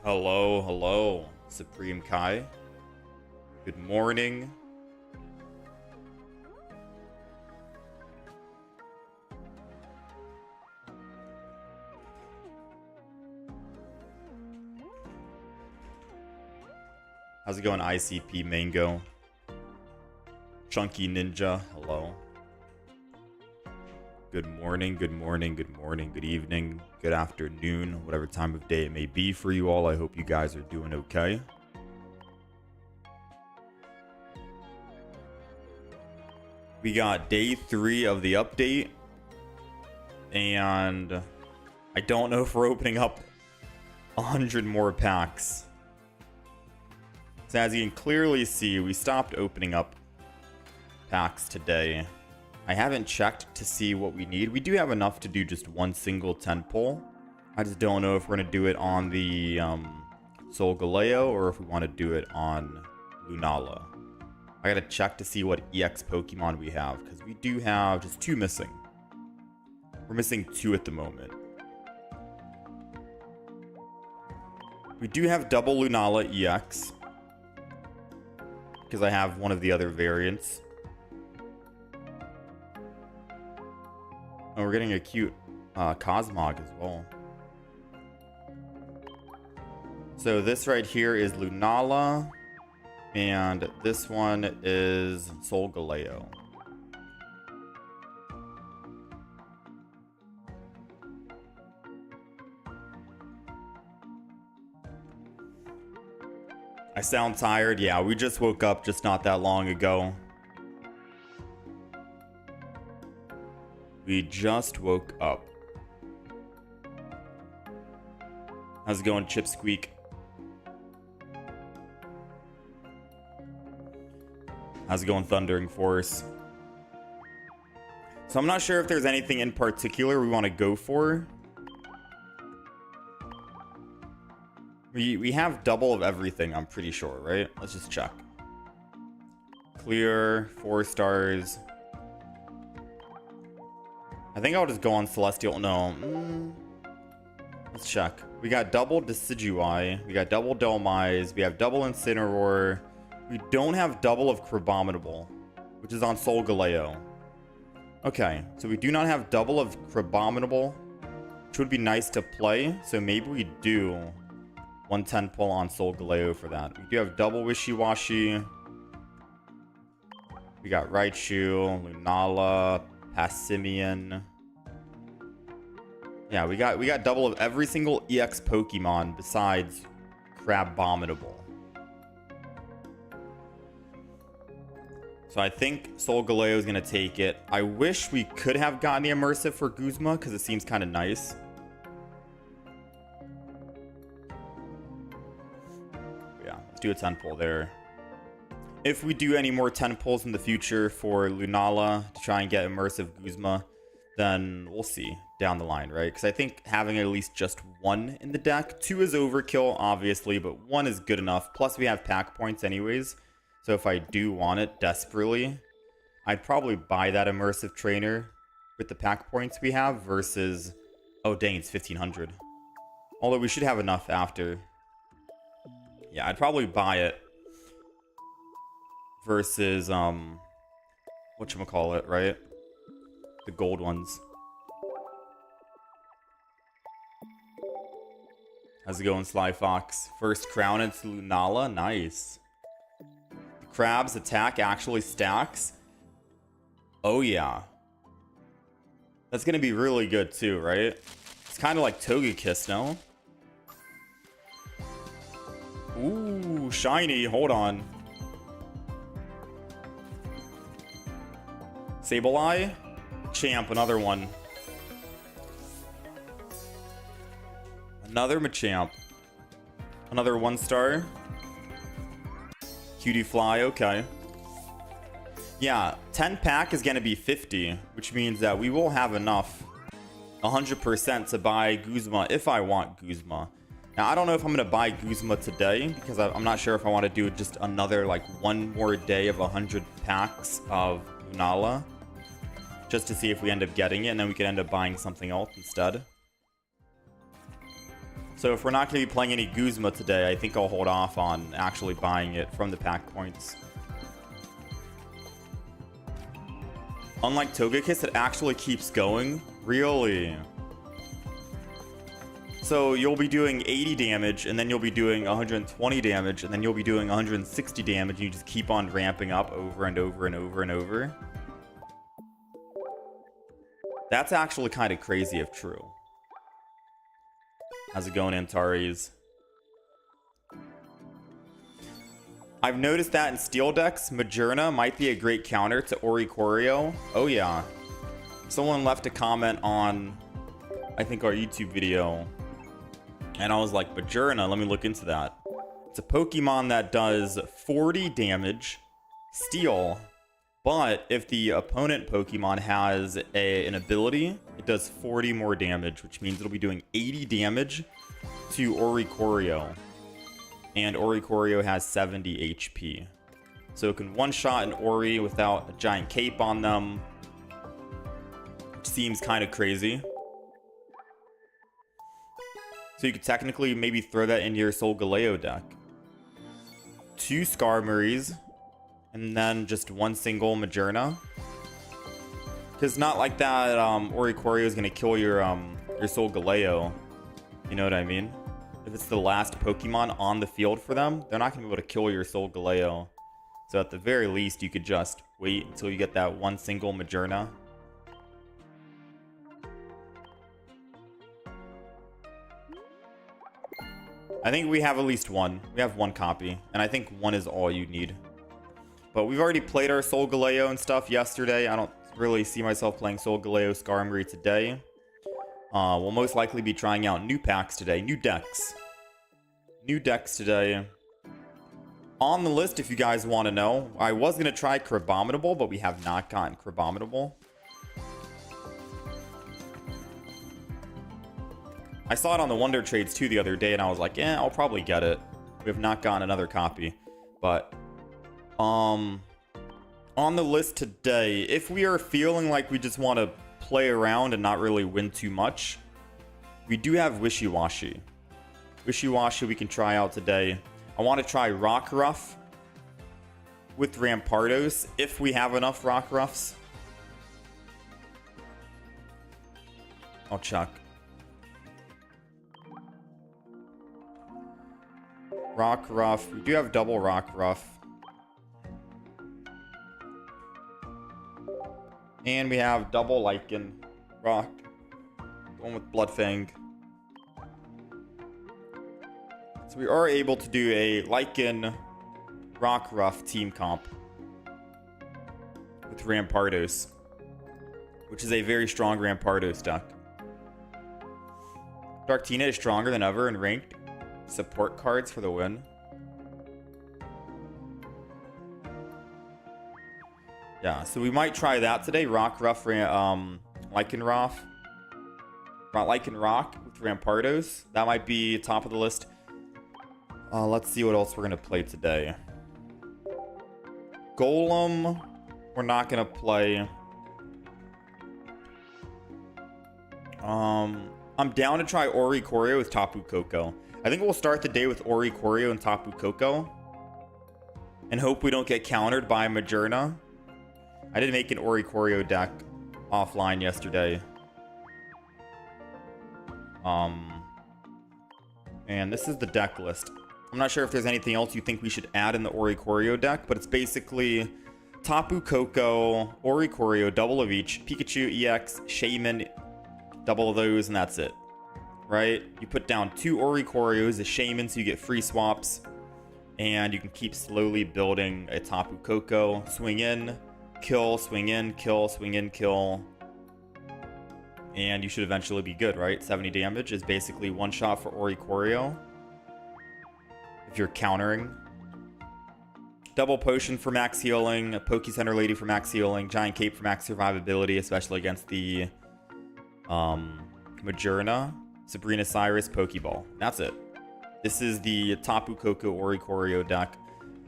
Hello, hello, Supreme Kai. Good morning. How's it going, ICP Mango? Chunky Ninja, hello. Good morning, good morning, good morning, good evening, good afternoon, whatever time of day it may be for you all. I hope you guys are doing okay. We got day 3 of the update, and I don't know if we're opening up 100 more packs. So as you can clearly see, we stopped opening up packs today. I haven't checked to see what we need. We do have enough to do just one single 10 pull. I just don't know if we're going to do it on the Solgaleo or if we want to do it on Lunala. I got to check to see what EX Pokemon we have, because we do have just 2 missing. We're missing 2 at the moment. We do have double Lunala EX, because I have one of the other variants. Oh, we're getting a cute Cosmog as well. So this right here is Lunala, and this one is Solgaleo. I sound tired. Yeah, we just woke up just not that long ago. We just woke up. How's it going, Chip Squeak? How's it going, Thundering Force? So I'm not sure if there's anything in particular we want to go for. We have double of everything, I'm pretty sure, right? Let's just check. Clear, 4 stars. I think I'll just go on Celestial. No. Let's check. We got double Decidueye. We got double Dhelmise. We have double Incineroar. We don't have double of Crabominable, which is on Solgaleo. Okay, so we do not have double of Crabominable, which would be nice to play. So maybe we do 110 pull on Solgaleo for that. We do have double Wishiwashi. We got Raichu, Lunala, Passimian. Yeah, we got double of every single EX Pokemon besides Crabominable. So I think Solgaleo is going to take it. I wish we could have gotten the Immersive for Guzma, because it seems kind of nice. Yeah, let's do a 10 pull there. If we do any more 10 pulls in the future for Lunala to try and get Immersive Guzma, then we'll see down the line, right? Because I think having at least just 1 in the deck, 2 is overkill, obviously, but 1 is good enough. Plus, we have pack points anyways. So if I do want it desperately, I'd probably buy that Immersive Trainer with the pack points we have versus... Oh, dang, it's 1500. Although we should have enough after. Yeah, I'd probably buy it versus whatchamacallit, right? The gold ones. How's it going, Sly Fox? First crown into Lunala, nice. The Crab's attack actually stacks. Oh yeah, that's gonna be really good too, right? It's kind of like Togekiss, no? Ooh, shiny, hold on. Sableye? Champ, another one. Another Machamp. Another 1-star. Cutie Fly, okay. Yeah, 10 pack is going to be 50, which means that we will have enough 100% to buy Guzma if I want Guzma. Now, I don't know if I'm going to buy Guzma today because I'm not sure if I want to do just another, like, 1 more day of 100 packs of Lunala, just to see if we end up getting it, and then we could end up buying something else instead. So if we're not going to be playing any Guzma today, I think I'll hold off on actually buying it from the pack points. Unlike Togekiss, it actually keeps going. Really? So you'll be doing 80 damage, and then you'll be doing 120 damage, and then you'll be doing 160 damage, and you just keep on ramping up over and over and over and over. That's actually kind of crazy if true. How's it going, Antares? I've noticed that in steel decks, Majerna might be a great counter to Oricorio. Oh yeah. Someone left a comment on, I think, our YouTube video. And I was like, Majerna, let me look into that. It's a Pokemon that does 40 damage, steel. But if the opponent Pokemon has an ability, it does 40 more damage, which means it'll be doing 80 damage to Oricorio. And Oricorio has 70 HP. So it can one-shot an Ori without a giant cape on them, which seems kind of crazy. So you could technically maybe throw that into your Solgaleo deck. 2 Skarmories, and then just 1 single Majerna. Because not like that Oricorio is going to kill your Solgaleo. You know what I mean? If it's the last Pokemon on the field for them, they're not going to be able to kill your Solgaleo. So at the very least, you could just wait until you get that 1 single Majerna. I think we have at least one. We have 1 copy, and I think 1 is all you need. But we've already played our Solgaleo and stuff yesterday. I don't really see myself playing Solgaleo Skarmory today. We'll most likely be trying out new packs today, new decks. New decks today. On the list, if you guys want to know, I was going to try Crabominable, but we have not gotten Crabominable. I saw it on the Wonder Trades too the other day, and I was like, I'll probably get it. We have not gotten another copy. But, on the list today, if we are feeling like we just want to play around and not really win too much, we do have Wishy-Washy. Wishy-Washy we can try out today. I want to try Rockruff with Rampardos, if we have enough Rockruffs. I'll check. Rockruff. We do have double Rockruff. And we have double Lycanroc. Going with Bloodfang. So we are able to do a Lycan Rockruff team comp with Rampardos, which is a very strong Rampardos deck. Darktina is stronger than ever in ranked. Support cards for the win. Yeah, so we might try that today. Rockruff, Lycanroc with Rampardos. That might be top of the list. Let's see what else we're gonna play today. Golem, we're not gonna play. I'm down to try Oricorio with Tapu Koko. I think we'll start the day with Oricorio and Tapu Koko and hope we don't get countered by Majerna. I did make an Oricorio deck offline yesterday. And this is the deck list. I'm not sure if there's anything else you think we should add in the Oricorio deck, but it's basically Tapu Koko, Oricorio, double of each, Pikachu, EX, Shaman, double of those, and that's it. Right? You put down 2 Oricorios, a Shaman, so you get free swaps, and you can keep slowly building a Tapu Koko. Swing in, kill, swing in, kill, swing in, kill. And you should eventually be good, right? 70 damage is basically one shot for Oricorio. If you're countering. Double potion for max healing, a Poke Center Lady for max healing, Giant Cape for max survivability, especially against the Majerna, Sabrina Cyrus, Pokeball. That's it. This is the Tapu Koko Oricorio deck.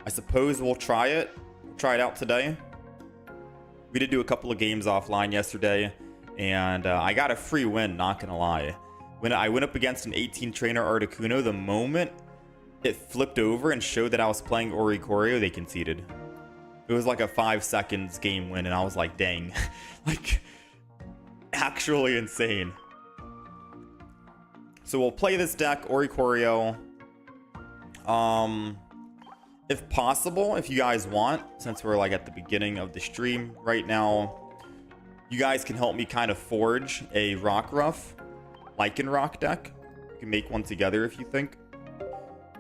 I suppose we'll try it. We'll try it out today. We did do a couple of games offline yesterday, and I got a free win, not gonna lie. When I went up against an 18 trainer Articuno, the moment it flipped over and showed that I was playing Oricorio, they conceded. It was like a 5 seconds game win, and I was like, dang. Like, actually insane. So we'll play this deck, Oricorio. If possible, if you guys want, since we're like at the beginning of the stream right now, you guys can help me kind of forge a Rockruff Lycanroc deck. You can make one together if you think.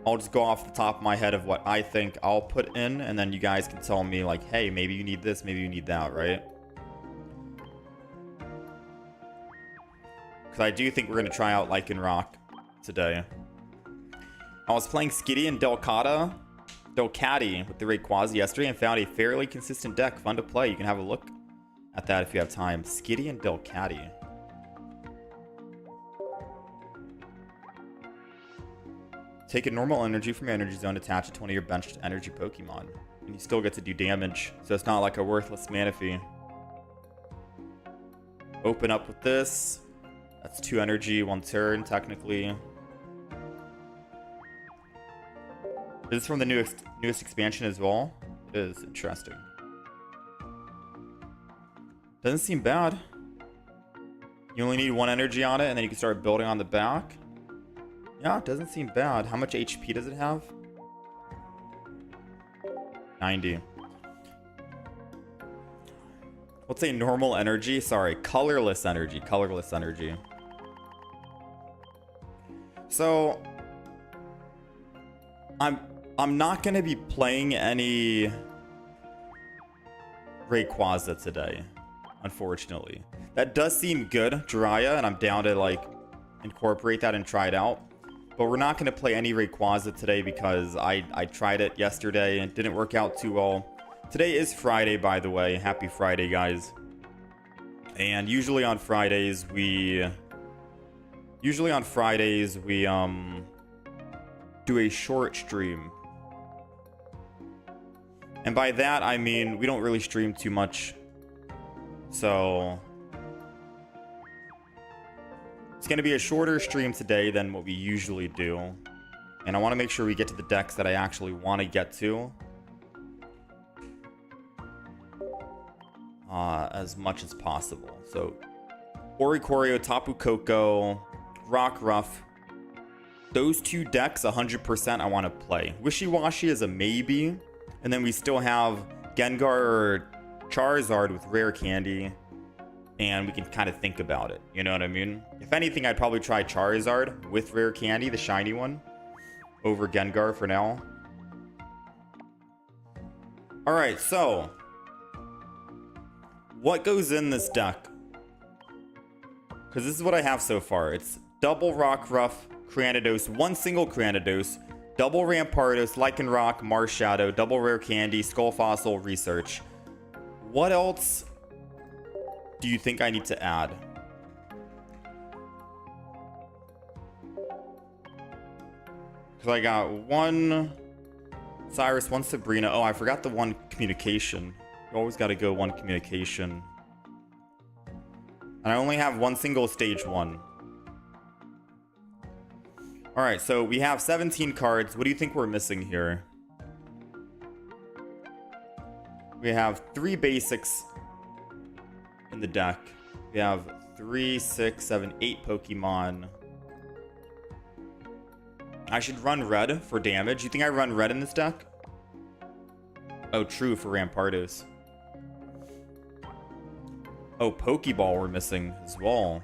I'll just go off the top of my head of what I think I'll put in, and then you guys can tell me like, hey, maybe you need this, maybe you need that, right? Because I do think we're going to try out Lycanroc today. I was playing Skitty and Delcatty with the Rayquaza yesterday and found a fairly consistent deck. Fun to play. You can have a look at that if you have time. Skitty and Delcatty. Take a normal energy from your energy zone, attach it to one of your benched energy Pokemon, and you still get to do damage, so it's not like a worthless mana fee. Open up with this. That's 2 energy, 1 turn, technically. Is this from the newest expansion as well? It is. Interesting. Doesn't seem bad. You only need 1 energy on it, and then you can start building on the back. Yeah, it doesn't seem bad. How much HP does it have? 90. Let's say normal energy. Sorry, colorless energy. Colorless energy. So I'm not going to be playing any Rayquaza today, unfortunately. That does seem good, Jiraiya, and I'm down to like incorporate that and try it out. But we're not going to play any Rayquaza today because I tried it yesterday and it didn't work out too well. Today is Friday, by the way. Happy Friday, guys. And usually on Fridays we do a short stream. And by that I mean we don't really stream too much. So it's going to be a shorter stream today than what we usually do. And I want to make sure we get to the decks that I actually want to get to. As much as possible. So Oricorio, Tapu Koko, Rockruff. Those 2 decks 100% I want to play. Wishy-Washy is a maybe. And then we still have Gengar or Charizard with Rare Candy. And we can kind of think about it. You know what I mean? If anything, I'd probably try Charizard with Rare Candy, the shiny one, over Gengar for now. Alright, so what goes in this deck? Because this is what I have so far. It's double Rockruff, Cranidos, 1 single Cranidos, double Rampardos, Lycanroc, Marshadow, double Rare Candy, Skull Fossil, Research. What else do you think I need to add? Because I got 1 Cyrus, 1 Sabrina. Oh, I forgot the 1 communication. You always got to go 1 communication. And I only have 1 single stage 1. Alright, so we have 17 cards. What do you think we're missing here? We have 3 basics in the deck. We have 3, 6, 7, 8 Pokemon. I should run red for damage. You think I run red in this deck? Oh, true, for Rampardos. Oh, Pokeball we're missing as well.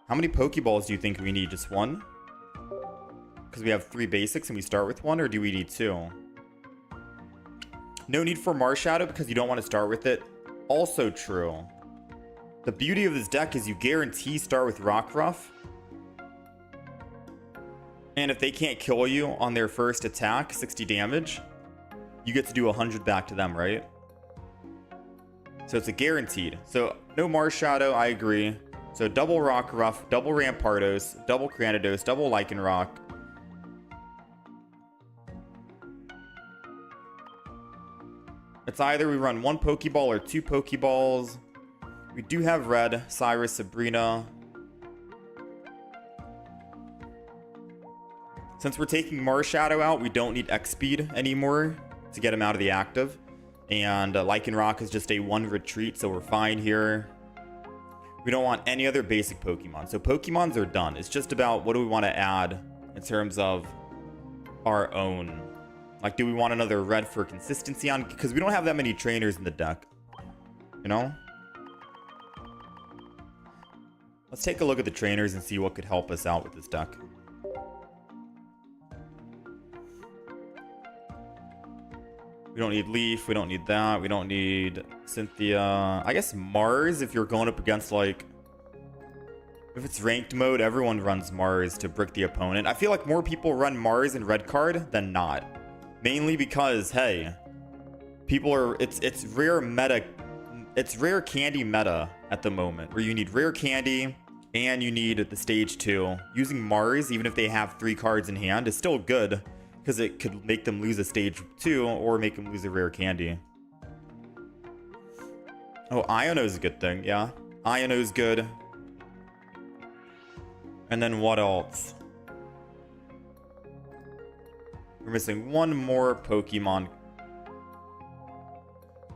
How many Pokeballs do you think we need? Just 1? Because we have 3 basics and we start with 1, or do we need 2? No need for Marshadow because you don't want to start with it. Also true. The beauty of this deck is you guarantee start with Rockruff. And if they can't kill you on their first attack, 60 damage, you get to do 100 back to them, right? So it's a guaranteed. So no Marshadow, I agree. So double Rockruff, double Rampardos, double Cranidos, double Lycanroc. It's either we run 1 Pokeball or 2 Pokeballs. We do have red, Cyrus, Sabrina. Since we're taking Marshadow out, we don't need X-Speed anymore to get him out of the active. And Lycanroc is just a 1 retreat, so we're fine here. We don't want any other basic Pokemon. So Pokemons are done. It's just about what do we want to add in terms of our own. Like, do we want another red for consistency on? Because we don't have that many trainers in the deck. You know? Let's take a look at the trainers and see what could help us out with this deck. We don't need Leaf. We don't need that. We don't need Cynthia. I guess Mars, if you're going up against, like... If it's ranked mode, everyone runs Mars to brick the opponent. I feel like more people run Mars in red card than not. Mainly because, hey, people are... It's rare meta... It's rare candy meta at the moment. Where you need rare candy and you need the stage 2. Using Mars, even if they have 3 cards in hand, is still good. Because it could make them lose a stage 2 or make them lose a rare candy. Oh, Iono is a good thing, yeah. Iono is good. And then what else? We're missing one more Pokemon.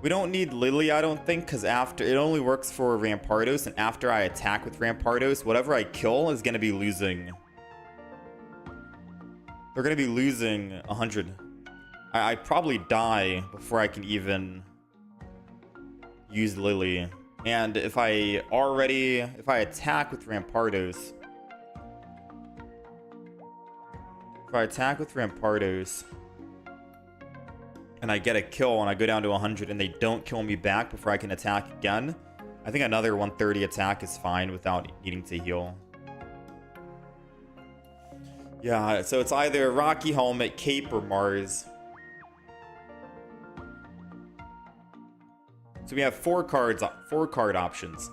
We don't need Lily, I don't think, because after it only works for Rampardos, and after I attack with Rampardos, whatever I kill is going to be losing. They're going to be losing 100. I probably die before I can even use Lily. And if I attack with Rampardos... If I attack with Rampardos... and I get a kill and I go down to 100 and they don't kill me back before I can attack again, I think another 130 attack is fine without needing to heal. Yeah, so it's either Rocky Helmet, Cape, or Mars. So we have 4 card options.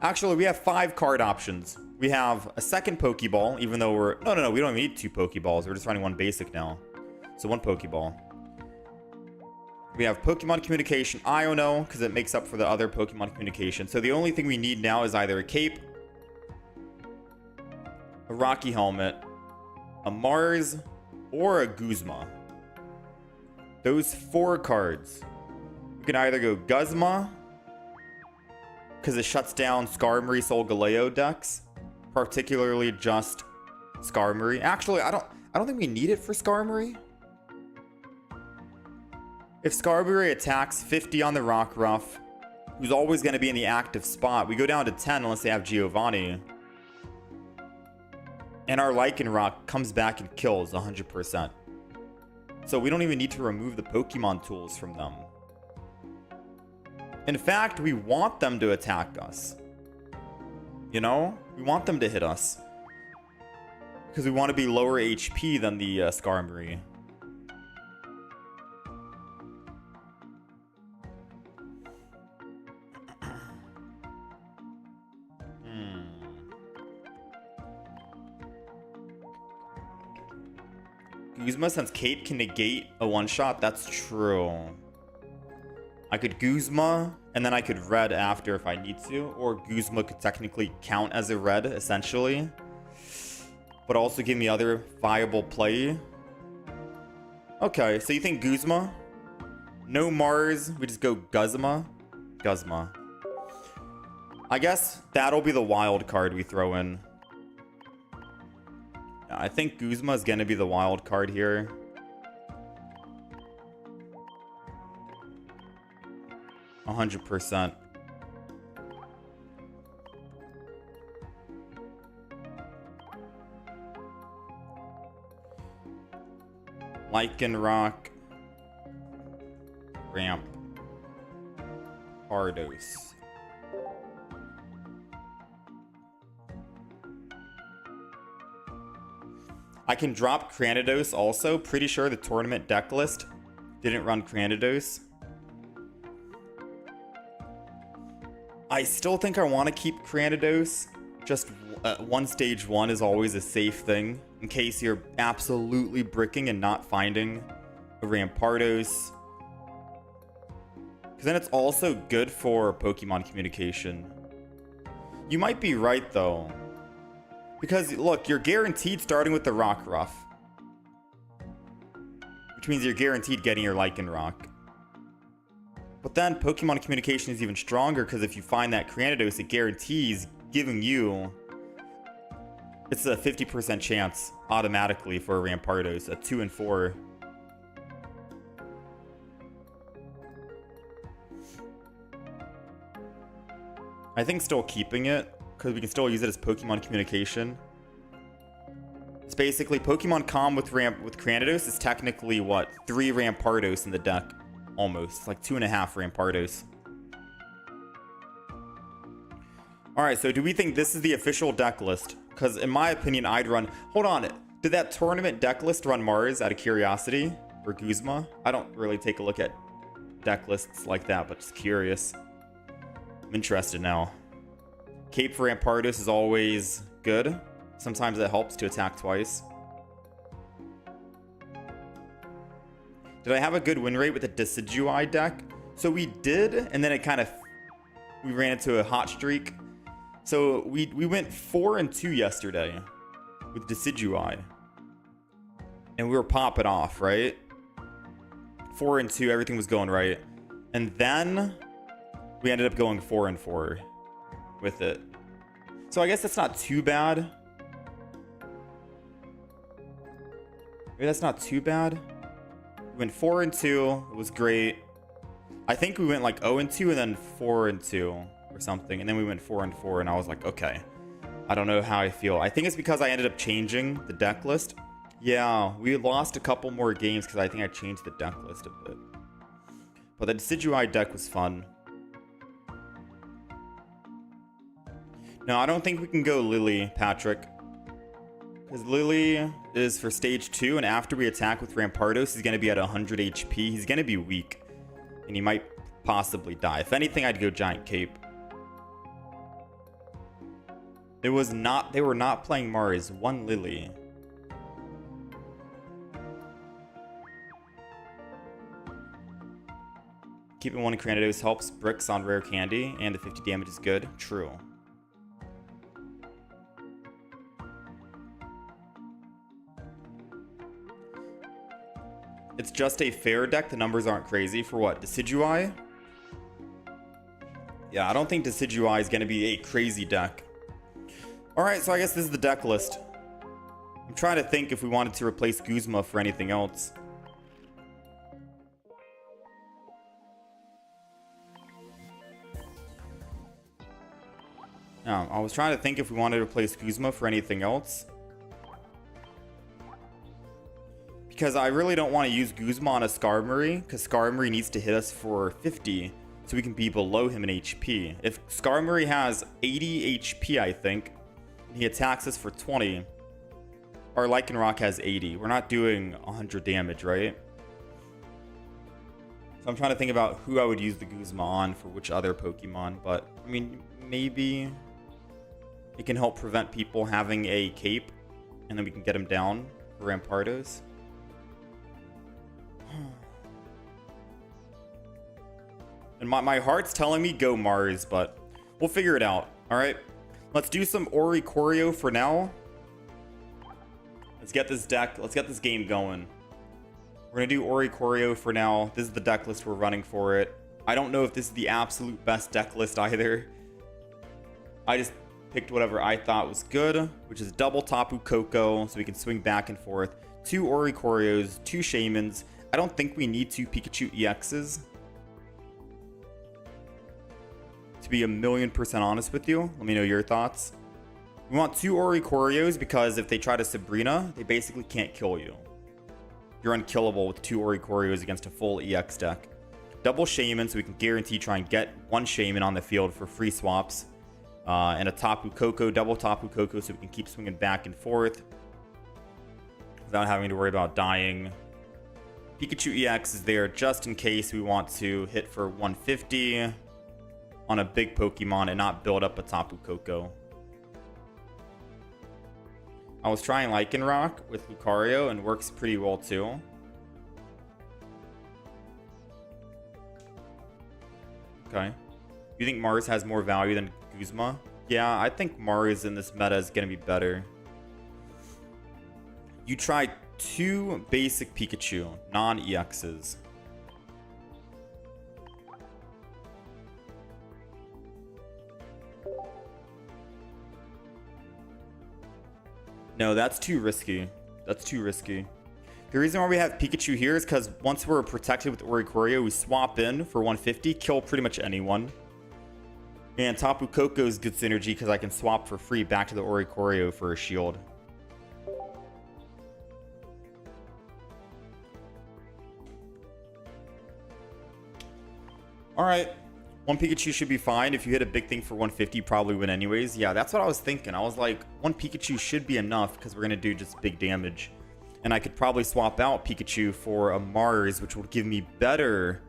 Actually, we have 5 card options. We have a second Pokeball, even though we're... No, we don't even need 2 Pokeballs. We're just running 1 basic now. So 1 Pokeball. We have Pokemon Communication, Iono, because it makes up for the other Pokemon Communication. So the only thing we need now is either a Cape, a Rocky Helmet, a Mars, or a Guzma. Those 4 cards. We can either go Guzma, because it shuts down Skarmory, Solgaleo decks, particularly just Skarmory. Actually, I don't think we need it for Skarmory. If Skarmory attacks 50 on the Rockruff, who's always going to be in the active spot, we go down to 10 unless they have Giovanni. And our Lycanroc comes back and kills 100%. So we don't even need to remove the Pokemon tools from them. In fact, we want them to attack us. You know? We want them to hit us. Because we want to be lower HP than the Skarmory. Guzma, since Cape can negate a one-shot, that's true. I could Guzma, and then I could red after if I need to, or Guzma could technically count as a red, essentially. But also give me other viable play. Okay, so you think Guzma? No Mars, we just go Guzma? Guzma. I guess that'll be the wild card we throw in. I think Guzma is going to be the wild card here. A 100%. Lycanroc. Rampardos. I can drop Cranidos also. Pretty sure the tournament deck list didn't run Cranidos. I still think I want to keep Cranidos. Just one stage 1 is always a safe thing. In case you're absolutely bricking and not finding a Rampardos. Because then it's also good for Pokemon communication. You might be right, though. Because, look, you're guaranteed starting with the Rockruff. Which means you're guaranteed getting your Lycanroc. But then Pokemon communication is even stronger because if you find that Cranidos, it guarantees giving you... It's a 50% chance automatically for a Rampardos, a 2 and 4. I think still keeping it, because we can still use it as Pokemon communication. It's basically Pokemon Com with Cranidos is technically, what, 3 Rampardos in the deck. Almost. It's like 2.5 Rampardos. Alright, so do we think this is the official deck list? Because in my opinion, I'd run... Hold on. Did that tournament deck list run Mars out of curiosity? Or Guzma? I don't really take a look at deck lists like that, but just curious. I'm interested now. Cape for Rampardos is always good. Sometimes it helps to attack twice. Did I have a good win rate with the Decidueye deck? So we did, and then it kind of... We ran into a hot streak. So we went 4-2 yesterday with Decidueye. And we were popping off, right? 4-2, everything was going right. And then we ended up going 4-4 with it. So I guess that's not too bad. Maybe that's not too bad. We went 4-2. It was great. I think we went like 0-2 and then 4-2 or something. And then we went 4-4 and I was like, okay. I don't know how I feel. I think it's because I ended up changing the deck list. Yeah, we lost a couple more games because I think I changed the deck list a bit. But the Decidueye deck was fun. No, I don't think we can go Lily, Patrick. Because Lily is for stage 2, and after we attack with Rampardos, he's going to be at 100 HP. He's going to be weak. And he might possibly die. If anything, I'd go Giant Cape. It was not... They were not playing Mars. One Lily. Keeping one Cranidos helps bricks on rare candy, and the 50 damage is good. True. It's just a fair deck. The numbers aren't crazy. For what? Decidueye? Yeah, I don't think Decidueye is going to be a crazy deck. Alright, so I guess this is the deck list. I'm trying to think if we wanted to replace Guzma for anything else. No, I was trying to think if we wanted to replace Guzma for anything else. Because I really don't want to use Guzma on a Skarmory, because Skarmory needs to hit us for 50, so we can be below him in HP. If Skarmory has 80 HP, I think, and he attacks us for 20, our Lycanroc has 80. We're not doing 100 damage, right? So I'm trying to think about who I would use the Guzma on for which other Pokemon, but, I mean, maybe it can help prevent people having a cape, and then we can get him down for Rampardos. And my heart's telling me go Mars, but we'll figure it out. Alright, let's do some Oricorio for now. Let's get this deck, let's get this game going. We're gonna do Oricorio for now. This is the deck list we're running for it. I don't know if this is the absolute best deck list either. I just picked whatever I thought was good, which is double Tapu Koko, so we can swing back and forth. 2 Oricorios, 2 Shaymins. I don't think we need 2 Pikachu EXs. To be 1,000,000% honest with you, let me know your thoughts. We want 2 Oricorios because if they try to Sabrina, they basically can't kill you. You're unkillable with 2 Oricorios against a full EX deck. Double Shaymin, so we can guarantee try and get 1 Shaymin on the field for free swaps. And a Tapu Koko, double Tapu Koko, so we can keep swinging back and forth without having to worry about dying. Pikachu EX is there just in case we want to hit for 150 on a big Pokemon and not build up a Tapu Koko. I was trying Lycanroc with Lucario and works pretty well too. Okay. You think Mars has more value than Guzma? Yeah, I think Mars in this meta is going to be better. You try 2 basic Pikachu, non-EXs. No, that's too risky. That's too risky. The reason why we have Pikachu here is because once we're protected with Oricorio, we swap in for 150, kill pretty much anyone. And Tapu Koko is good synergy because I can swap for free back to the Oricorio for a shield. Alright. 1 Pikachu should be fine. If you hit a big thing for 150, you probably win anyways. Yeah, that's what I was thinking. I was like, 1 Pikachu should be enough because we're going to do just big damage. And I could probably swap out Pikachu for a Mars, which would give me better...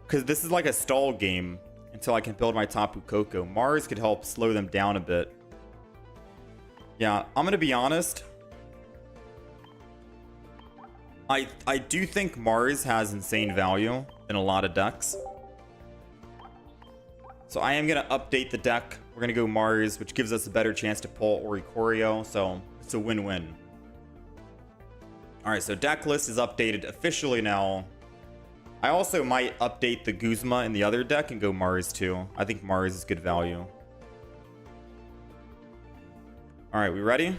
Because this is like a stall game until I can build my Tapu Koko. Mars could help slow them down a bit. Yeah, I'm going to be honest. I do think Mars has insane value in a lot of decks. So I am going to update the deck. We're going to go Mars, which gives us a better chance to pull Oricorio. So it's a win-win. Alright, so deck list is updated officially now. I also might update the Guzma in the other deck and go Mars too. I think Mars is good value. Alright, we ready?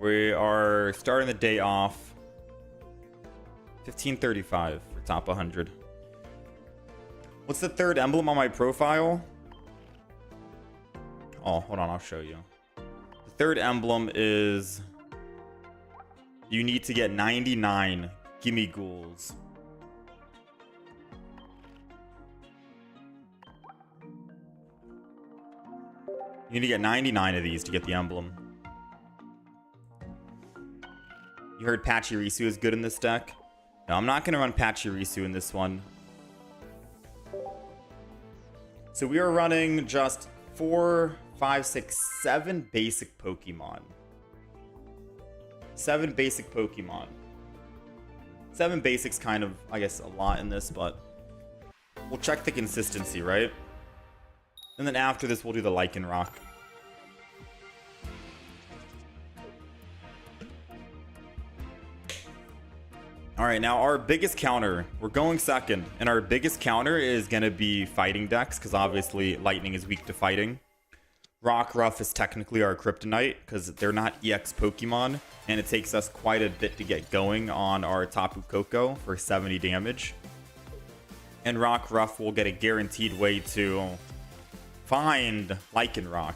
We are starting the day off. 1535 for top 100. What's the 3rd emblem on my profile? Oh, hold on, I'll show you. The 3rd emblem is... You need to get 99 Gimme Ghouls. You need to get 99 of these to get the emblem. You heard Pachirisu is good in this deck? No, I'm not going to run Pachirisu in this one. So we are running just 4, 5, 6, 7 basic Pokemon. 7 basic Pokemon. 7 basics kind of, I guess, a lot in this, but we'll check the consistency, right? And then after this, we'll do the Lycanroc. Alright, now our biggest counter. We're going second, and our biggest counter is going to be fighting decks, because obviously Lightning is weak to fighting. Rockruff is technically our kryptonite, because they're not EX Pokemon, and it takes us quite a bit to get going on our Tapu Koko for 70 damage. And Rockruff will get a guaranteed way to find Lycanroc.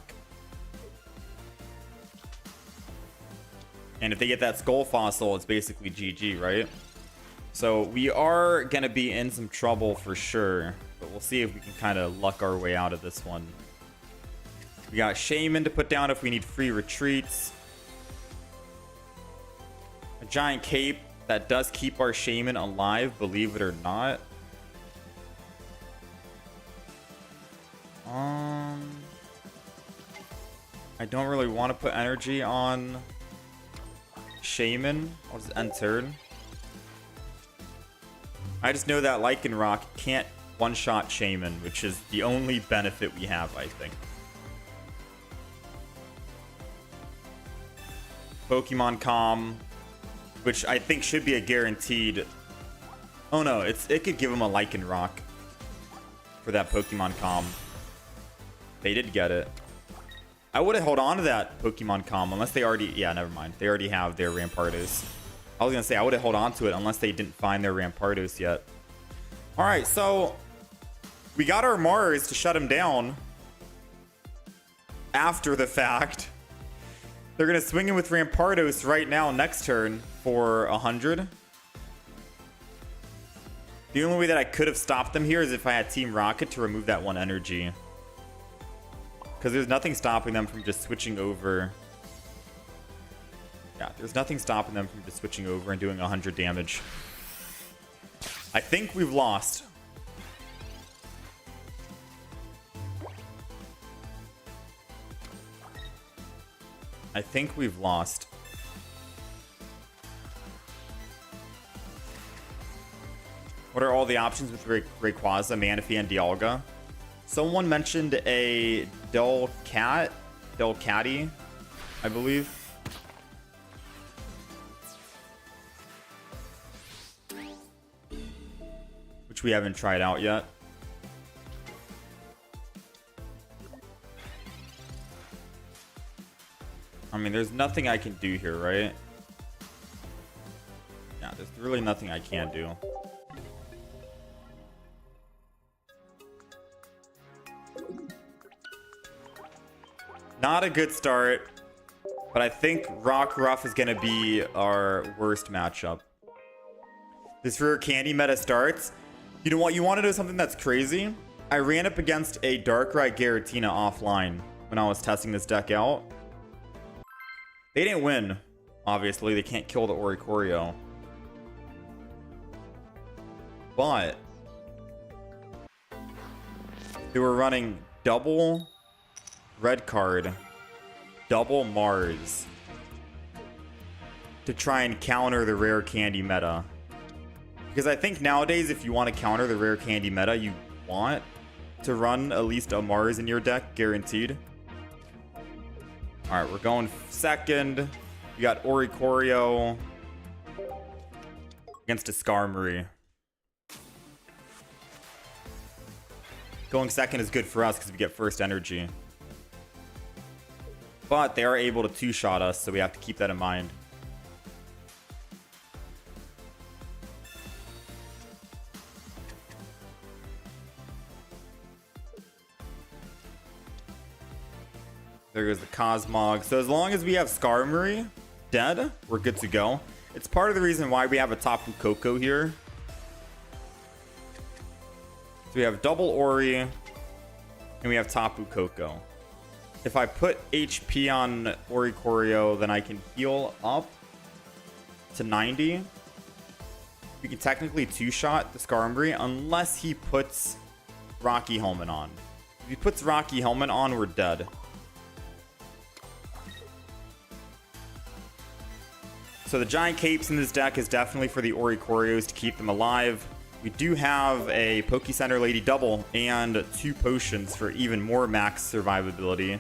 And if they get that Skull Fossil, it's basically GG, right? So we are going to be in some trouble for sure, but we'll see if we can kind of luck our way out of this one. We got Shaman to put down if we need free retreats. A giant cape that does keep our Shaman alive, believe it or not. I don't really want to put energy on Shaman. I'll just end turn. I just know that Lycanroc can't one-shot Shaman, which is the only benefit we have, I think. Pokemon Calm, which I think should be a guaranteed... Oh no, it could give him a Lycanroc for that Pokemon Calm. They did get it. I would have held on to that Pokemon Calm unless they already... Yeah, never mind. They already have their Rampardos. I was going to say I would have held on to it unless they didn't find their Rampardos yet. Alright, so we got our Mars to shut him down after the fact. They're going to swing in with Rampardos right now next turn for 100. The only way that I could have stopped them here is if I had Team Rocket to remove that 1 energy. Because there's nothing stopping them from just switching over. Yeah, there's nothing stopping them from just switching over and doing 100 damage. I think we've lost. I think we've lost. What are all the options with Rayquaza, Manaphy, and Dialga? Someone mentioned a Delcatty, I believe. Which we haven't tried out yet. I mean, there's nothing I can do here, right? Yeah, there's really nothing I can do. Not a good start, but I think Rockruff is going to be our worst matchup. This rare candy meta starts. You know what? You want to know something that's crazy? I ran up against a Darkrai Giratina offline when I was testing this deck out. They didn't win. Obviously, they can't kill the Oricorio. But they were running double red card, double Mars to try and counter the rare candy meta. Because I think nowadays, if you want to counter the rare candy meta, you want to run at least a Mars in your deck, guaranteed. All right, we're going second. We got Oricorio against a Skarmory. Going second is good for us because we get first energy. But they are able to two-shot us, so we have to keep that in mind. There goes the Cosmog. So as long as we have Skarmory dead, we're good to go. It's part of the reason why we have a Tapu Koko here. So we have double Ori, and we have Tapu Koko. If I put HP on Oricorio, then I can heal up to 90. We can technically two-shot the Skarmory unless he puts Rocky Helmet on. If he puts Rocky Helmet on, we're dead. So the Giant Capes in this deck is definitely for the Oricorios to keep them alive. We do have a Pokecenter Lady Double and 2 potions for even more max survivability.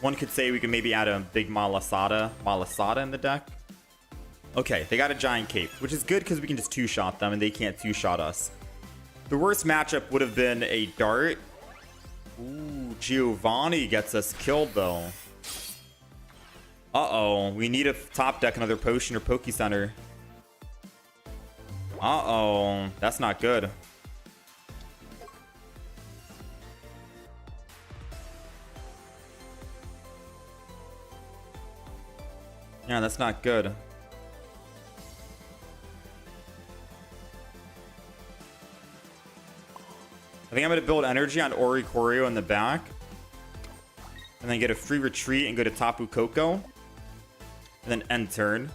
One could say we could maybe add a big Malasada in the deck. Okay, they got a Giant Cape, which is good because we can just two-shot them and they can't two-shot us. The worst matchup would have been a Dart. Ooh, Giovanni gets us killed though. Uh-oh, we need to top deck another potion or Pokecenter. Uh-oh, that's not good. Yeah, that's not good. I think I'm going to build energy on Oricorio in the back. And then get a free retreat and go to Tapu Koko. And then end turn.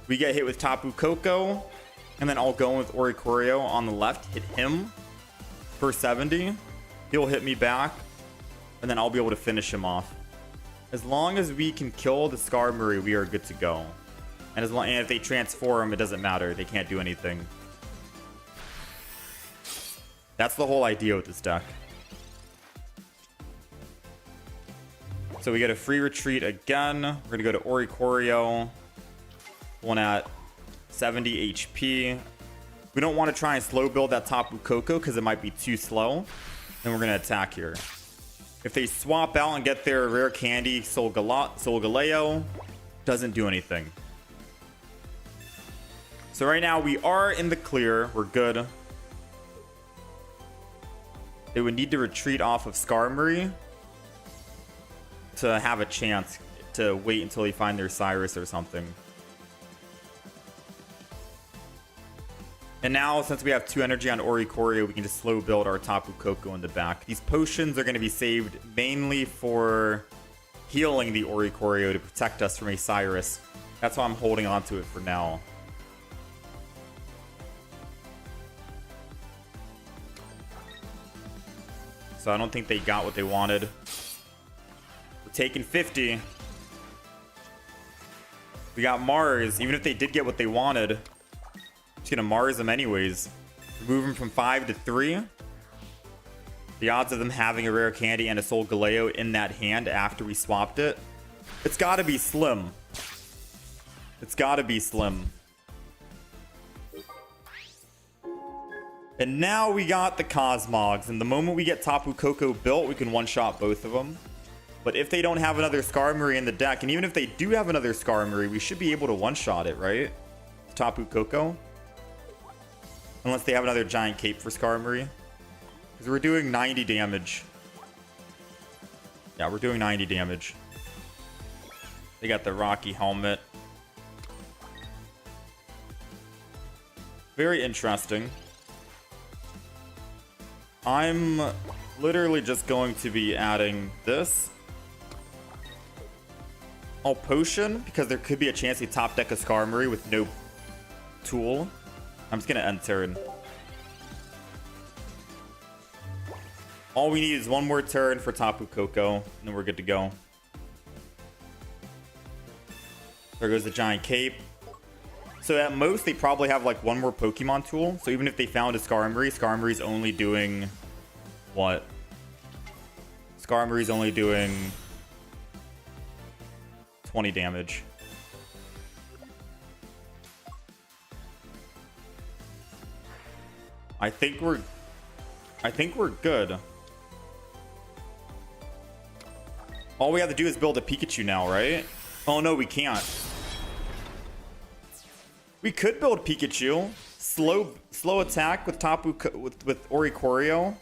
We get hit with Tapu Koko. And then I'll go in with Oricorio on the left. Hit him for 70. He'll hit me back. And then I'll be able to finish him off. As long as we can kill the Skarmory, we are good to go. And if they transform, it doesn't matter. They can't do anything. That's the whole idea with this deck. So we get a free retreat again. We're going to go to Oricorio. One at 70 HP. We don't want to try and slow build that Tapu Koko because it might be too slow. Then we're going to attack here. If they swap out and get their rare candy, Solgaleo, doesn't do anything. So right now we are in the clear. We're good. They would need to retreat off of Skarmory to have a chance to wait until they find their Cyrus or something. And now, since we have 2 energy on Oricorio, we can just slow build our Tapu Koko in the back. These potions are going to be saved mainly for healing the Oricorio to protect us from a Cyrus. That's why I'm holding on to it for now. So I don't think they got what they wanted. We're taking 50. We got Mars. Even if they did get what they wanted, Just gonna Mars them anyways. Move them from 5 to 3. The odds of them having a rare candy and a Soul Galeo in that hand after we swapped it, it's gotta be slim. It's gotta be slim. And now we got the Cosmogs, and the moment we get Tapu Koko built, we can one-shot both of them. But if they don't have another Skarmory in the deck, and even if they do have another Skarmory, we should be able to one-shot it, right? Tapu Koko. Unless they have another Giant Cape for Skarmory. Because we're doing 90 damage. Yeah, we're doing 90 damage. They got the Rocky Helmet. Very interesting. I'm literally just going to be adding this. Oh, Potion, because there could be a chance they top deck a Skarmory with no tool. I'm just going to end turn. All we need is one more turn for Tapu Koko, and then we're good to go. There goes the Giant Cape. So at most, they probably have like one more Pokemon tool. So even if they found a Skarmory, Skarmory's only doing what? Skarmory's only doing 20 damage. I think we're good. All we have to do is build a Pikachu now, right? Oh no, we can't. We could build Pikachu. Slow attack with with Oricorio.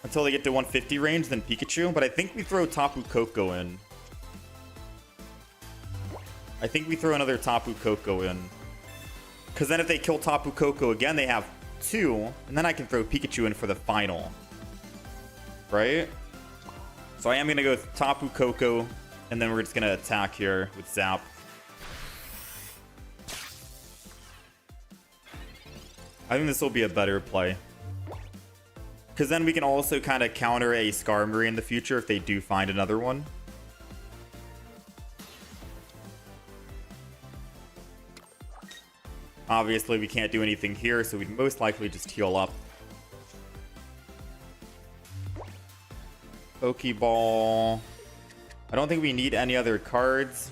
Until they get to 150 range, then Pikachu. But I think we throw Tapu Koko in. I think we throw another Tapu Koko in. Because then if they kill Tapu Koko again, they have 2. And then I can throw Pikachu in for the final. Right? So I am going to go with Tapu Koko. And then we're just going to attack here with Zap. I think this will be a better play. Because then we can also kind of counter a Skarmory in the future if they do find another one. Obviously, we can't do anything here, so we'd most likely just heal up. Pokeball. I don't think we need any other cards.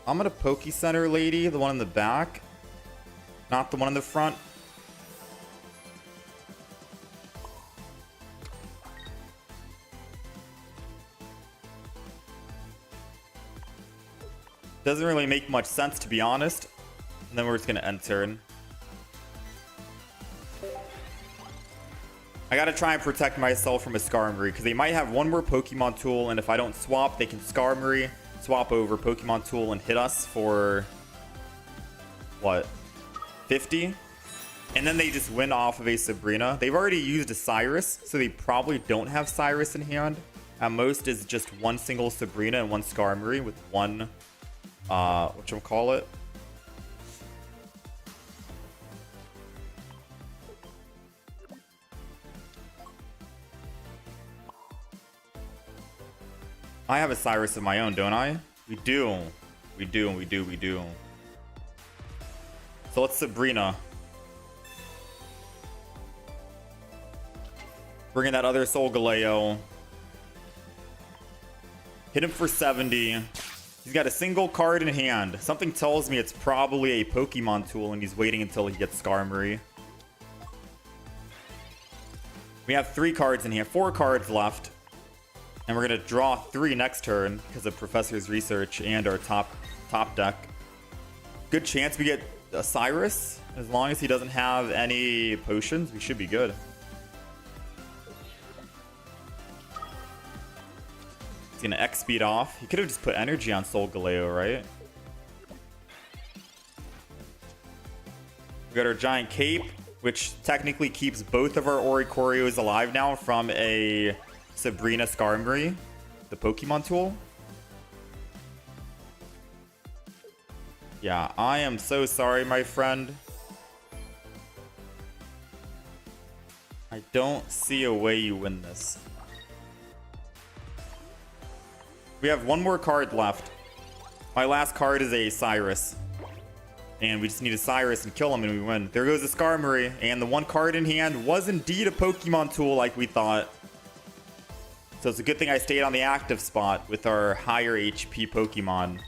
I'm gonna Poke Center Lady, the one in the back. Not the one in the front. Doesn't really make much sense, to be honest. And then we're just gonna end turn. I gotta try and protect myself from a Skarmory, because they might have one more Pokemon tool, and if I don't swap, they can Skarmory, swap over Pokemon tool, and hit us for... what? 50? And then they just win off of a Sabrina. They've already used a Cyrus, so they probably don't have Cyrus in hand. At most is just one single Sabrina and one Skarmory with one... whatchamacallit? I have a Cyrus of my own, don't I? We do. We do. So let's Sabrina. Bring in that other Soul Galeo. Hit him for 70. He's got a single card in hand. Something tells me it's probably a Pokemon tool and he's waiting until he gets Skarmory. We have 3 cards in hand, 4 cards left. And we're going to draw 3 next turn because of Professor's Research and our top deck. Good chance we get a Cyrus. As long as he doesn't have any potions, we should be good. He's going to X-Speed off. He could have just put energy on Soul Galeo, right? We got our Giant Cape, which technically keeps both of our Oricorios alive now from a Sabrina Skarmory, the Pokemon tool. Yeah, I am so sorry, my friend. I don't see a way you win this. We have one more card left. My last card is a Cyrus. And we just need a Cyrus and kill him and we win. There goes the Skarmory. And the one card in hand was indeed a Pokemon tool like we thought. So it's a good thing I stayed on the active spot with our higher HP Pokemon.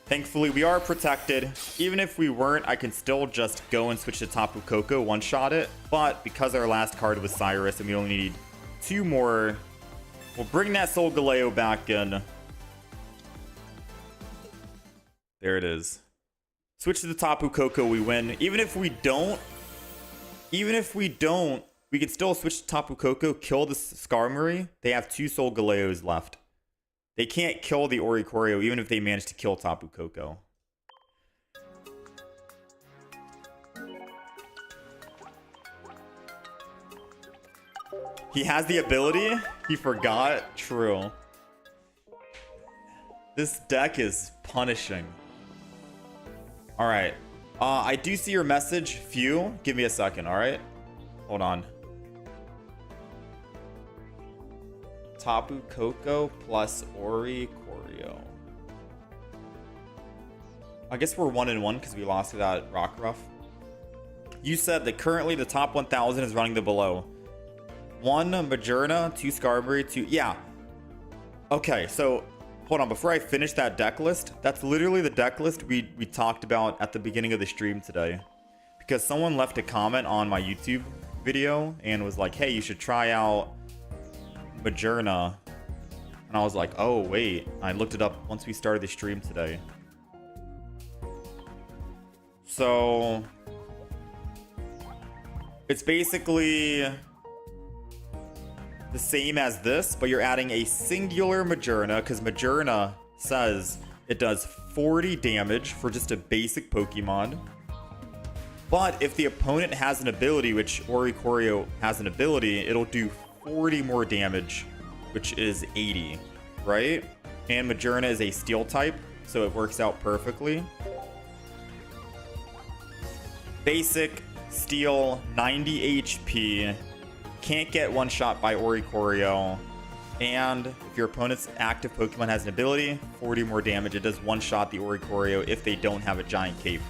Thankfully, we are protected. Even if we weren't, I can still just go and switch to Tapu Koko, one-shot it. But because our last card was Cyrus and we only need 2 more, we'll bring that Solgaleo back in. There it is. Switch to the Tapu Koko, we win. Even if we don't, we can still switch to Tapu Koko, kill the Skarmory. They have 2 Solgaleos left. They can't kill the Oricorio even if they manage to kill Tapu Koko. He has the ability? He forgot? True. This deck is punishing. Alright. I do see your message, Few. Give me a second, alright? Hold on. Tapu Koko plus Oricorio. I guess we're 1-1 because we lost to that Rockruff. You said that currently the top 1000 is running the below. 1 Majerna, 2 Skarmory, 2... Yeah. Okay, so... Hold on, before I finish that deck list, that's literally the deck list we talked about at the beginning of the stream today. Because someone left a comment on my YouTube video and was like, hey, you should try out Majerna. And I was like, oh, wait. I looked it up once we started the stream today. So... It's basically... the same as this, but you're adding a singular Majerna because Majerna says it does 40 damage for just a basic Pokemon. But if the opponent has an ability, which Oricorio has an ability, it'll do 40 more damage, which is 80, right? And Majerna is a steel type, so it works out perfectly. Basic, steel, 90 HP. Can't get one shot by Oricorio, and if your opponent's active Pokemon has an ability, 40 more damage. It does one shot the Oricorio if they don't have a giant cape.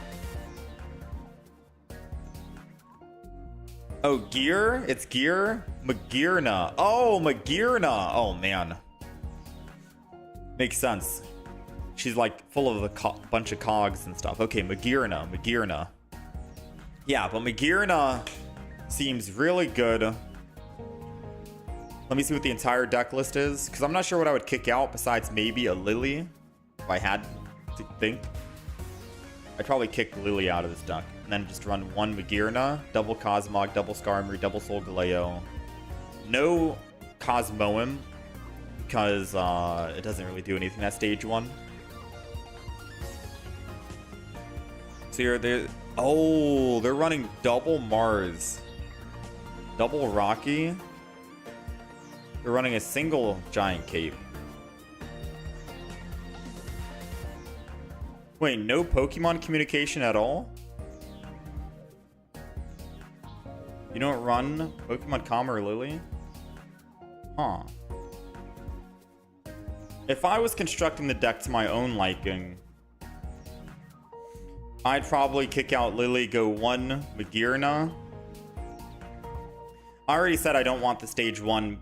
Oh, Gear? It's Gear? Magearna. Oh, Magearna. Oh, man. Makes sense. She's like full of a bunch of cogs and stuff. Okay, Magearna. Yeah, but Magearna seems really good. Let me see what the entire deck list is, because I'm not sure what I would kick out besides maybe a Lily, if I had to think. I'd probably kick Lily out of this deck, and then just run 1 Magearna, double Cosmog, double Skarmory, double Solgaleo. No Cosmoem, because it doesn't really do anything at stage 1. So they're running double Mars, double Rocky. They're running a single giant cape. Wait, no Pokemon communication at all? You don't run Pokemon Com or Lily? Huh. If I was constructing the deck to my own liking, I'd probably kick out Lily, go 1 Magearna. I already said I don't want the stage 1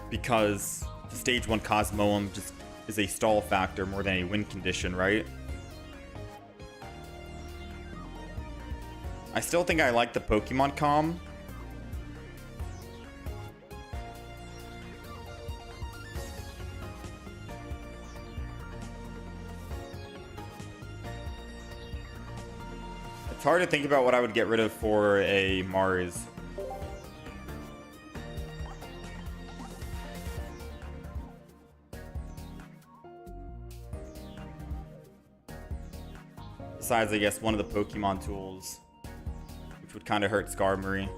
because the stage 1 Cosmoem just is a stall factor more than a win condition, right? I still think I like the Pokemon Com. It's hard to think about what I would get rid of for a Mars. Besides, I guess, one of the Pokemon tools, which would kind of hurt Skarmory.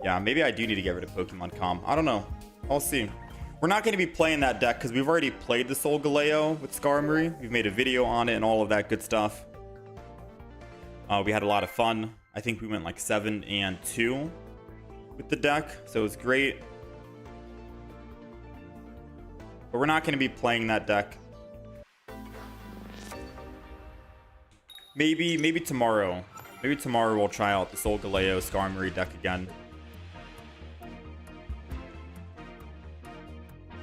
Yeah, maybe I do need to get rid of Pokemon Com. I don't know. I'll see. We're not going to be playing that deck because we've already played the Solgaleo with Skarmory. We've made a video on it and all of that good stuff. We had a lot of fun. I think we went like 7-2 with the deck, so it was great. But we're not going to be playing that deck. Maybe tomorrow. Maybe tomorrow we'll try out the Solgaleo Skarmory deck again.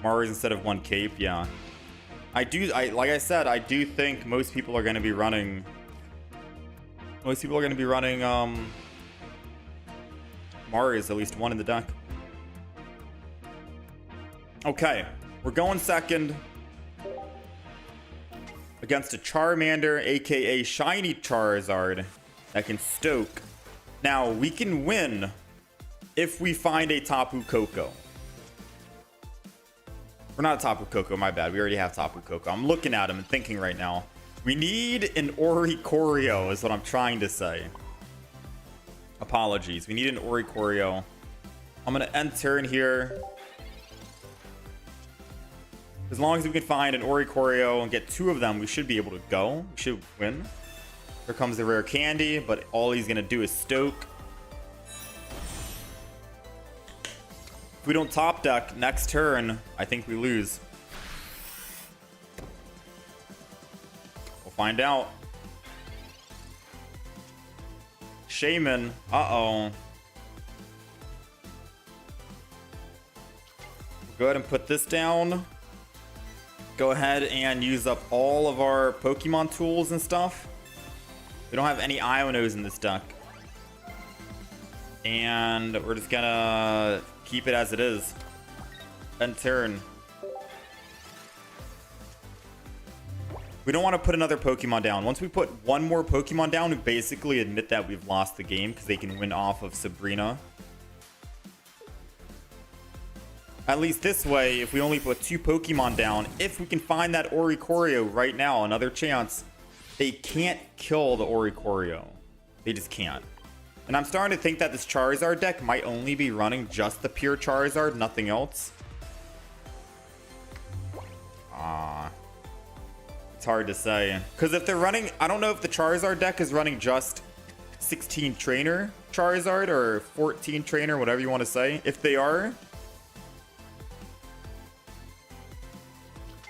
Mars instead of 1 cape, yeah. Like I said, I do think most people are going to be running Mars, at least one in the deck. Okay, we're going second against a Charmander, aka Shiny Charizard, that can stoke. Now, we can win if we find a Tapu Koko. We're not a Tapu Koko, my bad. We already have Tapu Koko. I'm looking at him and thinking right now. We need an Oricorio is what I'm trying to say. Apologies. We need an Oricorio. I'm going to end turn here. As long as we can find an Oricorio and get 2 of them, we should be able to go. We should win. Here comes the rare candy, but all he's going to do is stoke. If we don't top deck next turn, I think we lose. We'll find out. Shaman. Uh-oh. We'll go ahead and put this down. Go ahead and use up all of our Pokemon tools and stuff. We don't have any Ionos in this deck. And we're just gonna keep it as it is. End turn. We don't want to put another Pokemon down. Once we put one more Pokemon down, we basically admit that we've lost the game because they can win off of Sabrina. At least this way, if we only put 2 Pokemon down, if we can find that Oricorio right now, another chance, they can't kill the Oricorio. They just can't. And I'm starting to think that this Charizard deck might only be running just the pure Charizard, nothing else. It's hard to say. Because if they're running, I don't know if the Charizard deck is running just 16 trainer Charizard or 14 trainer, whatever you want to say. If they are,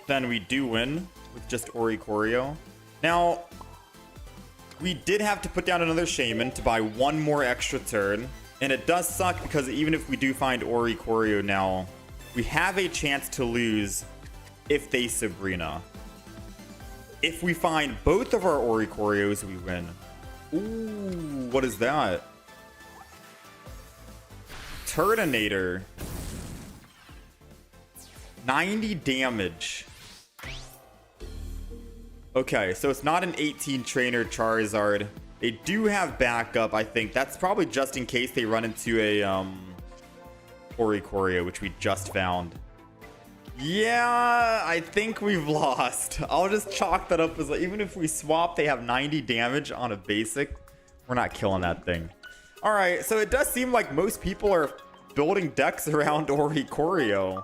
then we do win with just Oricorio. Now, we did have to put down another Shaman to buy 1 more extra turn. And it does suck because even if we do find Oricorio now, we have a chance to lose if they Sabrina. If we find both of our Oricorios, we win. Ooh, what is that? Turtonator. 90 damage. Okay, so it's not an 18 trainer Charizard. They do have backup, I think. That's probably just in case they run into a Oricorio, which we just found. Yeah, I think we've lost. I'll just chalk that up as like, even if we swap, they have 90 damage on a basic. We're not killing that thing. All right, so it does seem like most people are building decks around Oricorio.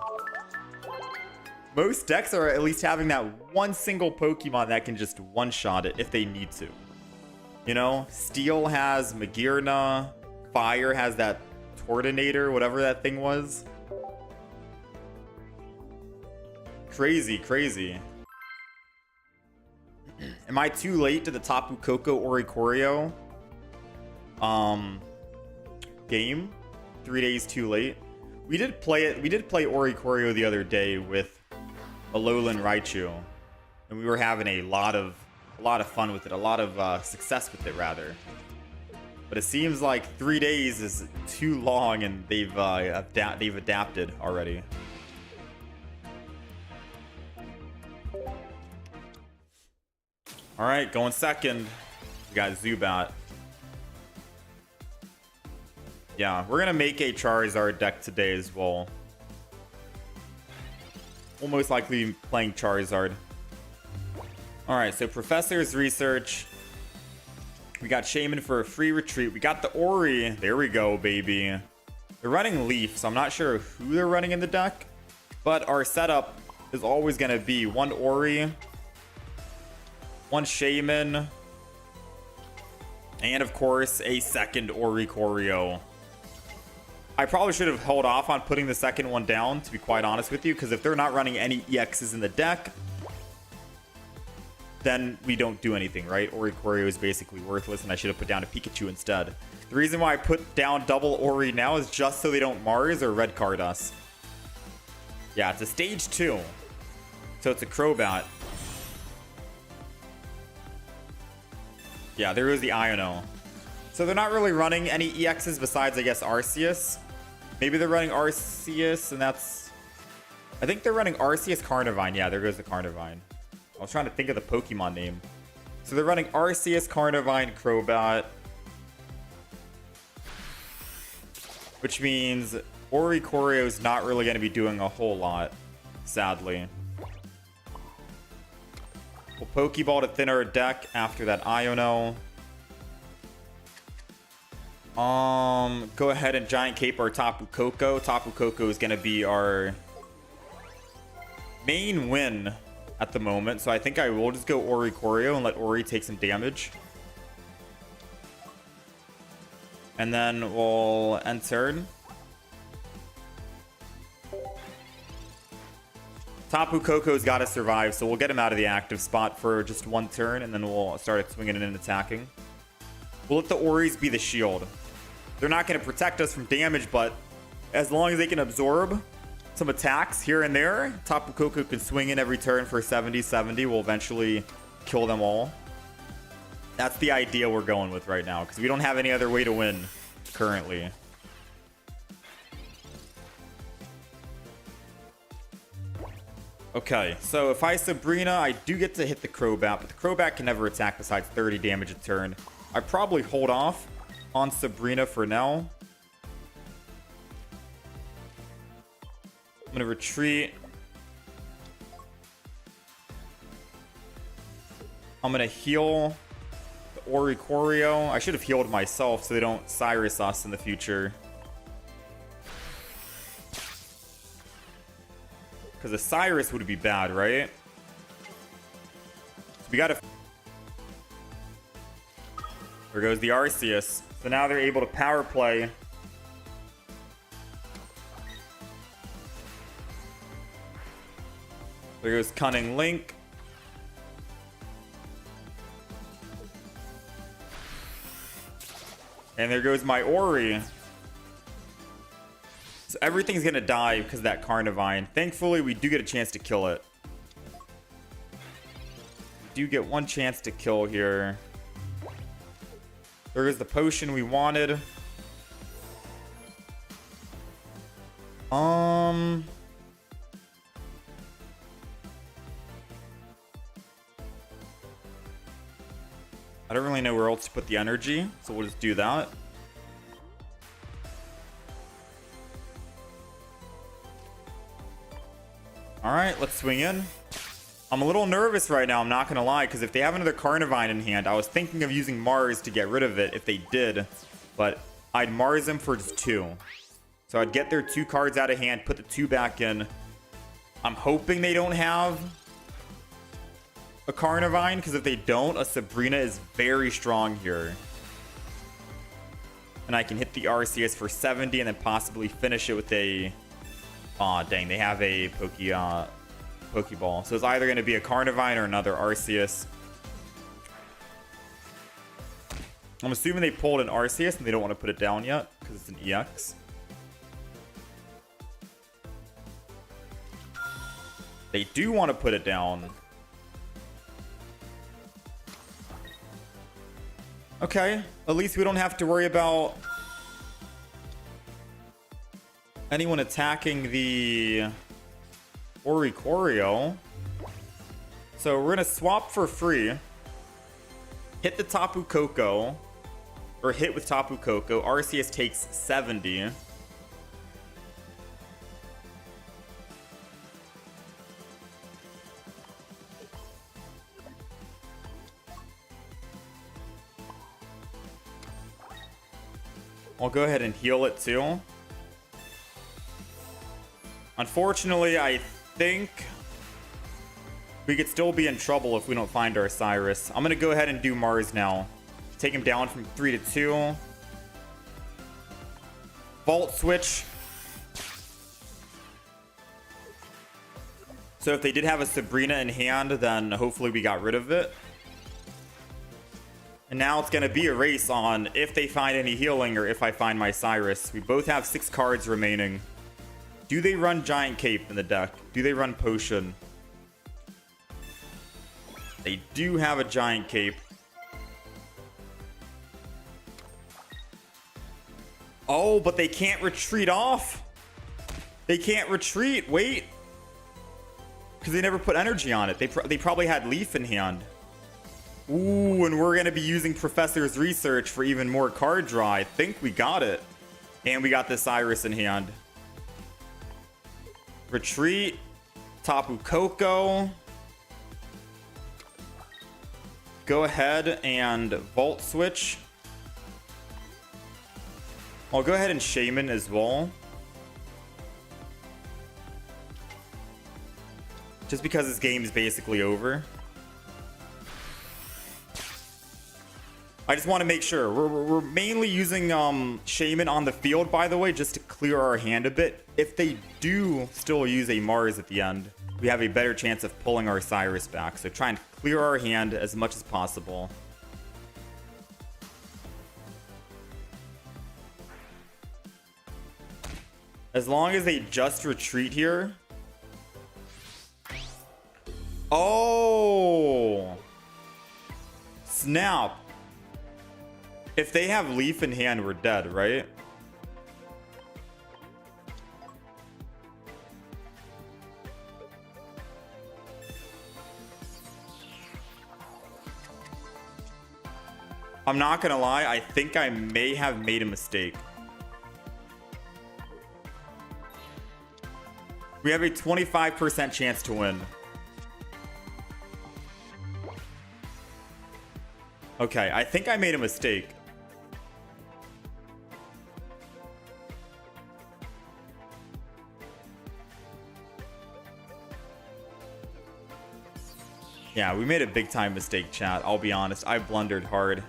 Most decks are at least having that one single Pokemon that can just one-shot it if they need to. You know, Steel has Magearna. Fire has that Tortonator, whatever that thing was. Crazy, crazy. Am I too late to the Tapu Koko Oricorio game? 3 days too late. We did play it. We did play Oricorio the other day with Alolan Raichu, and we were having a lot of fun with it, a lot of success with it rather. But it seems like 3 days is too long, and they've adapted already. All right, going second. We got Zubat. Yeah, we're gonna make a Charizard deck today as well. We'll most likely be playing Charizard. All right, so Professor's Research. We got Shaman for a free retreat. We got the Ori. There we go, baby. They're running Leaf, so I'm not sure who they're running in the deck. But our setup is always going to be 1 Ori, 1 Shaman, and of course, a second Oricorio. I probably should have held off on putting the second one down, to be quite honest with you, because if they're not running any EXs in the deck, then we don't do anything, right? Oricorio is basically worthless, and I should have put down a Pikachu instead. The reason why I put down double Ori now is just so they don't Mars or red card us. Yeah, it's a stage 2. So it's a Crobat. Yeah, there goes the Iono. So they're not really running any EXs besides, I guess, Arceus. Maybe they're running Arceus, and that's... I think they're running Arceus Carnivine. Yeah, there goes the Carnivine. I was trying to think of the Pokemon name. So they're running Arceus, Carnivine, Crobat. Which means Oricorio is not really going to be doing a whole lot, sadly. We'll Pokeball to thin our deck after that Iono. Go ahead and Giant Cape our Tapu Koko. Tapu Koko is going to be our main win at the moment. So I think I will just go Oricorio and let Ori take some damage. And then we'll end turn. Tapu Koko's got to survive, so we'll get him out of the active spot for just one turn, and then we'll start swinging in and attacking. We'll let the Oris be the shield. They're not going to protect us from damage, but as long as they can absorb some attacks here and there, Tapu Koko can swing in every turn for 70-70. We'll eventually kill them all. That's the idea we're going with right now, because we don't have any other way to win currently. Okay, so if I Sabrina, I do get to hit the Crobat, but the Crobat can never attack besides 30 damage a turn. I probably hold off on Sabrina for now. I'm going to retreat. I'm going to heal the Oricorio. I should have healed myself so they don't Cyrus us in the future. Because a Cyrus would be bad, right? So we gotta... There goes the Arceus. So now they're able to power play. There goes Cunning Link. And there goes my Ori. So everything's going to die because of that Carnivine. Thankfully, we do get a chance to kill it. We do get one chance to kill here. There is the potion we wanted. I don't really know where else to put the energy, so we'll just do that. Alright, let's swing in. I'm a little nervous right now, I'm not gonna lie, because if they have another Carnivine in hand, I was thinking of using Mars to get rid of it if they did, but I'd Mars them for just 2. So I'd get their 2 cards out of hand, put the 2 back in. I'm hoping they don't have a Carnivine, because if they don't, a Sabrina is very strong here. And I can hit the Arceus for 70 and then possibly finish it with a... Aw, dang, they have a Pokeball. So it's either going to be a Carnivine or another Arceus. I'm assuming they pulled an Arceus and they don't want to put it down yet because it's an EX. They do want to put it down. Okay, at least we don't have to worry about anyone attacking the Oricorio. So we're gonna swap for free. Hit the Tapu Koko. Or hit with Tapu Koko. Arceus takes 70. I'll go ahead and heal it too. Unfortunately, I think we could still be in trouble if we don't find our Cyrus. I'm going to go ahead and do Mars now. Take him down from 3 to 2. Vault Switch. So if they did have a Sabrina in hand, then hopefully we got rid of it. And now it's going to be a race on if they find any healing or if I find my Cyrus. We both have 6 cards remaining. Do they run Giant Cape in the deck? Do they run Potion? They do have a Giant Cape. Oh, but they can't retreat off. They can't retreat. Wait. Because they never put energy on it. They probably had Leaf in hand. Ooh, and we're going to be using Professor's Research for even more card draw. I think we got it. And we got this Cyrus in hand. Retreat. Tapu Koko. Go ahead and Vault Switch. I'll go ahead and Shaman as well. Just because this game is basically over. I just want to make sure. We're mainly using Shaman on the field, by the way, just to clear our hand a bit. If they do still use a Mars at the end, we have a better chance of pulling our Cyrus back. So try and clear our hand as much as possible. As long as they just retreat here. Oh! Snap. If they have Leaf in hand, we're dead, right? I'm not gonna lie, I think I may have made a mistake. We have a 25% chance to win. Okay, I think I made a mistake. Yeah, we made a big time mistake, chat. I'll be honest. I blundered hard.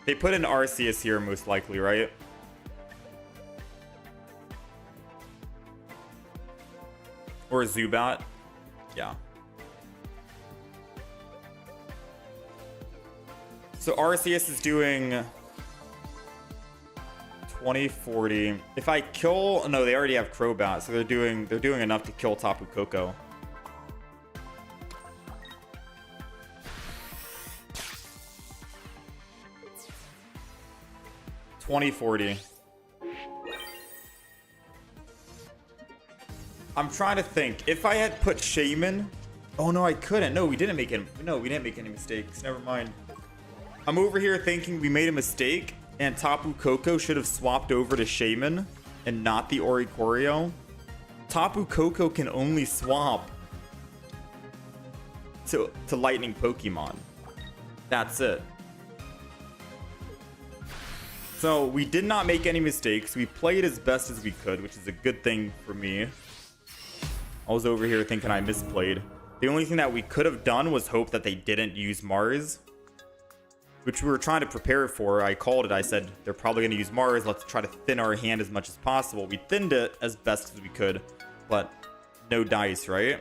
They put in Arceus here most likely, right? Or Zubat. Yeah. So Arceus is doing 20-40. If I kill, no, they already have Crobat, so they're doing enough to kill Tapu Koko. $20-40. I'm trying to think. If I had put Shaman, oh no, I couldn't. No, we didn't make any. No, we didn't make any mistakes. Never mind. I'm over here thinking we made a mistake, and Tapu Koko should have swapped over to Shaman and not the Oricorio. Tapu Koko can only swap to Lightning Pokemon. That's it. So we did not make any mistakes. We played as best as we could, which is a good thing for me. I was over here thinking I misplayed. The only thing that we could have done was hope that they didn't use Mars, which we were trying to prepare for. I called it. I said, they're probably going to use Mars. Let's try to thin our hand as much as possible. We thinned it as best as we could, but no dice, right?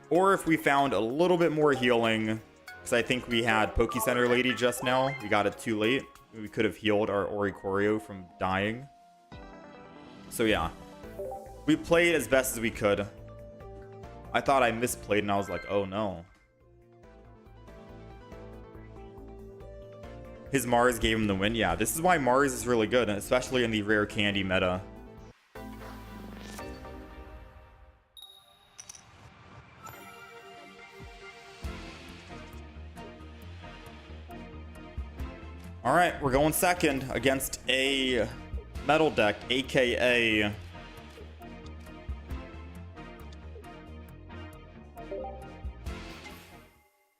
Or if we found a little bit more healing, because I think we had Poke Center Lady just now. We got it too late. We could have healed our Oricorio from dying. So yeah, we played as best as we could. I thought I misplayed and I was like, oh no. His Mars gave him the win. Yeah, this is why Mars is really good, especially in the rare candy meta. All right, we're going second against a metal deck, aka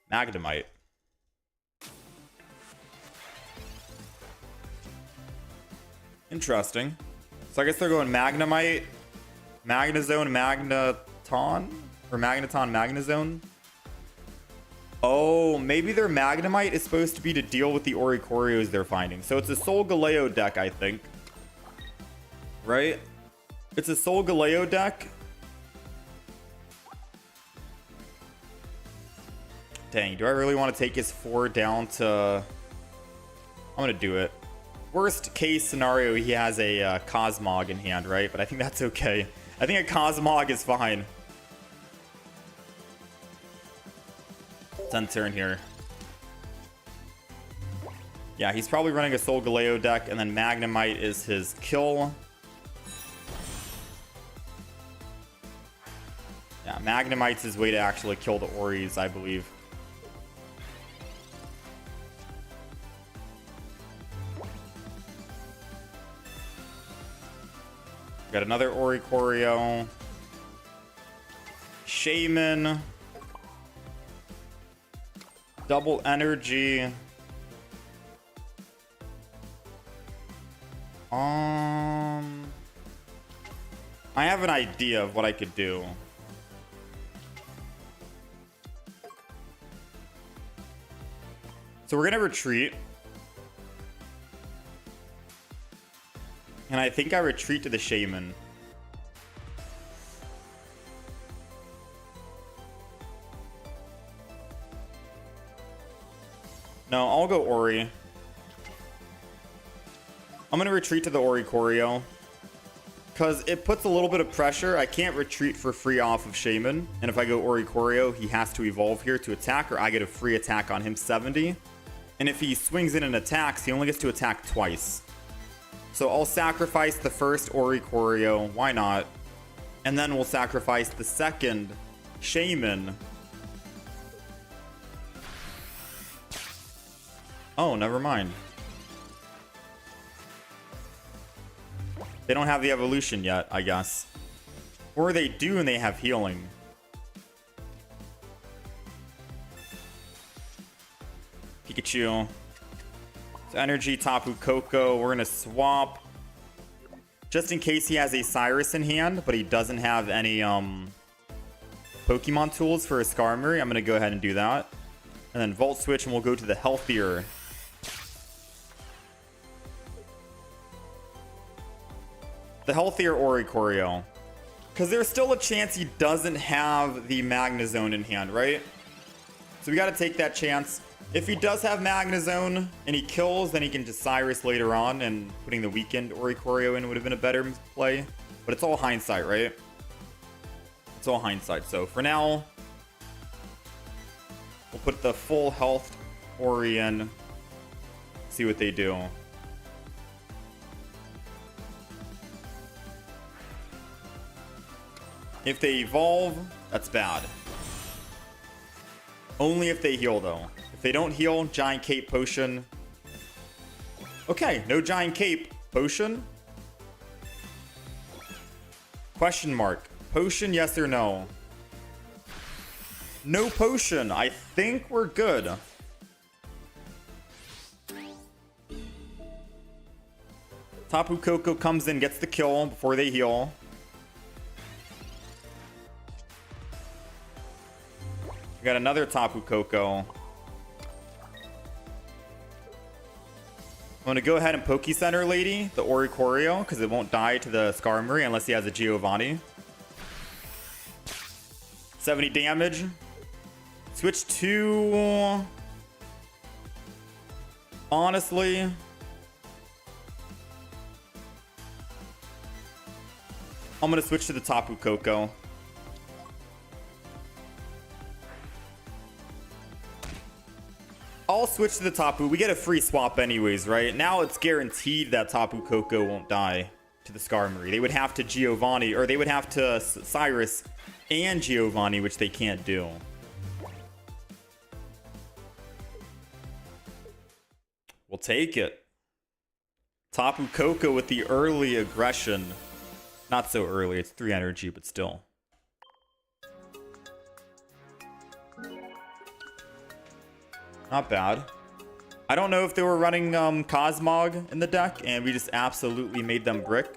Magnemite. Interesting. So I guess they're going Magnemite, Magnezone, Magneton? Or Magneton Magnezone? Oh, maybe their Magnemite is supposed to be to deal with the Oricorios they're finding. So it's a Solgaleo deck, I think. Right? It's a Solgaleo deck. Dang, do I really want to take his 4 down to... I'm going to do it. Worst case scenario, he has a Cosmog in hand, right? But I think that's okay. I think a Cosmog is fine. It's end turn here. Yeah, he's probably running a Solgaleo deck, and then Magnemite is his kill. Yeah, Magnemite's his way to actually kill the Oris, I believe. Got another Oricorio. Shaman. Double energy. I have an idea of what I could do. So we're gonna retreat. And I think I retreat to the Shaman. No, I'll go Ori. I'm going to retreat to the Oricorio. Because it puts a little bit of pressure. I can't retreat for free off of Shaman. And if I go Oricorio, he has to evolve here to attack, or I get a free attack on him 70. And if he swings in and attacks, he only gets to attack twice. So I'll sacrifice the first Oricorio. Why not? And then we'll sacrifice the second Shaman. Oh, never mind. They don't have the evolution yet, I guess. Or they do and they have healing. Pikachu. So energy, Tapu Koko. We're going to swap. Just in case he has a Cyrus in hand, but he doesn't have any Pokemon tools for a Skarmory. I'm going to go ahead and do that. And then Volt Switch, and we'll go to the healthier. The healthier Oricorio. Because there's still a chance he doesn't have the Magnezone in hand, right? So we got to take that chance. If he does have Magnezone and he kills, then he can just Cyrus later on, and putting the weakened Oricorio in would have been a better play. But it's all hindsight, right? It's all hindsight. So for now, we'll put the full health Ori in. See what they do. If they evolve, that's bad. Only if they heal, though. If they don't heal, Giant Cape Potion. Okay, no Giant Cape Potion. Question mark. Potion, yes or no? No potion. I think we're good. Tapu Koko comes in, gets the kill before they heal. We got another Tapu Koko. I'm going to go ahead and Poke Center Lady, the Oricorio, because it won't die to the Skarmory unless he has a Giovanni. 70 damage. Switch to... Honestly... I'm going to switch to the Tapu Koko. I'll switch to the Tapu. We get a free swap anyways, right? Now it's guaranteed that Tapu Koko won't die to the Skarmory. They would have to Giovanni, or they would have to Cyrus and Giovanni, which they can't do. We'll take it. Tapu Koko with the early aggression. Not so early. It's 3 energy, but still. Not bad. I don't know if they were running Cosmog in the deck, and we just absolutely made them brick.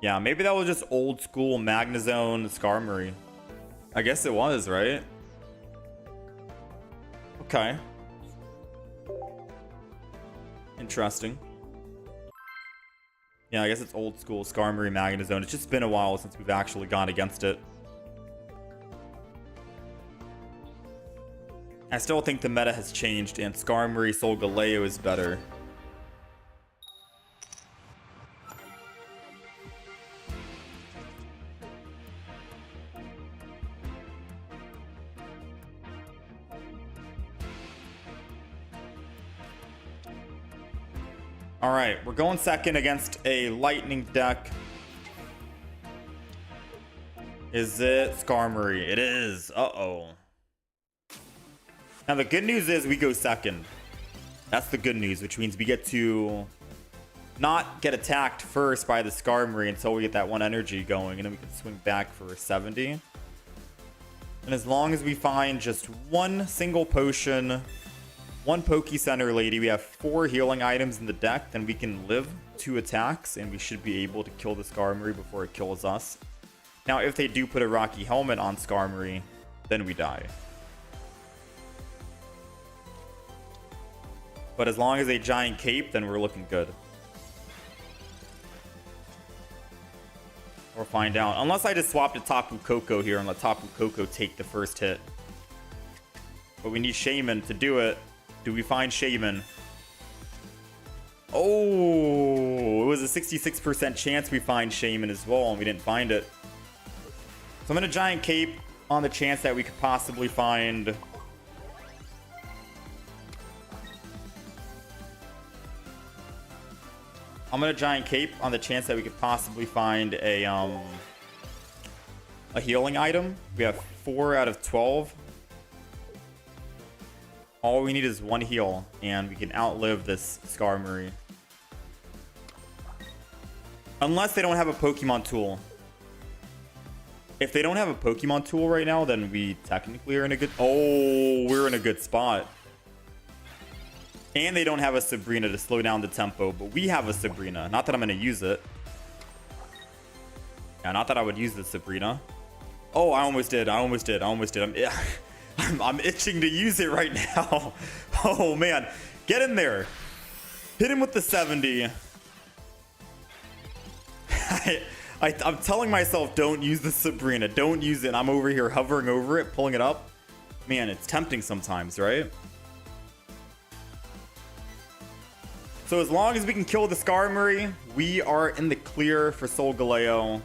Yeah, maybe that was just old school Magnezone Skarmory. I guess it was, right? Okay. Interesting. Yeah, I guess it's old school Skarmory Magnezone. It's just been a while since we've actually gone against it. I still think the meta has changed and Skarmory Solgaleo is better. Alright, we're going second against a lightning deck. Is it Skarmory? It is. Uh-oh. Now the good news is we go second. That's the good news, which means we get to not get attacked first by the Skarmory until we get that one energy going, and then we can swing back for 70. And as long as we find just one single potion, one Poke Center Lady, we have 4 healing items in the deck, then we can live 2 attacks, and we should be able to kill the Skarmory before it kills us. Now, if they do put a Rocky Helmet on Skarmory, then we die. But as long as they Giant Cape, then we're looking good. We'll find out. Unless I just swap to Tapu Koko here and let Tapu Koko take the first hit. But we need Shaman to do it. Do we find Shaman? Oh, it was a 66% chance we find Shaman as well, and we didn't find it. So I'm going to Giant Cape on the chance that we could possibly find... I'm going to Giant Cape on the chance that we could possibly find a healing item. We have 4 out of 12. All we need is 1 heal, and we can outlive this Skarmory. Unless they don't have a Pokemon tool. If they don't have a Pokemon tool right now, then we technically are in a good... Oh, we're in a good spot. And they don't have a Sabrina to slow down the tempo, but we have a Sabrina. Not that I'm going to use it. Yeah, not that I would use the Sabrina. Oh, I almost did. I'm itching to use it right now. Oh, man. Get in there. Hit him with the 70. I'm telling myself, don't use the Sabrina. Don't use it. I'm over here hovering over it, pulling it up. Man, it's tempting sometimes, right? So as long as we can kill the Skarmory, we are in the clear for Solgaleo.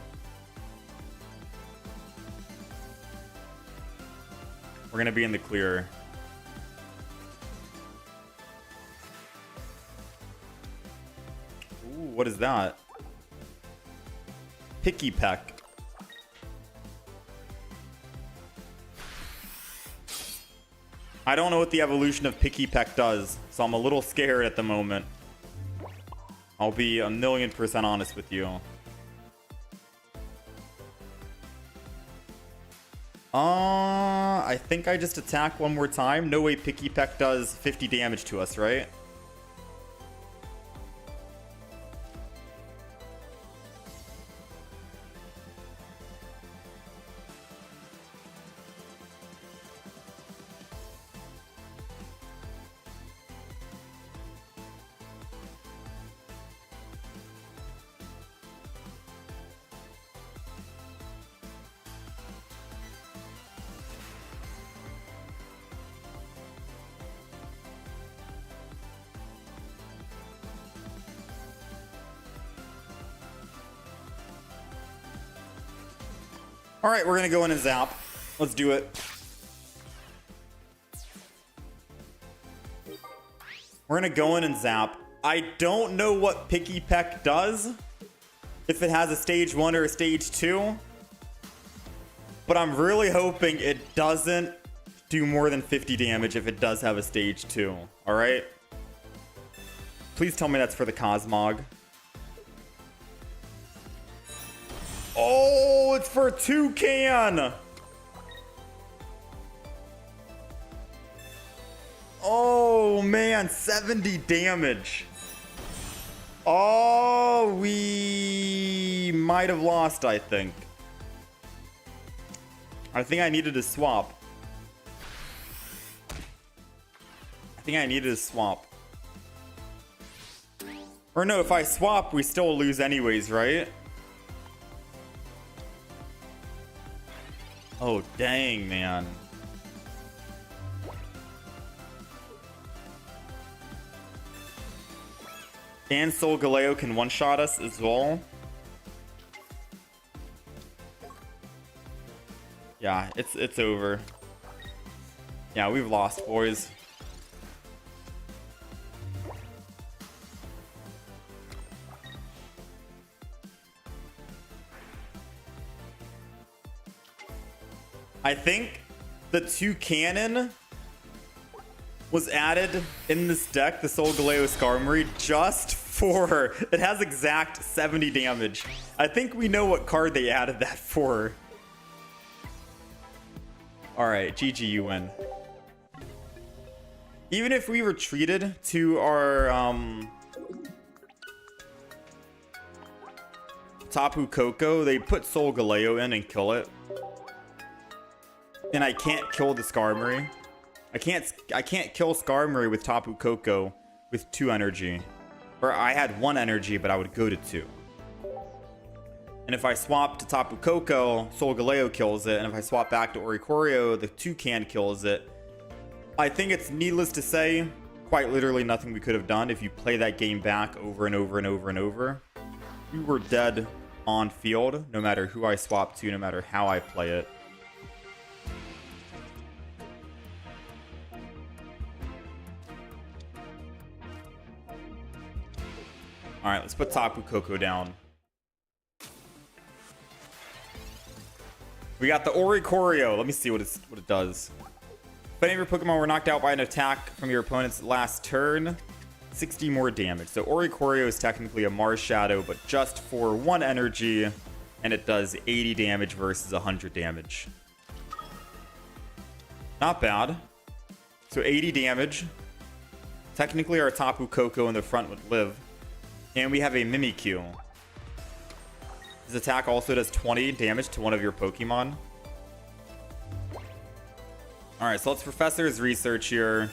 We're going to be in the clear. Ooh, what is that? Picky Peck. I don't know what the evolution of Picky Peck does, so I'm a little scared at the moment. I'll be 1,000,000% honest with you. I think I just attack one more time. No way Picky Peck does 50 damage to us, right? All right, we're going to go in and zap. Let's do it. We're going to go in and zap. I don't know what Picky Peck does. If it has a stage 1 or a stage 2. But I'm really hoping it doesn't do more than 50 damage if it does have a stage 2. All right? Please tell me that's for the Cosmog. Oh, it's for Toucan. Oh, man. 70 damage. Oh, we might have lost, I think. I think I needed to swap. Or no, if I swap, we still lose anyways, right? Oh, dang, man. And Solgaleo can one-shot us as well. Yeah, it's over. Yeah, we've lost, boys. I think the 2 cannon was added in this deck, the Solgaleo Skarmory, just for... It has exact 70 damage. I think we know what card they added that for. Alright, GG, you win. Even if we retreated to our Tapu Koko, they put Solgaleo in and kill it. And I can't kill the Skarmory. I can't kill Skarmory with Tapu Koko with 2 energy. Or I had 1 energy, but I would go to 2. And if I swap to Tapu Koko, Solgaleo kills it. And if I swap back to Oricorio, the Toucan kills it. I think it's needless to say, quite literally nothing we could have done if you play that game back over and over and over and over. We were dead on field, no matter who I swap to, no matter how I play it. Alright, let's put Tapu Koko down. We got the Oricorio. Let me see what it does. If any of your Pokemon were knocked out by an attack from your opponent's last turn, 60 more damage. So Oricorio is technically a Mars Shadow, but just for 1 energy, and it does 80 damage versus 100 damage. Not bad. So 80 damage. Technically, our Tapu Koko in the front would live. And we have a Mimikyu. His attack also does 20 damage to one of your Pokemon. Alright, so let's Professor's research here.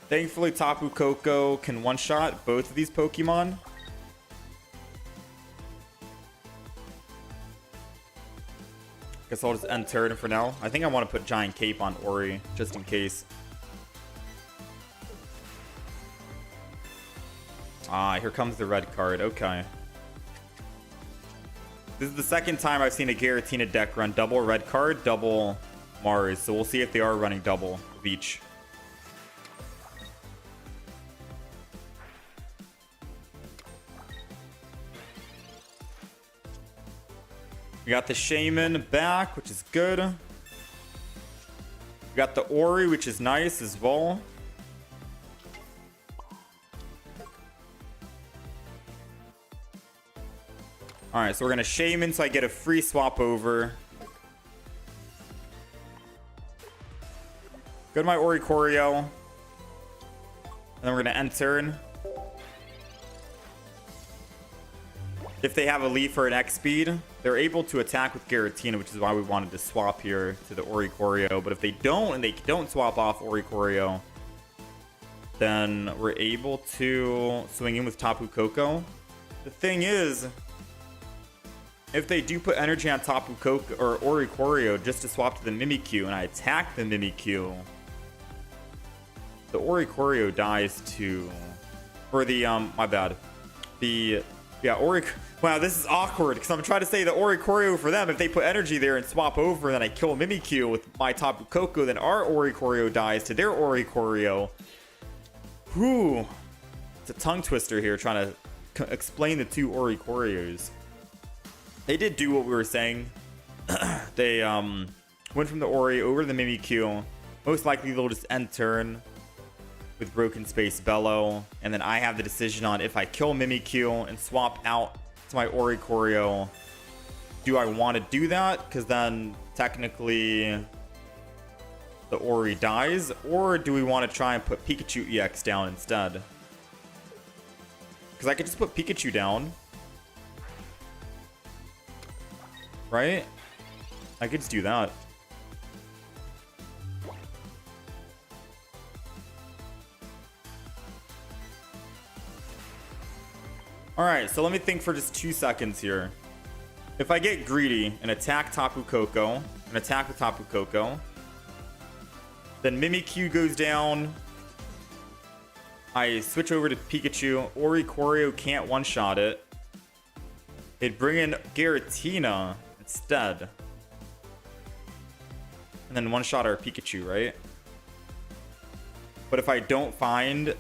Thankfully, Tapu Koko can one-shot both of these Pokemon. Guess I'll just end turn for now. I think I want to put Giant Cape on Ori, just in case. Ah, here comes the red card. Okay. This is the second time I've seen a Giratina deck run double red card, double Mars. So we'll see if they are running double of each. We got the Shaman back, which is good. We got the Ori, which is nice as well. Alright, so we're going to Shaman so I get a free swap over. Go to my Oricorio. And then we're going to end turn. If they have a Leaf or an X-Speed, they're able to attack with Giratina, which is why we wanted to swap here to the Oricorio. But if they don't, and they don't swap off Oricorio, then we're able to swing in with Tapu Koko. The thing is, if they do put energy on Tapu Koko or Oricorio just to swap to the Mimikyu, and I attack the Mimikyu, the Oricorio dies to... Or the, my bad. The... Yeah, wow, this is awkward, because I'm trying to say the Oricorio for them. If they put energy there and swap over, and then I kill Mimikyu with my Tapu Koko, then our Oricorio dies to their Oricorio. Whew. It's a tongue twister here, trying to explain the 2 Oricorios. They did do what we were saying. They went from the Ori over to the Mimikyu. Most likely they'll just end turn with Broken Space Bellow. And then I have the decision on if I kill Mimikyu and swap out to my Oricorio. Do I want to do that? Because then technically the Ori dies. Or do we want to try and put Pikachu EX down instead? Because I could just put Pikachu down. Right? I could just do that. Alright, so let me think for just 2 seconds here. If I get greedy and attack Tapu Koko, and attack with Tapu Koko, then Mimikyu goes down. I switch over to Pikachu. Oricorio can't one-shot it. It'd bring in Giratina instead. And then one-shot our Pikachu, right? But if I don't find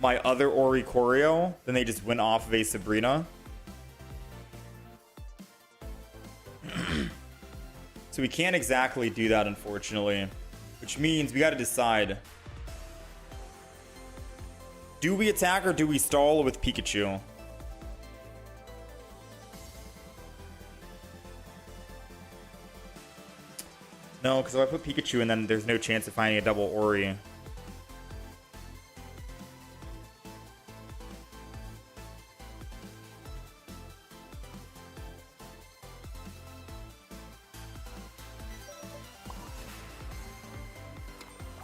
my other Oricorio, then they just win off of a Sabrina. So we can't exactly do that, unfortunately. Which means we got to decide. Do we attack or do we stall with Pikachu? No, because if I put Pikachu in, then there's no chance of finding a double Ori.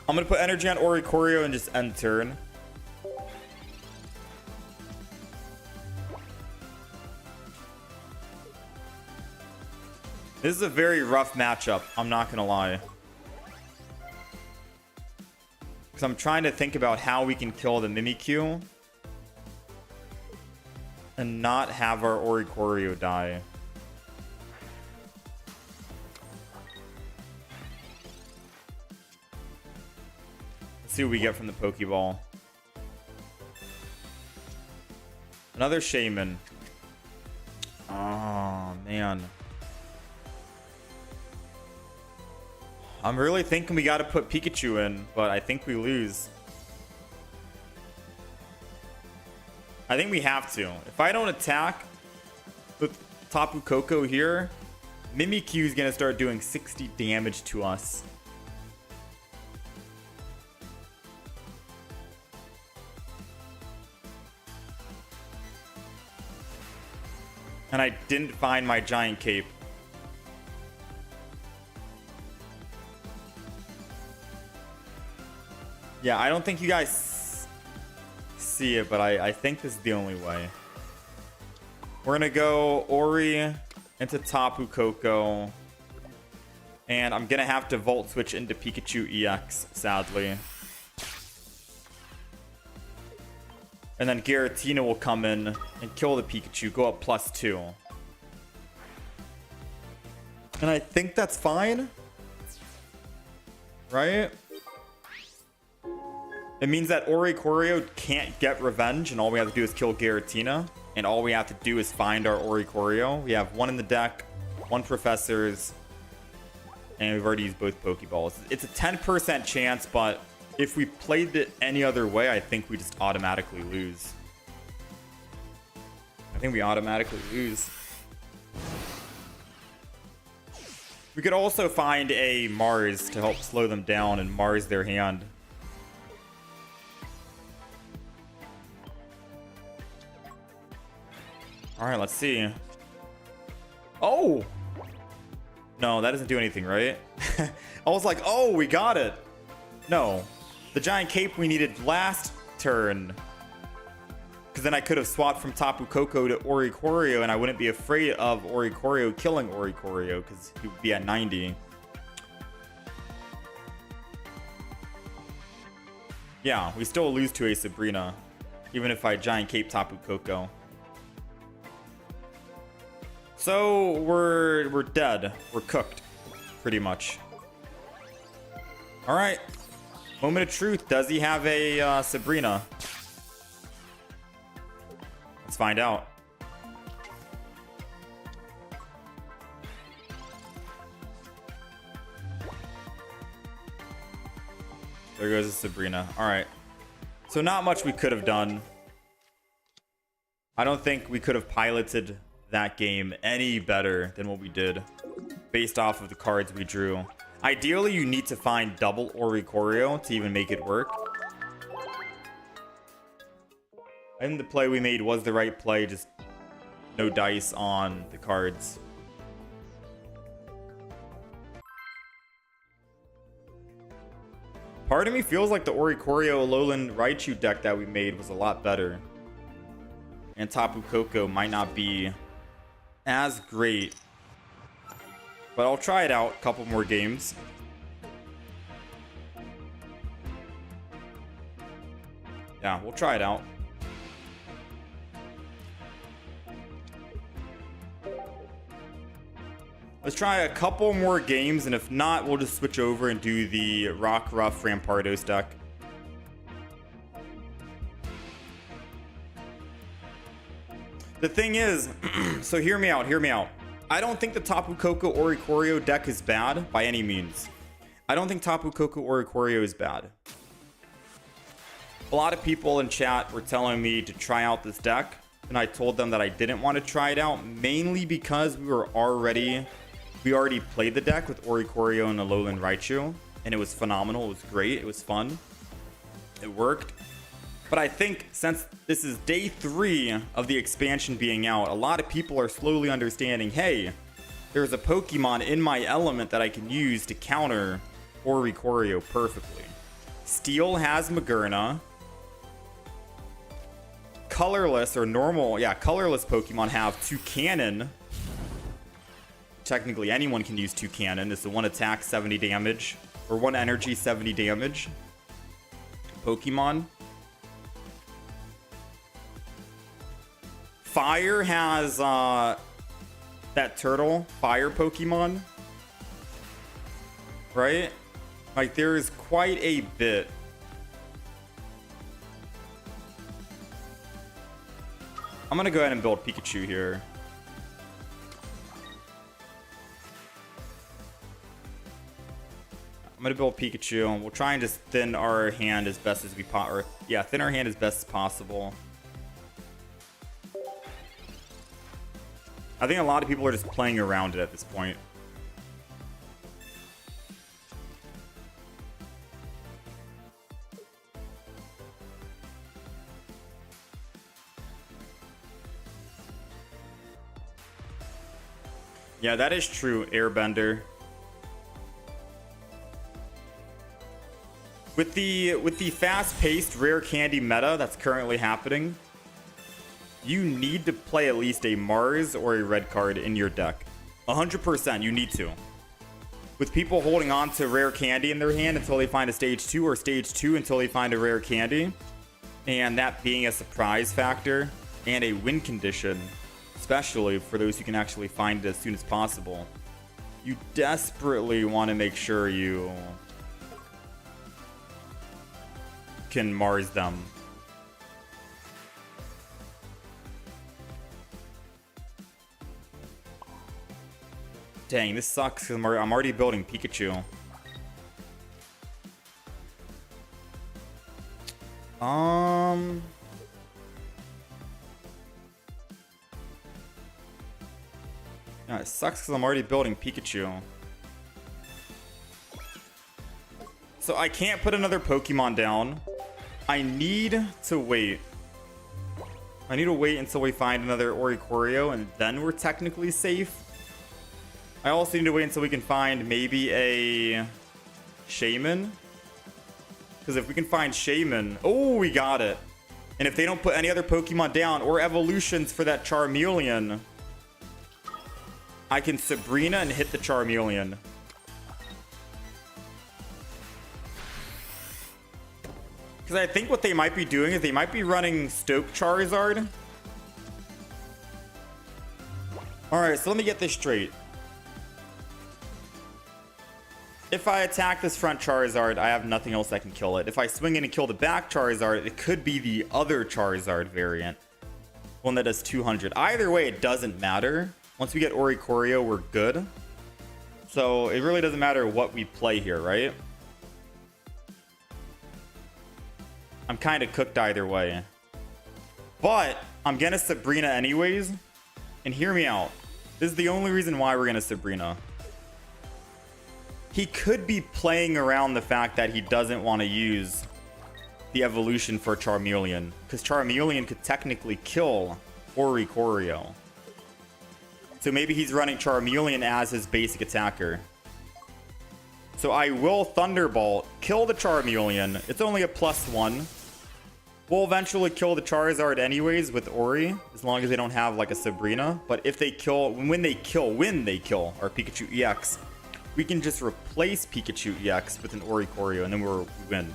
I'm going to put energy on Oricorio and just end turn. This is a very rough matchup, I'm not going to lie. Because I'm trying to think about how we can kill the Mimikyu and not have our Oricorio die. Let's see what we get from the Pokeball. Another Shaman. Oh, man. I'm really thinking we got to put Pikachu in, but I think we lose. I think we have to. If I don't attack with Tapu Koko here, Mimikyu is going to start doing 60 damage to us. And I didn't find my giant cape. Yeah, I don't think you guys see it, but I think this is the only way. We're gonna go Ori into Tapu Koko. And I'm gonna have to Volt Switch into Pikachu EX, sadly. And then Giratina will come in and kill the Pikachu, go up +2. And I think that's fine. Right? It means that Oricorio can't get revenge, and all we have to do is kill Giratina. And all we have to do is find our Oricorio. We have one in the deck, one Professor's, and we've already used both Pokeballs. It's a 10% chance, but if we played it any other way, I think we just automatically lose. I think we automatically lose. We could also find a Mars to help slow them down and Mars their hand. Alright, let's see. Oh! No, that doesn't do anything, right? I was like, oh, we got it. No. The giant cape we needed last turn. Because then I could have swapped from Tapu Koko to Oricorio, and I wouldn't be afraid of Oricorio killing Oricorio, because he would be at 90. Yeah, we still lose to a Sabrina, even if I giant cape Tapu Koko. So we're dead. We're cooked, pretty much. All right. Moment of truth. Does he have a Sabrina? Let's find out. There goes a Sabrina. All right. So not much we could have done. I don't think we could have piloted that game any better than what we did based off of the cards we drew. Ideally, you need to find double Oricorio to even make it work. I think the play we made was the right play, just no dice on the cards. Part of me feels like the Oricorio Alolan Raichu deck that we made was a lot better. And Tapu Koko might not be as great. But I'll try it out a couple more games. Yeah, we'll try it out. Let's try a couple more games, and if not, we'll just switch over and do the Rockruff Rampardos deck. The thing is, so hear me out, hear me out. I don't think the Tapu Koko Oricorio deck is bad by any means. I don't think Tapu Koko Oricorio is bad. A lot of people in chat were telling me to try out this deck, and I told them that I didn't want to try it out, mainly because we already played the deck with Oricorio and Alolan Raichu, and it was phenomenal. It was great. It was fun. It worked. But I think since this is day 3 of the expansion being out, a lot of people are slowly understanding, hey, there's a Pokemon in my element that I can use to counter Oricorio perfectly. Steel has Magerna. Colorless or normal, yeah, colorless Pokemon have Toucannon. Technically, anyone can use Toucannon. It's the 1 attack, 70 damage, or 1 energy, 70 damage Pokemon. Fire has that turtle, fire Pokemon. Right? Like, there's quite a bit. I'm gonna go ahead and build Pikachu here. I'm gonna build Pikachu, and we'll try and just thin our hand as best as we thin our hand as best as possible. I think a lot of people are just playing around it at this point. Yeah, that is true, Airbender. With the fast-paced rare candy meta that's currently happening, you need to play at least a Mars or a red card in your deck. 100%, you need to. With people holding on to rare candy in their hand until they find a stage 2, or stage 2 until they find a rare candy, and that being a surprise factor and a win condition, especially for those who can actually find it as soon as possible, you desperately want to make sure you can Mars them. Dang, this sucks because I'm already building Pikachu. Yeah, it sucks because I'm already building Pikachu. So I can't put another Pokemon down. I need to wait. I need to wait until we find another Oricorio, and then we're technically safe. I also need to wait until we can find maybe a Shaman. Because if we can find Shaman... Oh, we got it. And if they don't put any other Pokemon down or evolutions for that Charmeleon, I can Sabrina and hit the Charmeleon. Because I think what they might be doing is they might be running Stoke Charizard. Alright, so let me get this straight. If I attack this front Charizard, I have nothing else that can kill it. If I swing in and kill the back Charizard, it could be the other Charizard variant. One that does 200. Either way, it doesn't matter. Once we get Oricorio, we're good. So it really doesn't matter what we play here, right? I'm kind of cooked either way. But I'm going to Sabrina anyways. And hear me out. This is the only reason why we're going to Sabrina. He could be playing around the fact that he doesn't want to use the evolution for Charmeleon, because Charmeleon could technically kill Oricorio. So maybe he's running Charmeleon as his basic attacker. So I will Thunderbolt, kill the Charmeleon. It's only a +1. We'll eventually kill the Charizard anyways with Ori, as long as they don't have like a Sabrina. But if they kill, when they kill our Pikachu EX, we can just replace Pikachu EX with an Oricorio, and then we win.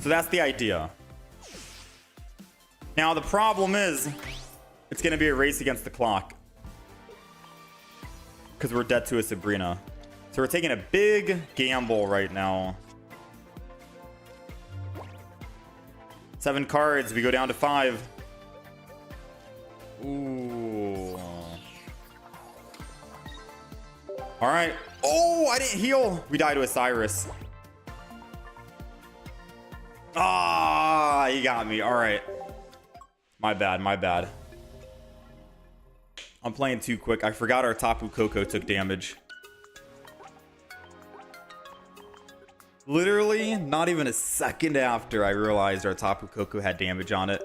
So that's the idea. Now the problem is, it's going to be a race against the clock, because we're dead to a Sabrina. So we're taking a big gamble right now. 7 cards, we go down to 5. Ooh. All right. Oh, I didn't heal. We die to a Cyrus. Ah, you got me. All right. My bad, my bad. I'm playing too quick. I forgot our Tapu Koko took damage. Literally, not even a second after I realized our Tapu Koko had damage on it.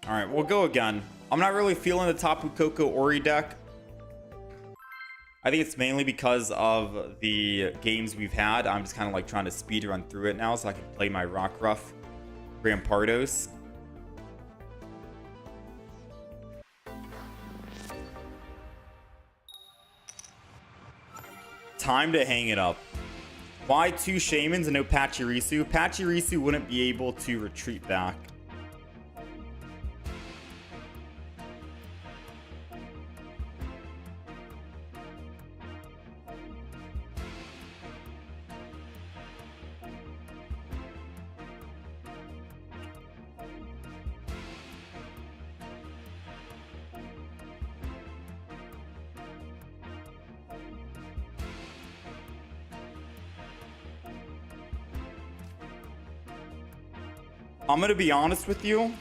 Alright, we'll go again. I'm not really feeling the Tapu Koko Ori deck. I think it's mainly because of the games we've had. I'm just kind of like trying to speed run through it now so I can play my Rockruff Rampardos. Time to hang it up. Why 2 Shaymins and no Pachirisu? Pachirisu wouldn't be able to retreat back. I'm gonna be honest with you.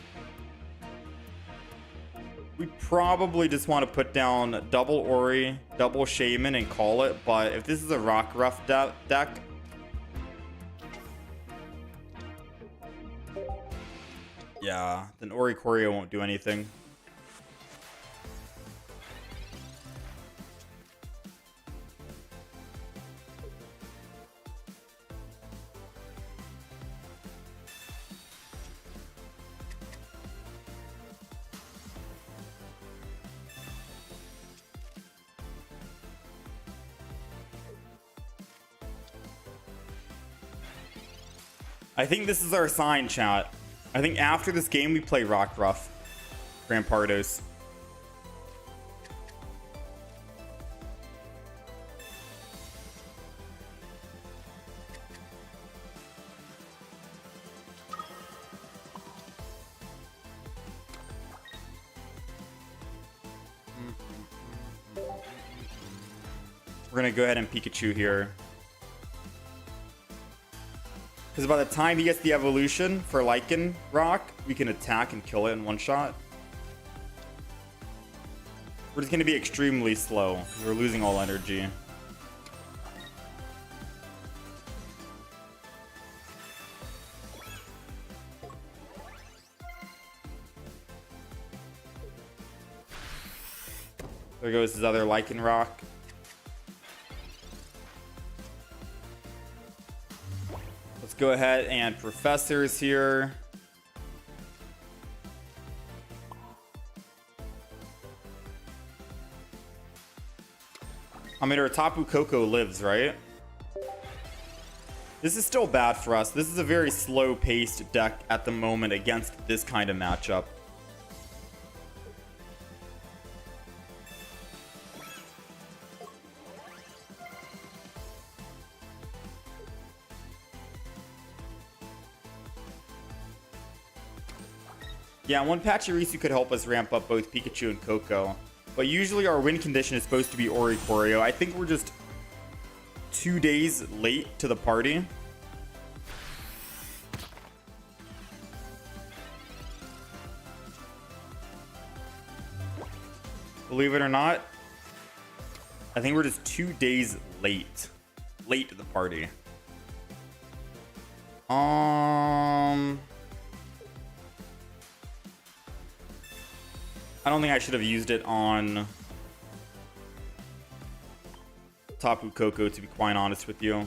We probably just want to put down double Ori, double Shaymin, and call it. But if this is a Rockruff deck, yeah, then Oricorio won't do anything. I think this is our sign, chat. I think after this game, we play Rockruff Rampardos. We're gonna go ahead and Pikachu here. Because by the time he gets the evolution for Lycanroc, we can attack and kill it in one shot. We're just going to be extremely slow because we're losing all energy. There goes his other Lycanroc. Go ahead and Professors here. I mean, our Tapu Koko lives, right? This is still bad for us. This is a very slow-paced deck at the moment against this kind of matchup. Yeah, one Pachirisu could help us ramp up both Pikachu and Koko. But usually our win condition is supposed to be Oricorio. I think we're just 2 days late to the party. believe it or not, I think we're just 2 days late to the party. I don't think I should have used it on Tapu Koko, to be quite honest with you.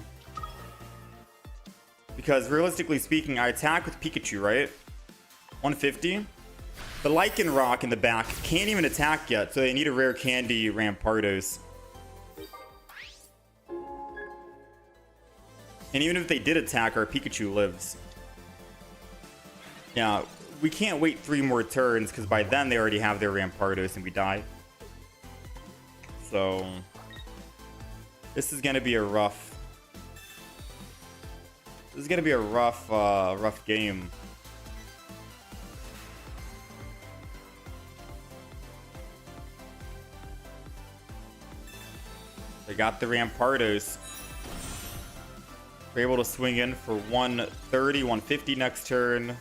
Because realistically speaking, I attack with Pikachu, right? 150. The Lycanroc in the back can't even attack yet, so they need a rare candy Rampardos. And even if they did attack, our Pikachu lives. Yeah, we can't wait 3 more turns, because by then they already have their Rampardos and we die. So this is gonna be a rough. This is gonna be a rough game. They got the Rampardos. We're able to swing in for 130, 150 next turn.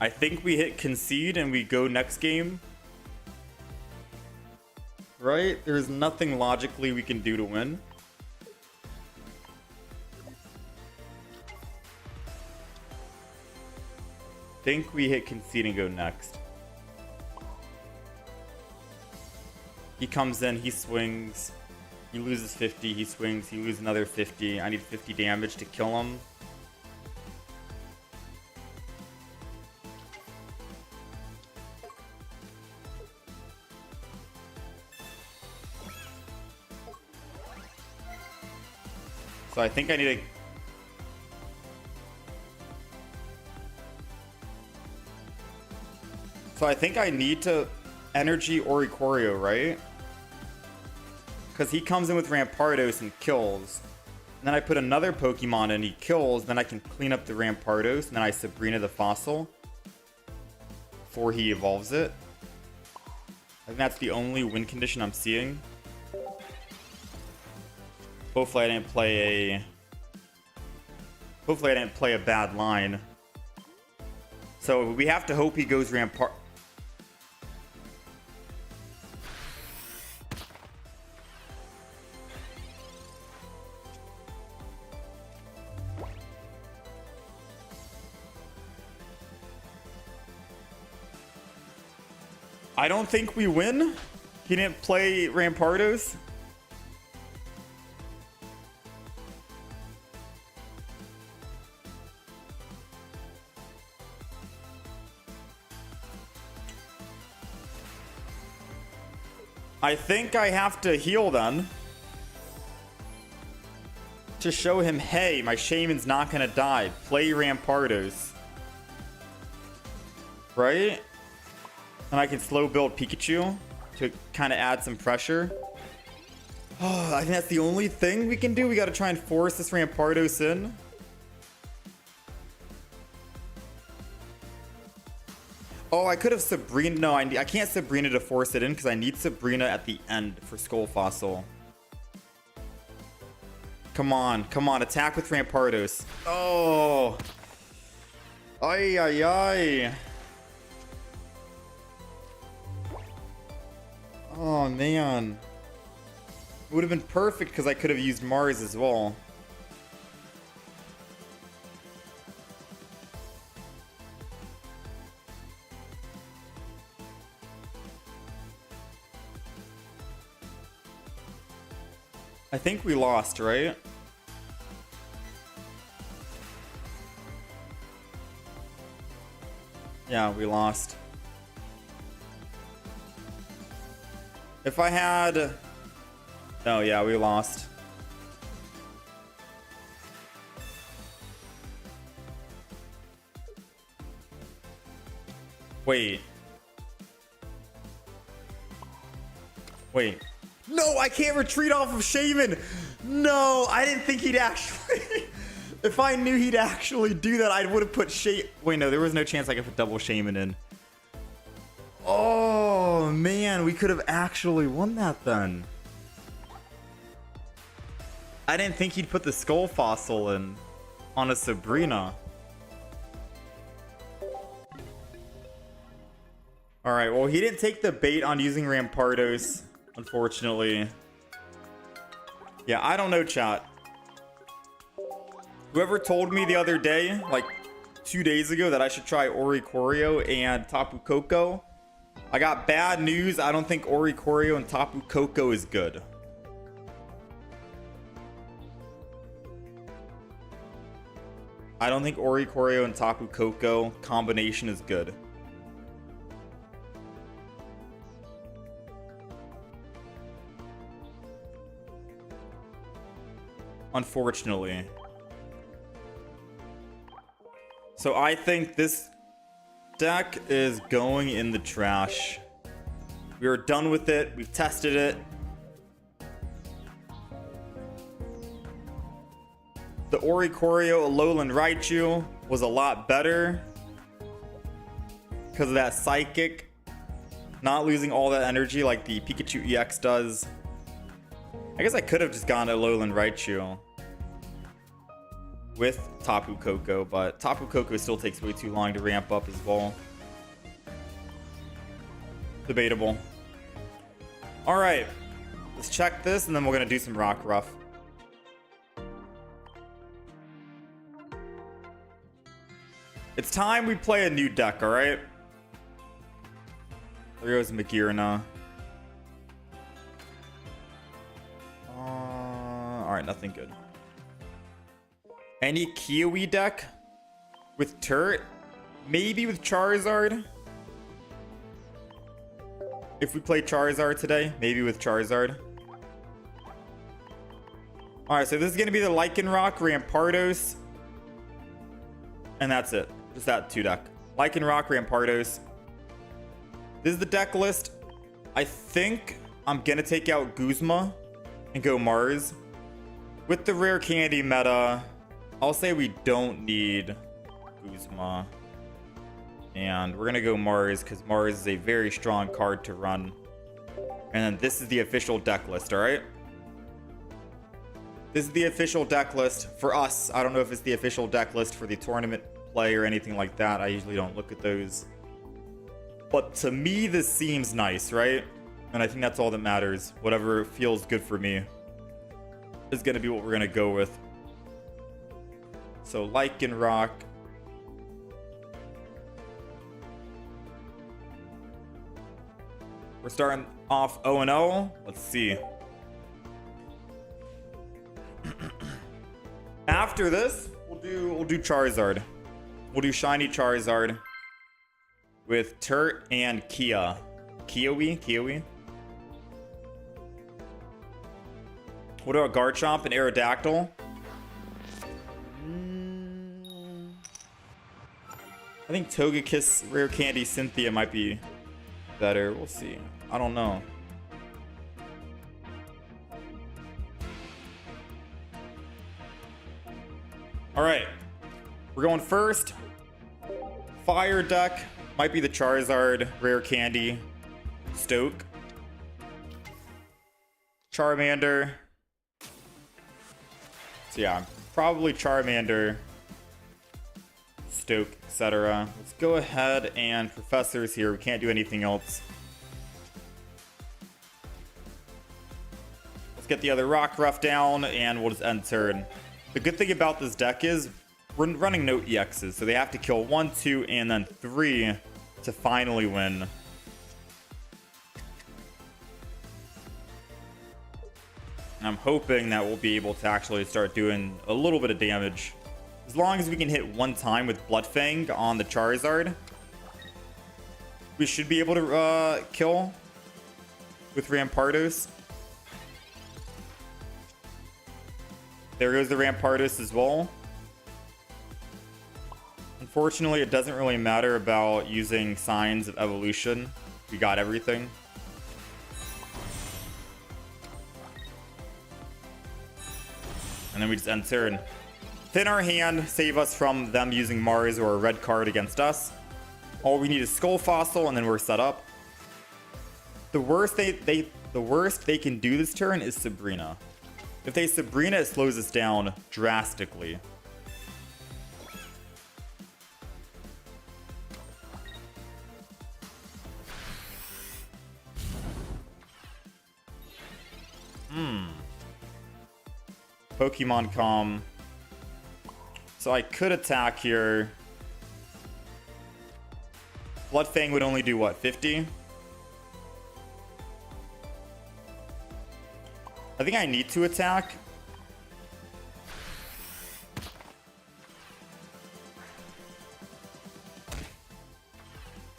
I think we hit concede and we go next game. Right? There's nothing logically we can do to win. Think we hit concede and go next. He comes in, he swings. He loses 50, he swings, he loses another 50. I need 50 damage to kill him. So I think I need to... So I think I need to energy Oricorio, right? Because he comes in with Rampardos and kills. And then I put another Pokemon and he kills. Then I can clean up the Rampardos. And then I Sabrina the Fossil. Before he evolves it. I think that's the only win condition I'm seeing. Hopefully I didn't play a bad line. So we have to hope he goes Rampart. I don't think we win. He didn't play Rampardos. I think I have to heal then. To show him, hey, my Shaman's not gonna die. Play Rampardos. Right? And I can slow build Pikachu to kind of add some pressure. Oh, I think that's the only thing we can do. We gotta try and force this Rampardos in. Oh, I could have Sabrina. No, I can't Sabrina to force it in because I need Sabrina at the end for Skull Fossil. Come on, come on. Attack with Rampardos. Oh. Ay, ay, ay. Oh, man. It would have been perfect because I could have used Mars as well. I think we lost, right? Yeah, we lost. If I had... Oh, yeah, we lost. Wait. Wait. No, I can't retreat off of Shaman. No, I didn't think he'd actually... If I knew he'd actually do that, I would have put Shaman... Wait, no, there was no chance I could put double Shaman in. Oh, Oh man, we could have actually won that then. I didn't think he'd put the skull fossil in on a Sabrina. Alright, well he didn't take the bait on using Rampardos, unfortunately. Yeah, I don't know, chat. Whoever told me the other day, like 2 days ago, that I should try Oricorio and Tapu Koko, I got bad news. I don't think Oricorio and Tapu Koko is good. I don't think Oricorio and Tapu Koko combination is good. Unfortunately. So I think this deck is going in the trash. We are done with it. We've tested it. The Oricorio Alolan Raichu was a lot better because of that Psychic. Not losing all that energy like the Pikachu EX does. I guess I could have just gone Alolan Raichu with Tapu Koko, but Tapu Koko still takes way too long to ramp up as well. Debatable. Alright, let's check this and then we're going to do some Rockruff. It's time we play a new deck, alright? There goes Magirna. Alright, nothing good. Any Kiwi deck with Turret? Maybe with Charizard? If we play Charizard today, maybe with Charizard. Alright, so this is going to be the Lycanroc, Rampardos. And that's it. Just that 2 deck. Lycanroc, Rampardos. This is the deck list. I think I'm going to take out Guzma and go Mars. With the rare candy meta, I'll say we don't need Guzma. And we're going to go Mars because Mars is a very strong card to run. And then this is the official deck list, alright? This is the official deck list for us. I don't know if it's the official deck list for the tournament play or anything like that. I usually don't look at those. But to me, this seems nice, right? And I think that's all that matters. Whatever feels good for me is going to be what we're going to go with. So Lycanroc. We're starting off 0-0. Let's see. After this, we'll do Charizard. We'll do Shiny Charizard with Turt and Kia. Kiwi? What about Garchomp and Aerodactyl? I think Togekiss, Rare Candy, Cynthia might be better. We'll see. I don't know. Alright. We're going first. Fire deck. Might be the Charizard, Rare Candy, Stoke. Charmander. So yeah, probably Charmander, Stoke, etc. Let's go ahead and Professors here. We can't do anything else. Let's get the other Rockruff down and we'll just end turn. The good thing about this deck is we're running no EXs, so they have to kill 1, 2, and then 3 to finally win. And I'm hoping that we'll be able to actually start doing a little bit of damage. As long as we can hit 1 time with Bloodfang on the Charizard, we should be able to kill with Rampardos. There goes the Rampardos as well. Unfortunately, it doesn't really matter about using Signs of Evolution. We got everything. And then we just end turn. Thin our hand, save us from them using Mars or a red card against us. All we need is Skull Fossil, and then we're set up. The worst they can do this turn is Sabrina. If they Sabrina, it slows us down drastically. Pokemon Calm. So I could attack here. Bloodfang would only do what, 50? I think I need to attack.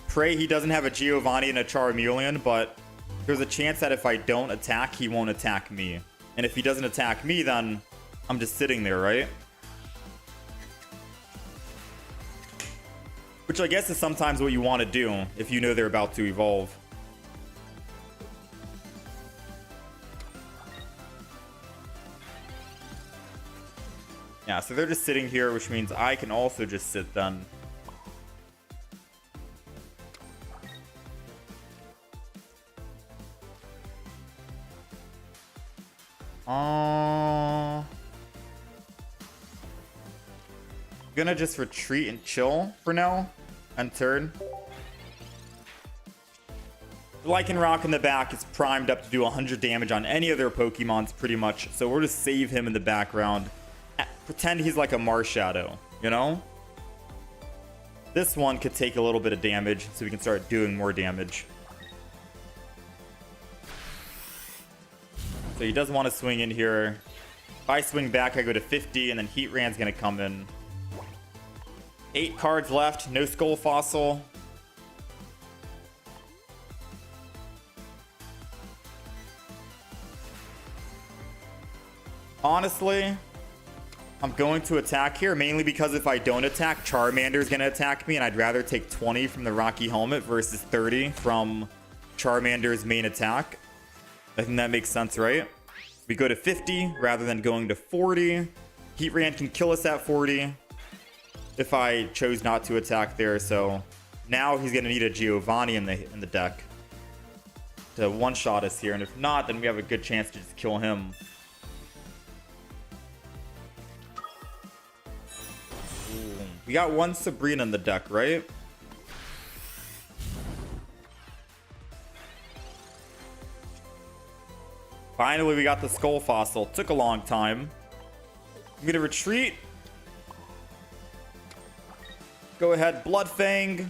Pray he doesn't have a Giovanni and a Charmeleon, but there's a chance that if I don't attack, he won't attack me. And if he doesn't attack me, then I'm just sitting there, right? Which I guess is sometimes what you want to do if you know they're about to evolve. Yeah, so they're just sitting here, which means I can also just sit then. Gonna just retreat and chill for now and turn. The Lycanroc in the back is primed up to do 100 damage on any of their Pokemons pretty much, so we'll just save him in the background. Pretend he's like a Marshadow, you know? This one could take a little bit of damage so we can start doing more damage. So he does want to swing in here. If I swing back, I go to 50, and then Heatran's going to come in. 8 cards left, no Skull Fossil. Honestly, I'm going to attack here, mainly because if I don't attack, Charmander's going to attack me, and I'd rather take 20 from the Rocky Helmet versus 30 from Charmander's main attack. I think that makes sense, right? We go to 50 rather than going to 40. Heatran can kill us at 40 if I chose not to attack there. So now he's going to need a Giovanni in the deck to one-shot us here. And if not, then we have a good chance to just kill him. Ooh. We got one Sabrina in the deck, right? Finally, we got the Skull Fossil. Took a long time. I'm going to retreat. Go ahead, Bloodfang.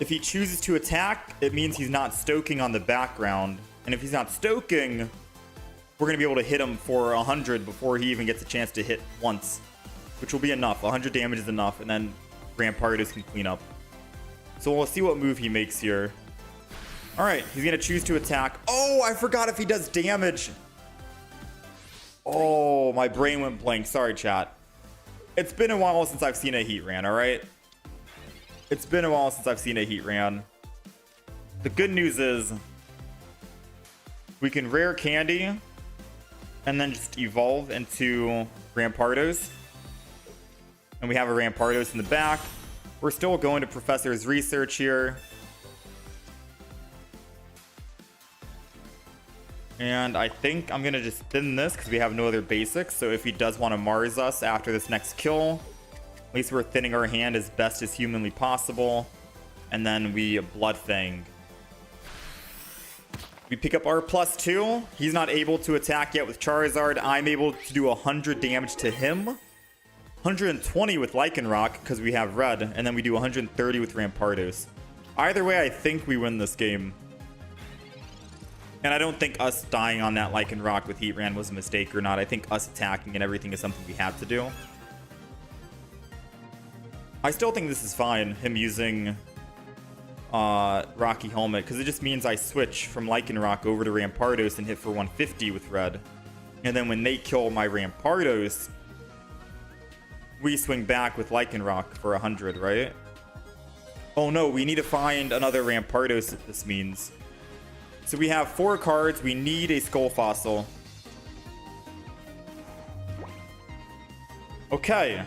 If he chooses to attack, it means he's not stoking on the background. And if he's not stoking, we're going to be able to hit him for 100 before he even gets a chance to hit once. Which will be enough. 100 damage is enough, and then Rampardos can clean up. So we'll see what move he makes here. Alright, he's going to choose to attack. Oh, I forgot if he does damage. Oh, my brain went blank. Sorry, chat. It's been a while since I've seen a Heatran, alright? It's been a while since I've seen a Heatran. The good news is we can rare candy and then just evolve into Rampardos. And we have a Rampardos in the back. We're still going to Professor's Research here. And I think I'm going to just thin this because we have no other basics. So if he does want to Mars us after this next kill, at least we're thinning our hand as best as humanly possible. And then we Bloodfang. We pick up our +2. He's not able to attack yet with Charizard. I'm able to do 100 damage to him. 120 with Lycanroc because we have red. And then we do 130 with Rampardos. Either way, I think we win this game. And I don't think us dying on that Lycanroc with Heatran was a mistake or not. I think us attacking and everything is something we had to do. I still think this is fine, him using Rocky Helmet, because it just means I switch from Lycanroc over to Rampardos and hit for 150 with red. And then when they kill my Rampardos, we swing back with Lycanroc for 100, right? Oh no, we need to find another Rampardos, this means. So we have 4 cards. We need a Skull Fossil. Okay.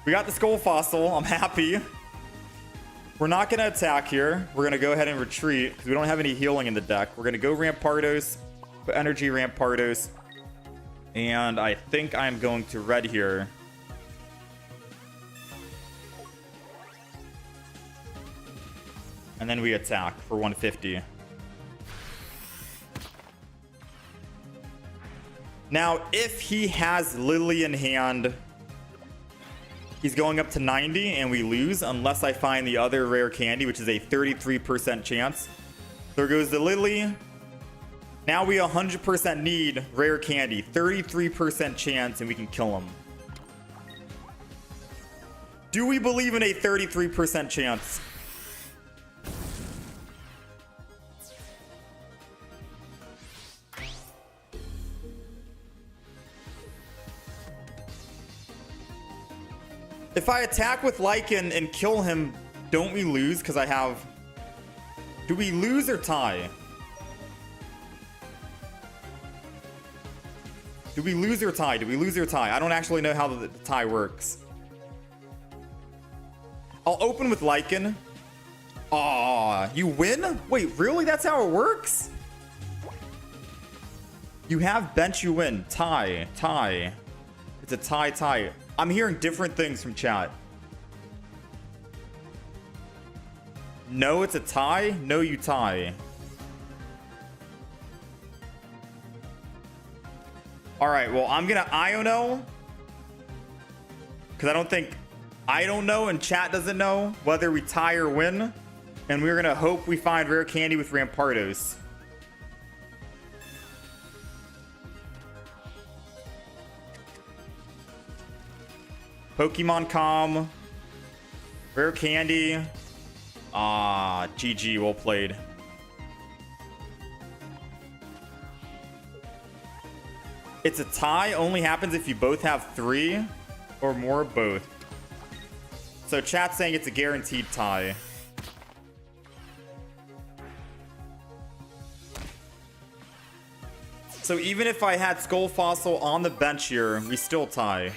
We got the Skull Fossil. I'm happy. We're not going to attack here. We're going to go ahead and retreat because we don't have any healing in the deck. We're going to go Rampardos, put energy Rampardos. And I think I'm going to red here. And then we attack for 150. Now, if he has Lily in hand, he's going up to 90 and we lose unless I find the other rare candy, which is a 33% chance. There goes the Lily. Now we 100% need rare candy. 33% chance and we can kill him. Do we believe in a 33% chance? If I attack with Lycan and kill him, don't we lose? Because I have... Do we lose or tie? Do we lose or tie? Do we lose or tie? I don't actually know how the tie works. I'll open with Lycan. Aw, you win? Wait, really? That's how it works? You have bench, you win. Tie, tie. It's a tie, tie. I'm hearing different things from chat. No, it's a tie. No, you tie. All right, well, I'm going to Iono. Because I don't know and chat doesn't know whether we tie or win. And we're going to hope we find rare candy with Rampardos. Pokemon Com. Rare candy. Ah, GG, well played. It's a tie, only happens if you both have 3 or more both. So chat's saying it's a guaranteed tie. So even if I had Skull Fossil on the bench here, we still tie.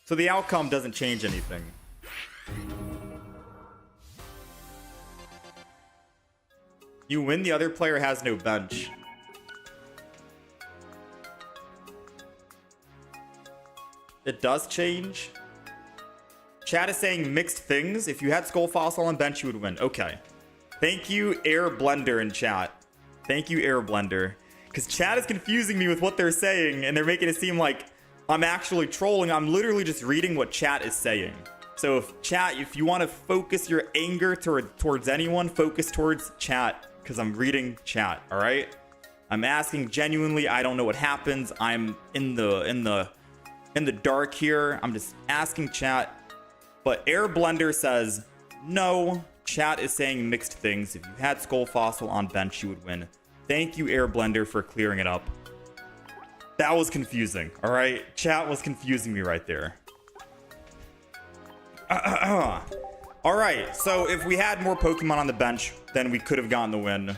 So the outcome doesn't change anything. You win, the other player has no bench. It does change. Chat is saying mixed things. If you had Skull Fossil on bench, you would win. Okay. Thank you, Air Blender in chat. Thank you, Air Blender. Because chat is confusing me with what they're saying, and they're making it seem like I'm actually trolling. I'm literally just reading what chat is saying. So if you want to focus your anger towards anyone, focus towards chat, because I'm reading chat, all right? I'm asking genuinely. I don't know what happens. I'm in the dark here. I'm just asking chat. But Air Blender says, no, chat is saying mixed things. If you had Skull Fossil on bench, you would win. Thank you, Air Blender, for clearing it up. That was confusing, all right? Chat was confusing me right there. All right, so if we had more Pokemon on the bench, then we could have gotten the win.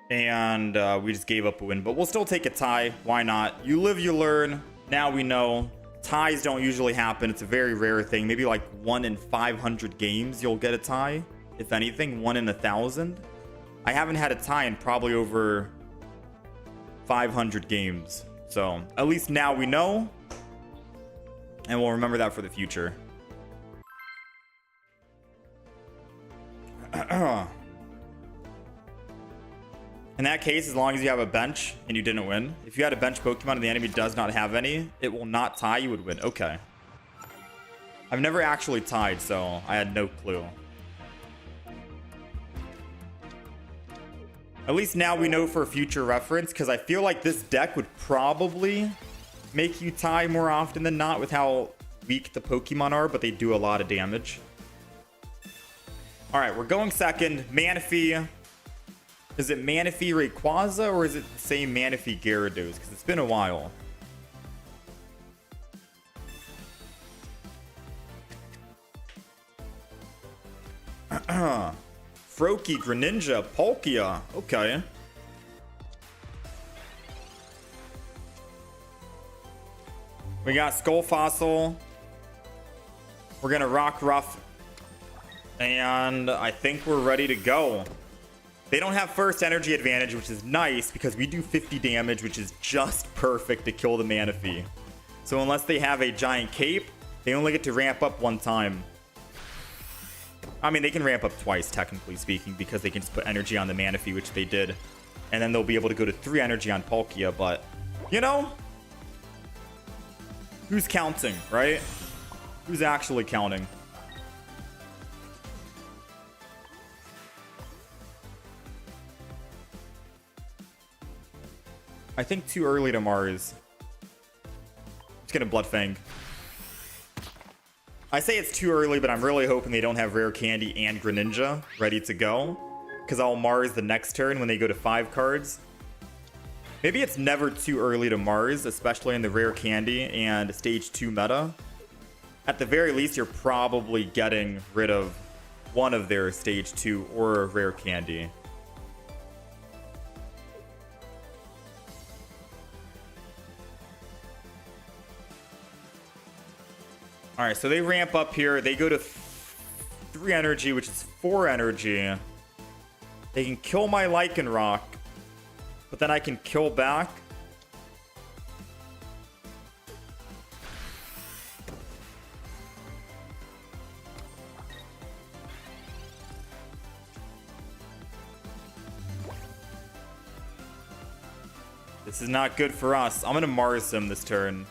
And we just gave up a win, but we'll still take a tie. Why not? You live, you learn. Now we know. Ties don't usually happen. It's a very rare thing. Maybe like 1 in 500 games you'll get a tie. If anything, 1 in 1,000. I haven't had a tie in probably over 500 games. So at least now we know. And we'll remember that for the future. In that case, as long as you have a bench and you didn't win. If you had a bench Pokemon and the enemy does not have any, it will not tie, you would win. Okay. I've never actually tied, so I had no clue. At least now we know for future reference, because I feel like this deck would probably make you tie more often than not with how weak the Pokemon are, but they do a lot of damage. All right, we're going second. Manaphy. Is it Manaphy Rayquaza or is it the same Manaphy Gyarados? Because it's been a while. Froakie, Greninja, Palkia. Okay. We got Skull Fossil. We're gonna Rockruff. And I think we're ready to go. They don't have first energy advantage, which is nice because we do 50 damage, which is just perfect to kill the Manaphy. So unless they have a giant cape, they only get to ramp up one time. I mean, they can ramp up twice, technically speaking, because they can just put energy on the Manaphy, which they did. And then they'll be able to go to 3 energy on Palkia, but, you know, who's counting, right? Who's actually counting? I think too early to Mars. Let's get a Blood Fang. I say it's too early, but I'm really hoping they don't have Rare Candy and Greninja ready to go. Because I'll Mars the next turn when they go to 5 cards. Maybe it's never too early to Mars, especially in the Rare Candy and Stage 2 meta. At the very least, you're probably getting rid of one of their Stage 2 or Rare Candy. Alright, so they ramp up here. They go to 3 energy, which is 4 energy. They can kill my Lycanroc, but then I can kill back. This is not good for us. I'm going to Mars him this turn.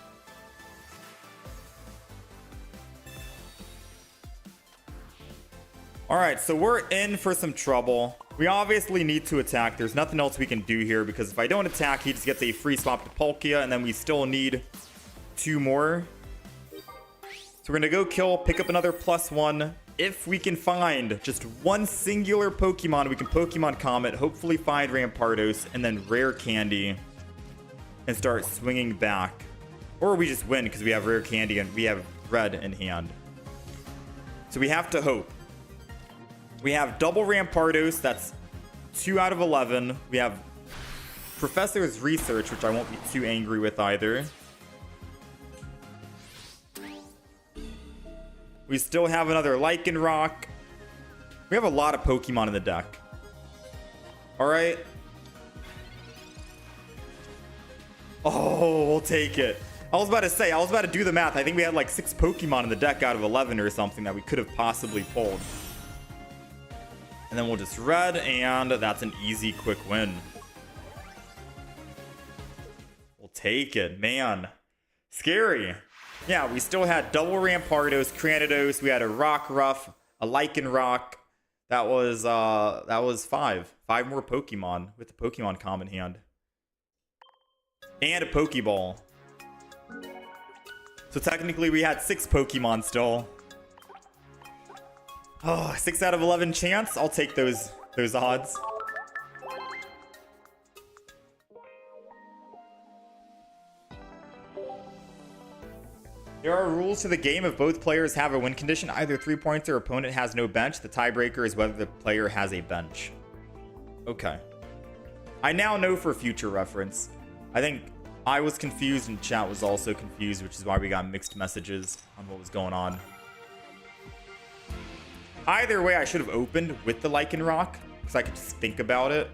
Alright, so we're in for some trouble. We obviously need to attack. There's nothing else we can do here because if I don't attack, he just gets a free swap to Palkia, and then we still need 2 more. So we're going to go kill, pick up another +1. If we can find just one singular Pokemon, we can Pokemon Comet, hopefully find Rampardos, and then Rare Candy, and start swinging back. Or we just win because we have Rare Candy and we have Red in hand. So we have to hope. We have double Rampardos, that's 2 out of 11. We have Professor's Research, which I won't be too angry with either. We still have another Lycanroc. We have a lot of Pokemon in the deck. Alright. Oh, we'll take it. I was about to do the math. I think we had like 6 Pokemon in the deck out of 11 or something that we could have possibly pulled. And then we'll just red, and that's an easy, quick win. We'll take it, man. Scary. Yeah, we still had double Rampardos, Cranidos. We had a Rockruff, a Lycanroc. That was 5. 5 more Pokemon with the Pokemon Common hand. And a Pokeball. So technically we had 6 Pokemon still. Oh, 6 out of 11 chance. I'll take those odds. There are rules to the game. If both players have a win condition, either 3 points or opponent has no bench. The tiebreaker is whether the player has a bench. Okay. I now know for future reference. I think I was confused and chat was also confused, which is why we got mixed messages on what was going on. Either way, I should have opened with the Lycanroc, because I could just think about it.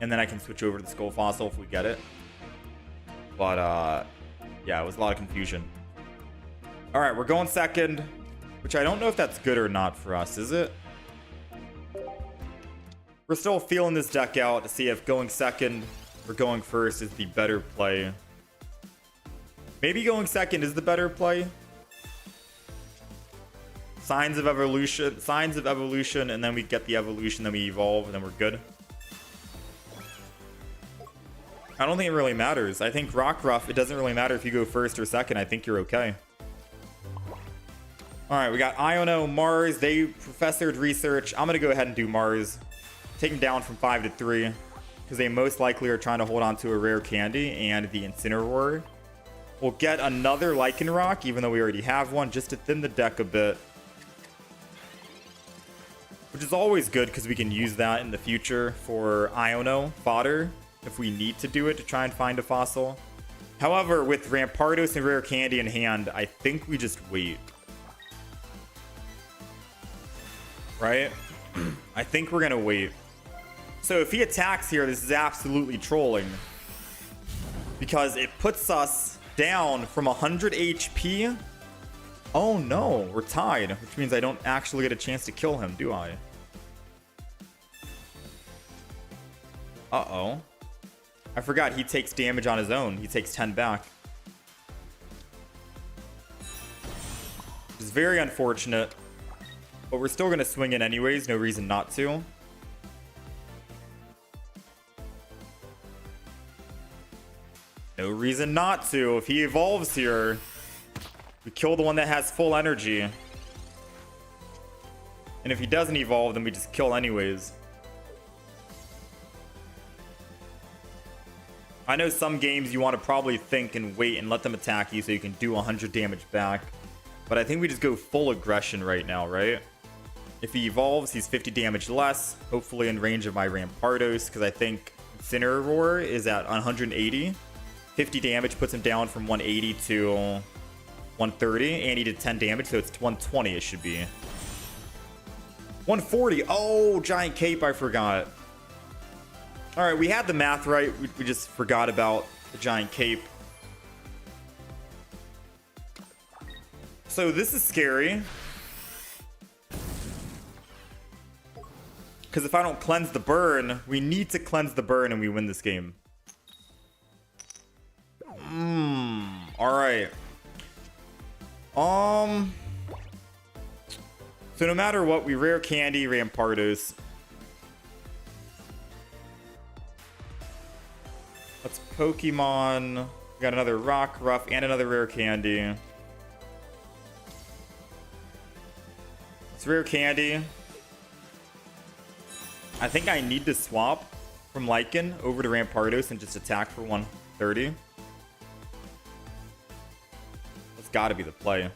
And then I can switch over to the Skull Fossil if we get it. But, yeah, it was a lot of confusion. Alright, we're going second, which I don't know if that's good or not for us, is it? We're still feeling this deck out to see if going second or going first is the better play. Maybe going second is the better play. Signs of evolution, and then we get the evolution, then we evolve, and then we're good. I don't think it really matters. I think Rockruff, it doesn't really matter if you go first or second. I think you're okay. Alright, we got Iono, Mars. They professored Research. I'm going to go ahead and do Mars. Take them down from 5 to 3. Because they most likely are trying to hold on to a Rare Candy and the Incineroar. We'll get another Lycanroc, even though we already have one, just to thin the deck a bit. Which is always good because we can use that in the future for Iono fodder if we need to do it to try and find a fossil. However, with Rampardos and Rare Candy in hand, I think we just wait. Right? I think we're going to wait. So if he attacks here, this is absolutely trolling. Because it puts us down from 100 HP. Oh no, we're tied. Which means I don't actually get a chance to kill him, do I? Uh-oh. I forgot he takes damage on his own. He takes 10 back. Which is very unfortunate. But we're still going to swing in anyways. No reason not to. No reason not to. If he evolves here, we kill the one that has full energy. And if he doesn't evolve, then we just kill anyways. I know some games you want to probably think and wait and let them attack you so you can do 100 damage back. But I think we just go full aggression right now, right? If he evolves, he's 50 damage less. Hopefully in range of my Rampardos, because I think Incineroar is at 180. 50 damage puts him down from 180 to 130. And he did 10 damage, so it's 120 it should be. 140. Oh, Giant Cape, I forgot. All right, we had the math right. We just forgot about the Giant Cape. So this is scary. Because if I don't cleanse the burn, we need to cleanse the burn and we win this game. All right. So no matter what, we Rare Candy, Rampardos. Let's Pokemon. We got another Rockruff and another Rare Candy. It's Rare Candy. I think I need to swap from Lycan over to Rampardos and just attack for 130. That's got to be the play.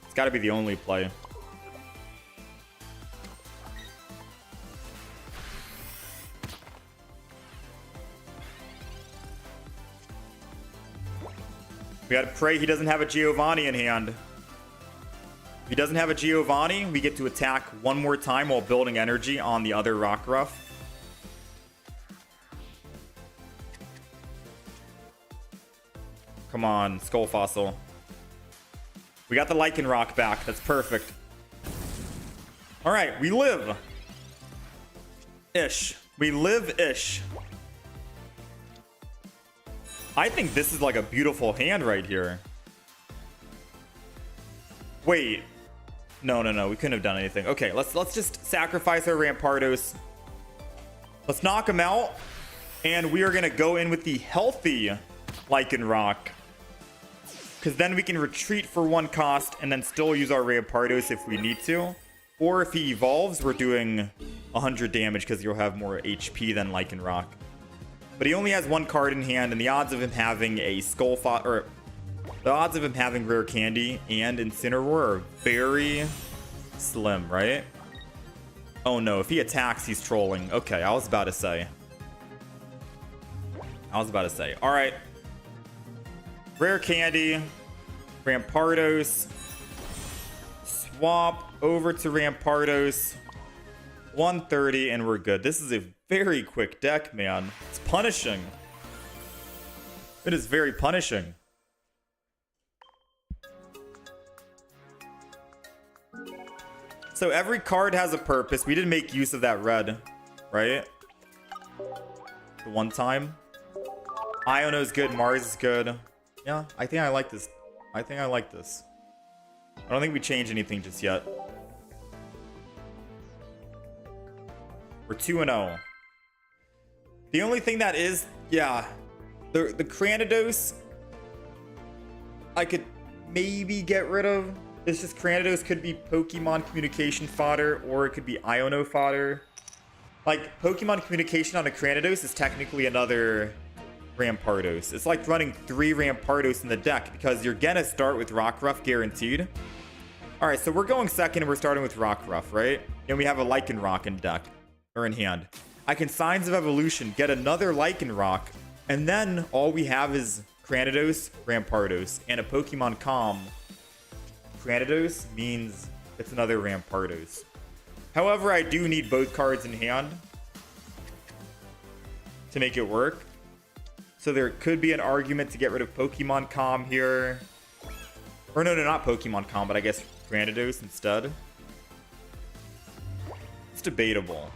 It's got to be the only play. We gotta pray he doesn't have a Giovanni in hand. If he doesn't have a Giovanni, we get to attack one more time while building energy on the other Rockruff. Come on, Skull Fossil. We got the Lycanroc back. That's perfect. All right, we live. Ish. We live-ish. I think this is like a beautiful hand right here. Wait. No. We couldn't have done anything. Okay, let's just sacrifice our Rampardos. Let's knock him out. And we are going to go in with the healthy Lycanroc. Because then we can retreat for 1 cost and then still use our Rampardos if we need to. Or if he evolves, we're doing 100 damage because you'll have more HP than Lycanroc. But he only has 1 card in hand, and the odds of him having a the odds of him having Rare Candy and Incineroar are very slim, right? Oh no, if he attacks, he's trolling. Okay, I was about to say. All right. Rare Candy, Rampardos, swap over to Rampardos, 130, and we're good. This is a very quick deck, man. It's punishing. It is very punishing. So every card has a purpose. We didn't make use of that red, right? The one time. Iono is good. Mars is good. Yeah, I think I like this. I don't think we change anything just yet. We're 2-0. The only thing that is, yeah, the Cranidos, I could maybe get rid of. It's just Cranidos could be Pokemon communication fodder, or it could be Iono fodder. Like, Pokemon communication on a Cranidos is technically another Rampardos. It's like running 3 Rampardos in the deck because you're gonna start with Rockruff guaranteed. All right, so we're going second and we're starting with Rockruff, right? And we have a Lycanroc in deck, or in hand. I can Signs of Evolution, get another Lycanroc, and then all we have is Granados, Rampardos, and a Pokemon Com. Granados means it's another Rampardos. However, I do need both cards in hand to make it work. So there could be an argument to get rid of Pokemon Com here. Or no, not Pokemon Com, but I guess Granados instead. It's debatable.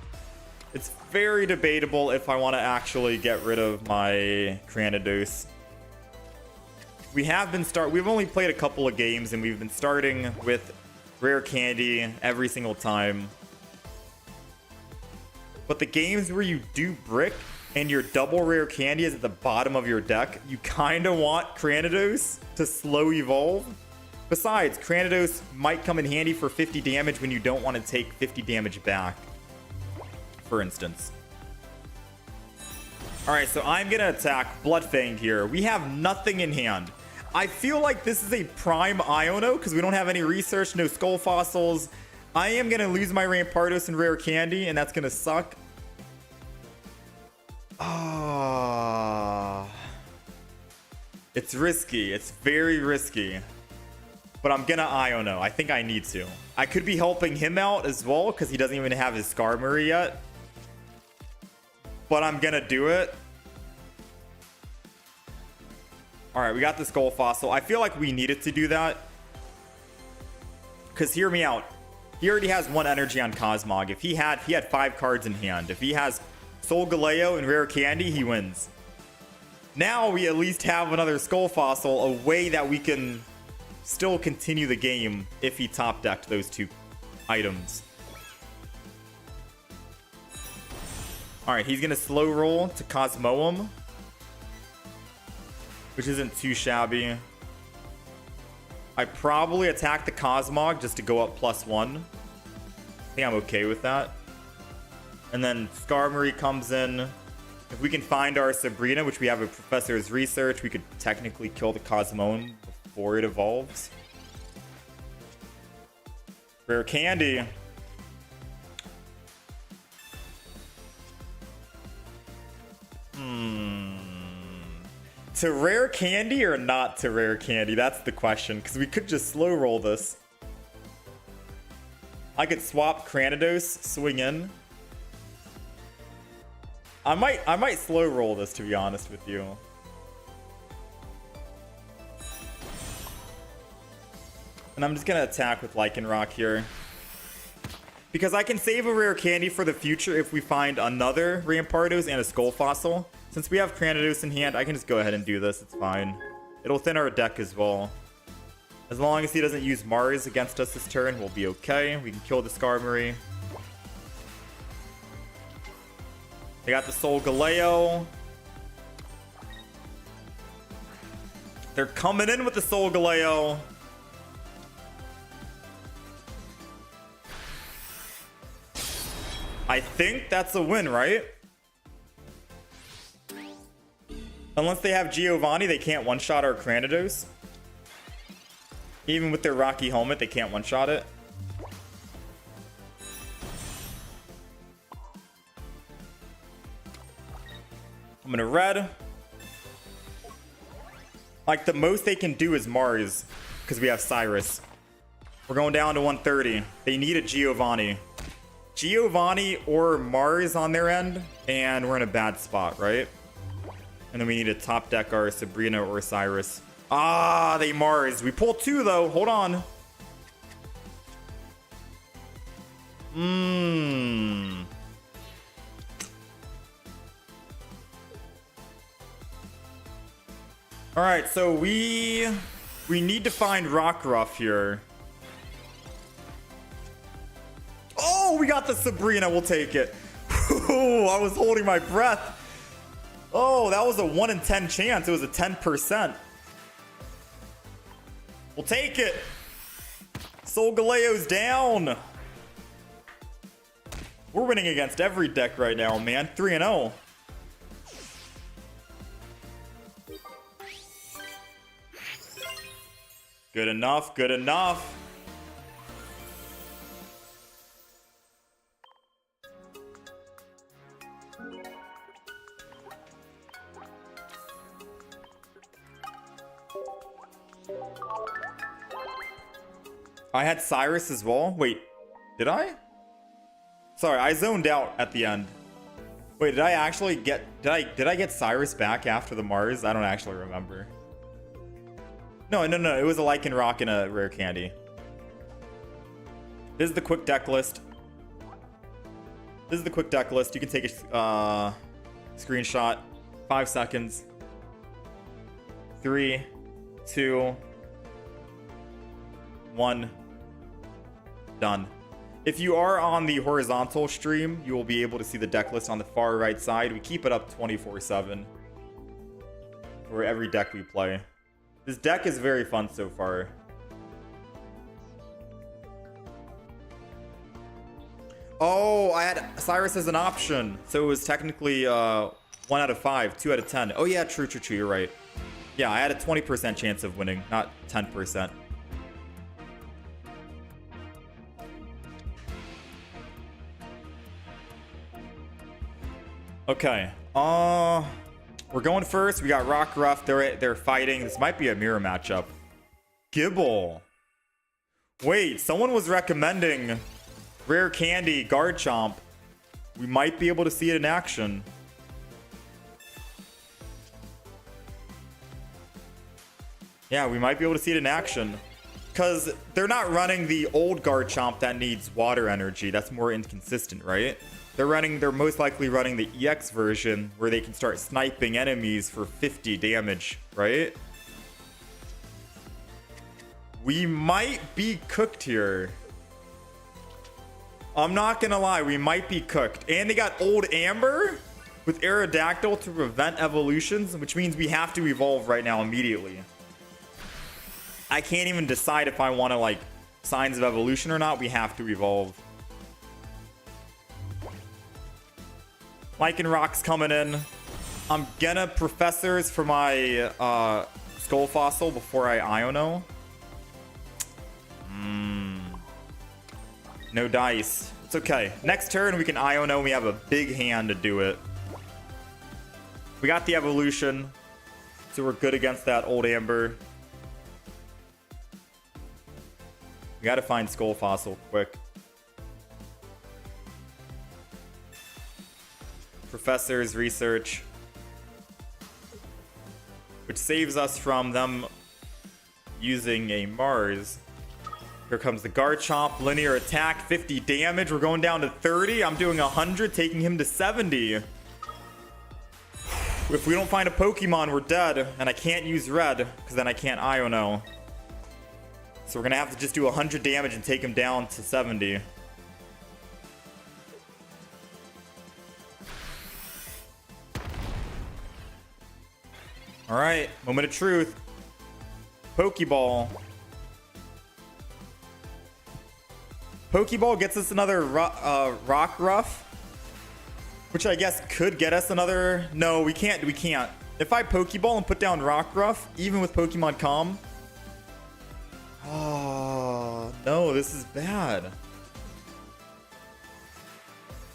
It's very debatable if I want to actually get rid of my Granados. We've only played a couple of games and we've been starting with rare candy every single time. But the games where you do brick and your double rare candy is at the bottom of your deck, you kind of want Granados to slow evolve. Besides, Granados might come in handy for 50 damage when you don't want to take 50 damage back, for instance. Alright, so I'm going to attack Bloodfang here. We have nothing in hand. I feel like this is a prime Iono because we don't have any research, no skull fossils. I am going to lose my Rampardos and rare candy, and that's going to suck. Ah, it's risky. It's very risky. But I'm going to Iono. I think I need to. I could be helping him out as well because he doesn't even have his Skarmory yet. But I'm going to do it. Alright, we got the Skull Fossil. I feel like we needed to do that. Because hear me out. He already has 1 energy on Cosmog. If he had 5 cards in hand. If he has Solgaleo and Rare Candy, he wins. Now we at least have another Skull Fossil, a way that we can still continue the game if he top decked those 2 items. Alright, he's going to slow roll to Cosmoem, which isn't too shabby. I probably attack the Cosmog just to go up +1. I think I'm okay with that. And then Skarmory comes in. If we can find our Sabrina, which we have a Professor's Research, we could technically kill the Cosmoem before it evolves. Rare Candy. To rare candy or not to rare candy? That's the question, because we could just slow roll this. I could swap Granados, swing in. I might slow roll this, to be honest with you. And I'm just gonna attack with Lycanroc here. Because I can save a rare candy for the future if we find another Rampardos and a Skull Fossil. Since we have Granados in hand, I can just go ahead and do this. It's fine. It'll thin our deck as well. As long as he doesn't use Mars against us this turn, we'll be okay. We can kill the Skarmory. They got the Solgaleo. They're coming in with the Solgaleo. I think that's a win, right? Unless they have Giovanni, they can't one-shot our Granados. Even with their Rocky Helmet, they can't one-shot it. I'm gonna red. Like, the most they can do is Mars, because we have Cyrus. We're going down to 130. They need a Giovanni. Giovanni or Mars on their end, and we're in a bad spot, right? And then we need to top deck our Sabrina or Cyrus. Ah, they Mars. We pull 2, though. Hold on. Alright, so we need to find Rockruff here. Oh, we got the Sabrina. We'll take it. Ooh, I was holding my breath. Oh, that was a 1 in 10 chance. It was a 10%. We'll take it. Solgaleo's down. We're winning against every deck right now, man. 3-0. Good enough. Good enough. I had Cyrus as well. Wait, did I? Sorry, I zoned out at the end. Wait, did I actually get... Did I get Cyrus back after the Mars? I don't actually remember. No. It was a Lycanroc and a rare candy. This is the quick deck list. You can take a screenshot. 5 seconds. 3, 2, 1. Done. If you are on the horizontal stream, you will be able to see the deck list on the far right side. We keep it up 24/7 for every deck we play. This deck is very fun so far. Oh, I had Cyrus as an option. So it was technically 1 out of 5, 2 out of 10. Oh yeah, true. You're right. Yeah, I had a 20% chance of winning, not 10%. Okay. We're going first. We got Rockruff. They're fighting. This might be a mirror matchup. Gibble. Wait, someone was recommending rare candy Garchomp. We might be able to see it in action. Yeah, we might be able to see it in action. Because they're not running the old Garchomp that needs water energy. That's more inconsistent, right? They're most likely running the EX version where they can start sniping enemies for 50 damage, right? We might be cooked here. I'm not gonna lie, we might be cooked. And they got Old Amber with Aerodactyl to prevent evolutions, which means we have to evolve right now immediately. I can't even decide if I want to like signs of evolution or not. We have to evolve. Lycanroc's coming in. I'm gonna Professors for my Skull Fossil before I Iono. No dice. It's okay. Next turn we can Iono. We have a big hand to do it. We got the evolution, so we're good against that Old Amber. We gotta find Skull Fossil quick. Professor's research, which saves us from them using a Mars. Here comes the Garchomp, linear attack, 50 damage. We're going down to 30. I'm doing 100, taking him to 70. If we don't find a Pokemon, we're dead. And I can't use red, because then I can't Iono. So we're going to have to just do 100 damage and take him down to 70. Alright, moment of truth. Pokeball. Pokeball gets us another Rockruff, which I guess could get us another... No, we can't. If I Pokeball and put down Rockruff, even with Pokemon Calm... Oh, no, this is bad.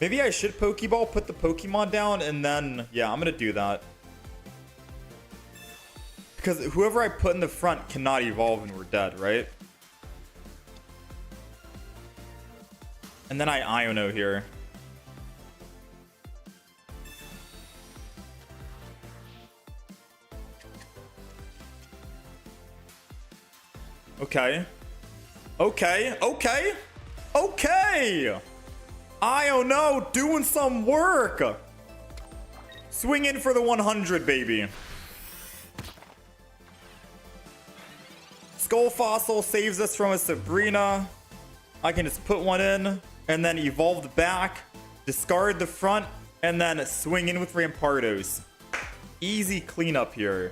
Maybe I should Pokeball, put the Pokemon down, and then... Yeah, I'm going to do that. Because whoever I put in the front cannot evolve and we're dead, right? And then I Iono here. Okay. Iono doing some work. Swing in for the 100, baby. Skull Fossil saves us from a Sabrina. I can just put one in and then evolve the back, discard the front, and then swing in with Rampardos. Easy cleanup here.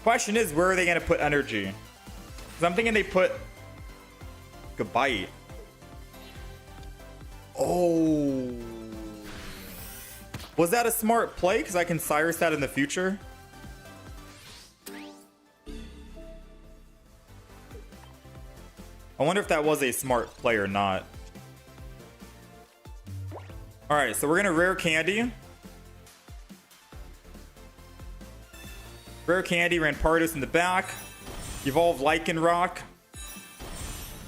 Question is, where are they going to put energy? Because I'm thinking they put Gabite. Oh. Was that a smart play? Because I can Cyrus that in the future. I wonder if that was a smart play or not. Alright, so we're going to Rare Candy. Rare Candy, Rampardos in the back. Evolve Lycanroc.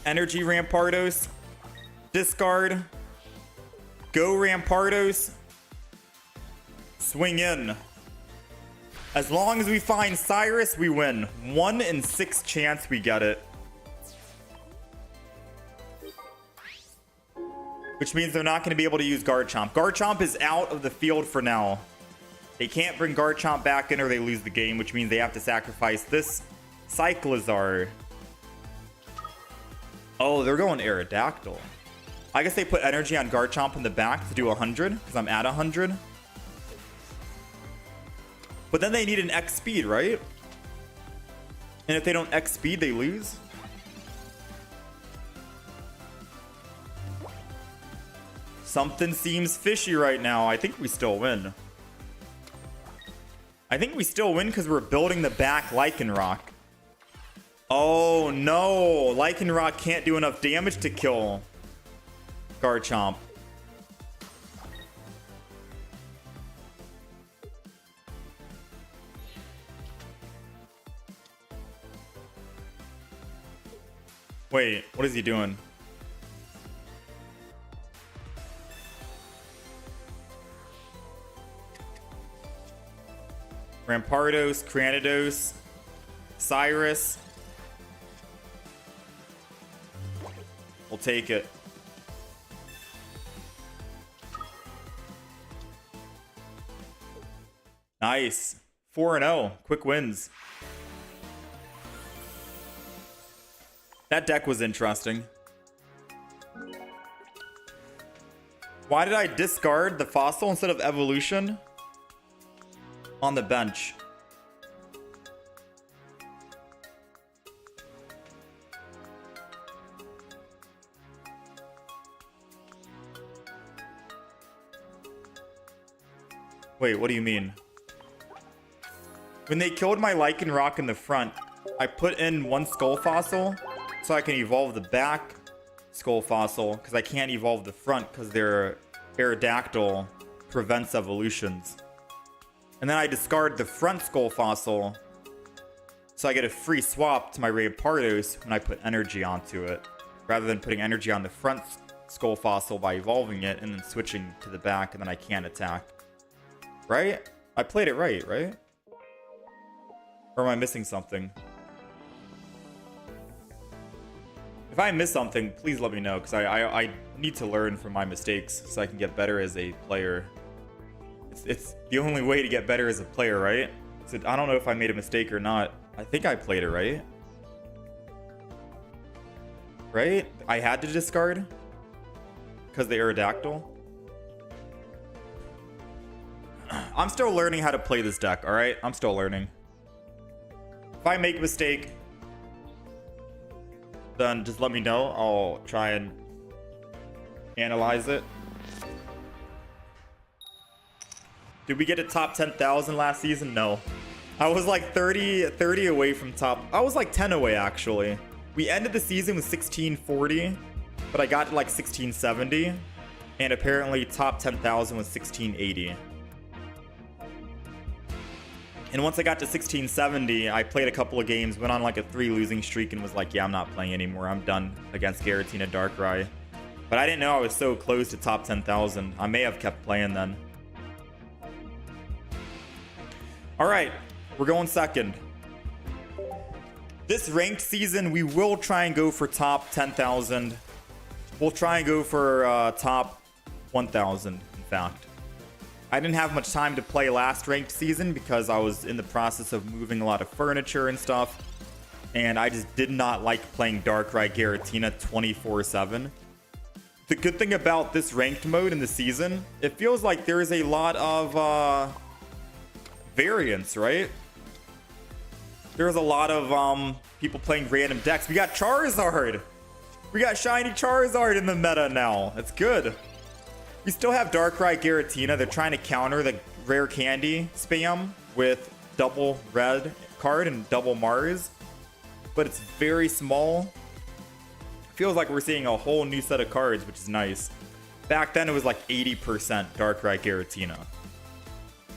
Energy Rampardos. Discard. Go Rampardos. Swing in. As long as we find Cyrus, we win. 1 in 6 chance we get it. Which means they're not going to be able to use Garchomp. Garchomp is out of the field for now. They can't bring Garchomp back in or they lose the game, which means they have to sacrifice this Cyclizar. Oh, they're going Aerodactyl. I guess they put energy on Garchomp in the back to do 100, because I'm at 100. But then they need an X speed, right? And if they don't X speed, they lose? Something seems fishy right now. I think we still win. I think we still win because we're building the back Lycanroc. Oh no! Lycanroc can't do enough damage to kill Garchomp. Wait, what is he doing? Rampardos, Cranidos, Cyrus. We'll take it. Nice. 4-0. Quick wins. That deck was interesting. Why did I discard the Fossil instead of Evolution on the bench? Wait, what do you mean? When they killed my Lycanroc in the front, I put in one Skull Fossil so I can evolve the back Skull Fossil, because I can't evolve the front because their Aerodactyl prevents evolutions. And then I discard the front Skull Fossil so I get a free swap to my Rampardos when I put energy onto it, rather than putting energy on the front Skull Fossil by evolving it and then switching to the back, and then I can't attack. Right? I played it right, right? Or am I missing something? If I miss something, please let me know, because I need to learn from my mistakes so I can get better as a player. It's the only way to get better as a player, right? So I don't know if I made a mistake or not. I think I played it right. Right? I had to discard because the Aerodactyl. I'm still learning how to play this deck, alright? I'm still learning. If I make a mistake, then just let me know. I'll try and analyze it. Did we get a top 10,000 last season? No. I was like 30 away from top. I was like 10 away, actually. We ended the season with 1640, but I got to like 1670. And apparently top 10,000 was 1680. And once I got to 1670, I played a couple of games, went on like a 3 losing streak, and was like, yeah, I'm not playing anymore. I'm done against Giratina Darkrai. But I didn't know I was so close to top 10,000. I may have kept playing then. All right, we're going second. This ranked season, we will try and go for top 10,000. We'll try and go for top 1,000, in fact. I didn't have much time to play last ranked season because I was in the process of moving a lot of furniture and stuff. And I just did not like playing Darkrai Giratina 24/7. The good thing about this ranked mode in the season, it feels like there is a lot of variance, right? There's a lot of people playing random decks. We got Charizard! We got shiny Charizard in the meta now. That's good. We still have Darkrai Giratina. They're trying to counter the rare candy spam with double red card and double Mars, but it's very small. Feels like we're seeing a whole new set of cards, which is nice. Back then it was like 80% Darkrai Giratina.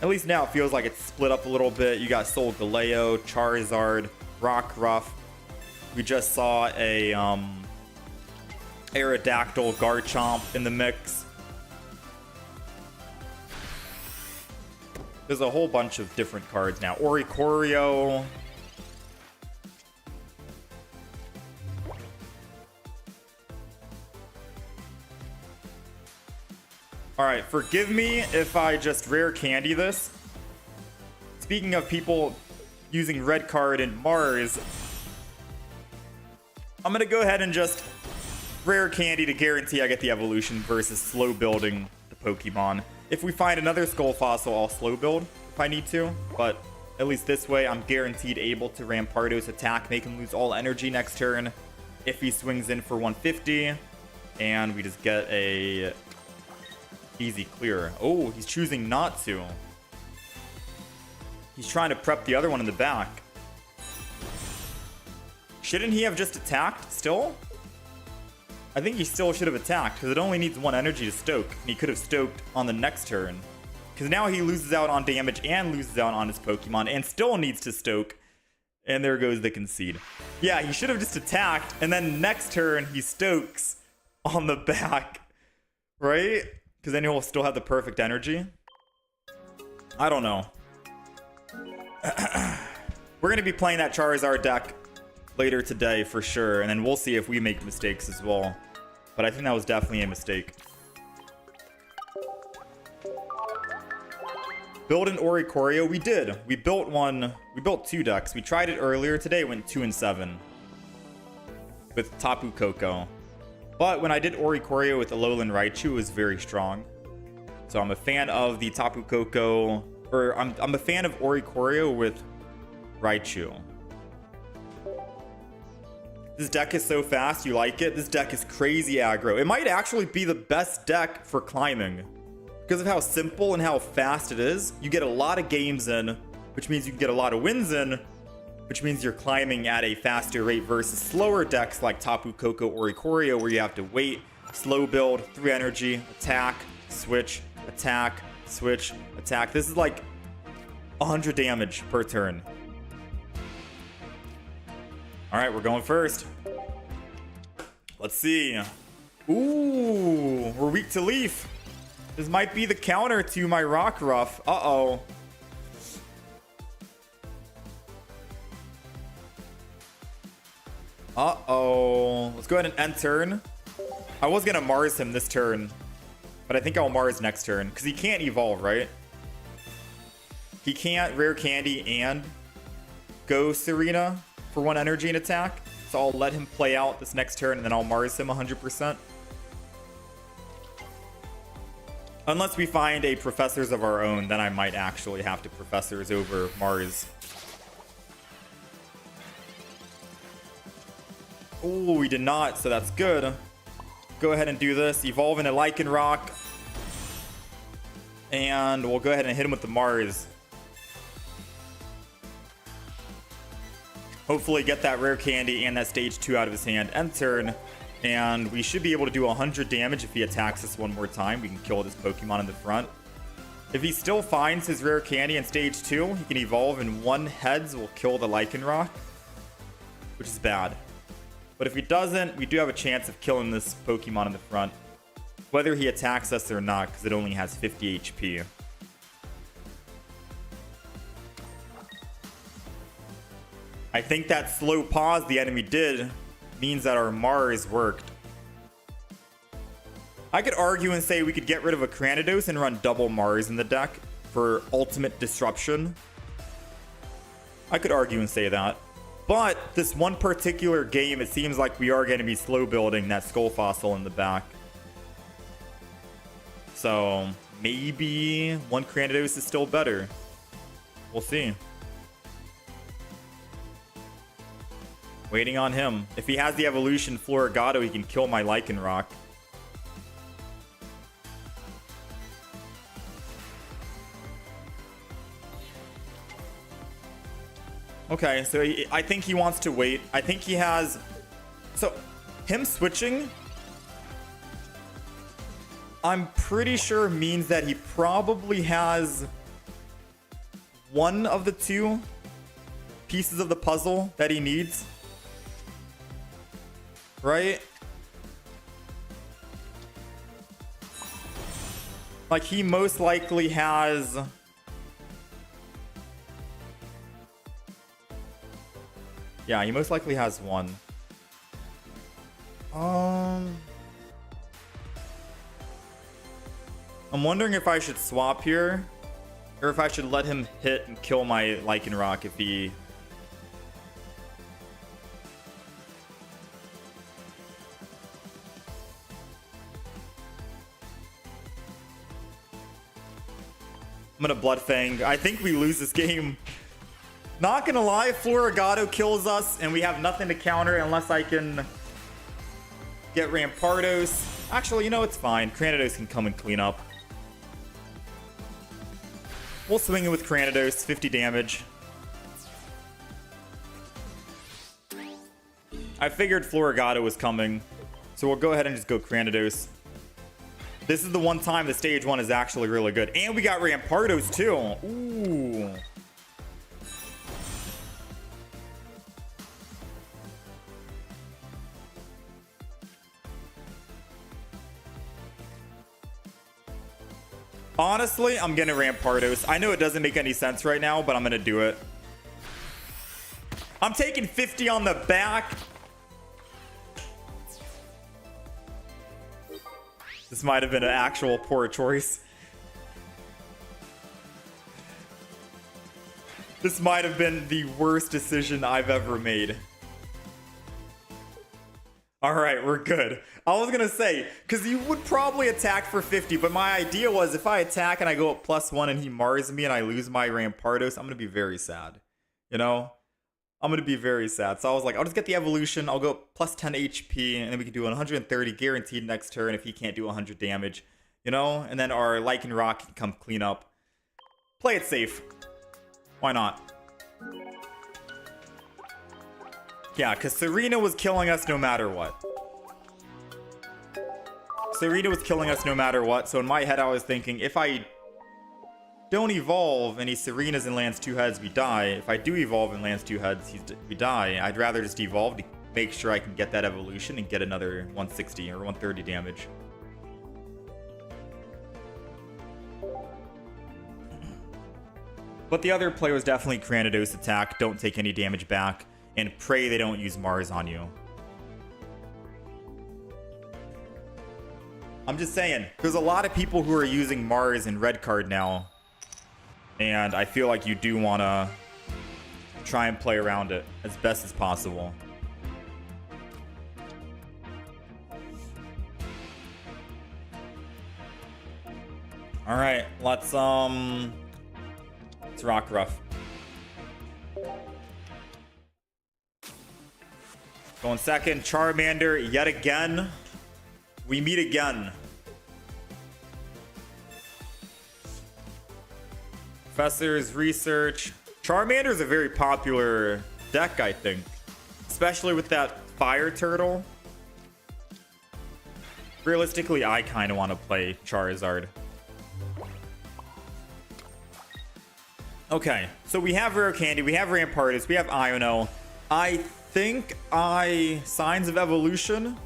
At least now it feels like it's split up a little bit. You got Solgaleo, Charizard, Rockruff. We just saw a Aerodactyl, Garchomp in the mix. There's a whole bunch of different cards now. Oricorio. Alright, forgive me if I just rare candy this. Speaking of people using red card in Mars, I'm gonna go ahead and just rare candy to guarantee I get the evolution versus slow building the Pokemon. If we find another Skull Fossil, I'll slow build if I need to, but at least this way I'm guaranteed able to Rampardos attack, make him lose all energy next turn if he swings in for 150, and we just get a easy clear. Oh, he's choosing not to. He's trying to prep the other one in the back. Shouldn't he have just attacked still? I think he still should have attacked because it only needs 1 energy to stoke. And he could have stoked on the next turn. Because now he loses out on damage and loses out on his Pokemon and still needs to stoke. And there goes the concede. Yeah, he should have just attacked and then next turn he stokes on the back. Right? Because then he'll still have the perfect energy. I don't know. We're going to be playing that Charizard deck later today for sure. And then we'll see if we make mistakes as well. But I think that was definitely a mistake. Build an Oricorio? We did. We built one. We built 2 decks. We tried it earlier today. It went 2 and 7. With Tapu Koko. But when I did Oricorio with Alolan Raichu, it was very strong. So I'm a fan of the Tapu Koko, or I'm a fan of Oricorio with Raichu. This deck is so fast, you like it? This deck is crazy aggro. It might actually be the best deck for climbing. Because of how simple and how fast it is, you get a lot of games in, which means you can get a lot of wins in, which means you're climbing at a faster rate versus slower decks like Tapu Koko Oricorio, where you have to wait, slow build, 3 energy, attack, switch, attack, switch, attack. This is like 100 damage per turn. All right, we're going first. Let's see. Ooh, we're weak to Leaf. This might be the counter to my Rockruff. Uh-oh. Uh-oh. Let's go ahead and end turn. I was going to Mars him this turn, but I think I'll Mars next turn because he can't evolve, right? He can't rare candy and go Serena for 1 energy and attack. So I'll let him play out this next turn and then I'll Mars him 100%. Unless we find a Professors of our own, then I might actually have to Professors over Mars. Oh, we did not, so that's good. Go ahead and do this. Evolve into Lycanroc. And we'll go ahead and hit him with the Mars. Hopefully get that rare candy and that stage 2 out of his hand. End turn. And we should be able to do 100 damage if he attacks us one more time. We can kill this Pokemon in the front. If he still finds his rare candy in stage 2, he can evolve in 1 heads. Will kill the Lycanroc, which is bad. But if he doesn't, we do have a chance of killing this Pokemon in the front, whether he attacks us or not, because it only has 50 HP. I think that slow pause the enemy did means that our Mars worked. I could argue and say we could get rid of a Cranidos and run double Mars in the deck for ultimate disruption. I could argue and say that. But this one particular game, it seems like we are going to be slow building that Skull Fossil in the back. So maybe 1 Cranidos is still better. We'll see. Waiting on him. If he has the evolution Florigato, he can kill my Lycanroc. Okay, so I think he wants to wait. I think he has... So, him switching, I'm pretty sure means that he probably has one of the 2 pieces of the puzzle that he needs. Right? Like, he most likely has... Yeah, he most likely has one. I'm wondering if I should swap here, or if I should let him hit and kill my Lycanroc if he... I'm gonna Blood Fang. I think we lose this game. Not gonna lie, Florigado kills us, and we have nothing to counter unless I can get Rampardos. Actually, you know, it's fine. Cranidos can come and clean up. We'll swing it with Cranidos, 50 damage. I figured Florigado was coming, so we'll go ahead and just go Cranidos. This is the one time the stage 1 is actually really good. And we got Rampardos too. Ooh. Honestly, I'm getting Rampardos. I know it doesn't make any sense right now, but I'm gonna do it. I'm taking 50 on the back. This might have been an actual poor choice. This might have been the worst decision I've ever made. All right, we're good. I was gonna say, because you would probably attack for 50, but my idea was if I attack and I go up +1 and he Mars me and I lose my Rampardos, I'm gonna be very sad. You know? I'm gonna be very sad. So I was like, I'll just get the evolution. I'll go +10 HP, and then we can do 130 guaranteed next turn if he can't do 100 damage. You know? And then our Lycanroc can come clean up. Play it safe. Why not? Yeah, because Serena was killing us no matter what. Serena was killing us no matter what, so in my head I was thinking, if I don't evolve and he Serenas and lands 2 heads, we die. If I do evolve and lands 2 heads, we die. I'd rather just evolve to make sure I can get that evolution and get another 160 or 130 damage. But the other play was definitely Cranidos attack, don't take any damage back, and pray they don't use Mars on you. I'm just saying, there's a lot of people who are using Mars in red card now, and I feel like you do want to try and play around it as best as possible. All right, let's Rockruff. Going second, Charmander yet again. We meet again. Professor's Research. Charmander is a very popular deck, I think. Especially with that Fire Turtle. Realistically, I kind of want to play Charizard. Okay, so we have Rare Candy, we have Rampardos, we have Iono. I think Signs of Evolution.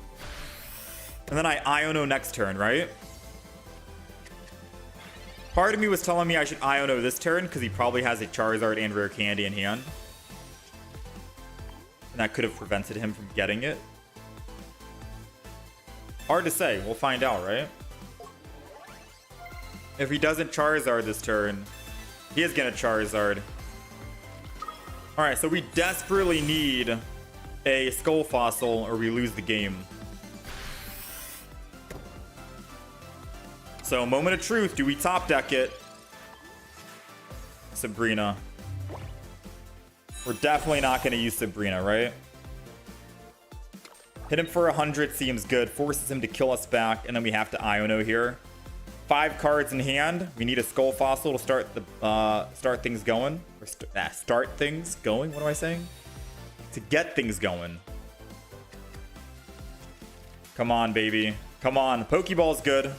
And then I Iono next turn, right? Part of me was telling me I should Iono this turn because he probably has a Charizard and Rare Candy in hand. And that could have prevented him from getting it. Hard to say. We'll find out, right? If he doesn't Charizard this turn, he is going to Charizard. Alright, so we desperately need a Skull Fossil or we lose the game. So, moment of truth. Do we top deck it? Sabrina. We're definitely not going to use Sabrina, right? Hit him for 100 seems good. Forces him to kill us back. And then we have to Iono here. 5 cards in hand. We need a Skull Fossil to start the start things going. Or start things going? What am I saying? To get things going. Come on, baby. Come on. Pokeball's good.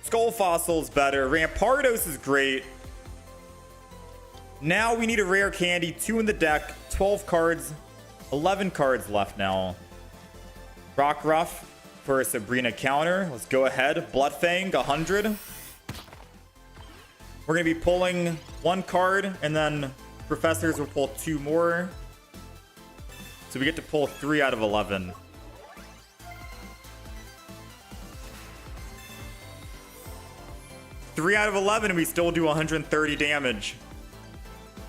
Skull Fossil's better. Rampardos is great. Now we need a Rare Candy. 2 in the deck. 12 cards. 11 cards left now. Rockruff for a Sabrina counter. Let's go ahead. Bloodfang, 100. We're going to be pulling one card, and then professors will pull 2 more. So we get to pull 3 out of 11. Three out of 11, and we still do 130 damage.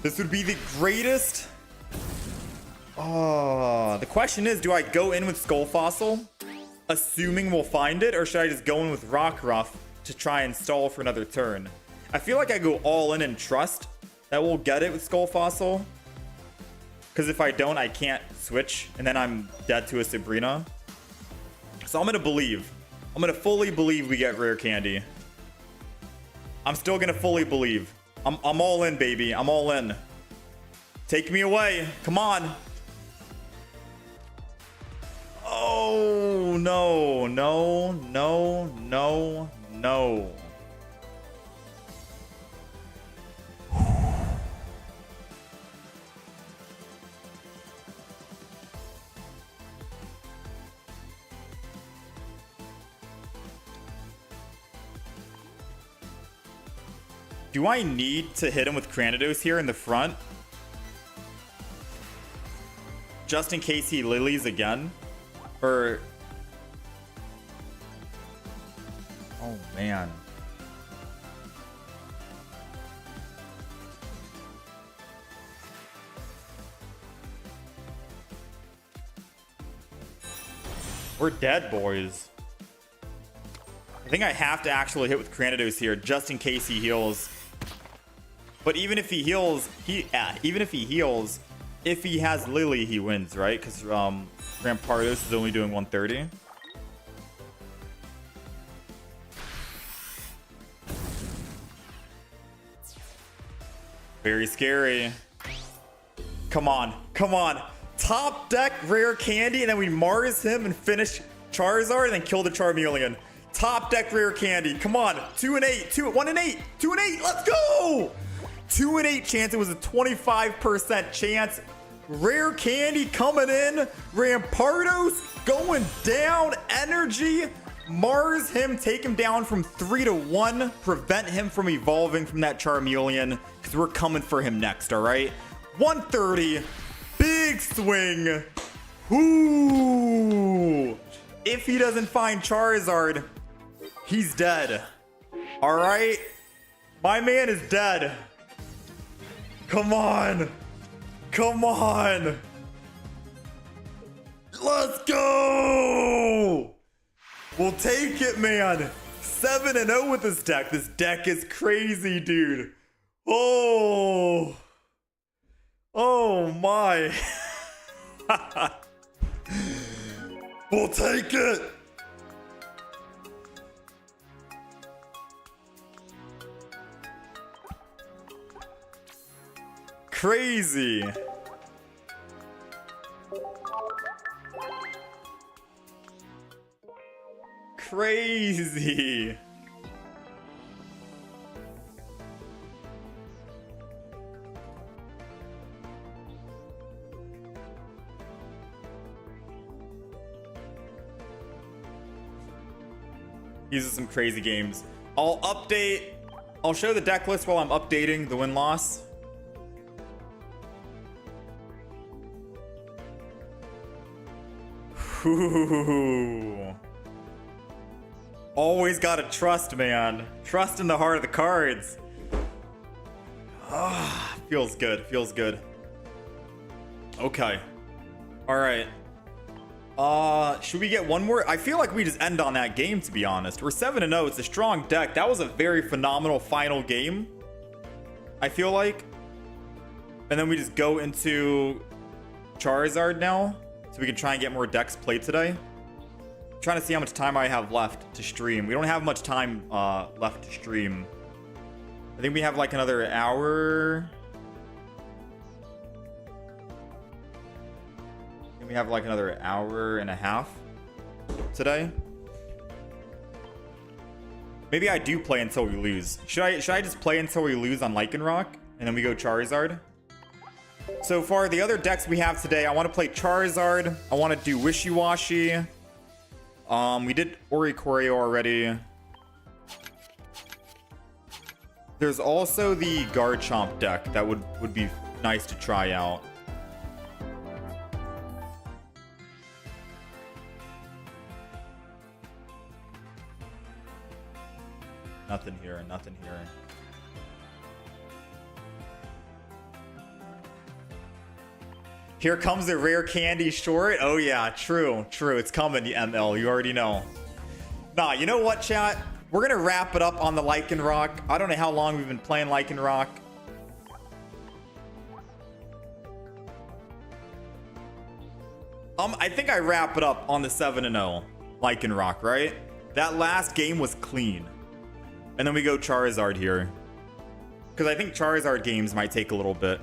This would be the greatest. Oh, the question is, do I go in with Skull Fossil, assuming we'll find it, or should I just go in with Rockruff to try and stall for another turn? I feel like I go all in and trust that we'll get it with Skull Fossil. Because if I don't, I can't switch, and then I'm dead to a Sabrina. So I'm going to believe. I'm going to fully believe we get Rare Candy. I'm still going to fully believe. I'm all in, baby. I'm all in. Take me away. Come on. Oh, no. No, no, no, no. Do I need to hit him with Rampardos here in the front? Just in case he lilies again? Or... oh, man. We're dead, boys. I think I have to actually hit with Rampardos here just in case he heals. But even if he heals, if he has Lily, he wins, right? Because Rampardos is only doing 130. Very scary. Come on, come on. Top deck Rare Candy, and then we Mars him and finish Charizard and then kill the Charmeleon. Top deck Rare Candy. Come on. 2 and 8. 1 and 8. 2 and 8. Let's go. 2 and 8 chance. It was a 25% chance. Rare Candy coming in. Rampardos going down. Energy. Mars him. Take him down from 3 to 1. Prevent him from evolving from that Charmeleon. Because we're coming for him next. All right. 130. Big swing. Ooh. If he doesn't find Charizard, he's dead. All right. My man is dead. Come on. Come on. Let's go. We'll take it, man. 7-0 with this deck. This deck is crazy, dude. Oh. Oh, my. We'll take it. Crazy. Crazy. These are some crazy games. I'll show the deck list while I'm updating the win-loss. Always gotta trust, man. Trust in the heart of the cards. Ah, feels good. Feels good. Okay. All right. Should we get one more? I feel like we just end on that game, to be honest. We're 7-0. It's a strong deck. That was a very phenomenal final game, I feel like. And then we just go into Charizard now, so we can try and get more decks played today. I'm trying to see how much time I have left to stream. We don't have much time left to stream. I think we have like another hour. We have like another hour and a half today. Maybe I do play until we lose. Should I just play until we lose on Lycanroc and then we go Charizard? So far, the other decks we have today, I want to play Charizard. I want to do Wishy-Washy. We did Oricorio already. There's also the Garchomp deck that would be nice to try out. Nothing here, nothing here. Here comes the rare candy short. Oh yeah, true. It's coming, the ML. You already know. Nah, you know what, chat? We're gonna wrap it up on the Lycanroc. I don't know how long we've been playing Lycanroc. I think I wrap it up on the 7-0 Lycanroc, right? That last game was clean. And then we go Charizard here. Because I think Charizard games might take a little bit.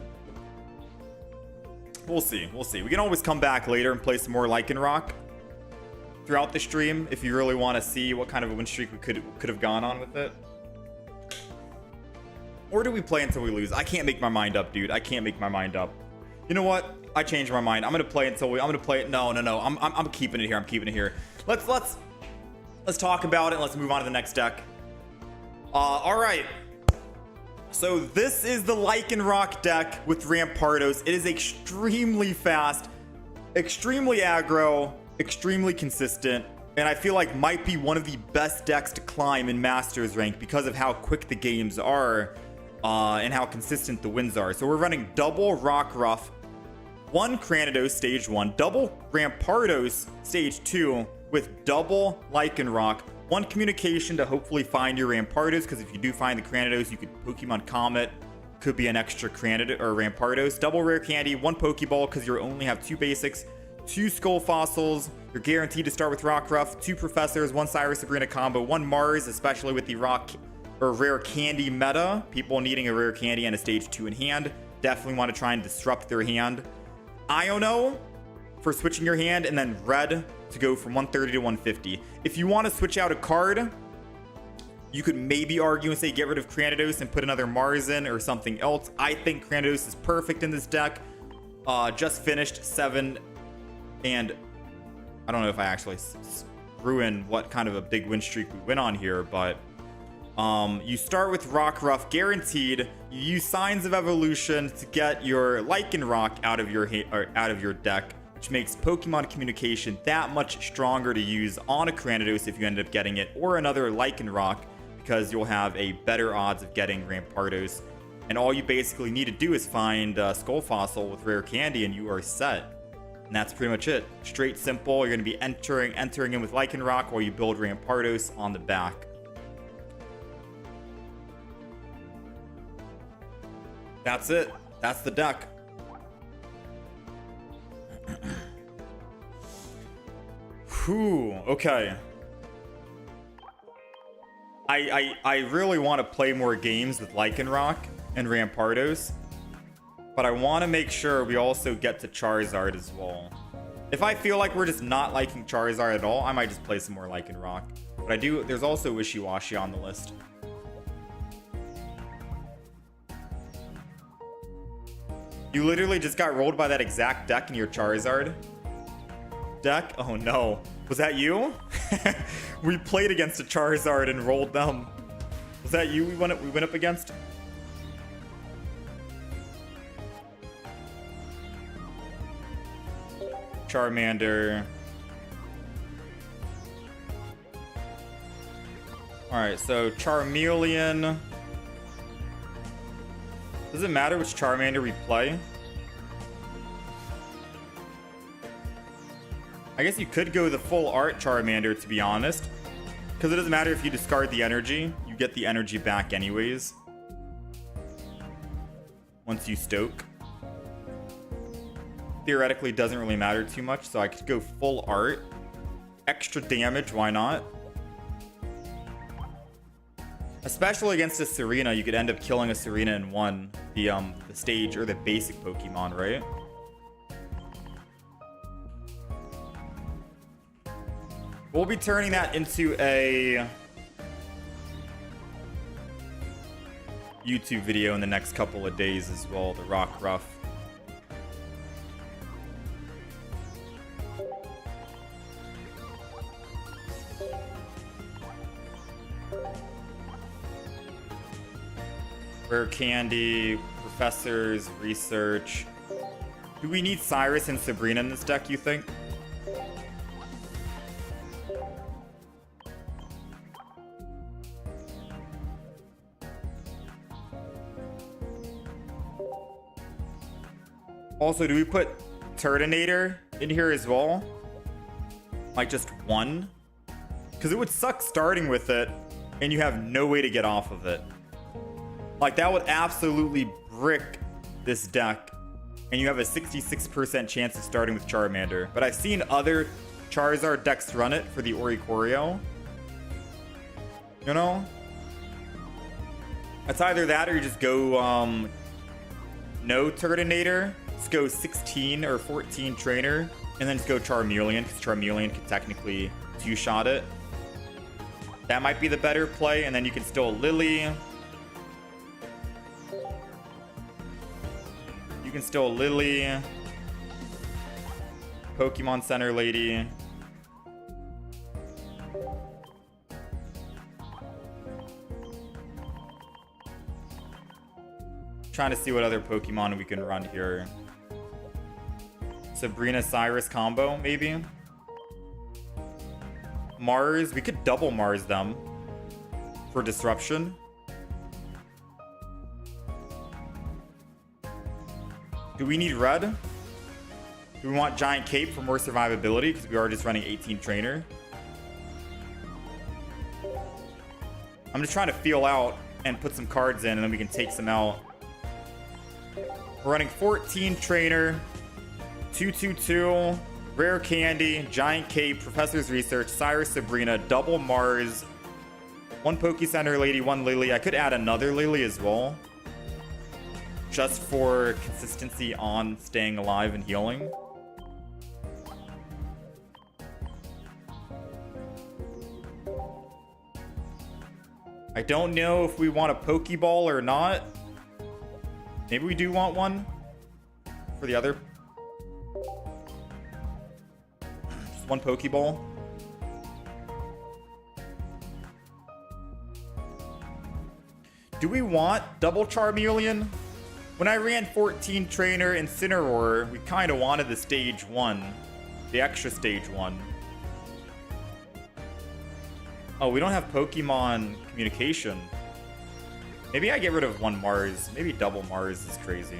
We'll see. We can always come back later and play some more Lycanroc throughout the stream if you really want to see what kind of a win streak we could have gone on with it. Or do we play until we lose? I can't make my mind up, dude. I can't make my mind up. You know what? I changed my mind. I'm gonna play until we. I'm gonna play it. No. I'm keeping it here. I'm keeping it here. Let's talk about it. Let's move on to the next deck. All right. So this is the Lycanroc deck with Rampardos. It is extremely fast, extremely aggro, extremely consistent, and I feel like might be one of the best decks to climb in Masters rank because of how quick the games are and how consistent the wins are. So we're running double Rockruff, one Cranidos stage 1, double Rampardos stage 2 with double Lycanroc, one communication to hopefully find your Rampardos, because if you do find the Cranidos, you could Pokemon Comet, could be an extra Cranidos or Rampardos, double rare candy, one Pokeball because you only have 2 basics, 2 Skull Fossils, you're guaranteed to start with Rockruff, 2 Professors, 1 Cyrus Sabrina combo, 1 Mars, especially with the rock or rare candy meta, people needing a rare candy and a stage 2 in hand, definitely want to try and disrupt their hand. Iono for switching your hand, and then red to go from 130 to 150. If you want to switch out a card, you could maybe argue and say get rid of Cranidos and put another Mars in or something else. I think Cranidos is perfect in this deck. Just finished 7, and I don't know if I actually ruined what kind of a big win streak we went on here, but you start with Rockruff guaranteed. You use Signs of Evolution to get your Lycanroc out of your deck, which makes Pokemon Communication that much stronger to use on a Cranidos if you end up getting it, or another Lycanroc, because you'll have a better odds of getting Rampardos. And all you basically need to do is find Skull Fossil with rare candy, and you are set. And that's pretty much it. Straight, simple. You're going to be entering in with Lycanroc while you build Rampardos on the back. That's it. That's the deck. Whew, okay. I really want to play more games with Lycanroc and Rampardos, but I want to make sure we also get to Charizard as well. If I feel like we're just not liking Charizard at all, I might just play some more Lycanroc. But there's also Wishy-Washy on the list. You literally just got rolled by that exact deck in your Charizard deck? Oh no. Was that you? We played against a Charizard and rolled them. Was that you we went up against? Charmander. Alright, so Charmeleon. Does it matter which Charmander we play? I guess you could go the full art Charmander, to be honest. Because it doesn't matter if you discard the energy. You get the energy back anyways. Once you stoke. Theoretically, it doesn't really matter too much. So I could go full art. Extra damage, why not? Especially against a Serena, you could end up killing a Serena in one. The stage or the basic Pokemon, right? We'll be turning that into a YouTube video in the next couple of days as well, the Rockruff. Rare Candy, Professor's Research. Do we need Cyrus and Sabrina in this deck, you think? Also, do we put Turtonator in here as well? Like just one? Because it would suck starting with it and you have no way to get off of it. Like that would absolutely brick this deck and you have a 66% chance of starting with Charmander. But I've seen other Charizard decks run it for the Oricorio. You know? It's either that or you just go no Turtonator. Just go 16 or 14 Trainer and then just go Charmeleon because Charmeleon can technically two-shot it. That might be the better play, and then you can still Lily. You can still Lily. Pokemon Center Lady. Trying to see what other Pokemon we can run here. Sabrina Cyrus combo, maybe. Mars, we could double Mars them for disruption. Do we need red? Do we want Giant Cape for more survivability because we are just running 18 Trainer? I'm just trying to feel out and put some cards in and then we can take some out. We're running 14 Trainer, 222, Rare Candy, Giant Cape, Professor's Research, Cyrus, Sabrina, double Mars, one Poke Center Lady, one Lily. I could add another Lily as well, just for consistency on staying alive and healing. I don't know if we want a Pokeball or not. Maybe we do want one for the other. Just one Pokeball. Do we want double Charmeleon? When I ran 14 Trainer Incineroar, we kind of wanted the stage 1. The extra stage 1. Oh, we don't have Pokemon communication. Maybe I get rid of one Mars. Maybe double Mars is crazy.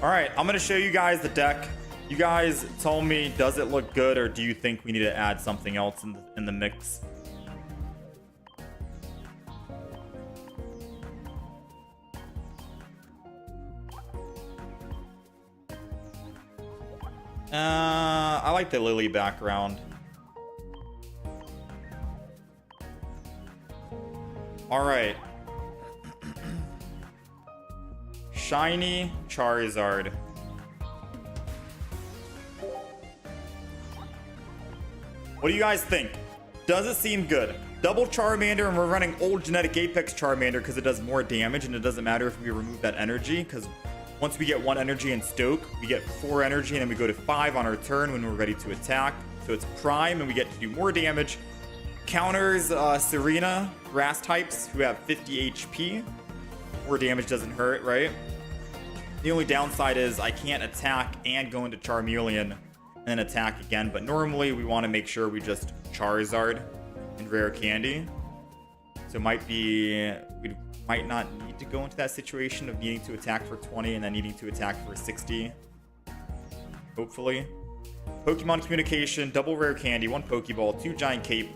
Alright, I'm going to show you guys the deck. You guys tell me, does it look good or do you think we need to add something else in the mix? I like the Lily background. Alright. Shiny Charizard. What do you guys think? Does it seem good? Double Charmander, and we're running old genetic Apex Charmander because it does more damage, and it doesn't matter if we remove that energy, because once we get 1 energy in Stoke, we get 4 energy, and then we go to 5 on our turn when we're ready to attack. So it's prime, and we get to do more damage. Counters Serena, grass types, who have 50 HP. More damage doesn't hurt, right? The only downside is I can't attack and go into Charmeleon and then attack again. But normally we want to make sure we just Charizard and Rare Candy. So we might not need to go into that situation of needing to attack for 20 and then needing to attack for 60. Hopefully. Pokemon communication, double Rare Candy, 1 Pokeball, 2 Giant Cape,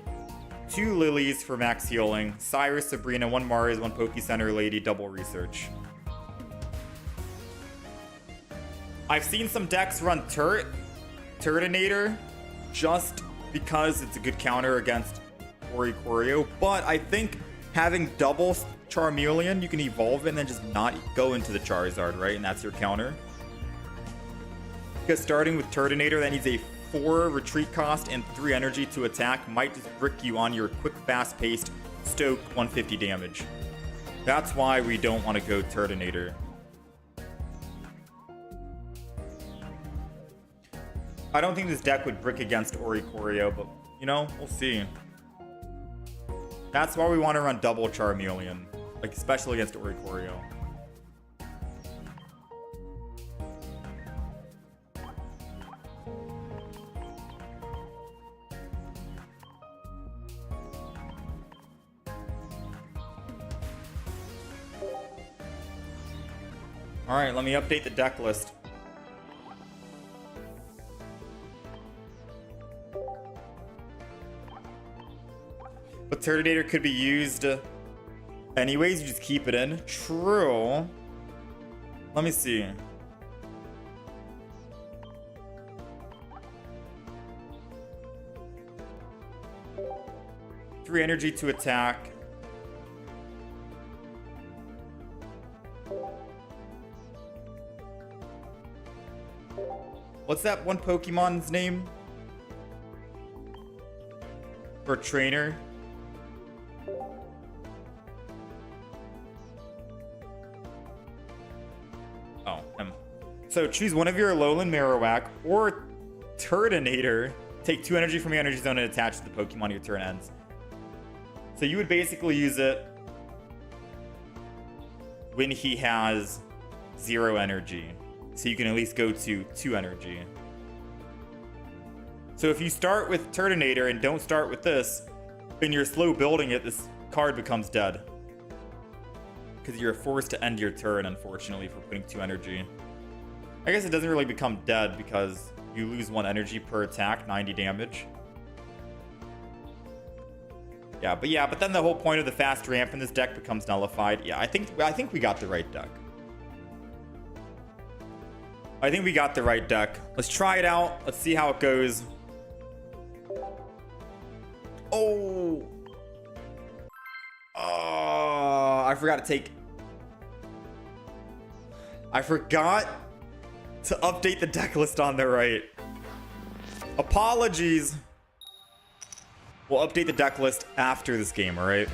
2 Lilies for max healing, Cyrus, Sabrina, 1 Mars, 1 Poke Center Lady, double research. I've seen some decks run Turtonator just because it's a good counter against Oricorio, but I think having double Charmeleon, you can evolve it and then just not go into the Charizard, right? And that's your counter. Because starting with Turtonator, that needs a 4 retreat cost and 3 energy to attack, might just brick you on your quick, fast-paced Stoke 150 damage. That's why we don't want to go I don't think this deck would brick against Oricorio, but, you know, we'll see. That's why we want to run double Charmeleon, like, especially against Oricorio. Alright, let me update the deck list. But Turtonator could be used anyways, you just keep it in. True. Let me see. Three energy to attack. What's that one Pokemon's name? For trainer? Oh, him. So choose one of your Alolan Marowak or Turtonator. Take 2 energy from your energy zone and attach to the Pokemon your turn ends. So you would basically use it when he has 0 energy. So you can at least go to 2 energy. So if you start with Turtonator and don't start with this, and you're slow building it, this card becomes dead. Because you're forced to end your turn, unfortunately, for putting 2 energy. I guess it doesn't really become dead because you lose 1 energy per attack, 90 damage. Yeah, but then the whole point of the fast ramp in this deck becomes nullified. Yeah, I think we got the right deck. I think we got the right deck. Let's try it out. Let's see how it goes. Oh. I forgot to update the deck list on the right. Apologies. We'll update the deck list after this game, alright?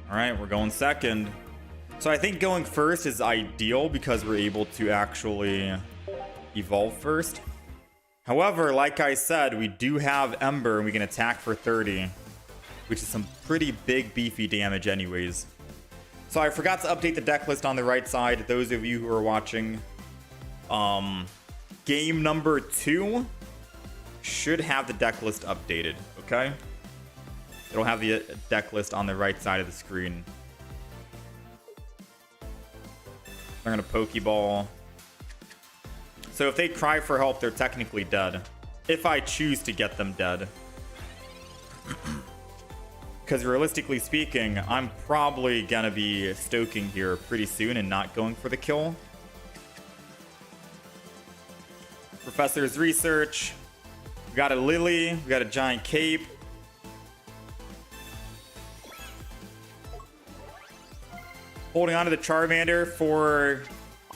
Alright, we're going second. So I think going first is ideal because we're able to actually evolve first. However, like I said, we do have Ember and we can attack for 30, which is some pretty big beefy damage anyways. So I forgot to update the deck list on the right side. Those of you who are watching, game number 2 should have the deck list updated, okay? It'll have the deck list on the right side of the screen. They're gonna Pokeball. So if they cry for help, they're technically dead. If I choose to get them dead. Because realistically speaking, I'm probably gonna be stoking here pretty soon and not going for the kill. Professor's Research. We got a Lily. We got a Giant Cape. Holding on to the Charmander for,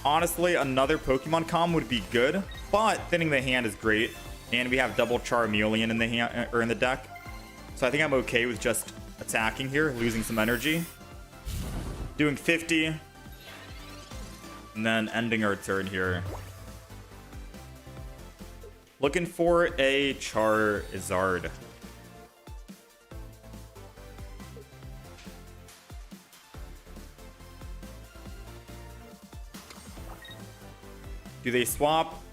honestly, another Pokemon com would be good, but thinning the hand is great, and we have double Charmeleon in the hand or in the deck, so I think I'm okay with just attacking here, losing some energy, doing 50, and then ending our turn here. Looking for a Charizard. Do they swap?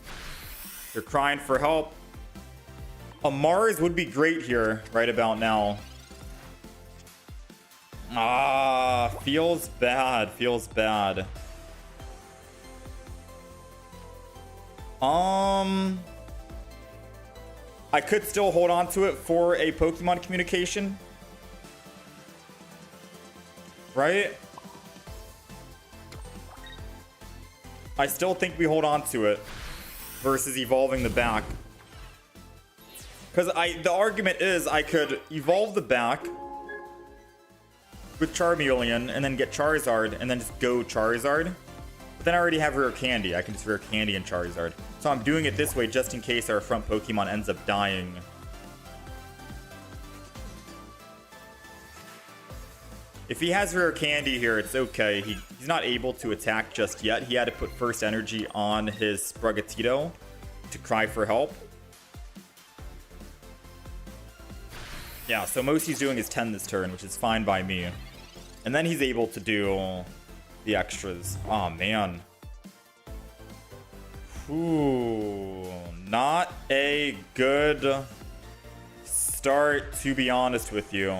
They're crying for help. A Mars would be great here right about now. Ah, feels bad. Feels bad. I could still hold on to it for a Pokemon communication. Right? I still think we hold on to it versus evolving the back. Because the argument is I could evolve the back with Charmeleon and then get Charizard and then just go Charizard. But then I already have Rare Candy. I can just Rare Candy and Charizard. So I'm doing it this way just in case our front Pokemon ends up dying. If he has rare candy here, it's okay. He's not able to attack just yet. He had to put first energy on his Sprigatito to cry for help. Yeah, so most he's doing is 10 this turn, which is fine by me. And then he's able to do the extras. Oh, man. Ooh, not a good start, to be honest with you.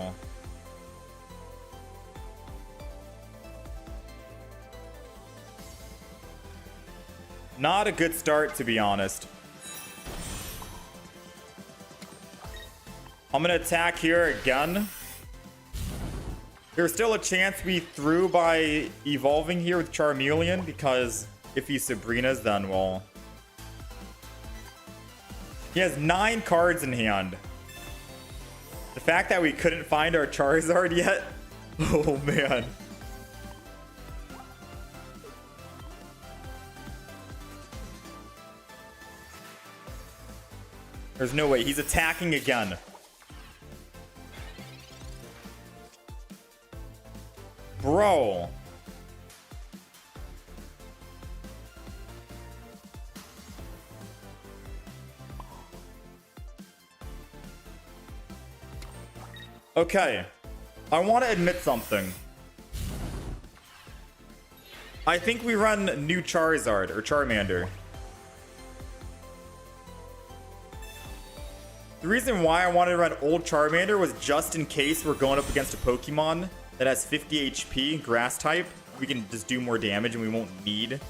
Not a good start, to be honest. I'm going to attack here again. There's still a chance we through by evolving here with Charmeleon, because if he Sabrina's, then, well... He has 9 cards in hand. The fact that we couldn't find our Charizard yet? Oh, man. There's no way. He's attacking again. Bro. Okay. I want to admit something. I think we run new Charizard or Charmander. The reason why I wanted to run old Charmander was just in case we're going up against a Pokemon that has 50 HP, grass type. We can just do more damage and we won't need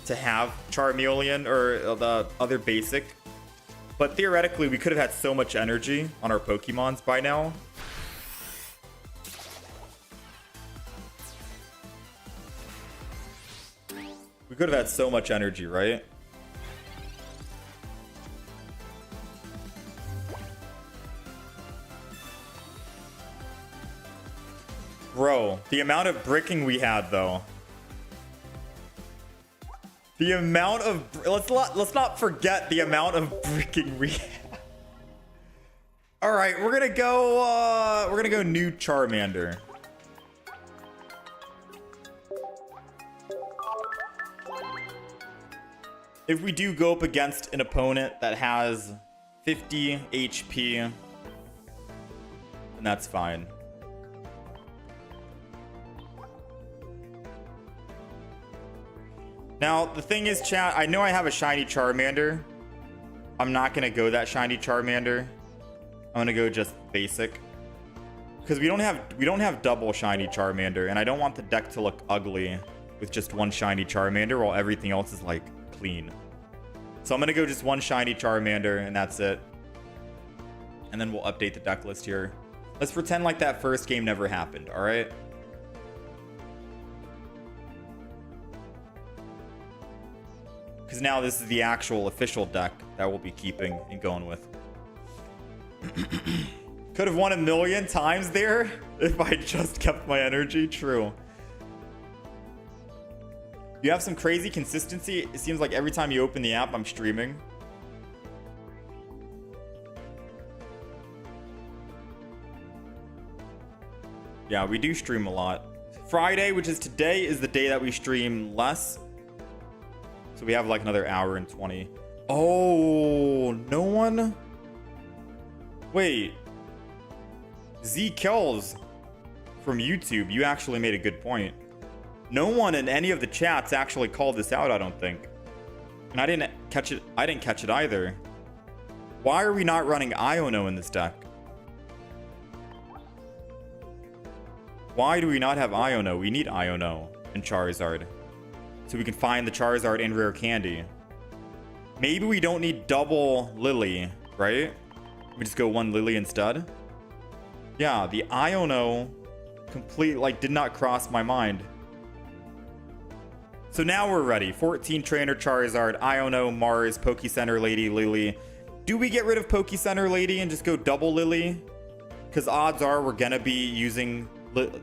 to have Charmeleon or the other basic. But theoretically, we could have had so much energy on our Pokemons by now. We could have had so much energy, right? Bro, the amount of bricking we had, though. The amount of... Let's not forget the amount of bricking we had. Alright, we're gonna go new Charmander. If we do go up against an opponent that has 50 HP, then that's fine. Now, the thing is, chat, I know I have a shiny Charmander. I'm not going to go that shiny Charmander. I'm going to go just basic. Because we don't have double shiny Charmander, and I don't want the deck to look ugly with just one shiny Charmander while everything else is, like, clean. So I'm going to go just one shiny Charmander, and that's it. And then we'll update the deck list here. Let's pretend like that first game never happened, alright? Because now this is the actual official deck that we'll be keeping and going with. Could have won 1,000,000 times there if I just kept my energy. True. You have some crazy consistency. It seems like every time you open the app, I'm streaming. Yeah, we do stream a lot. Friday, which is today, is the day that we stream less. So we have like another hour and 20. Oh, no one? Wait. Z Kills from YouTube. You actually made a good point. No one in any of the chats actually called this out, I don't think. And I didn't catch it. I didn't catch it either. Why are we not running Iono in this deck? Why do we not have Iono? We need Iono and Charizard. So we can find the Charizard and rare candy. Maybe we don't need double Lily, right? We just go one Lily instead. Yeah, the Iono did not cross my mind. So now we're ready. 14 Trainer Charizard, Iono, Mars, Pokecenter Lady, Lily. Do we get rid of Pokecenter Lady and just go double Lily? Because odds are we're gonna be using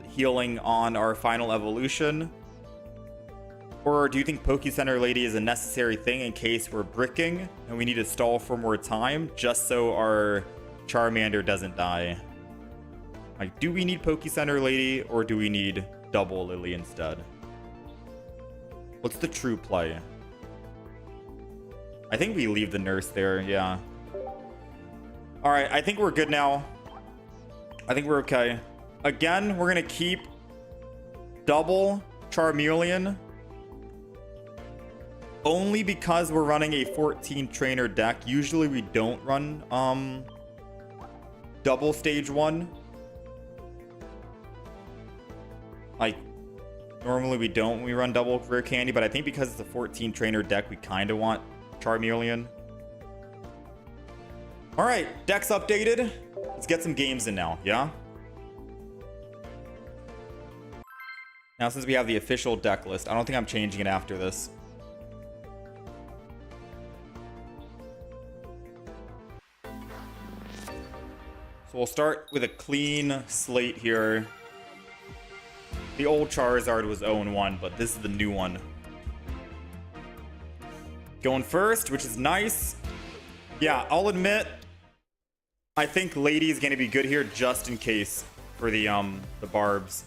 healing on our final evolution. Or do you think Pokecenter Lady is a necessary thing in case we're bricking and we need to stall for more time just so our Charmander doesn't die? Like, do we need Poke Center Lady or do we need double Lily instead? What's the true play? I think we leave the nurse there, yeah. All right, I think we're good now. I think we're okay. Again, we're gonna keep double Charmeleon only because we're running a 14 trainer deck. Usually we don't run double stage 1. Like, normally we don't when we run double rare candy, but I think because it's a 14 trainer deck, we kind of want Charmeleon. All right, deck's updated. Let's get some games in now, yeah? Now, since we have the official deck list, I don't think I'm changing it after this. So we'll start with a clean slate here. The old Charizard was 0-1, but this is the new one. Going first, which is nice. Yeah, I'll admit, I think Lady is going to be good here just in case for the barbs.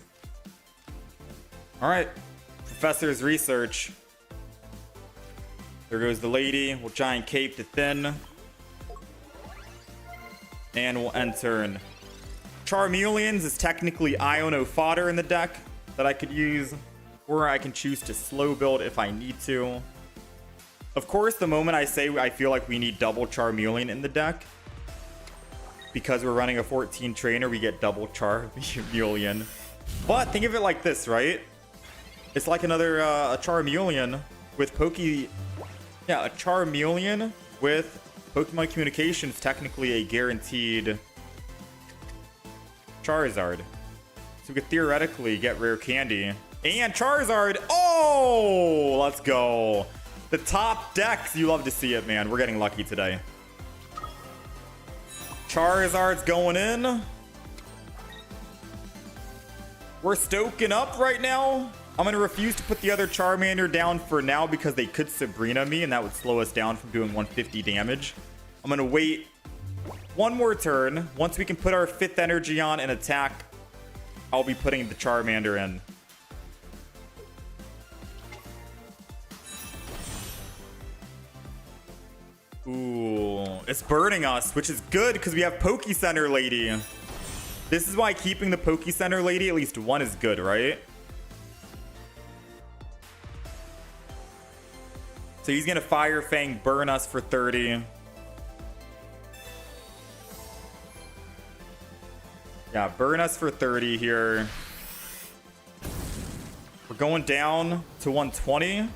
All right, Professor's research. There goes the Lady. We'll Giant Cape to Thin. And we'll end turn. Charmeleons is technically Iono fodder in the deck that I could use, or I can choose to slow build if I need to. Of course, the moment I say I feel like we need double Charmeleon in the deck, because we're running a 14 trainer, we get double Charmeleon. But think of it like this, right? It's like another a Charmeleon with a Charmeleon with Pokemon Communication is technically a guaranteed Charizard. So we could theoretically get rare candy. And Charizard! Oh! Let's go. The top decks, you love to see it, man. We're getting lucky today. Charizard's going in. We're stoking up right now. I'm going to refuse to put the other Charmander down for now because they could Sabrina me, and that would slow us down from doing 150 damage. I'm going to wait one more turn. Once we can put our 5th energy on and attack, I'll be putting the Charmander in. Ooh, it's burning us, which is good because we have Poke Center Lady. This is why keeping the Poke Center Lady at least one is good, right? So he's going to Fire Fang, burn us for 30. Yeah, burn us for 30 here. We're going down to 120.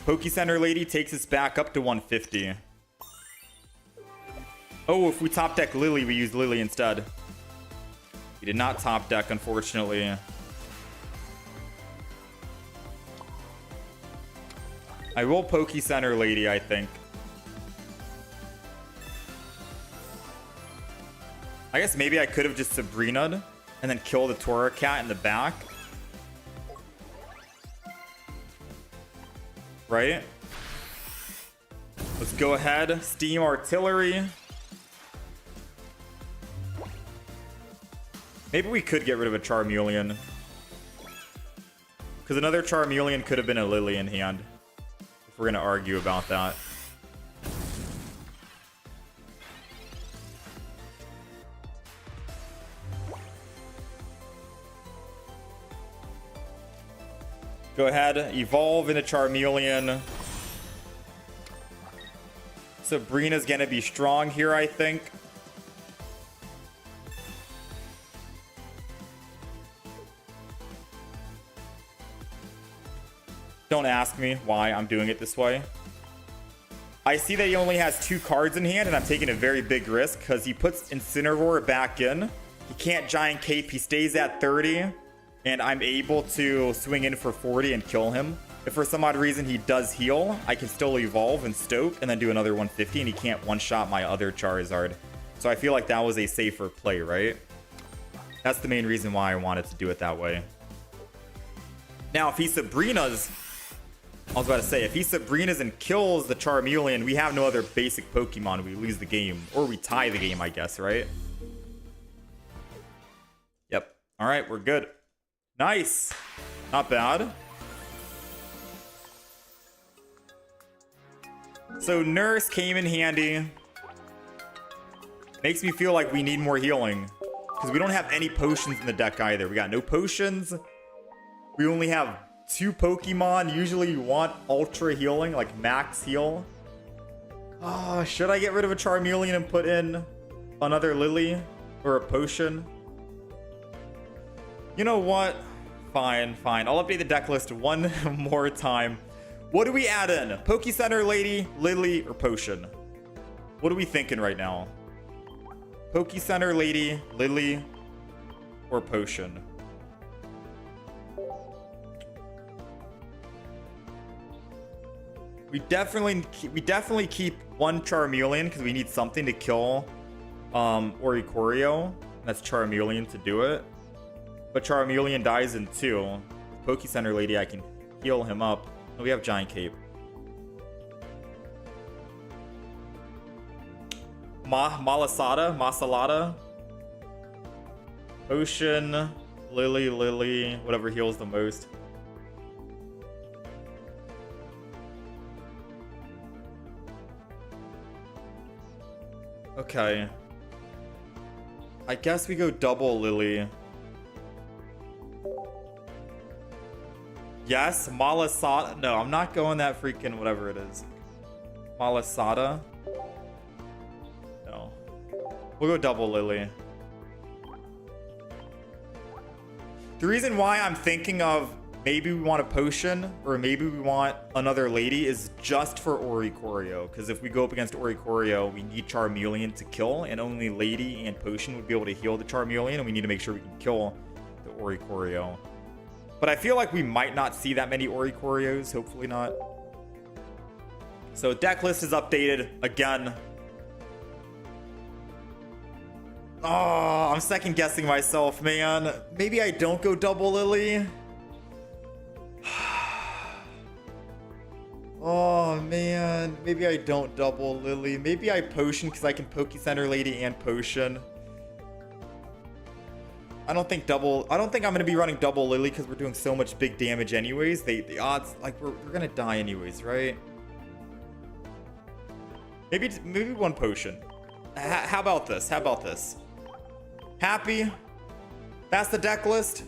Poke Center Lady takes us back up to 150. Oh, if we top deck Lily, we use Lily instead. We did not top deck, unfortunately. I will Poke Center Lady, I think. I guess maybe I could have just Sabrina'd and then kill the Torracat in the back. Right? Let's go ahead. Steam Artillery. Maybe we could get rid of a Charmeleon. Because another Charmeleon could have been a Lily in hand. If we're going to argue about that. Go ahead, evolve into Charmeleon. Sabrina's gonna be strong here, I think. Don't ask me why I'm doing it this way. I see that he only has 2 cards in hand, and I'm taking a very big risk because he puts Incineroar back in. He can't Giant Cape. He stays at 30. And I'm able to swing in for 40 and kill him. If for some odd reason he does heal, I can still evolve and stoke and then do another 150, and he can't one-shot my other Charizard. So I feel like that was a safer play, right? That's the main reason why I wanted to do it that way. Now, if he Sabrina's... I was about to say, if he Sabrina's and kills the Charmeleon, we have no other basic Pokemon. We lose the game. Or we tie the game, I guess, right? All right, we're good. Nice. Not bad. So Nurse came in handy. Makes me feel like we need more healing. Because we don't have any potions in the deck either. We got no potions. We only have 2 Pokemon. Usually you want ultra healing, like max heal. Oh, should I get rid of a Charmeleon and put in another Lily or a potion? You know what? Fine, fine. I'll update the deck list one more time. What do we add in? Poke Center Lady, Lily, or potion? What are we thinking right now? Poke Center Lady, Lily, or potion? We definitely keep one Charmeleon because we need something to kill Oricorio. That's Charmeleon to do it. But Charmeleon dies in 2. Poke Center Lady, I can heal him up. Oh, we have Giant Cape. Masalada. Potion, Lily, whatever heals the most. Okay. I guess we go double Lily. Yes, Malasada. No, I'm not going that freaking whatever it is. Malasada. No. We'll go double Lily. The reason why I'm thinking of maybe we want a potion or maybe we want another lady is just for Oricorio. Because if we go up against Oricorio, we need Charmeleon to kill, and only lady and potion would be able to heal the Charmeleon, and we need to make sure we can kill the Oricorio. But I feel like we might not see that many Oricorios. Hopefully not. So deck list is updated again. Oh, I'm second guessing myself, man. Maybe I don't go double Lily. Oh, man. Maybe I don't double Lily. Maybe I potion because I can Poke Center Lady and potion. I don't think I'm going to be running double Lily because we're doing so much big damage anyways. The odds, like, we're going to die anyways, right? Maybe one potion. How about this? Happy? That's the deck list.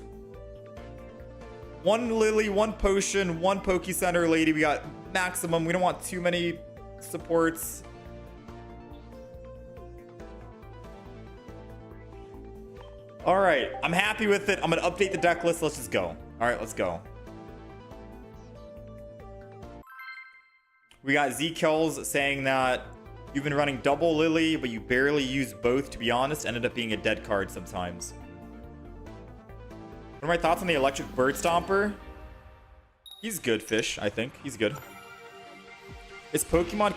1 Lily, 1 potion, 1 Poke Center Lady. We got maximum. We don't want too many supports. All right, I'm happy with it. I'm gonna update the deck list. Let's just go. All right, let's go. We got Z-Kills saying that you've been running double Lily, but you barely use both. To be honest, ended up being a dead card sometimes. What are my thoughts on the Electric Bird Stomper? He's good fish, I think. He's good. Is Pokemon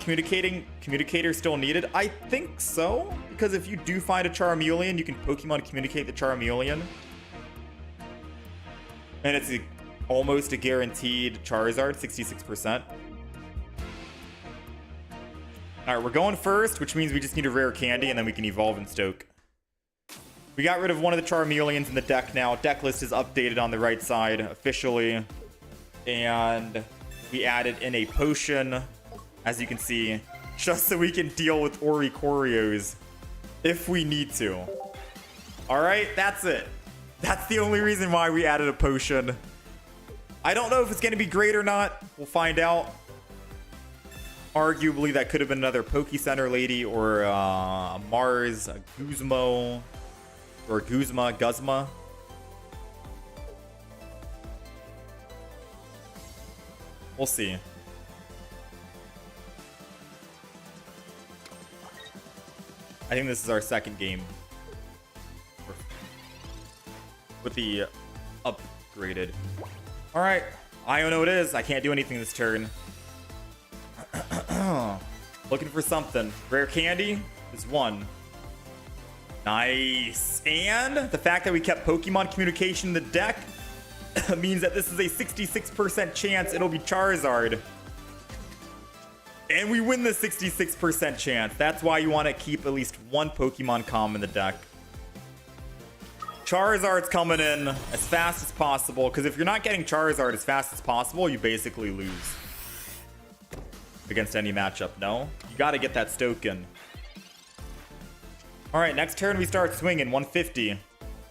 Communicator still needed? I think so. Because if you do find a Charmeleon, you can Pokemon Communicate the Charmeleon. And it's almost a guaranteed Charizard, 66%. Alright, we're going first, which means we just need a rare candy, and then we can evolve and stoke. We got rid of one of the Charmeleons in the deck now. Deck list is updated on the right side officially. And we added in a potion, as you can see, just so we can deal with Oricorios if we need to. Alright, that's it. That's the only reason why we added a potion. I don't know if it's going to be great or not. We'll find out. Arguably, that could have been another Poke Center Lady or a Mars, a Guzmo, or Guzma. We'll see. I think this is our second game with the upgraded. All right, I don't know what it is. I can't do anything this turn. Looking for something. Rare candy is 1. Nice. And the fact that we kept Pokemon Communication in the deck means that this is a 66% chance it'll be Charizard. And we win the 66% chance. That's why you want to keep at least one Pokemon Com in the deck. Charizard's coming in as fast as possible, because if you're not getting Charizard as fast as possible, you basically lose against any matchup. No, you got to get that stoke in. All right, next turn we start swinging 150.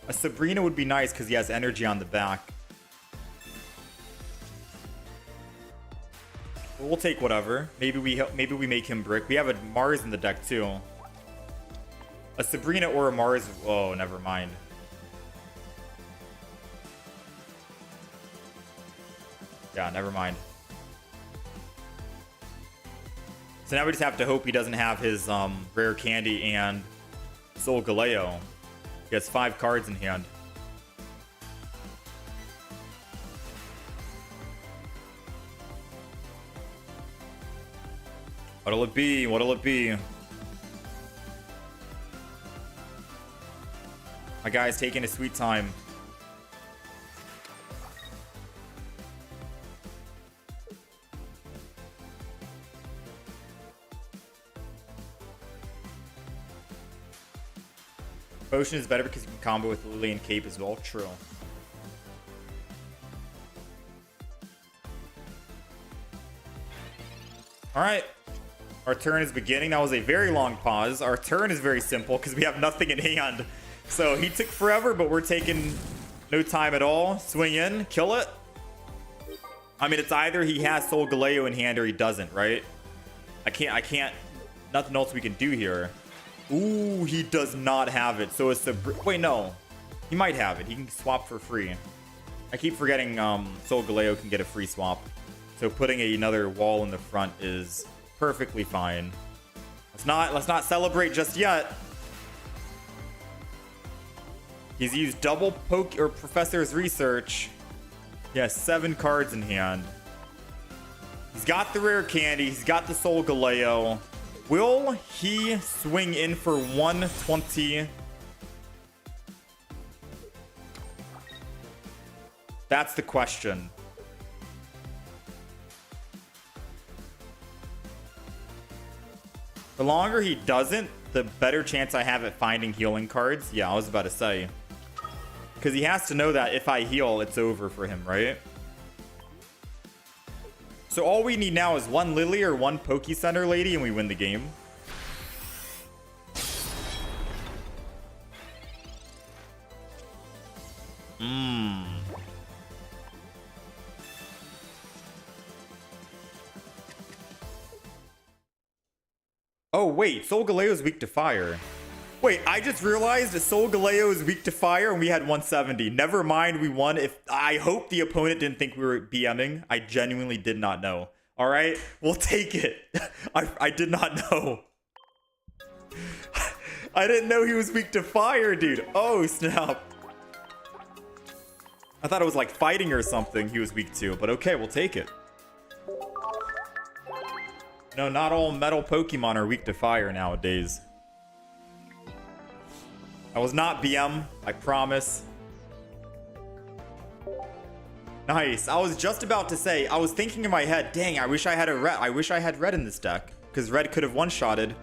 A Sabrina would be nice because he has energy on the back. We'll take whatever. Maybe we make him brick. We have a Mars in the deck too. A Sabrina or a Mars. Oh, never mind. Yeah, never mind. So now we just have to hope he doesn't have his rare candy and Soul Galeo. He has 5 cards in hand. What'll it be? What'll it be? My guy's taking his sweet time. Potion is better because you can combo with Lily and Cape as well. True. Alright. Our turn is beginning. That was a very long pause. Our turn is very simple because we have nothing in hand. So he took forever, but we're taking no time at all. Swing in, kill it. I mean, it's either he has Soul Galeo in hand or he doesn't, right? I can't. Nothing else we can do here. Ooh, he does not have it. So it's the... Wait, no. He might have it. He can swap for free. I keep forgetting Soul Galeo can get a free swap. So putting another wall in the front is perfectly fine. Let's not celebrate just yet. He's used double poke or Professor's Research. He has 7 cards in hand. He's got the rare candy. He's got the Soul Galeo. Will he swing in for 120? That's the question. The longer he doesn't, the better chance I have at finding healing cards. Yeah, I was about to say. Because he has to know that if I heal, it's over for him, right? So all we need now is 1 Lily or 1 Poke Center Lady and we win the game. Oh, wait. Soul Galeo is weak to fire. Wait, I just realized that Soul Galeo is weak to fire and we had 170. Never mind, we won. I hope the opponent didn't think we were BMing. I genuinely did not know. All right, we'll take it. I did not know. I didn't know he was weak to fire, dude. Oh, snap. I thought it was like fighting or something he was weak to, but okay, we'll take it. No, not all metal Pokemon are weak to fire nowadays. I was not BM, I promise. Nice. I was just about to say, I was thinking in my head, dang, I wish I had a red. I wish I had red in this deck. Because red could have one-shotted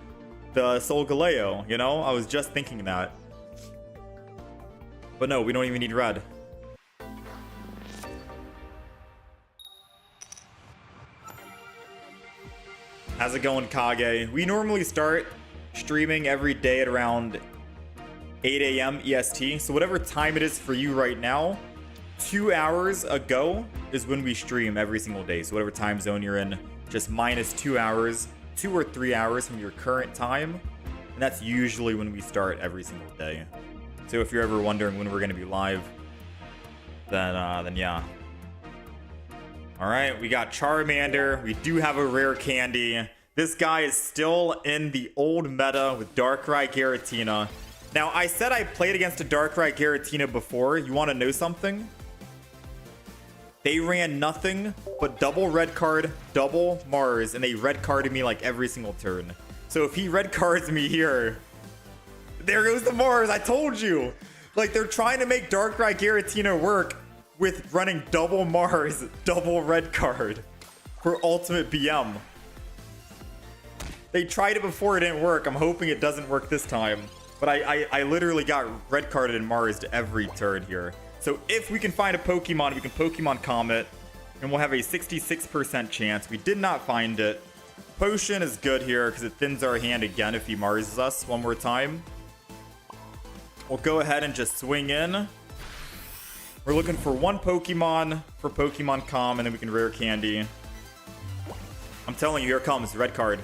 the Soul Galeo, you know? I was just thinking that. But no, we don't even need red. How's it going, Kage? We normally start streaming every day at around 8 a.m. EST. So whatever time it is for you right now, 2 hours ago is when we stream every single day. So whatever time zone you're in, just minus 2 hours, 2 or 3 hours from your current time. And that's usually when we start every single day. So if you're ever wondering when we're going to be live, then yeah. All right, we got Charmander. We do have a rare candy. This guy is still in the old meta with Darkrai Giratina. Now, I said I played against a Darkrai Giratina before. You want to know something? They ran nothing but double red card, double Mars, and they red carded me like every single turn. So if he red cards me here, there goes the Mars. I told you. Like, they're trying to make Darkrai Giratina work with running double Mars, double red card for ultimate BM. They tried it before, it didn't work. I'm hoping it doesn't work this time. But I literally got red carded in Mars every turn here. So if we can find a Pokemon, we can Pokemon Comet, and we'll have a 66% chance. We did not find it. Potion is good here because it thins our hand again if he Marses us one more time. We'll go ahead and just swing in. We're looking for one Pokemon for Pokemon Com, and then we can rare candy. I'm telling you, here it comes. Red card.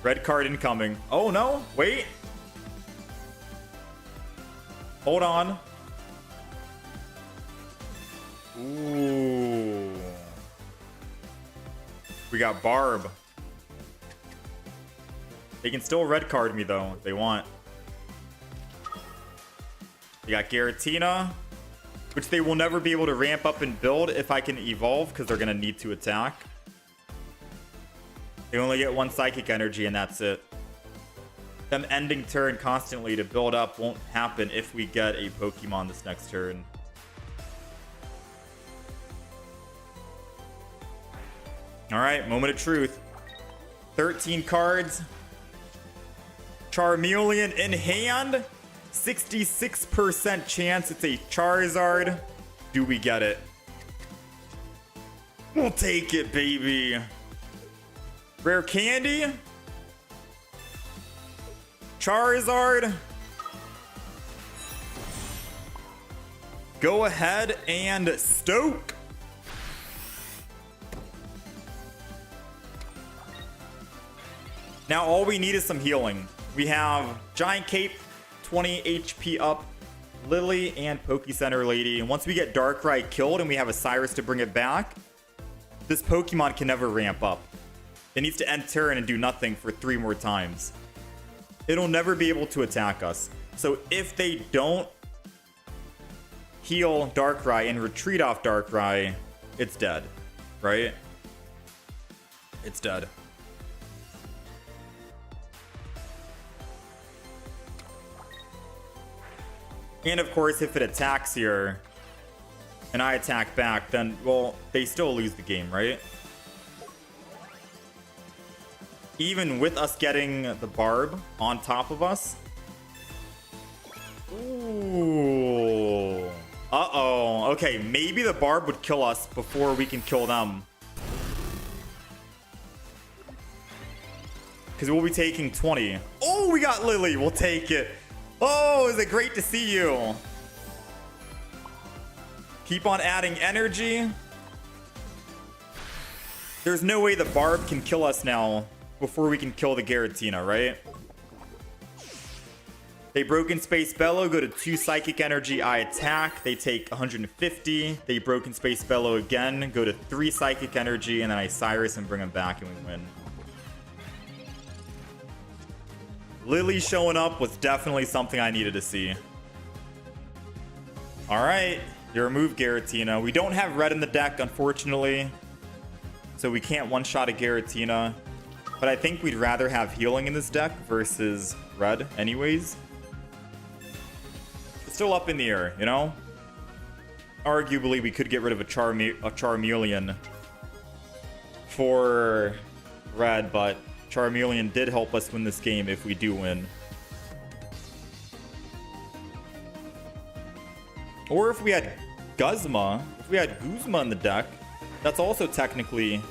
Red card incoming. Oh, no. Wait. Hold on. Ooh. We got Barb. They can still red card me, though, if they want. We got Giratina, which they will never be able to ramp up and build if I can evolve, because they're going to need to attack. They only get one Psychic Energy, and that's it. Them ending turn constantly to build up won't happen if we get a Pokemon this next turn. Alright, moment of truth. 13 cards. Charmeleon in hand. 66% chance it's a Charizard. Do we get it? We'll take it, baby. Rare candy. Charizard. Go ahead and stoke. Now all we need is some healing. We have Giant Cape, 20 HP up, Lily, and Pokécenter Lady. And once we get Darkrai killed and we have a Cyrus to bring it back, this Pokemon can never ramp up. It needs to end turn and do nothing for 3 more times. It'll never be able to attack us. So if they don't heal Darkrai and retreat off Darkrai, it's dead, right? It's dead. And of course, if it attacks here and I attack back, then, well, they still lose the game, right? Even with us getting the Barb on top of us. Ooh. Uh-oh. Okay, maybe the Barb would kill us before we can kill them. Because we'll be taking 20. Oh, we got Lily. We'll take it. Oh, is it great to see you? Keep on adding energy. There's no way the Barb can kill us now before we can kill the Giratina, right? They Broken Space Bellow, go to 2 Psychic Energy, I attack. They take 150. They Broken Space Bellow again, go to 3 Psychic Energy, and then I Cyrus and bring them back and we win. Lily showing up was definitely something I needed to see. Alright, you remove Giratina. We don't have red in the deck, unfortunately. So we can't one-shot a Giratina. But I think we'd rather have healing in this deck versus red anyways. It's still up in the air, you know? Arguably, we could get rid of a Charmeleon for red, but Charmeleon did help us win this game if we do win. Or if we had Guzma, if we had Guzma in the deck, that's also technically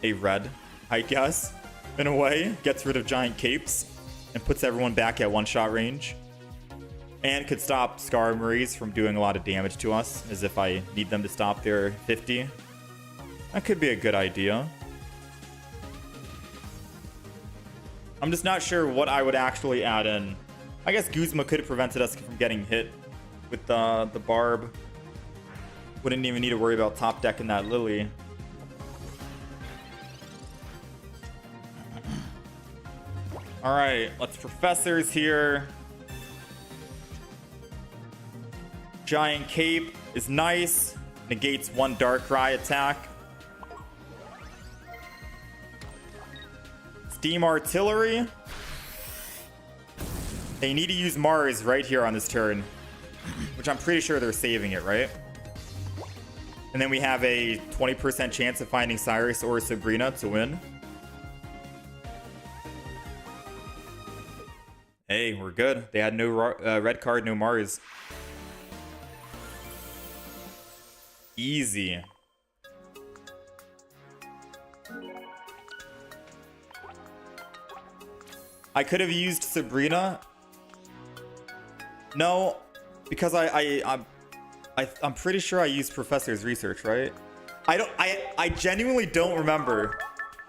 a red, I guess, in a way. Gets rid of Giant Capes and puts everyone back at one-shot range. And could stop Skarmories from doing a lot of damage to us, as if I need them to stop their 50. That could be a good idea. I'm just not sure what I would actually add in. I guess Guzma could have prevented us from getting hit with the Barb. Wouldn't even need to worry about top decking that Lily. Alright, let's Professors here. Giant Cape is nice. Negates 1 Darkrai attack. Steam Artillery. They need to use Mars right here on this turn, which I'm pretty sure they're saving it, right? And then we have a 20% chance of finding Cyrus or Sabrina to win. Hey, we're good. They had no red card, no Mars. Easy. I could have used Sabrina. No, because I'm pretty sure I used Professor's Research, right? I genuinely don't remember.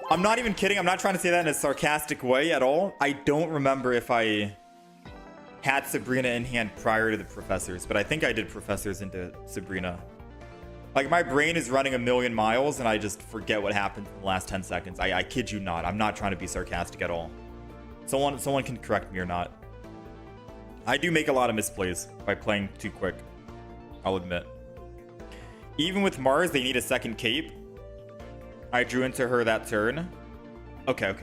I'm not even kidding. I'm not trying to say that in a sarcastic way at all. I don't remember if I had Sabrina in hand prior to the Professors, but I think I did Professors into Sabrina. Like, my brain is running a million miles and I just forget what happened in the last 10 seconds. I kid you not. I'm not trying to be sarcastic at all. Someone can correct me or not. I do make a lot of misplays by playing too quick, I'll admit. Even with Mars, they need a second cape. I drew into her that turn. Okay.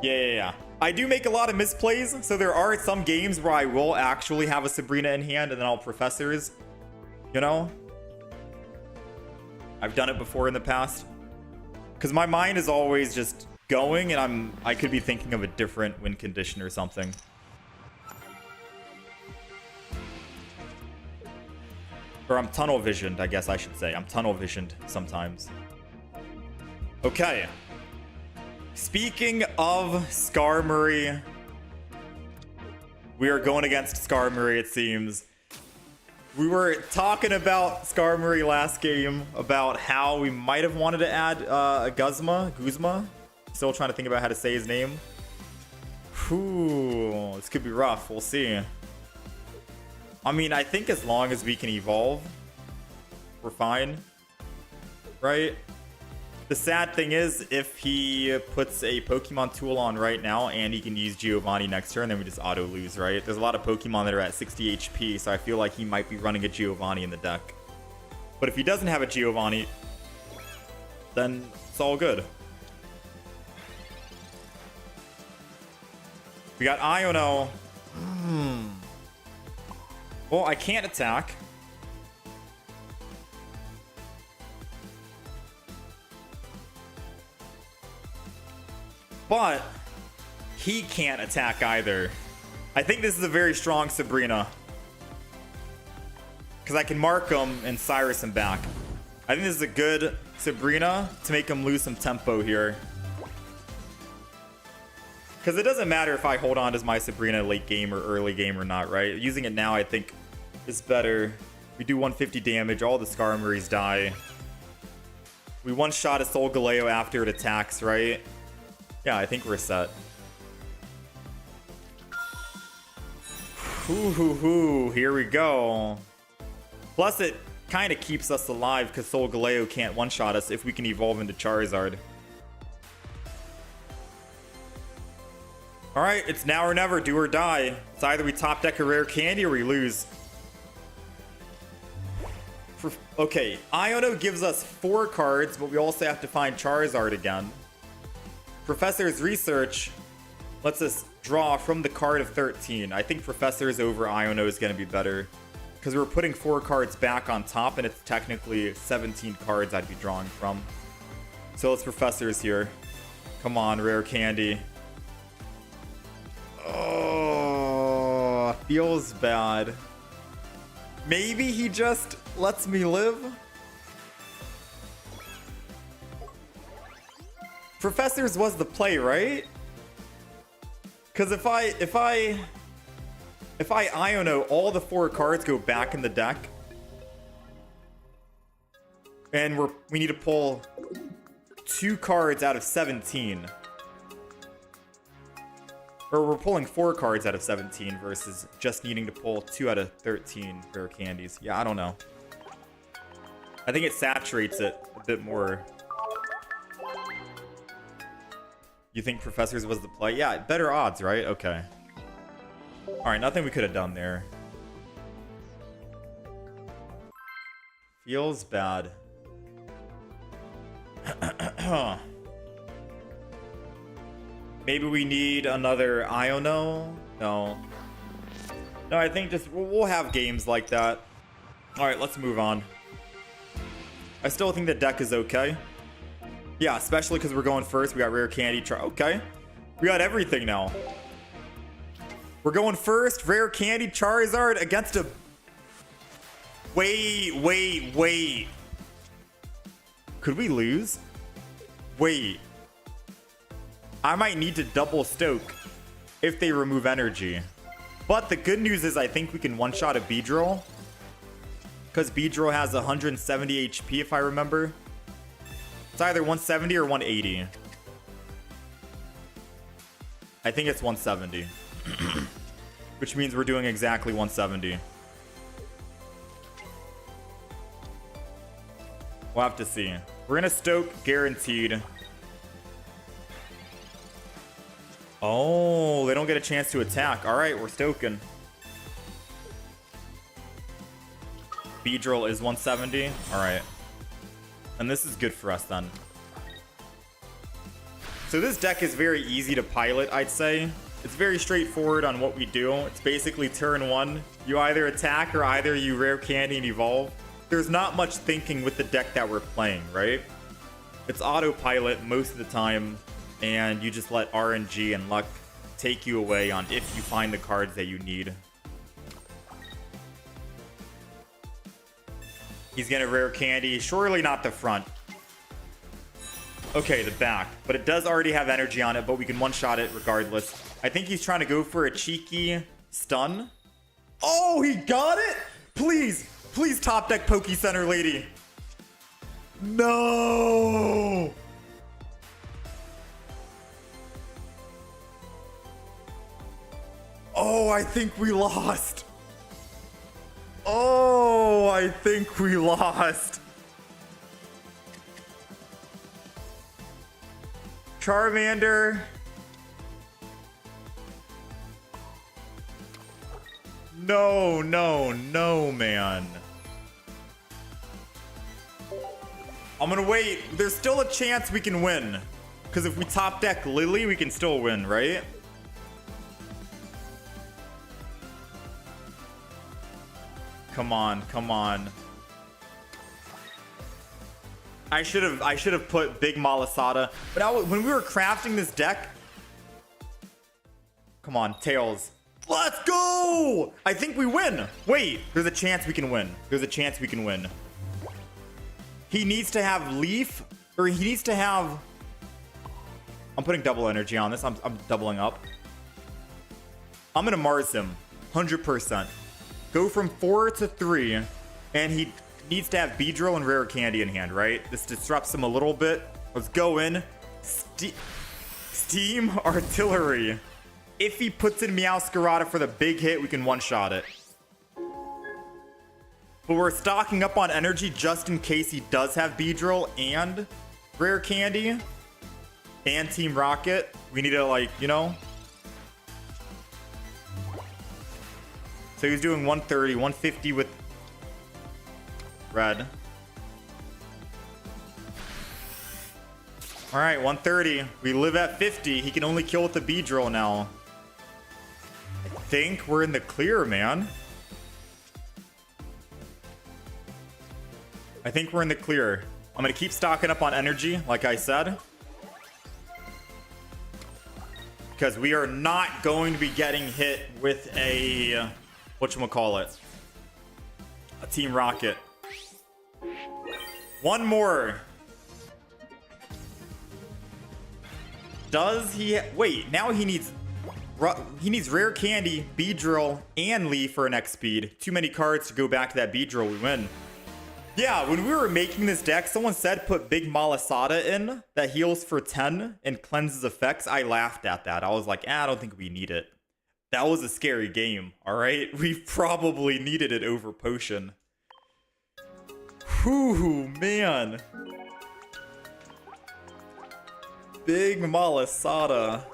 Yeah. I do make a lot of misplays, so there are some games where I will actually have a Sabrina in hand and then I'll Professors, you know? I've done it before in the past. Because my mind is always just going and I could be thinking of a different win condition or something. Or I'm tunnel visioned, I guess I should say. I'm tunnel visioned sometimes. Okay. Speaking of Skarmory, we are going against Skarmory, it seems. We were talking about Skarmory last game, about how we might have wanted to add a Guzma. Still trying to think about how to say his name. Whew, this could be rough. We'll see. I mean, I think as long as we can evolve, we're fine, right? The sad thing is, if he puts a Pokemon tool on right now and he can use Giovanni next turn, then we just auto lose, right? There's a lot of Pokemon that are at 60 HP, so I feel like he might be running a Giovanni in the deck. But if he doesn't have a Giovanni, then it's all good. We got Iono. Well, I can't attack. But he can't attack either. I think this is a very strong Sabrina. Because I can mark him and Cyrus him back. I think this is a good Sabrina to make him lose some tempo here. Because it doesn't matter if I hold on to my Sabrina late game or early game or not, right? Using it now, I think, is better. We do 150 damage. All the Skarmories die. We one-shot a Solgaleo after it attacks, right? Yeah, I think we're set. Here we go. Plus, it kind of keeps us alive because Solgaleo can't one-shot us if we can evolve into Charizard. Alright, it's now or never, do or die. It's either we top deck a rare candy or we lose. Okay, Iono gives us 4 cards, but we also have to find Charizard again. Professor's Research lets us draw from the card of 13. I think Professor's over Iono is going to be better. Because we're putting 4 cards back on top, and it's technically 17 cards I'd be drawing from. So let's Professor's here. Come on, rare candy. Oh, feels bad. Maybe he just lets me live? Professors was the play, right? Because if I Iono, all the 4 cards go back in the deck. And we need to pull 2 cards out of 17. Or we're pulling 4 cards out of 17 versus just needing to pull 2 out of 13 rare candies. Yeah, I don't know. I think it saturates it a bit more. You think Professors was the play? Yeah, better odds, right? Okay. Alright, nothing we could have done there. Feels bad. Maybe we need another Iono? No. No, I think just we'll have games like that. Alright, let's move on. I still think the deck is okay. Yeah, especially because we're going first. We got rare candy. Okay. We got everything now. We're going first. Rare Candy Charizard against a... Wait. Could we lose? Wait. I might need to double stoke if they remove energy. But the good news is I think we can one-shot a Beedrill. Because Beedrill has 170 HP if I remember. It's either 170 or 180. I think it's 170. Which means we're doing exactly 170. We'll have to see. We're gonna stoke guaranteed. Oh, they don't get a chance to attack. All right, we're stoking. Beedrill is 170. All right. And this is good for us then. So this deck is very easy to pilot, I'd say. It's very straightforward on what we do. It's basically turn one. You either attack or either you rare candy and evolve. There's not much thinking with the deck that we're playing, right? It's autopilot most of the time, and you just let RNG and luck take you away on if you find the cards that you need. He's gonna rare candy. Surely not the front. Okay, the back. But it does already have energy on it, but we can one-shot it regardless. I think he's trying to go for a cheeky stun. Oh, he got it? Please. Please top deck Poke Center Lady. No. Oh, I think we lost. Oh, I think we lost. Charmander. No, man. I'm gonna wait. There's still a chance we can win. Because if we top deck Lily, we can still win, right? Come on. I should have put Big Malasada. But when we were crafting this deck, come on, Tails. Let's go! I think we win. Wait, there's a chance we can win. He needs to have Leaf, or he needs to have... I'm putting double energy on this. I'm doubling up. I'm gonna Mars him, 100%. Go from 4 to 3, and he needs to have Beedrill and Rare Candy in hand, right? This disrupts him a little bit. Let's go in. Steam Artillery. If he puts in Meowscarada for the big hit, we can one-shot it. But we're stocking up on energy just in case he does have Beedrill and Rare Candy and Team Rocket. We need to, like, you know... So he's doing 130, 150 with red. All right, 130. We live at 50. He can only kill with the Beedrill now. I think we're in the clear, man. I think we're in the clear. I'm going to keep stocking up on energy, like I said. Because we are not going to be getting hit with a... whatchamacallit? A Team Rocket. One more. Does he... Wait, now he needs Rare Candy, Beedrill, and Leaf for an X speed. Too many cards to go back to that Beedrill. We win. Yeah, when we were making this deck, someone said put Big Malasada in that heals for 10 and cleanses effects. I laughed at that. I was like, I don't think we need it. That was a scary game, all right? We probably needed it over Potion. Whew, man. Big Malasada.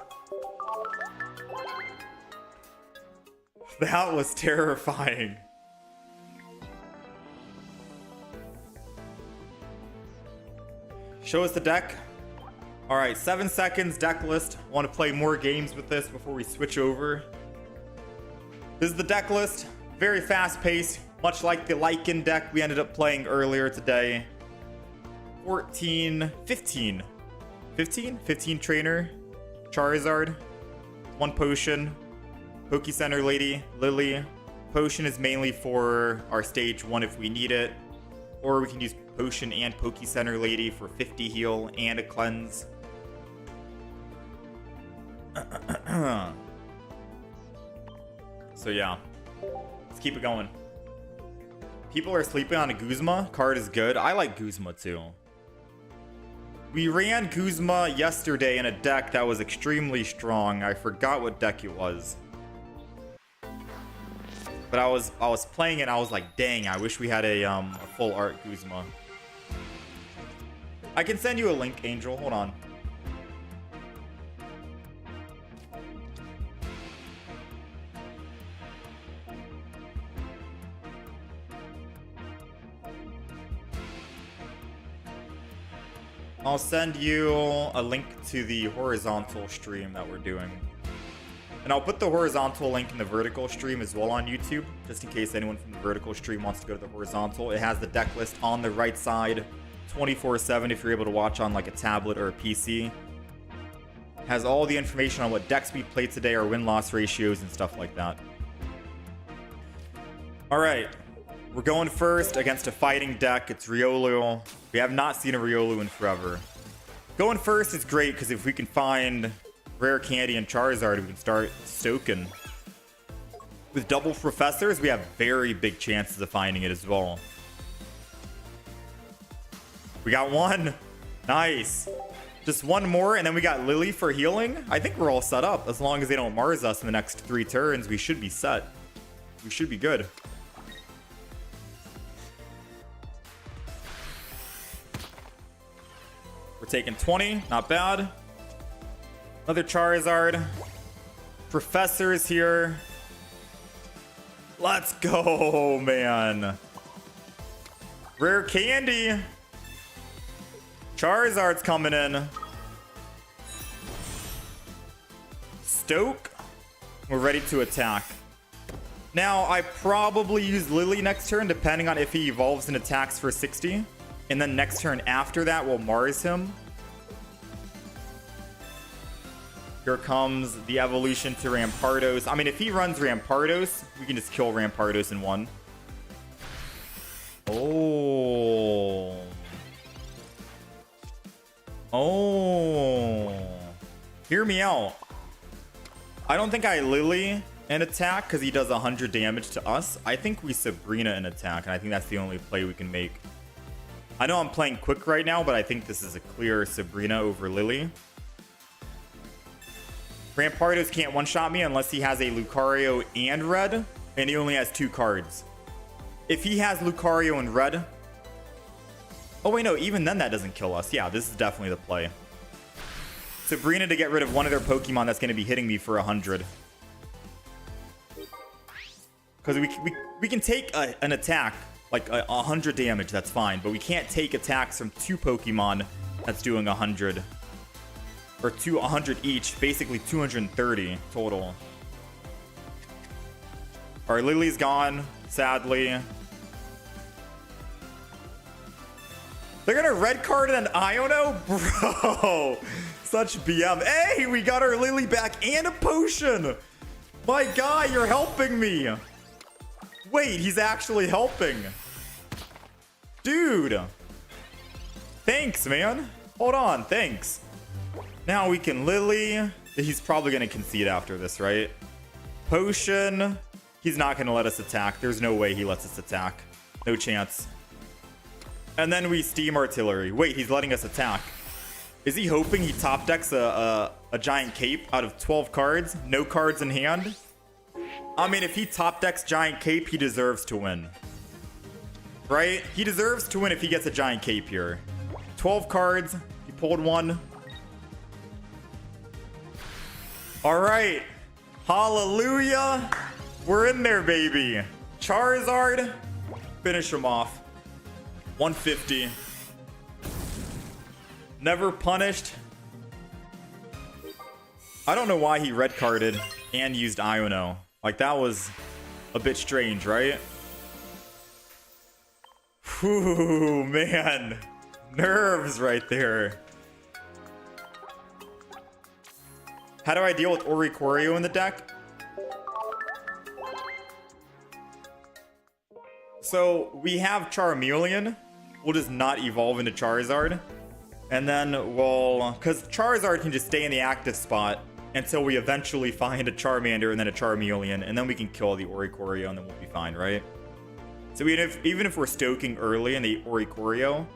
That was terrifying. Show us the deck. All right, 7 seconds, deck list. I want to play more games with this before we switch over. This is the deck list. Very fast paced, much like the Lycan deck we ended up playing earlier today. 15 trainer, Charizard, 1 potion, Poke Center Lady, Lily. Potion is mainly for our stage 1 if we need it. Or we can use Potion and Poke Center Lady for 50 heal and a cleanse. So yeah, let's keep it going. People are sleeping on a Guzma. Card is good. I like Guzma too. We ran Guzma yesterday in a deck that was extremely strong. I forgot what deck it was. But I was playing it and I was like, dang, I wish we had a full art Guzma. I can send you a link, Angel. Hold on. I'll send you a link to the horizontal stream that we're doing. And I'll put the horizontal link in the vertical stream as well on YouTube, just in case anyone from the vertical stream wants to go to the horizontal. It has the deck list on the right side, 24/7 if you're able to watch on like a tablet or a PC. Has all the information on what decks we played today, our win-loss ratios, and stuff like that. Alright, we're going first against a fighting deck. It's Riolu. We have not seen a Riolu in forever. Going first is great, because if we can find Rare Candy and Charizard, we can start stoking. With double Professors, we have very big chances of finding it as well. We got one. Nice. Just one more, and then we got Lily for healing. I think we're all set up. As long as they don't Mars us in the next 3 turns, we should be set. We should be good. We're taking 20. Not bad. Another Charizard. Professor's here. Let's go, man. Rare Candy. Charizard's coming in. Stoke. We're ready to attack. Now, I probably use Lily next turn, depending on if he evolves and attacks for 60. And then next turn after that, we'll Mars him. Here comes the evolution to Rampardos. I mean, if he runs Rampardos, we can just kill Rampardos in one. Oh. Oh. Hear me out. I don't think I Lily an attack because he does 100 damage to us. I think we Sabrina an attack, and I think that's the only play we can make. I know I'm playing quick right now, but I think this is a clear Sabrina over Lily. Rampardos can't one-shot me unless he has a Lucario and red, and he only has 2 cards. If he has Lucario and red... Oh, wait, no, even then that doesn't kill us. Yeah, this is definitely the play. Sabrina to get rid of one of their Pokemon that's going to be hitting me for 100. Because we can take an attack, like 100 damage, that's fine. But we can't take attacks from 2 Pokemon that's doing 100. Or 100 each, basically 230 total. Our Lily's gone, sadly. They're gonna red card an Iono? Bro! Such BM. Hey, we got our Lily back and a potion! My guy, you're helping me! Wait, he's actually helping. Dude! Thanks, man. Hold on, thanks. Now we can Lily. He's probably going to concede after this, right? Potion. He's not going to let us attack. There's no way he lets us attack. No chance. And then we Steam Artillery. Wait, he's letting us attack. Is he hoping he top decks a Giant Cape out of 12 cards? No cards in hand? I mean, if he top decks Giant Cape, he deserves to win. Right? He deserves to win if he gets a Giant Cape here. 12 cards. He pulled one. All right. Hallelujah. We're in there, baby. Charizard. Finish him off. 150. Never punished. I don't know why he red carded and used Iono. Like, that was a bit strange, right? Whew, man. Nerves right there. How do I deal with Oricorio in the deck? So we have Charmeleon. We'll just not evolve into Charizard. And then we'll... Because Charizard can just stay in the active spot until we eventually find a Charmander and then a Charmeleon. And then we can kill the Oricorio and then we'll be fine, right? So even if we're stoking early in the Oricorio,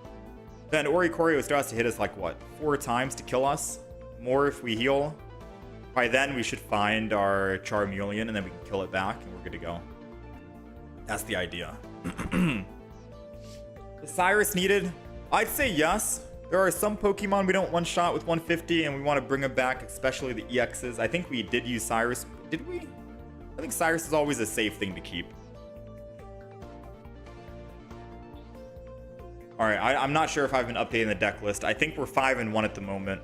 then Oricorio still has to hit us like, what, 4 times to kill us? More if we heal. By then, we should find our Charmeleon, and then we can kill it back, and we're good to go. That's the idea. Is Cyrus needed? I'd say yes. There are some Pokemon we don't one-shot with 150, and we want to bring them back, especially the EXs. I think we did use Cyrus. Did we? I think Cyrus is always a safe thing to keep. Alright, I'm not sure if I've been updating the deck list. I think we're 5-1 at the moment.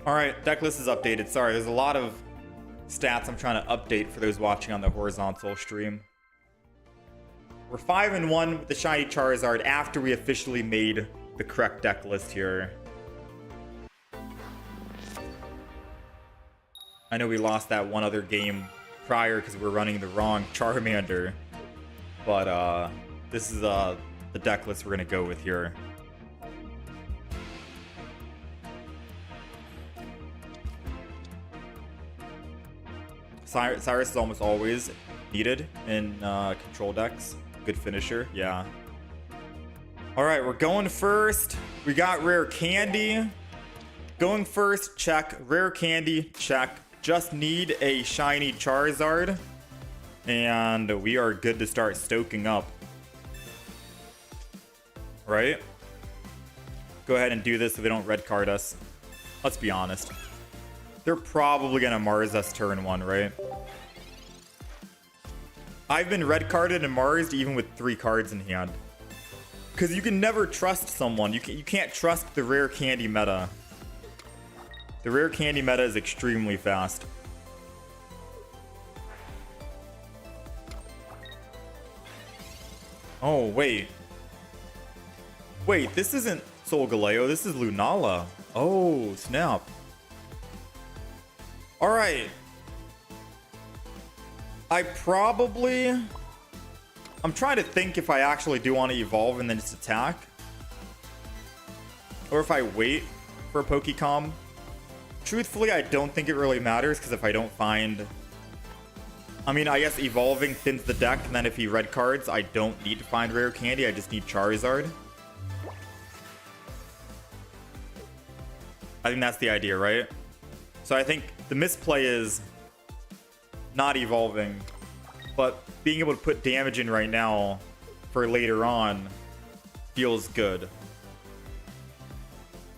Alright, deck list is updated. Sorry, there's a lot of stats I'm trying to update for those watching on the horizontal stream. We're 5-1 with the shiny Charizard after we officially made the correct deck list here. I know we lost that one other game prior because we were running the wrong Charmander. But this is the deck list we're going to go with here. Cyrus is almost always needed in control decks. Good finisher, yeah. Alright, we're going first. We got rare candy. Going first, check. Rare candy, check. Just need a shiny Charizard. And we are good to start stoking up. Right? Go ahead and do this so they don't red card us. Let's be honest. They're probably going to Mars us turn 1, right? I've been red carded and Marsed even with 3 cards in hand. Because you can never trust someone. You can't trust the rare candy meta. The rare candy meta is extremely fast. Oh, wait. Wait, this isn't Solgaleo. This is Lunala. Oh, snap. Alright. I'm trying to think if I actually do want to evolve and then just attack. Or if I wait for a Pokecom. Truthfully, I don't think it really matters, because if I don't find... I mean, I guess evolving thins the deck, and then if he red cards, I don't need to find rare candy, I just need Charizard. I think that's the idea, right? So I think the misplay is not evolving, but being able to put damage in right now for later on feels good.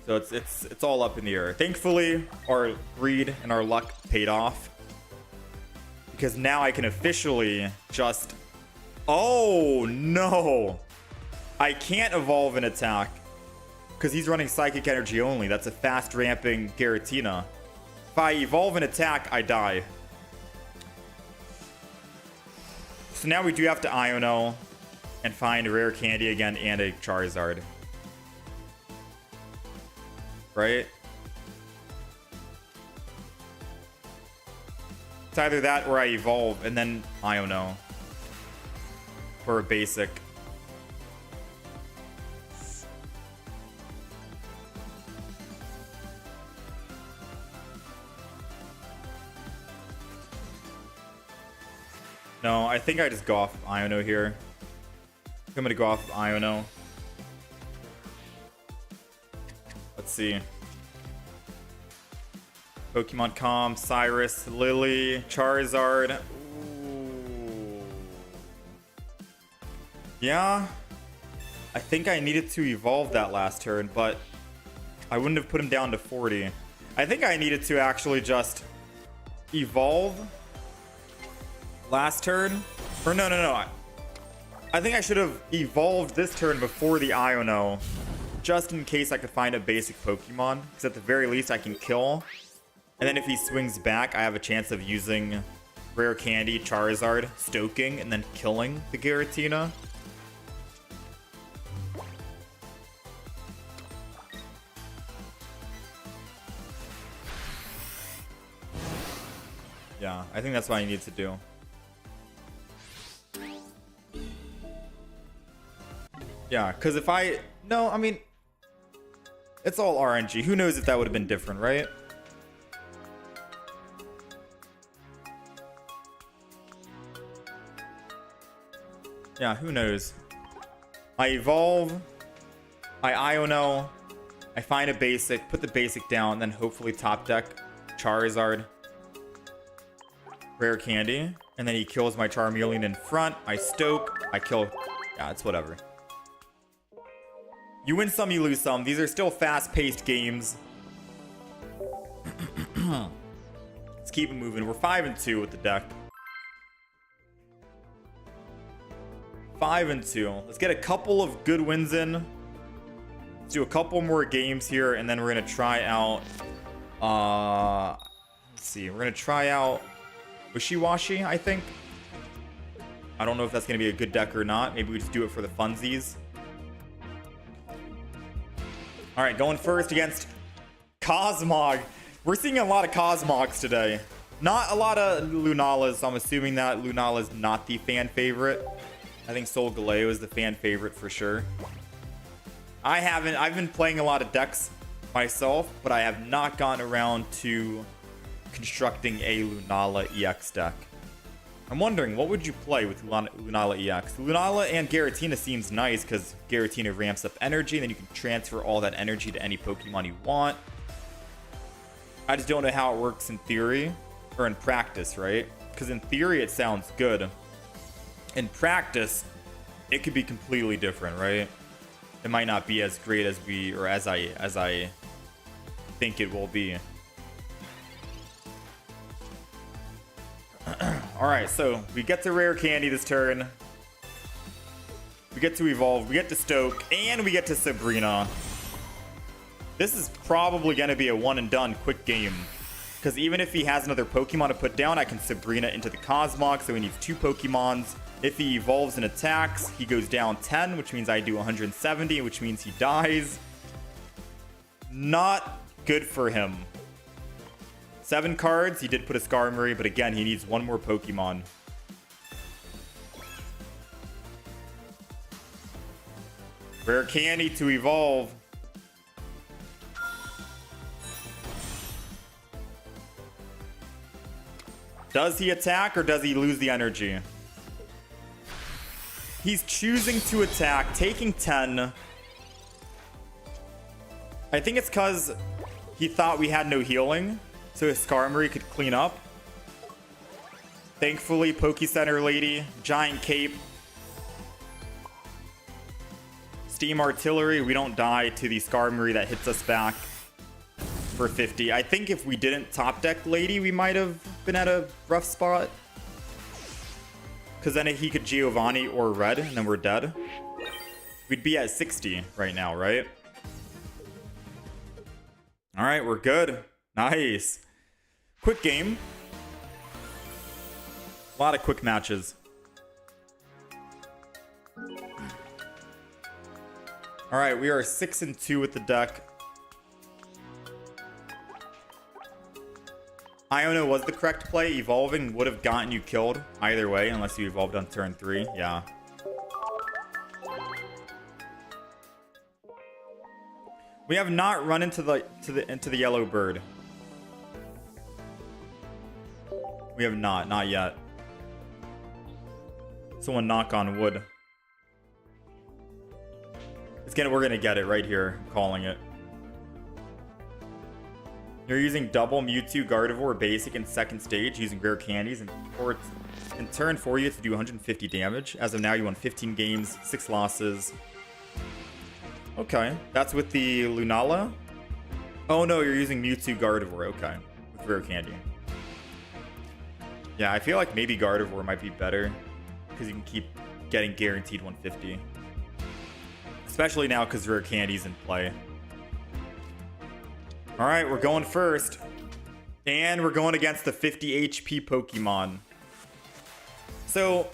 So it's all up in the air. Thankfully, our greed and our luck paid off, because now I can officially just... Oh no! I can't evolve and attack because he's running Psychic Energy only. That's a fast ramping Giratina. If I evolve and attack, I die. So now we do have to Iono and find a rare candy again and a Charizard. Right? It's either that or I evolve and then Iono for a basic. No, I think I just go off Iono here. I'm going to go off Iono. Let's see. Pokemon Com, Cyrus, Lily, Charizard. Ooh. Yeah. I think I needed to evolve that last turn, but I wouldn't have put him down to 40. I think I needed to actually just evolve last turn. Or no. I think I should have evolved this turn before the Iono just in case I could find a basic Pokemon, because at the very least I can kill. And then if he swings back, I have a chance of using Rare Candy, Charizard, stoking, and then killing the Giratina. Yeah, I think that's what I need to do. Yeah, because if I... No, I mean... It's all RNG. Who knows if that would have been different, right? Yeah, who knows? I evolve. I Iono. I find a basic. Put the basic down. Then hopefully top deck Charizard. Rare Candy. And then he kills my Charmeleon in front. I stoke. I kill... Yeah, it's whatever. You win some, you lose some. These are still fast-paced games. Let's keep it moving. We're 5-2 with the deck. 5-2. Let's get a couple of good wins in. Let's do a couple more games here, and then we're gonna try out. Let's see. We're gonna try out Wishy-Washy, I think. I don't know if that's gonna be a good deck or not. Maybe we just do it for the funsies. All right, going first against Cosmog. We're seeing a lot of Cosmogs today. Not a lot of Lunalas, so I'm assuming that Lunala's not the fan favorite. I think Solgaleo is the fan favorite for sure. I've been playing a lot of decks myself, but I have not gotten around to constructing a Lunala EX deck. I'm wondering, what would you play with Lunala EX? Lunala and Giratina seems nice because Giratina ramps up energy, and then you can transfer all that energy to any Pokemon you want. I just don't know how it works in theory, or in practice, right? Because in theory, it sounds good. In practice, it could be completely different, right? It might not be as great as as I think it will be. Alright, so we get to Rare Candy this turn. We get to Evolve, we get to Stoke, and we get to Sabrina. This is probably going to be a one and done quick game. Because even if he has another Pokemon to put down, I can Sabrina into the Cosmog, so he needs 2 Pokemons. If he evolves and attacks, he goes down 10, which means I do 170, which means he dies. Not good for him. 7 cards. He did put a Skarmory, but again, he needs 1 more Pokemon. Rare Candy to evolve. Does he attack or does he lose the energy? He's choosing to attack, taking 10. I think it's because he thought we had no healing, so his Skarmory could clean up. Thankfully, Pokecenter Lady, Giant Cape, Steam Artillery, we don't die to the Skarmory that hits us back for 50. I think if we didn't top deck Lady, we might have been at a rough spot. Because then he could Giovanni or Red, and then we're dead. We'd be at 60 right now, right? All right, we're good. Nice. Quick game. A lot of quick matches. All right, we are 6-2 with the deck. Iono was the correct play. Evolving would have gotten you killed either way, unless you evolved on turn 3. Yeah. We have not run into the yellow bird. We have not yet. Someone knock on wood. We're gonna get it right here. I'm calling it. You're using double Mewtwo, Gardevoir, Basic, and second stage using rare candies, and in turn 4 you have to do 150 damage. As of now, you won 15 games, 6 losses. Okay, that's with the Lunala. Oh no, you're using Mewtwo, Gardevoir. Okay, with rare candy. Yeah, I feel like maybe Gardevoir might be better because you can keep getting guaranteed 150. Especially now because rare candy's in play. Alright, we're going first. And we're going against the 50 HP Pokemon. So,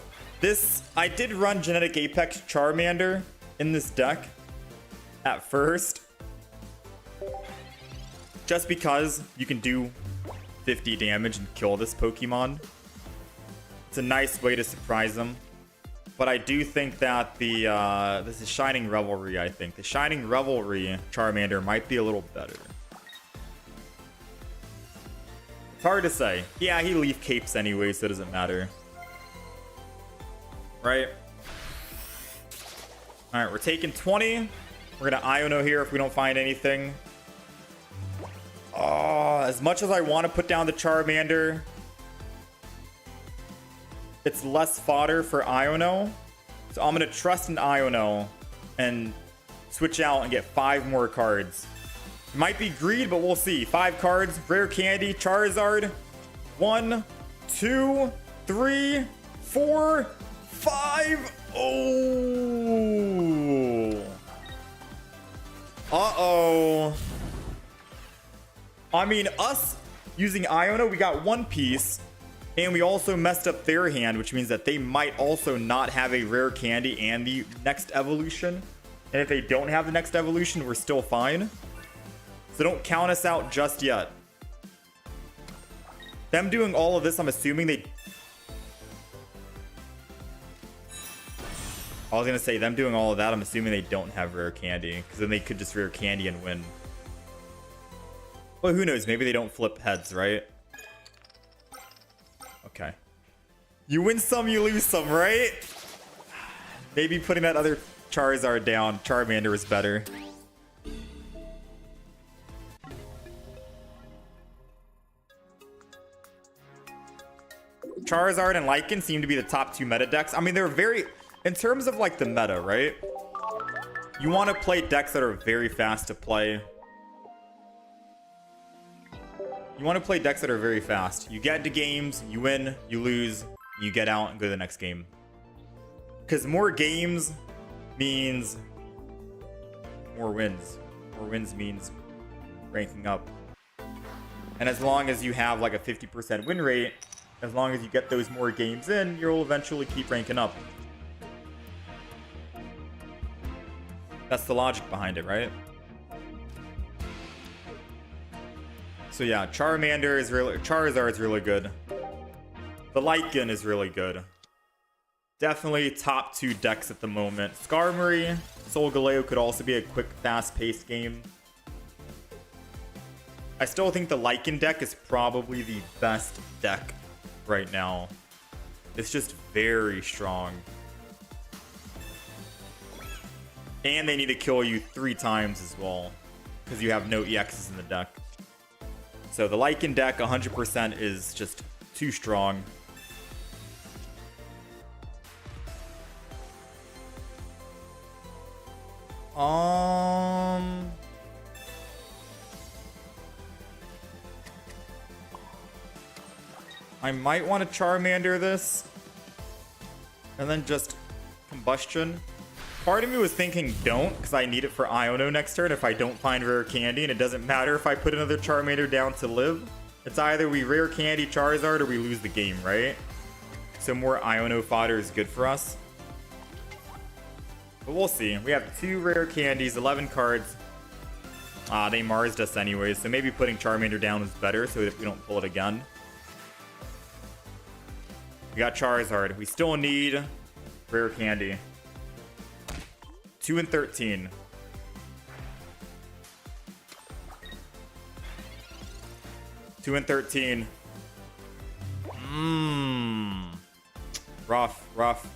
I did run Genetic Apex Charmander in this deck at first. Just because you can do 50 damage and kill this Pokemon. It's a nice way to surprise them. But I do think that this is Shining Revelry, I think. The Shining Revelry Charmander might be a little better. It's hard to say. Yeah, he Leaf Capes anyway, so it doesn't matter. Right? Alright, we're taking 20. We're going to Iono here if we don't find anything. Oh, as much as I want to put down the Charmander, it's less fodder for Iono. So I'm going to trust an Iono and switch out and get 5 more cards. It might be greed, but we'll see. 5 cards, rare candy, Charizard. 1, 2, 3, 4, 5. Oh. Uh-oh. I mean, us using Iono, we got 1 piece. And we also messed up their hand, which means that they might also not have a rare candy and the next evolution. And if they don't have the next evolution, we're still fine. So don't count us out just yet. Them doing all of this, I'm assuming they... I was going to say, them doing all of that, I'm assuming they don't have rare candy. Because then they could just rare candy and win. Well, who knows? Maybe they don't flip heads, right? Okay. You win some, you lose some, right? Maybe putting that other Charizard down, Charmander is better. Charizard and Lycan seem to be the top 2 meta decks. I mean, they're very... In terms of, like, the meta, right? You want to play decks that are very fast to play. You want to play decks that are very fast. You get into games, you win, you lose, you get out and go to the next game. Because more games means more wins. More wins means ranking up. And as long as you have like a 50% win rate, as long as you get those more games in, you'll eventually keep ranking up. That's the logic behind it, right? So yeah, Charmander is really... Charizard is really good. The Lycan is really good. Definitely top 2 decks at the moment. Skarmory, Solgaleo could also be a quick, fast-paced game. I still think the Lycan deck is probably the best deck right now. It's just very strong. And they need to kill you 3 times as well, because you have no EXs in the deck. So the Lycan deck 100% is just too strong. I might want to Charmander this. And then just Combustion. Part of me was thinking don't, because I need it for Iono next turn if I don't find rare candy, and it doesn't matter if I put another Charmander down to live. It's either we rare candy Charizard or we lose the game, right? So more Iono fodder is good for us. But we'll see. We have 2 rare candies, 11 cards. They Mars'd us anyways, so maybe putting Charmander down is better so that we don't pull it again. We got Charizard. We still need rare candy. 2 and 13. Two and 13. Rough, rough.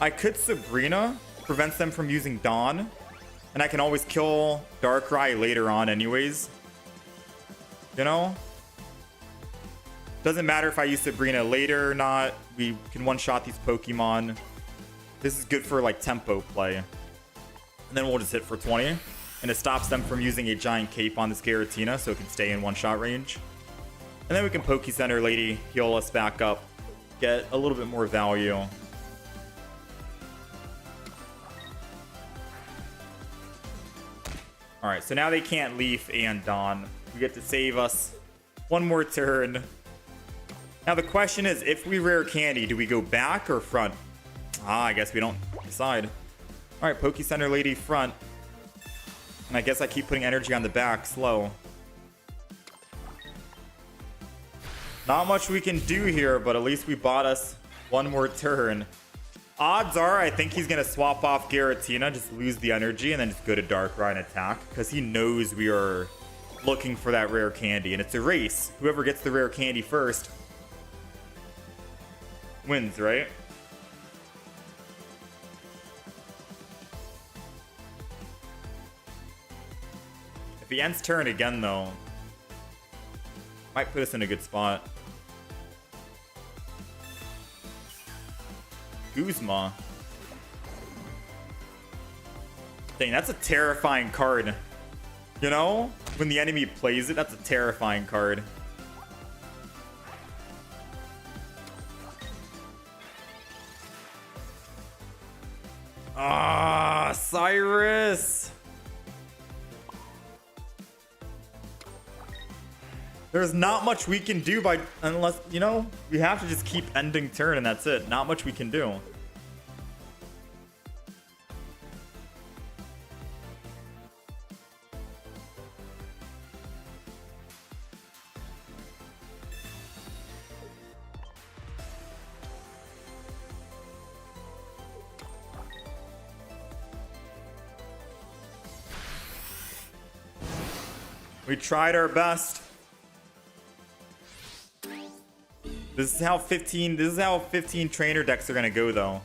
I could Sabrina, prevents them from using Dawn, and I can always kill Darkrai later on anyways. You know? Doesn't matter if I use Sabrina later or not, we can one-shot these Pokemon. This is good for like tempo play. And then we'll just hit for 20. And it stops them from using a giant cape on this Giratina, so it can stay in one-shot range. And then we can Poke Center Lady, heal us back up, get a little bit more value. Alright, so now they can't Leaf and Dawn. We get to save us one more turn. Now the question is, if we rare candy, do we go back or front? I guess we don't decide. Alright, Poke Center Lady front. And I guess I keep putting energy on the back, slow. Not much we can do here, but at least we bought us one more turn. Odds are, I think he's going to swap off Giratina, just lose the energy, and then just go to Darkrai and attack. Because he knows we are looking for that rare candy. And it's a race. Whoever gets the rare candy first wins, right? If he ends turn again, though, might put us in a good spot. Guzma. Dang, that's a terrifying card. You know? When the enemy plays it, that's a terrifying card. Ah, Cyrus! There's not much we can do unless, you know, we have to just keep ending turn and that's it. Not much we can do. We tried our best. This is how 15 trainer decks are gonna go though.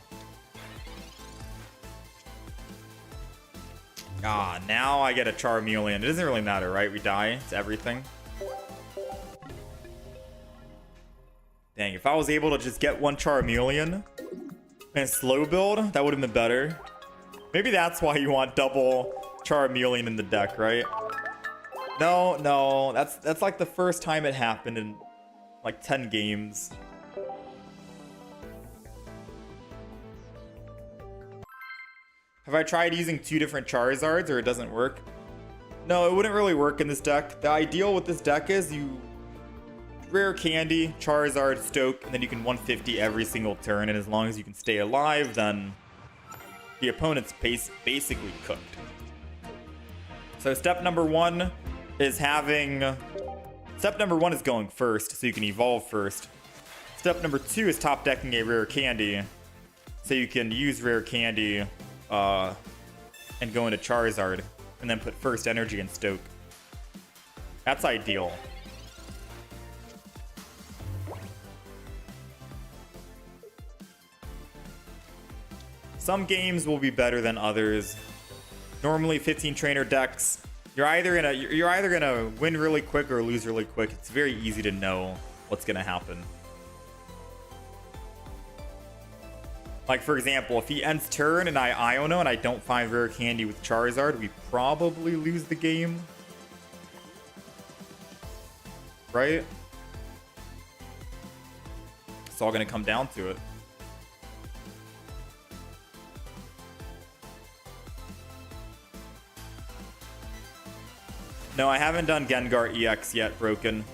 Ah, now I get a Charmeleon. It doesn't really matter, right? We die. It's everything. Dang, if I was able to just get one Charmeleon and slow build, that would have been better. Maybe that's why you want double Charmeleon in the deck, right? No, that's like the first time it happened in like 10 games. Have I tried using 2 different Charizards or it doesn't work? No, it wouldn't really work in this deck. The ideal with this deck is you rare candy, Charizard, Stoke, and then you can 150 every single turn, and as long as you can stay alive, then the opponent's basically cooked. So step number 1 is going first, so you can evolve first. Step number 2 is top decking a rare candy, so you can use rare candy and go into Charizard, and then put first energy in Stoke. That's ideal. Some games will be better than others. Normally 15 trainer decks, you're either gonna win really quick or lose really quick. It's very easy to know what's gonna happen. Like for example, if he ends turn and I Iono and I don't find rare candy with Charizard, we probably lose the game. Right? It's all gonna come down to it. No, I haven't done Gengar EX yet, Broken.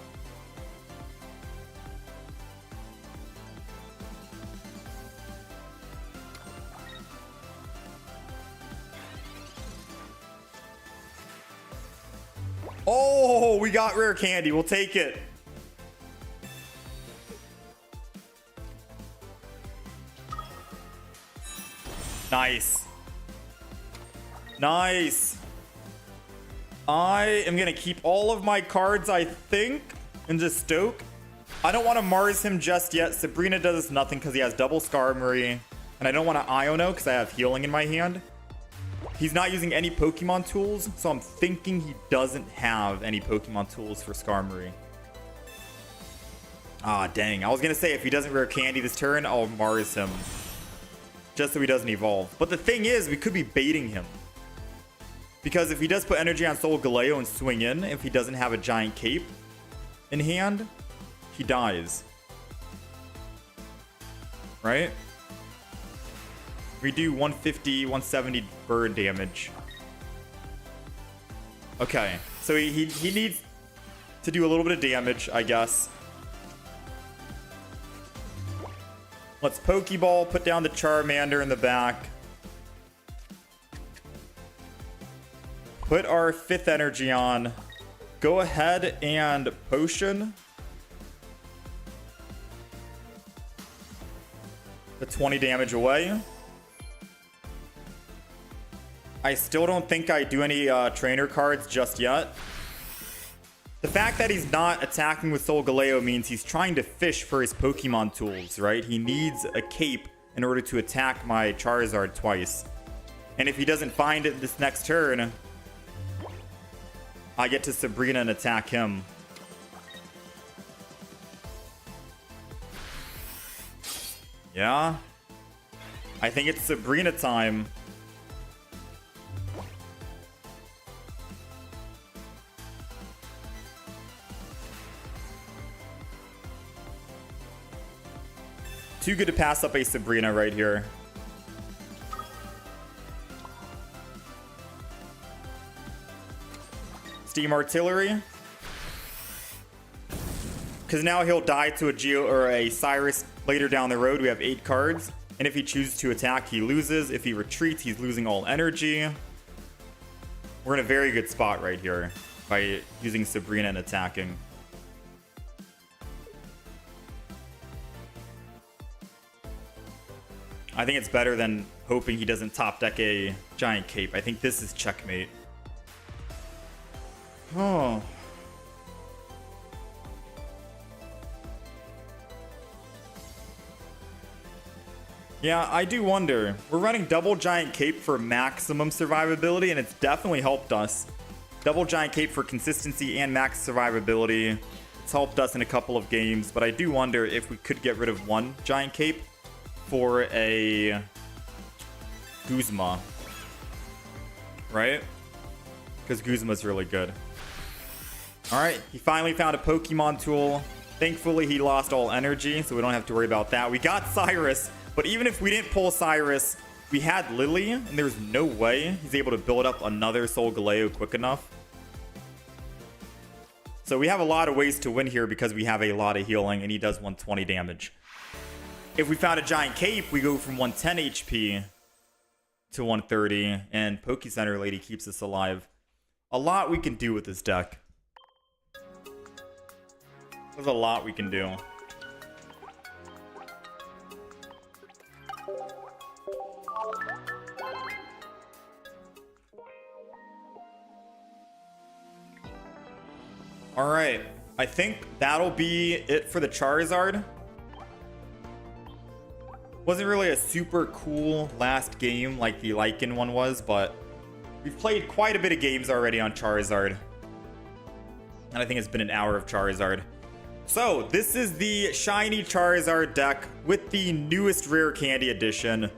Oh, we got rare candy. We'll take it. Nice. Nice. I am going to keep all of my cards, I think, and just Stoke. I don't want to Mars him just yet. Sabrina does nothing because he has double Skarmory. And I don't want to Iono because I have healing in my hand. He's not using any Pokemon tools, so I'm thinking he doesn't have any Pokemon tools for Skarmory. Ah, dang. I was going to say, if he doesn't rare candy this turn, I'll Mars him. Just so he doesn't evolve. But the thing is, we could be baiting him. Because if he does put energy on Solgaleo and swing in, if he doesn't have a giant cape in hand, he dies. Right? We do 150, 170 bird damage. Okay, so he needs to do a little bit of damage, I guess. Let's Pokeball, put down the Charmander in the back. Put our 5th energy on. Go ahead and potion. The 20 damage away. I still don't think I do any trainer cards just yet. The fact that he's not attacking with Solgaleo means he's trying to fish for his Pokemon tools, right? He needs a cape in order to attack my Charizard twice. And if he doesn't find it this next turn, I get to Sabrina and attack him. Yeah. I think it's Sabrina time. Too good to pass up a Sabrina right here. Steam Artillery. Because now he'll die to a Geo or a Cyrus later down the road. We have 8 cards. And if he chooses to attack, he loses. If he retreats, he's losing all energy. We're in a very good spot right here by using Sabrina and attacking. I think it's better than hoping he doesn't top deck a giant cape. I think this is checkmate. Oh. Yeah, I do wonder. We're running double giant cape for maximum survivability, and it's definitely helped us. Double giant cape for consistency and max survivability. It's helped us in a couple of games, but I do wonder if we could get rid of one giant cape for a Guzma, right? Because Guzma's really good. All right, he finally found a Pokemon tool. Thankfully, he lost all energy, so we don't have to worry about that. We got Cyrus, but even if we didn't pull Cyrus, we had Lily, and there's no way he's able to build up another Solgaleo quick enough. So we have a lot of ways to win here because we have a lot of healing, and he does 120 damage. If we found a giant cape, we go from 110 HP to 130, and Poke Center Lady keeps us alive. A lot we can do with this deck. There's a lot we can do. All right, I think that'll be it for the Charizard. Wasn't really a super cool last game like the Lycan one was, but we've played quite a bit of games already on Charizard. And I think it's been an hour of Charizard. So, this is the shiny Charizard deck with the newest Rare Candy edition.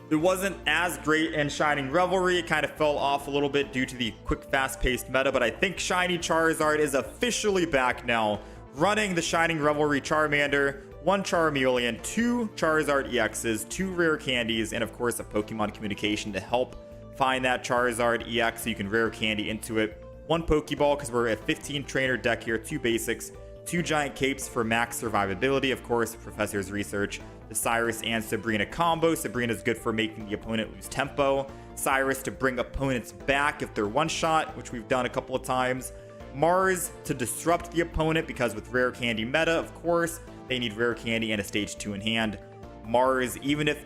It wasn't as great in Shining Revelry. It kind of fell off a little bit due to the quick, fast-paced meta, but I think shiny Charizard is officially back now, running the Shining Revelry Charmander, 1 Charmeleon, 2 Charizard EXs, 2 Rare Candies, and of course a Pokemon Communication to help find that Charizard EX so you can Rare Candy into it. 1 Pokeball because we're a 15 trainer deck here, 2 basics, 2 giant capes for max survivability. Of course, Professor's Research, the Cyrus and Sabrina combo. Sabrina's good for making the opponent lose tempo. Cyrus to bring opponents back if they're one-shot, which we've done a couple of times. Mars to disrupt the opponent because with Rare Candy meta, of course, they need Rare Candy and a stage 2 in hand. Mars, even if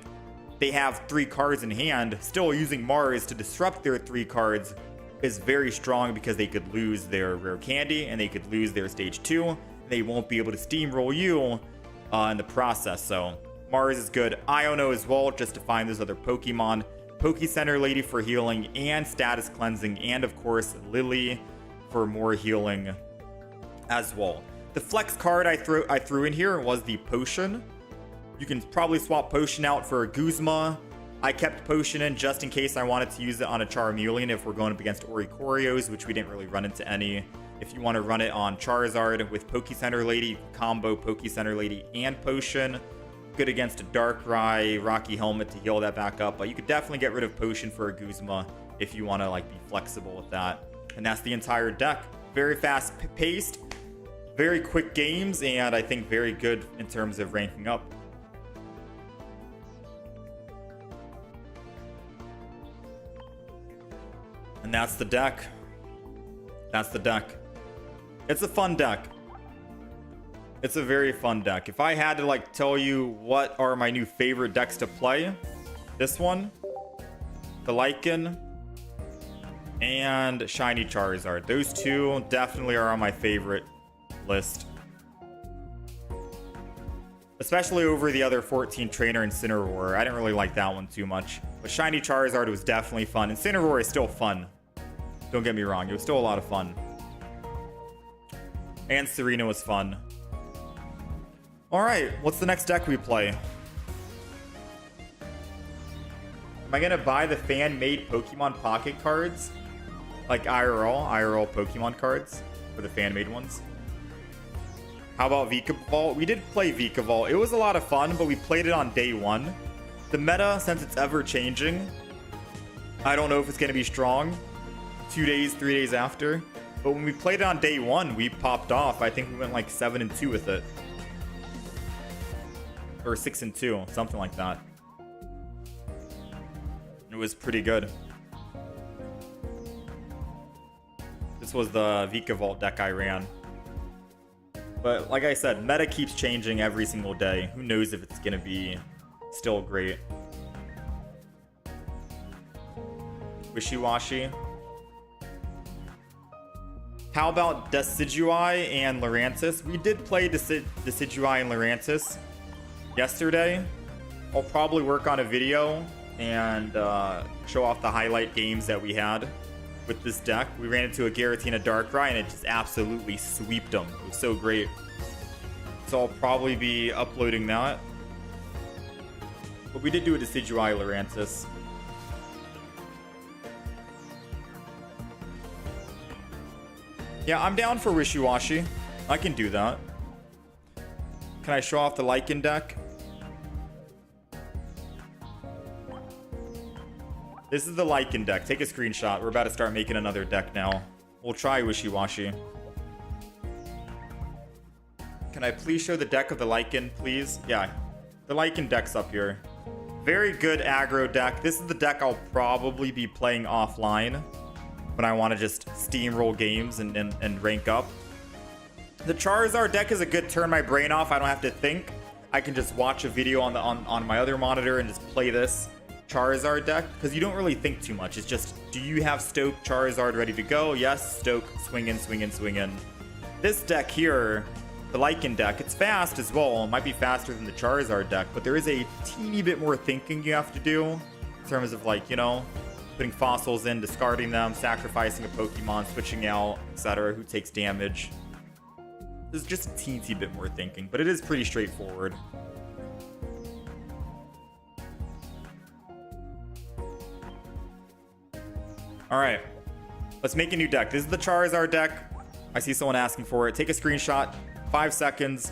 they have 3 cards in hand, still using Mars to disrupt their 3 cards is very strong because they could lose their Rare Candy and they could lose their stage 2. They won't be able to steamroll you in the process. So Mars is good. Iono as well, just to find those other Pokemon. Poke Center Lady for healing and status cleansing, and of course Lily for more healing as well. The flex card I threw in here was the Potion. You can probably swap Potion out for a Guzma. I kept Potion in just in case I wanted to use it on a Charmeleon if we're going up against Oricorios, which we didn't really run into any. If you want to run it on Charizard with Pokecenter Lady, you can combo Pokecenter Lady and Potion. Good against a Darkrai, Rocky Helmet to heal that back up, but you could definitely get rid of Potion for a Guzma if you want to like be flexible with that. And that's the entire deck. Very fast paced, very quick games, and I think very good in terms of ranking up. And that's the deck. That's the deck. It's a fun deck. It's a very fun deck. If I had to like tell you what are my new favorite decks to play, this one, the Lycan, and Shiny Charizard. Those two definitely are on my favorite list. Especially over the other 14 Trainer and Incineroar. I didn't really like that one too much. But Shiny Charizard was definitely fun. Incineroar is still fun. Don't get me wrong. It was still a lot of fun. And Serena was fun. Alright, what's the next deck we play? Am I gonna buy the fan-made Pokemon Pocket cards? Like IRL Pokemon cards? For the fan-made ones? How about Vikavolt? We did play Vikavolt. It was a lot of fun, but we played it on day one. The meta, since it's ever-changing, I don't know if it's gonna be strong 2 days, 3 days after. But when we played it on day one, we popped off. I think we went like 7-2 with it. Or 6-2, something like that. It was pretty good. This was the Vikavolt deck I ran. But like I said, meta keeps changing every single day. Who knows if it's gonna be still great. Wishy-washy. How about Decidueye and Lurantis? We did play Decidueye and Lurantis yesterday. I'll probably work on a video and show off the highlight games that we had with this deck. We ran into a Giratina Darkrai and it just absolutely sweeped them. It was so great. So I'll probably be uploading that. But we did do a Decidueye Lurantis. Yeah, I'm down for Wishy-Washy. I can do that. Can I show off the Lycan deck? This is the Lycan deck. Take a screenshot. We're about to start making another deck now. We'll try Wishy-Washy. Can I please show the deck of the Lycan, please? Yeah, the Lycan deck's up here. Very good aggro deck. This is the deck I'll probably be playing offline when I want to just steamroll games and rank up. The Charizard deck is a good turn my brain off. I don't have to think. I can just watch a video on my other monitor and just play this Charizard deck, because you don't really think too much. It's just, do you have Stoke Charizard ready to go? Yes, Stoke, swing in, swing in, swing in. This deck here, the Lycan deck, it's fast as well. It might be faster than the Charizard deck, but there is a teeny bit more thinking you have to do in terms of, like, you know, putting fossils in, discarding them, sacrificing a Pokemon, switching out, etc. Who takes damage. There's just a teensy bit more thinking, but it is pretty straightforward. Alright, let's make a new deck. This is the Charizard deck. I see someone asking for it. Take a screenshot, 5 seconds,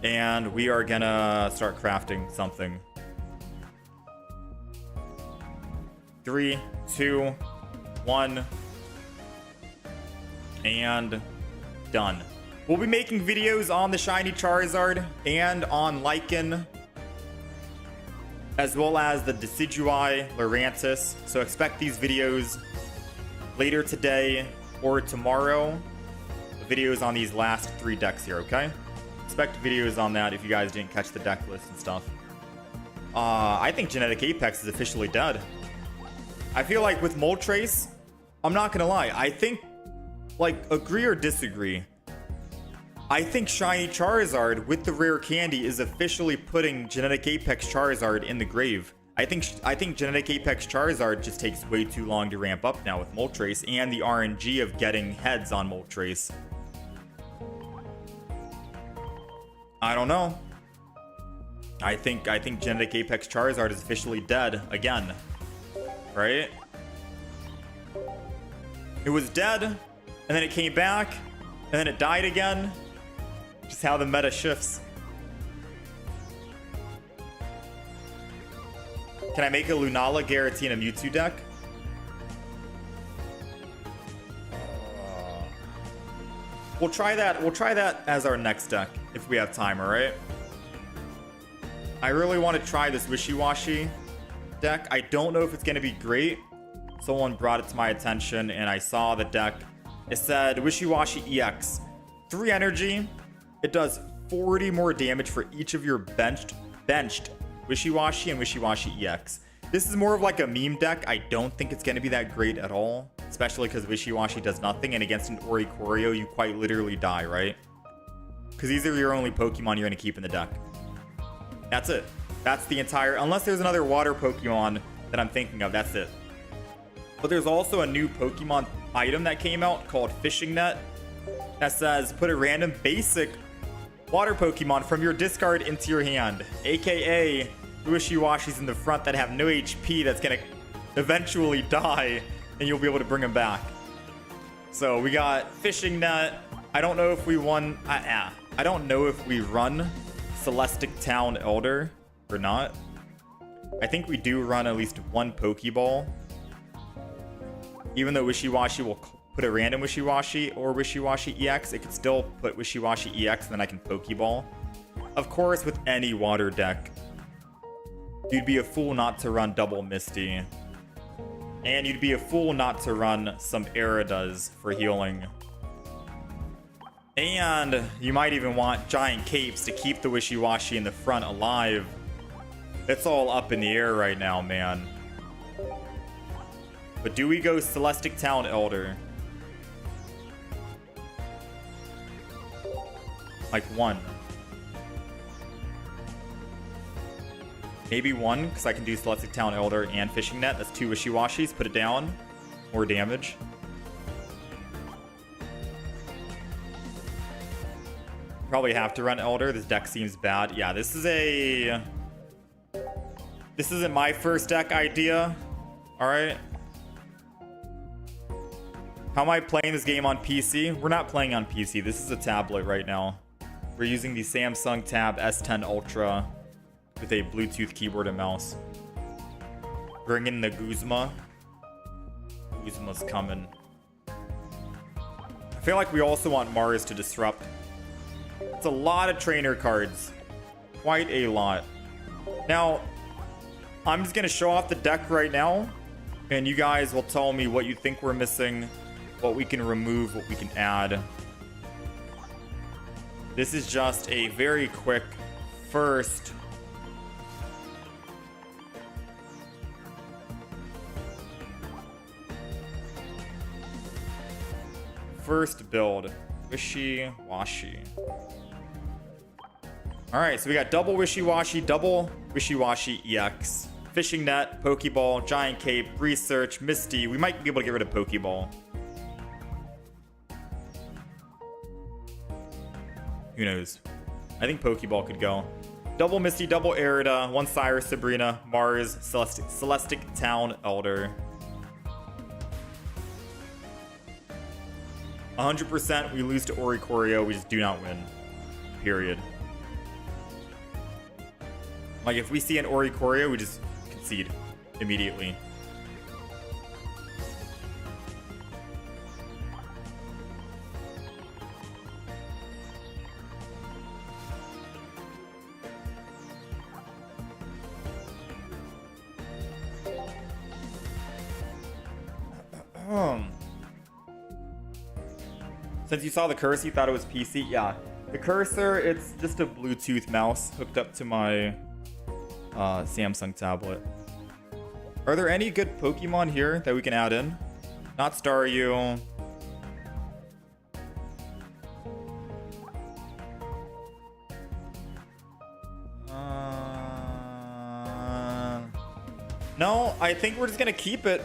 and we are gonna start crafting something. 3, 2, 1, and done. We'll be making videos on the Shiny Charizard and on Lycan, as well as the Decidueye Lurantis. So expect these videos later today or tomorrow. The videos on these last 3 decks here, okay? Expect videos on that if you guys didn't catch the deck list and stuff. I think Genetic Apex is officially dead. I feel like with Moltres, I'm not gonna lie, I think, like, agree or disagree, I think Shiny Charizard with the rare candy is officially putting Genetic Apex Charizard in the grave. I think Genetic Apex Charizard just takes way too long to ramp up now with Moltres and the RNG of getting heads on Moltres. I don't know. I think Genetic Apex Charizard is officially dead again. Right? It was dead, and then it came back, and then it died again. Just how the meta shifts. Can I make a Lunala, Giratina, Mewtwo deck? We'll try that. We'll try that as our next deck if we have time, alright? I really want to try this Wishy-Washy deck. I don't know if it's going to be great. Someone brought it to my attention and I saw the deck. It said Wishy-Washy EX. 3 energy. It does 40 more damage for each of your benched Wishy-Washy and Wishy-Washy EX. This is more of like a meme deck. I don't think it's going to be that great at all. Especially because Wishy-Washy does nothing. And against an Oricorio, you quite literally die, right? Because these are your only Pokemon you're going to keep in the deck. That's it. That's the entire... Unless there's another water Pokemon that I'm thinking of. That's it. But there's also a new Pokemon item that came out called Fishing Net. That says, put a random basic water Pokemon from your discard into your hand. AKA, Wishy-Washys in the front that have no HP that's going to eventually die. And you'll be able to bring them back. So we got Fishing Net. I don't know if we won... I don't know if we run Celestic Town Elder or not. I think we do run at least one Pokeball. Even though Wishy-Washy will put a random Wishy-Washy or Wishy-Washy EX, it could still put Wishy-Washy EX and then I can Pokeball. Of course, with any water deck, you'd be a fool not to run double Misty. And you'd be a fool not to run some Ariadas for healing. And you might even want Giant Capes to keep the Wishy-Washy in the front alive. It's all up in the air right now, man. But do we go Celestic Town Elder? Like one. Maybe one, because I can do Celestic Town Elder and Fishing Net. That's 2 Wishy-Washys. Put it down. More damage. Probably have to run Elder. This deck seems bad. Yeah, this isn't my first deck idea. Alright. How am I playing this game on PC? We're not playing on PC. This is a tablet right now. We're using the Samsung Tab S10 Ultra with a Bluetooth keyboard and mouse. Bring in the Guzma. Guzma's coming. I feel like we also want Mars to disrupt. It's a lot of trainer cards. Quite a lot. Now, I'm just going to show off the deck right now. And you guys will tell me what you think we're missing. What we can remove, what we can add. This is just a very quick first build. Wishy-Washy. Alright, so we got double Wishy-Washy, double Wishy-Washy EX. Fishing Net, Pokeball, Giant Cape, Research, Misty. We might be able to get rid of Pokeball. Who knows? I think Pokeball could go. Double Misty, double Ariada, 1 Cyrus, Sabrina, Mars, Celestic Town Elder. 100% we lose to Oricorio, we just do not win. Period. Like, if we see an Oricorio, we just concede immediately. Since you saw the cursor, you thought it was PC? Yeah. The cursor, it's just a Bluetooth mouse hooked up to my Samsung tablet. Are there any good Pokemon here that we can add in? Not Staryu. No, I think we're just gonna keep it.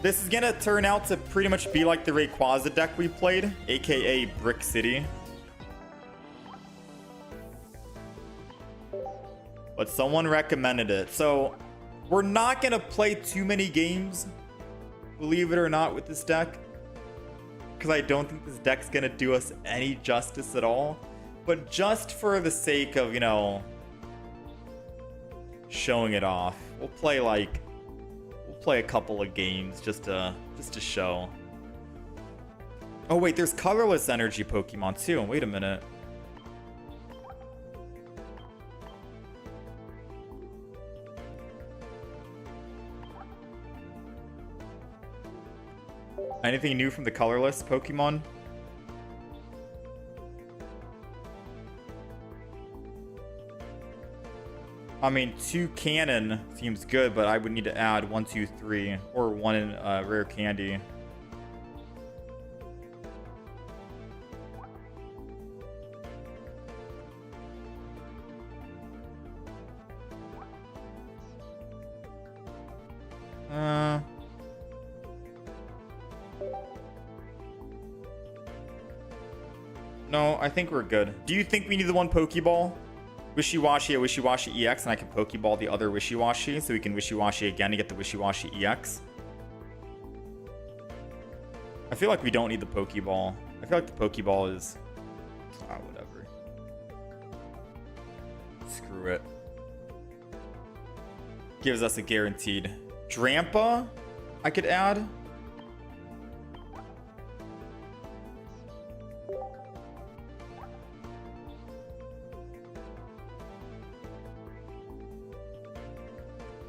This is gonna turn out to pretty much be like the Rayquaza deck we played, aka Brick City. but someone recommended it. So we're not going to play too many games, believe it or not, with this deck, because I don't think this deck's going to do us any justice at all. But just for the sake of, you know, showing it off, we'll play a couple of games just to show. Oh wait, there's colorless energy Pokemon too. Wait a minute. Anything new from the colorless Pokemon? I mean, 2 cannon seems good, but I would need to add 1, 2, 3, or 1 in rare candy. No, I think we're good. Do you think we need the 1 Pokeball? Wishy-Washy, a Wishy-Washy EX, and I can Pokeball the other Wishy-Washy, so we can Wishy-Washy again to get the Wishy-Washy EX. I feel like we don't need the Pokeball. I feel like the Pokeball is... whatever. Screw it. Gives us a guaranteed Drampa I could add.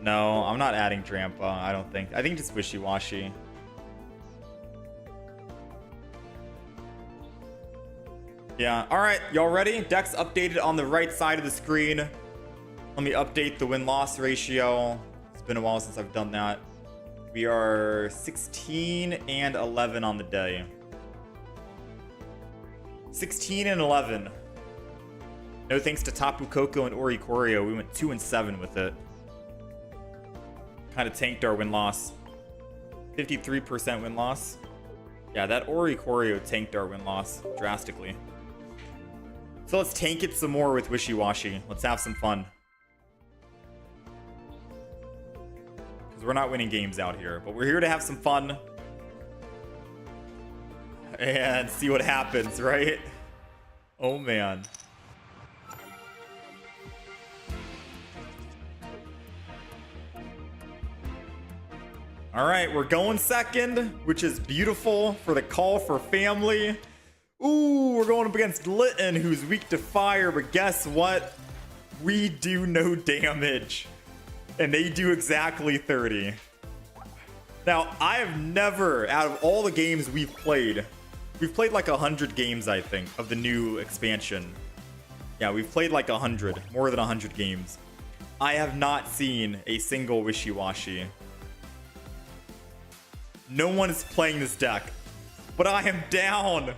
No, I'm not adding Drampa, I don't think. I think just Wishy-Washy. Yeah, alright, y'all ready? Deck's updated on the right side of the screen. Let me update the win-loss ratio. It's been a while since I've done that. We are 16 and 11 on the day. 16 and 11. No thanks to Tapu Koko and Oricorio. We went 2 and 7 with it. Kind of tanked our win-loss. 53% win-loss. Yeah, that Oricorio tanked our win-loss drastically. So let's tank it some more with Wishy-Washy. Let's have some fun. Because we're not winning games out here, but we're here to have some fun. And see what happens, right? Oh, man. All right, we're going second, which is beautiful for the call for family. Ooh, we're going up against Litten, who's weak to fire, but guess what? We do no damage, and they do exactly 30. Now, I have never, out of all the games we've played like 100 games, I think, of the new expansion. Yeah, we've played like 100, more than 100 games. I have not seen a single Wishy-Washy. No one is playing this deck, but I am down.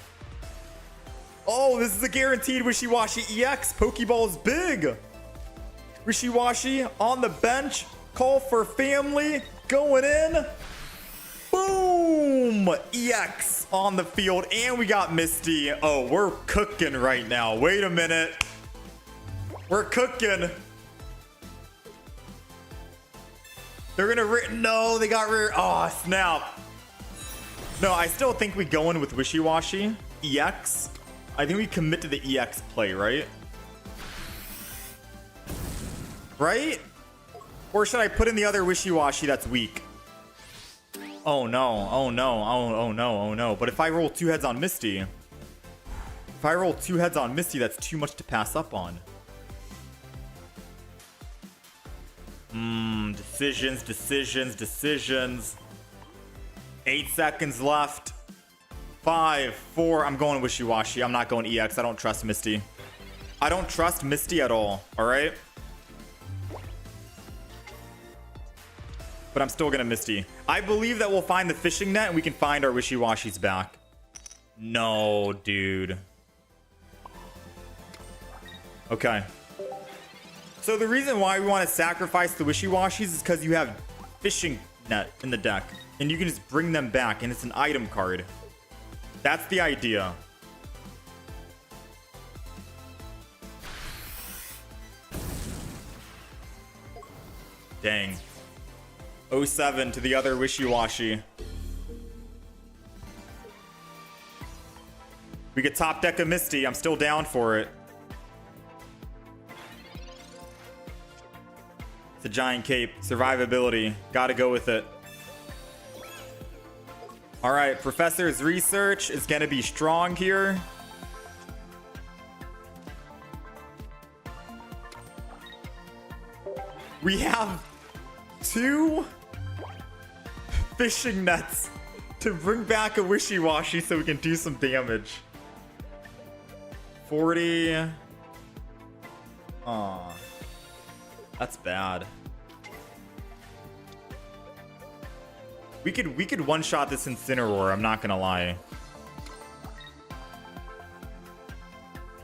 Oh, this is a guaranteed Wishy-Washy EX. Pokeball is big. Wishy-Washy on the bench. Call for family. Going in. Boom. EX on the field. And we got Misty. Oh, we're cooking right now. Wait a minute. We're cooking. They're going to... No, they got rear... Oh, snap. No, I still think we go in with Wishy-Washy. EX. I think we commit to the EX play, right? Right? Or should I put in the other Wishy-Washy that's weak? Oh, no. Oh, no. Oh, no. Oh, no. But if I roll 2 heads on Misty... If I roll 2 heads on Misty, that's too much to pass up on. Decisions. 8 seconds left. 5, 4. I'm going Wishy-Washy. I'm not going EX. I don't trust Misty. I don't trust Misty at all. All right? But I'm still going to Misty. I believe that we'll find the fishing net and we can find our Wishy-Washys back. No, dude. Okay. So the reason why we want to sacrifice the Wishy-Washys is because you have fishing net in the deck. And you can just bring them back, and it's an item card. That's the idea. Dang. 0-7 to the other wishy-washy. We could top deck a Misty. I'm still down for it. It's a giant cape. Survivability. Gotta go with it. Alright, Professor's research is gonna be strong here. We have 2 fishing nets to bring back a wishy-washy so we can do some damage. 40. Aw. That's bad. We could one-shot this Incineroar, I'm not gonna lie.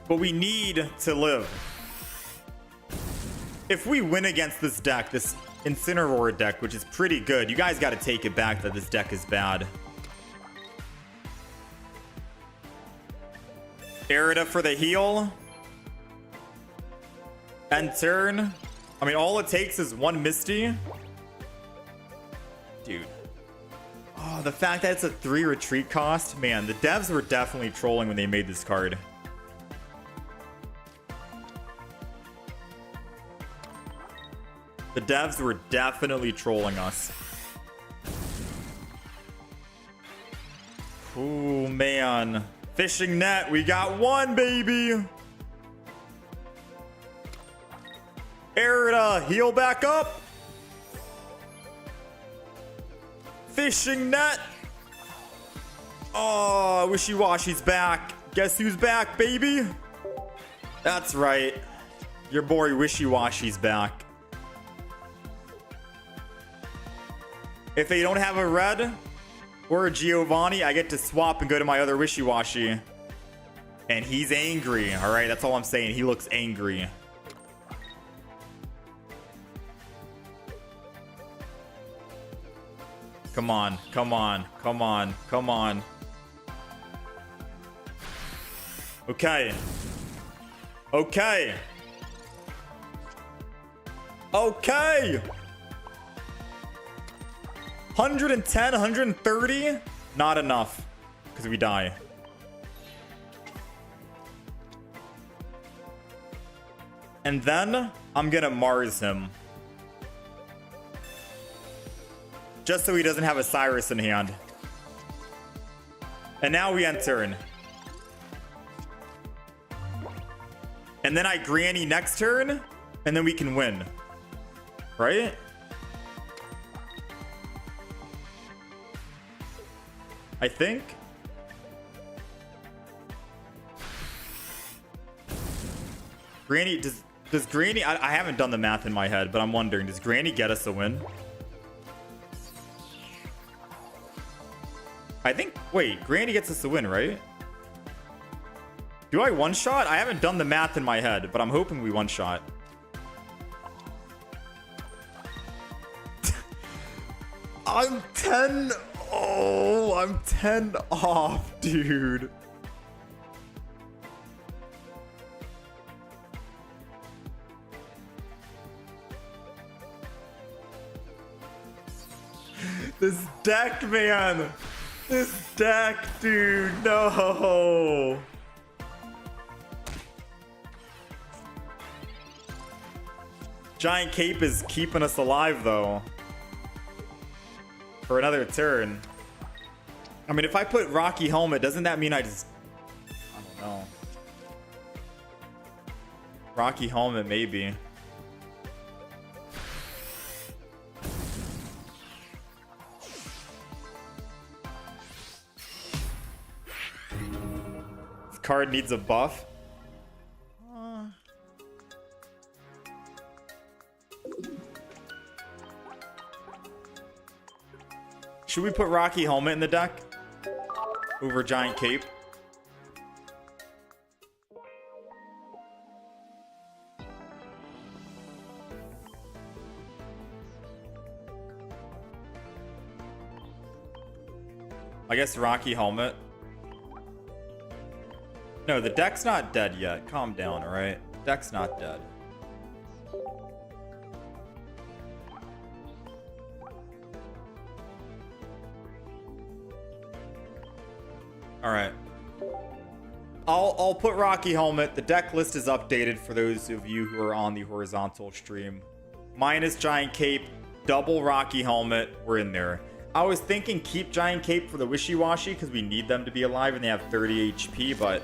But we need to live. If we win against this deck, this Incineroar deck, which is pretty good, you guys gotta take it back that this deck is bad. Arida for the heal. End turn. I mean, all it takes is 1 Misty. Dude. Oh, the fact that it's a 3 retreat cost. Man, the devs were definitely trolling when they made this card. The devs were definitely trolling us. Oh, man. Fishing net. We got 1, baby. Arida, heal back up. Fishing net. Oh, Wishy-Washy's back. Guess who's back, baby? That's right. Your boy Wishy-Washy's back. If they don't have a red or a Giovanni, I get to swap and go to my other Wishy-Washy. And he's angry. All right, that's all I'm saying. He looks angry. Come on, come on, come on, come on. Okay. Okay. Okay. 110, 130? Not enough. Because we die. And then I'm gonna Mars him. Just so he doesn't have a Cyrus in hand. And now we end turn. And then I Granny next turn. And then we can win. Right? I think. Granny, does Granny... I haven't done the math in my head, but I'm wondering, does Granny get us a win? I think... Wait, Granny gets us a win, right? Do I one-shot? I haven't done the math in my head, but I'm hoping we one-shot. I'm 10... Oh, I'm 10 off, dude. This deck, man. This deck, dude. No. Giant Cape is keeping us alive, though. For another turn. I mean, if I put Rocky Helmet, doesn't that mean I just... I don't know. Rocky Helmet, maybe. This card needs a buff. Should we put Rocky Helmet in the deck? Over Giant Cape? I guess Rocky Helmet. No, the deck's not dead yet. Calm down, alright? Deck's not dead. All right. I'll put Rocky Helmet. The deck list is updated for those of you who are on the horizontal stream. Minus Giant Cape, double Rocky Helmet. We're in there. I was thinking keep Giant Cape for the Wishy-Washy because we need them to be alive and they have 30 HP, but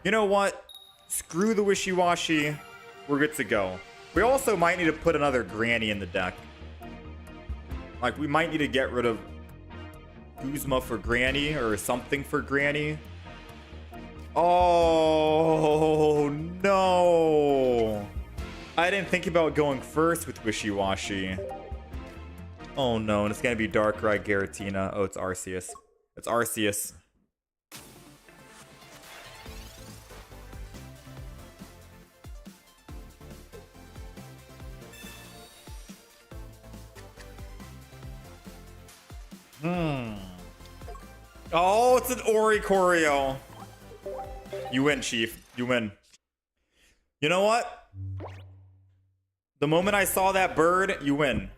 you know what? Screw the Wishy-Washy. We're good to go. We also might need to put another Granny in the deck. Like, we might need to get rid of Guzma for Granny or something for Granny. Oh, no. I didn't think about going first with Wishy-Washy. Oh, no. And it's going to be Darkrai Giratina. Oh, it's Arceus. It's Arceus. Oh, it's an Oricorio. You win, Chief. You win. You know what? The moment I saw that bird, you win.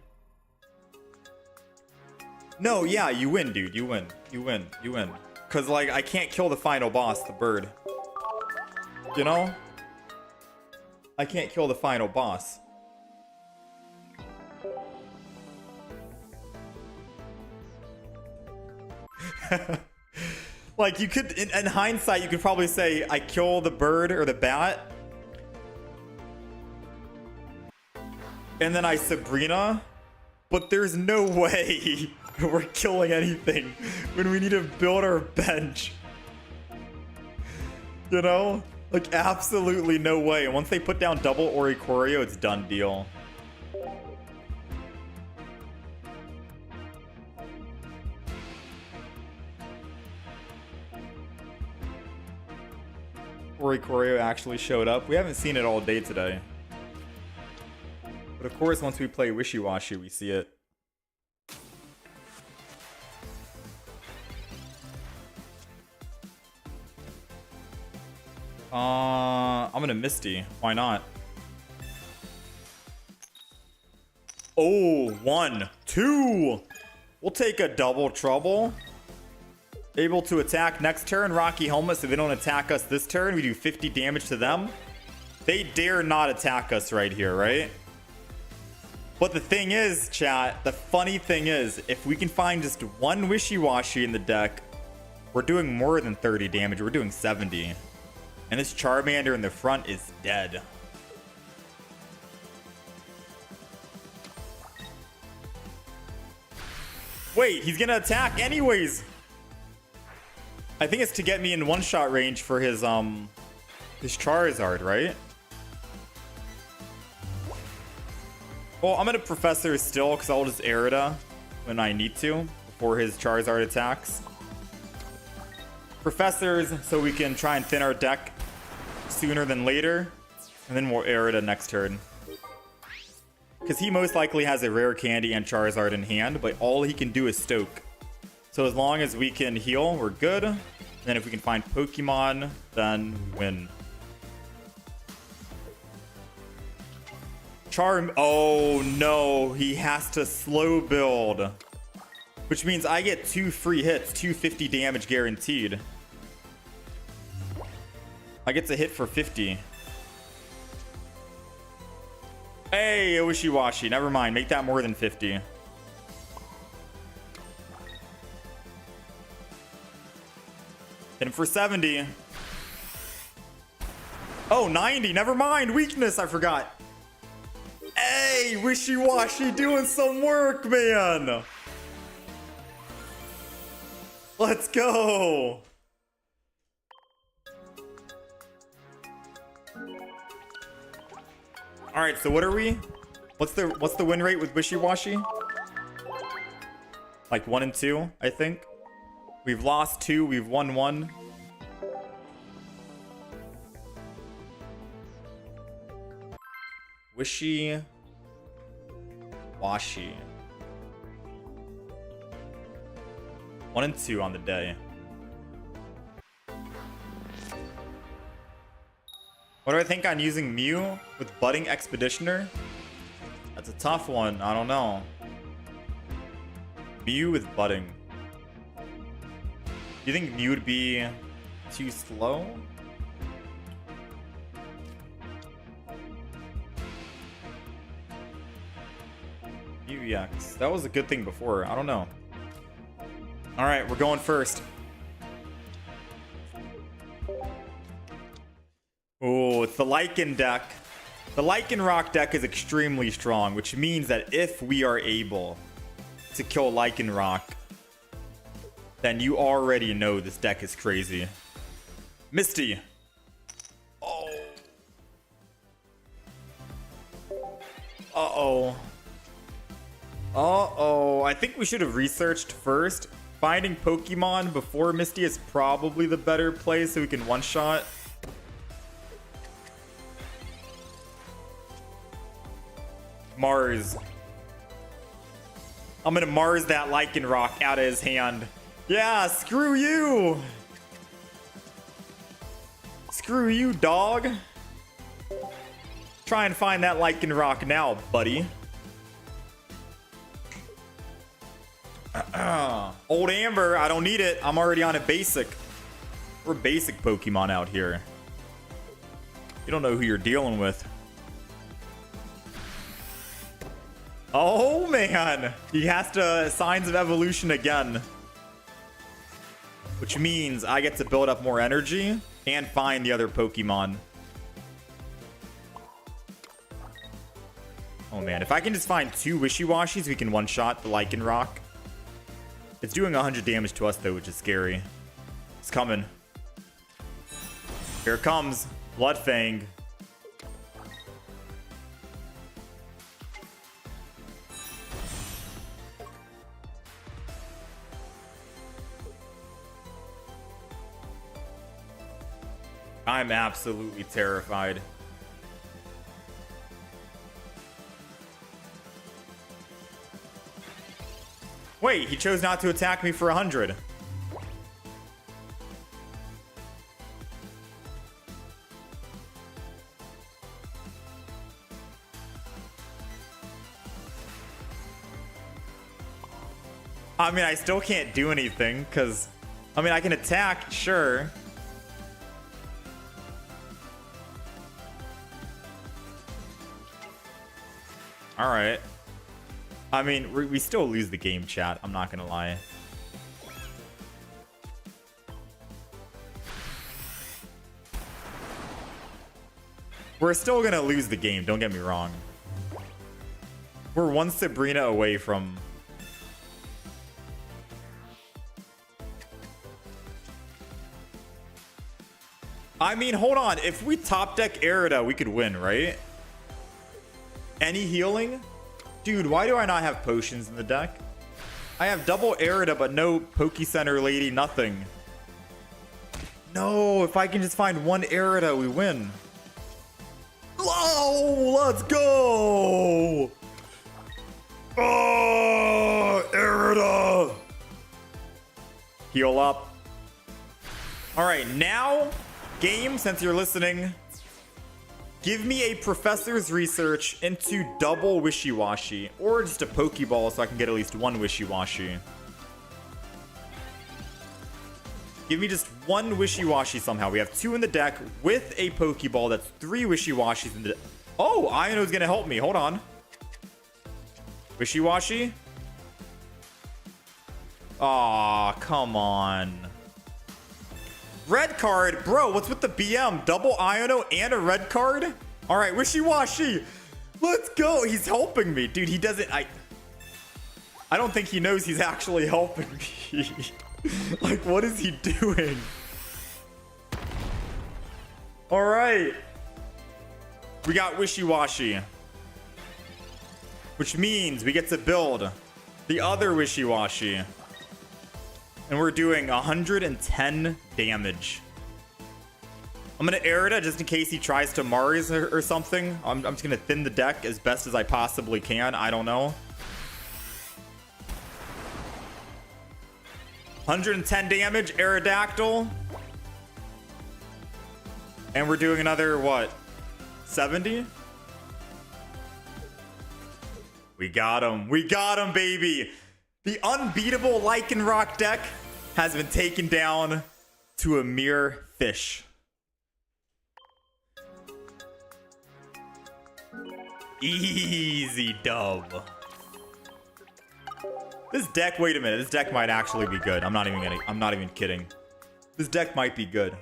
No, yeah, you win, dude. You win. You win. You win. Because, like, I can't kill the final boss, the bird. You know? I can't kill the final boss. Like, you could, in hindsight, you could probably say, I kill the bird or the bat. And then I Sabrina. But there's no way we're killing anything when we need to build our bench. You know? Like, absolutely no way. And once they put down double Oricorio, it's done deal. Oricorio actually showed up. We haven't seen it all day today. But of course, once we play Wishy-Washy, we see it. I'm gonna Misty. Why not? Oh, 1, 2. We'll take a double trouble. Able to attack next turn. Rocky Helmet, so they don't attack us this turn. We do 50 damage to them. They dare not attack us right here, right? But the thing is, chat, the funny thing is, if we can find just one Wishy-Washy in the deck, we're doing more than 30 damage. We're doing 70. And this Charmander in the front is dead. Wait, he's gonna attack anyways. I think it's to get me in one-shot range for his Charizard, right? Well, I'm gonna Professor still, because I'll just Aerida when I need to, before his Charizard attacks. Professors, so we can try and thin our deck sooner than later, and then we'll Aerida next turn. Because he most likely has a Rare Candy and Charizard in hand, but all he can do is Stoke. So as long as we can heal, we're good. And then if we can find Pokemon, then win. Oh no, he has to slow build. Which means I get 2 free hits, 250 damage guaranteed. I get to hit for 50. Hey, a Wishy-Washy. Never mind, make that more than 50. Hit him for 70. Oh, 90. Never mind. Weakness. I forgot. Hey, Wishy-Washy doing some work, man. Let's go. All right, so what are we? What's the win rate with Wishy-Washy? Like 1 and 2, I think. We've lost 2, we've won 1. Wishy-Washy. 1 and 2 on the day. What do I think on using Mew with Budding Expeditioner? That's a tough one. I don't know. Mew with Budding. Do you think Mew would be too slow? Mew EX. That was a good thing before. I don't know. All right, we're going first. Oh, it's the Lycan deck. The Lycanroc deck is extremely strong, which means that if we are able to kill Lycanroc, then you already know this deck is crazy. Misty. Oh. Uh-oh. Uh-oh. I think we should have researched first. Finding Pokemon before Misty is probably the better play so we can one-shot. Mars. I'm gonna Mars that Lycanroc out of his hand. Yeah, screw you. Screw you, dog. Try and find that Lycanroc now, buddy. Old Amber, I don't need it. I'm already on a basic. We're basic Pokemon out here. You don't know who you're dealing with. Oh, man. He has to Signs of Evolution again. Which means I get to build up more energy and find the other Pokemon. Oh, man. If I can just find 2 Wishy-Washis, we can one-shot the Lycanroc. It's doing 100 damage to us, though, which is scary. It's coming. Here it comes. Bloodfang. I'm absolutely terrified. Wait, he chose not to attack me for 100. I mean, I still can't do anything because, I mean, I can attack, sure. All right. I mean, we still lose the game, chat. I'm not gonna lie. We're still gonna lose the game, don't get me wrong. We're one Sabrina away from... I mean, hold on. If we top deck Arida, we could win, right? Any healing? Dude, why do I not have potions in the deck? I have double Arida, but no Poke Center Lady, nothing. No, if I can just find one Arida, we win. Oh, let's go! Oh, Arida! Heal up. All right, now, game, since you're listening, give me a professor's research into double Wishy-Washy, or just a Pokeball so I can get at least one Wishy-Washy. Give me just one Wishy-Washy somehow. We have 2 in the deck with a Pokeball. That's 3 Wishy-Washis in the deck. Oh, Iono's gonna help me. Hold on. Wishy-Washy? Aw, come on. Red card? Bro, what's with the BM? Double Iono and a red card? All right, Wishy-Washy. Let's go. He's helping me. Dude, he doesn't... I don't think he knows he's actually helping me. Like, what is he doing? All right. We got Wishy-Washy. Which means we get to build the other Wishy-Washy. And we're doing 110 damage. I'm going to Arida just in case he tries to Mars or something. I'm just going to thin the deck as best as I possibly can. I don't know. 110 damage, Aerodactyl. And we're doing another, what? 70? We got him. We got him, baby. The unbeatable Lycanroc deck has been taken down to a mere fish. Easy dub. This deck, wait a minute. This deck might actually be good. I'm not even kidding. This deck might be good.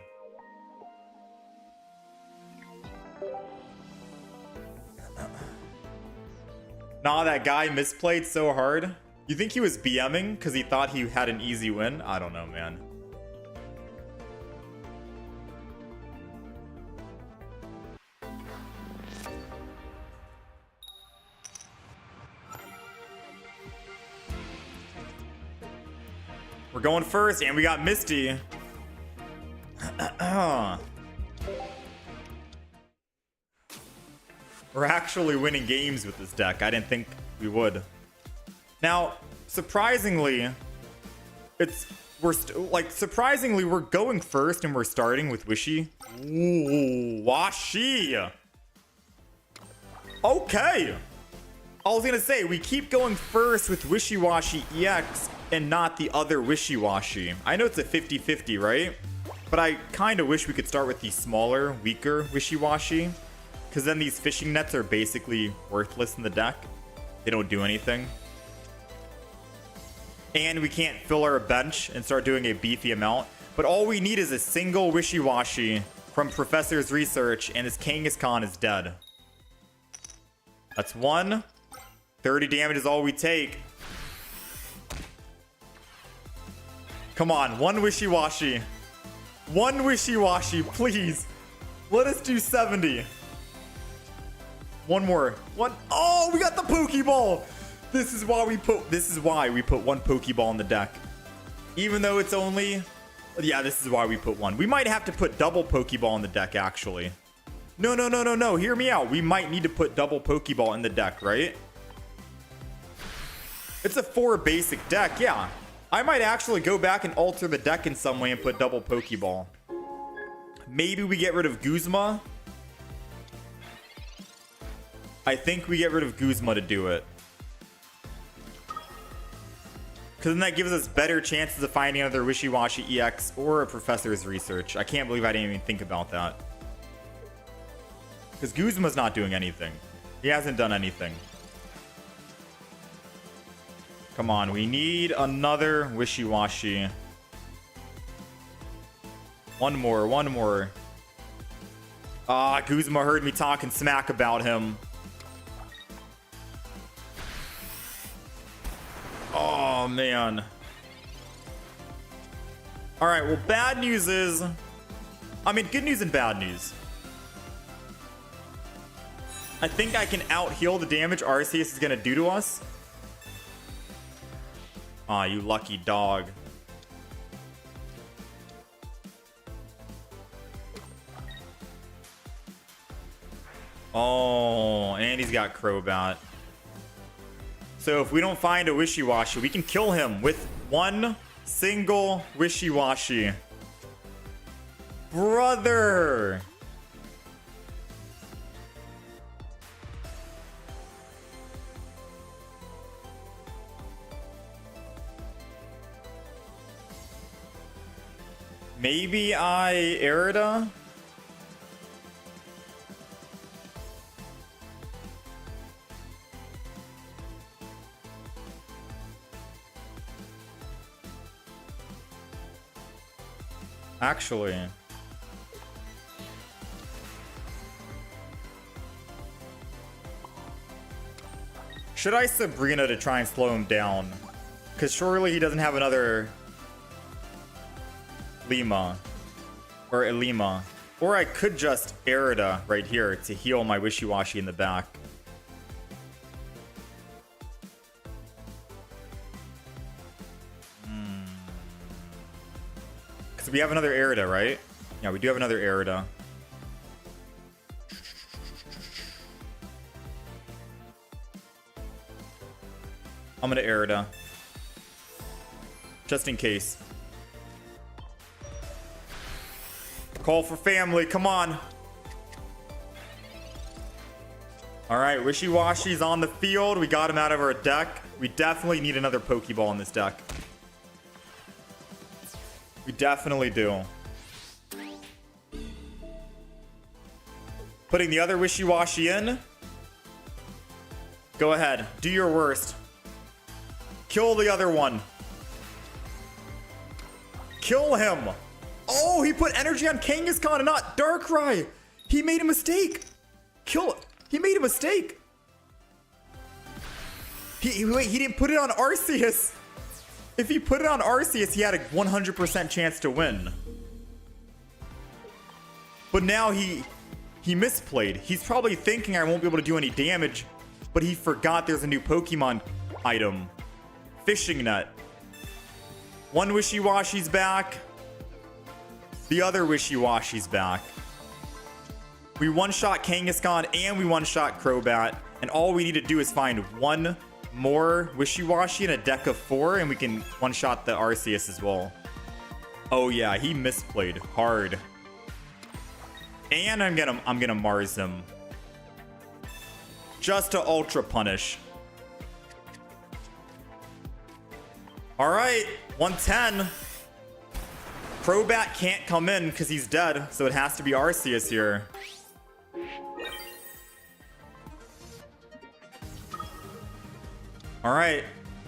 Nah, that guy misplayed so hard. You think he was BMing because he thought he had an easy win? I don't know, man. We're going first, and we got Misty. We're actually winning games with this deck. I didn't think we would. Now, surprisingly, we're going first and we're starting with Wishy. Ooh, Washi. Okay. I was gonna say, we keep going first with Wishy-Washy EX and not the other Wishy-Washy. I know it's a 50-50, right? But I kind of wish we could start with the smaller, weaker Wishy-Washy. Because then these fishing nets are basically worthless in the deck. They don't do anything. And we can't fill our bench and start doing a beefy amount. But all we need is a single Wishy-Washy from Professor's research, and this Kangaskhan is dead. That's one. 30 damage is all we take. Come on, one Wishy-Washy. One Wishy-Washy, please. Let us do 70. One more. One. Oh, we got the Pokeball. This is why we put one Pokeball in the deck. Even though it's only... Yeah, this is why we put one. We might have to put double Pokeball in the deck, actually. No. Hear me out. We might need to put double Pokeball in the deck, right? It's a 4 basic deck, yeah. I might actually go back and alter the deck in some way and put double Pokeball. Maybe we get rid of Guzma. I think we get rid of Guzma to do it. Because then that gives us better chances of finding another Wishy-Washy EX or a Professor's Research. I can't believe I didn't even think about that. Because Guzma's not doing anything. He hasn't done anything. Come on, we need another Wishy-Washy. One more. Ah, Guzma heard me talking smack about him. Oh, man. Alright, well, bad news is... I mean, good news and bad news. I think I can out-heal the damage Arceus is going to do to us. Aw, you lucky dog. Oh, and he's got Crobat. So if we don't find a Wishy-Washy, we can kill him with one single Wishy-Washy. Brother! Maybe I Erida? Actually. Should I Sabrina to try and slow him down? Because surely he doesn't have another Lima. Or Elima. Or I could just Erida right here to heal my Wishy-Washy in the back. Because we have another Erida, right? Yeah, we do have another Erida. I'm gonna Erida. Just in case. Call for family, come on. Alright, Wishy-Washy's on the field. We got him out of our deck. We definitely need another Pokeball in this deck. We definitely do. Putting the other Wishy-Washy in. Go ahead. Do your worst. Kill the other one. Kill him. Oh, he put energy on Kangaskhan and not Darkrai. He made a mistake. Kill it. He made a mistake. Wait, he didn't put it on Arceus. If he put it on Arceus, he had a 100% chance to win. But now he misplayed. He's probably thinking I won't be able to do any damage, but he forgot there's a new Pokemon item. Fishing net. One Wishy-Washy's back. The other Wishy-Washy's back. We one-shot Kangaskhan and we one-shot Crobat. And all we need to do is find one more Wishy-Washy in a deck of 4, and we can one-shot the Arceus as well. Oh yeah, he misplayed hard. And I'm gonna Mars him. Just to Ultra Punish. Alright, 110. Crobat can't come in because he's dead, so it has to be Arceus here. Alright,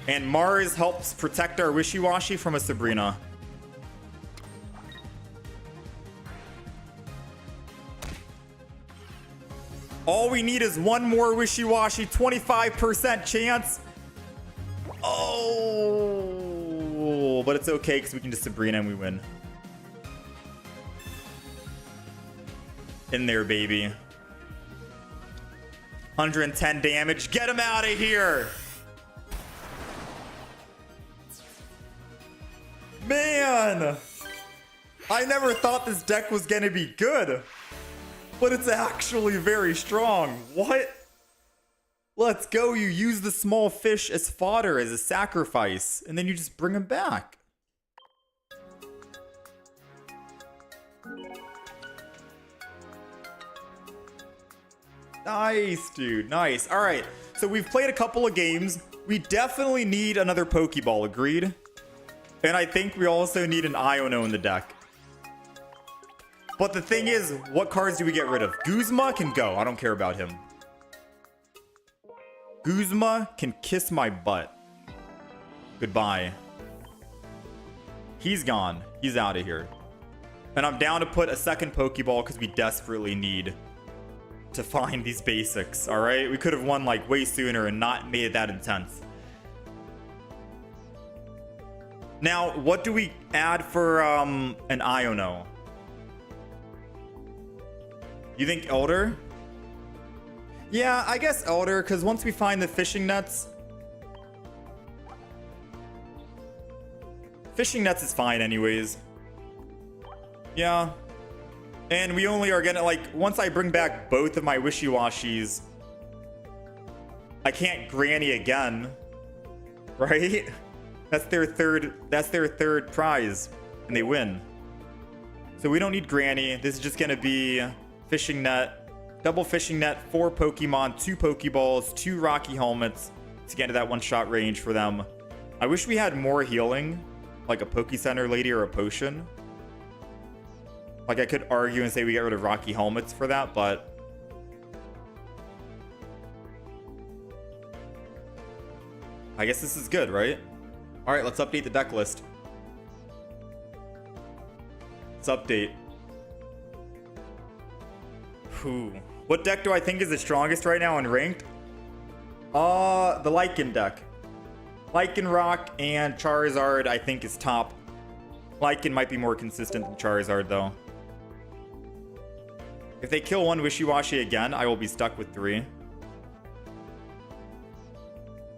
and Mars helps protect our Wishy-Washy from a Sabrina. All we need is one more Wishy-Washy, 25% chance. Oh, but it's okay because we can just Sabrina and we win. In there, baby. 110 damage. Get him out of here. Man, I never thought this deck was gonna be good, but it's actually very strong. What? Let's go. You use the small fish as fodder, as a sacrifice, and then you just bring him back. Nice, dude. Nice. All right. So we've played a couple of games. We definitely need another Pokeball. Agreed? And I think we also need an Iono in the deck. But the thing is, what cards do we get rid of? Guzma can go. I don't care about him. Guzma can kiss my butt. Goodbye. He's gone. He's out of here. And I'm down to put a second Pokeball because we desperately need to find these basics, alright? We could have won like way sooner and not made it that intense. Now, what do we add for an Iono? You think Elder? Yeah, I guess Elder, because once we find the fishing nets... Fishing nets is fine anyways. Yeah. And we only are gonna, like, once I bring back both of my Wishy-Washies, I can't Granny again. Right? That's their third prize. And they win. So we don't need Granny. This is just gonna be fishing net. Double fishing net, 4 Pokemon, 2 Pokeballs, 2 Rocky Helmets to get into that one-shot range for them. I wish we had more healing, like a Poke Center lady or a potion. Like, I could argue and say we get rid of Rocky Helmets for that, but... I guess this is good, right? Alright, let's update the deck list. Let's update. Whew. What deck do I think is the strongest right now in ranked? The Lycan deck. Lycanroc and Charizard I think is top. Lycan might be more consistent than Charizard though. If they kill one Wishy-Washy again, I will be stuck with 3.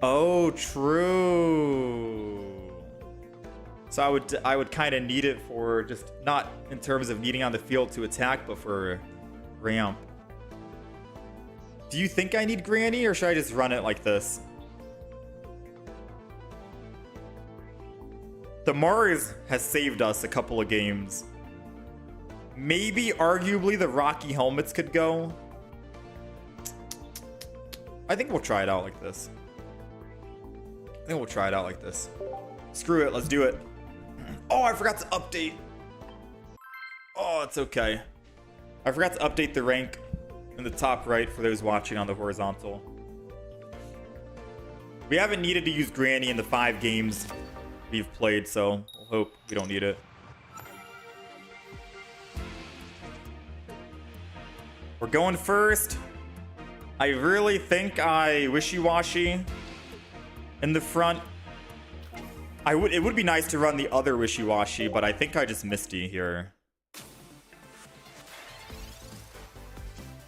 Oh, true. So I would kind of need it for just not in terms of needing on the field to attack, but for ramp. Do you think I need Granny, or should I just run it like this? The Mars has saved us a couple of games. Maybe, arguably, the Rocky Helmets could go. I think we'll try it out like this. Screw it, let's do it. Oh, I forgot to update. Oh, it's okay. I forgot to update the rank in the top right for those watching on the horizontal. We haven't needed to use Granny in the 5 games we've played, so we'll hope we don't need it. We're going first. I really think I Wishy-Washy in the front. It would be nice to run the other Wishy-Washy, but I think I just Misty here.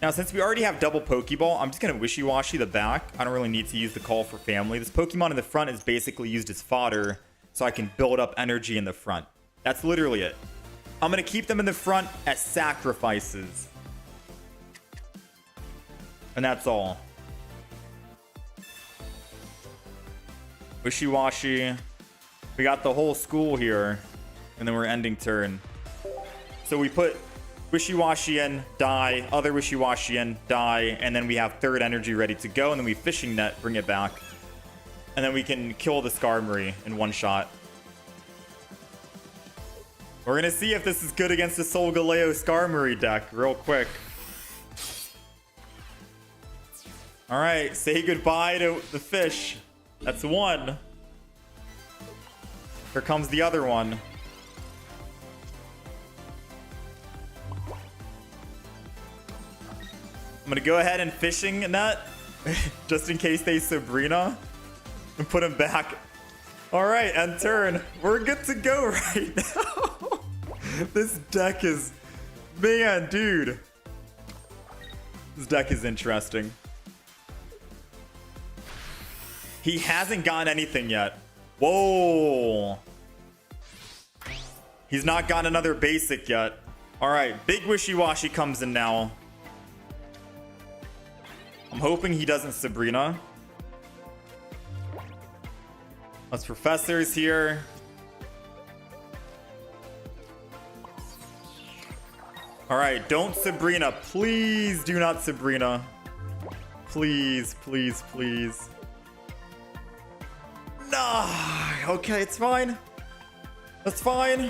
Now, since we already have double Pokeball, I'm just going to Wishy-Washy the back. I don't really need to use the Call for Family. This Pokemon in the front is basically used as fodder, so I can build up energy in the front. That's literally it. I'm going to keep them in the front as sacrifices. And that's all. Wishy-Washy. We got the whole school here. And then we're ending turn. So we put Wishy-Washy in, die. Other Wishy-Washy in, die. And then we have third energy ready to go. And then we Fishing Net, bring it back. And then we can kill the Skarmory in one shot. We're going to see if this is good against the Solgaleo Skarmory deck real quick. All right, say goodbye to the fish. That's one. Here comes the other one. I'm gonna go ahead and Fishing Net just in case they Sabrina and put him back. All right, end turn. We're good to go right now. This deck is, man, dude. This deck is interesting. He hasn't gotten anything yet. Whoa. He's not gotten another basic yet. All right, big Wishy-Washy comes in now. I'm hoping he doesn't Sabrina. Us Professors here. All right, don't Sabrina. Please do not Sabrina. Please, please, please. Nah, okay, it's fine. That's fine.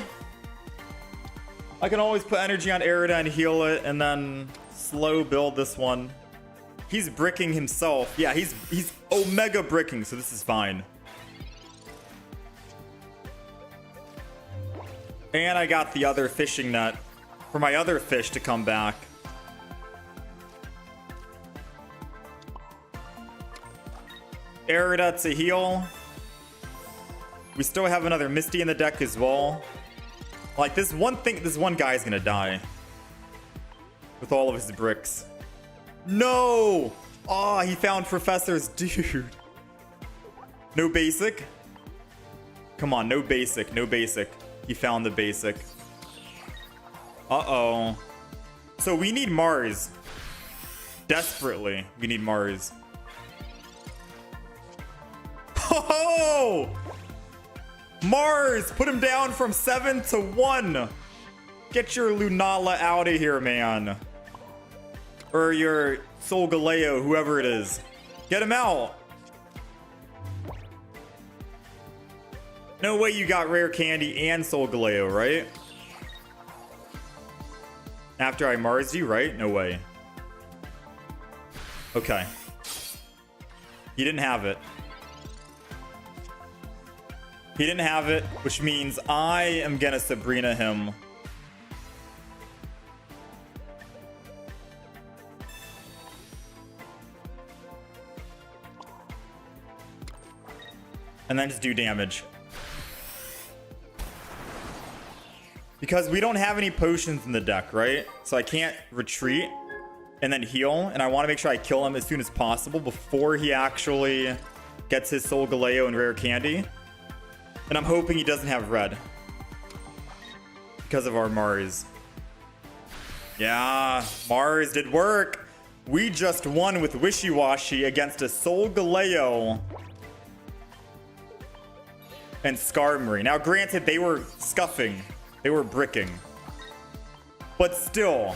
I can always put energy on Arida and heal it and then slow build this one. He's bricking himself. Yeah, he's Omega bricking, so this is fine. And I got the other Fishing Net for my other fish to come back. Arida to heal. We still have another Misty in the deck as well. Like this one guy's gonna die with all of his bricks. No! Oh, he found Professor's dude. No basic. Come on, no basic, no basic. He found the basic. Uh-oh. So we need Mars. Desperately, we need Mars. Oh! Mars! Put him down from 7 to 1. Get your Lunala out of here, man. Or your Solgaleo, whoever it is. Get him out. No way you got Rare Candy and Solgaleo, right? After I Marsed you, right? No way. Okay. He didn't have it. He didn't have it, which means I am gonna Sabrina him. And then just do damage. Because we don't have any potions in the deck, right? So I can't retreat and then heal. And I want to make sure I kill him as soon as possible before he actually gets his Solgaleo and Rare Candy. And I'm hoping he doesn't have red. Because of our Mars. Yeah, Mars did work. We just won with Wishy-Washy against a Solgaleo and Skarmory. Now, granted, they were scuffing. They were bricking. But still,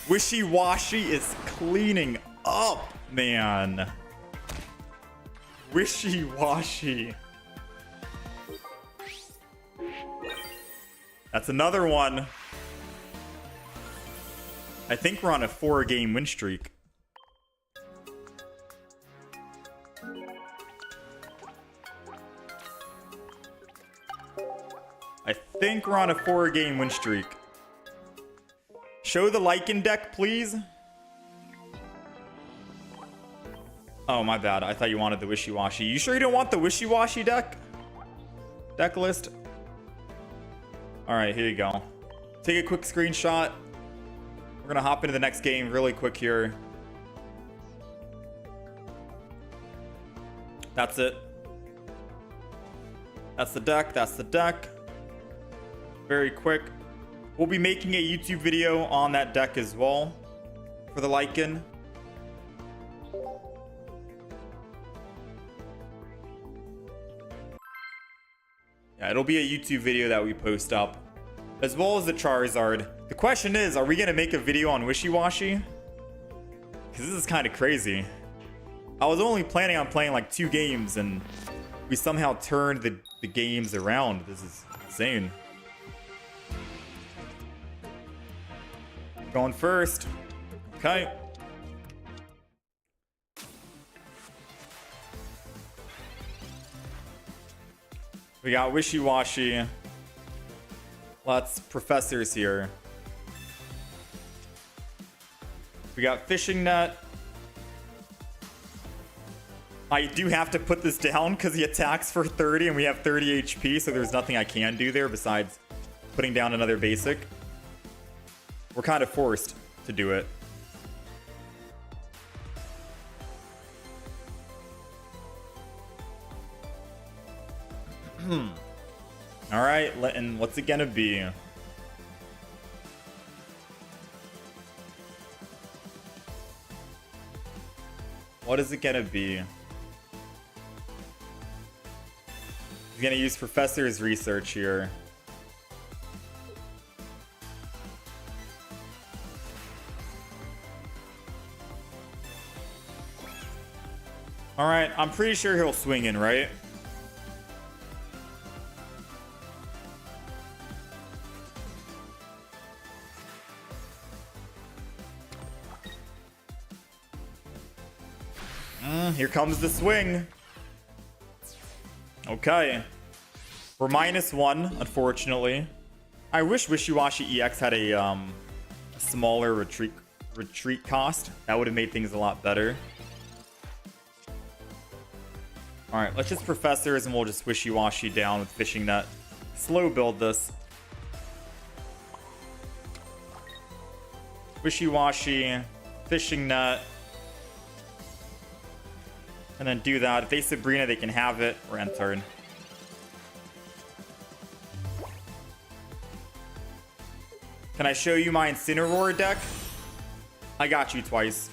Wishy-Washy is cleaning up, man. Wishy-Washy. That's another one. I think we're on a 4-game win streak. I think we're on a 4-game win streak. Show the Lycan deck, please. Oh, my bad. I thought you wanted the Wishy-Washy. You sure you don't want the Wishy-Washy deck? Deck list? Alright, here you go. Take a quick screenshot. We're gonna hop into the next game really quick here. That's it. That's the deck. That's the deck. Very quick. We'll be making a YouTube video on that deck as well for the Lycan. Yeah, it'll be a YouTube video that we post up, as well as the Charizard. The question is, are we gonna make a video on Wishy-Washy? Because this is kind of crazy. I was only planning on playing like 2 games, and we somehow turned the games around. This is insane. Going first. Okay. We got Wishy-Washy. Lots of professors here. We got Fishing Net. I do have to put this down because he attacks for 30 and we have 30 HP, so there's nothing I can do there besides putting down another basic. We're kind of forced to do it. All right, and what's it gonna be? What is it gonna be? He's gonna use Professor's research here. All right, I'm pretty sure he'll swing in, right? Here comes the swing. Okay. We're -1, unfortunately. I wish Wishy-Washy EX had a smaller retreat cost. That would have made things a lot better. Alright, let's just Professors and we'll just Wishy-Washy down with Fishing Net. Slow build this. Wishy-Washy, Fishing Net. And then do that. If they Sabrina, they can have it. We're end turn. Can I show you my Incineroar deck? I got you twice.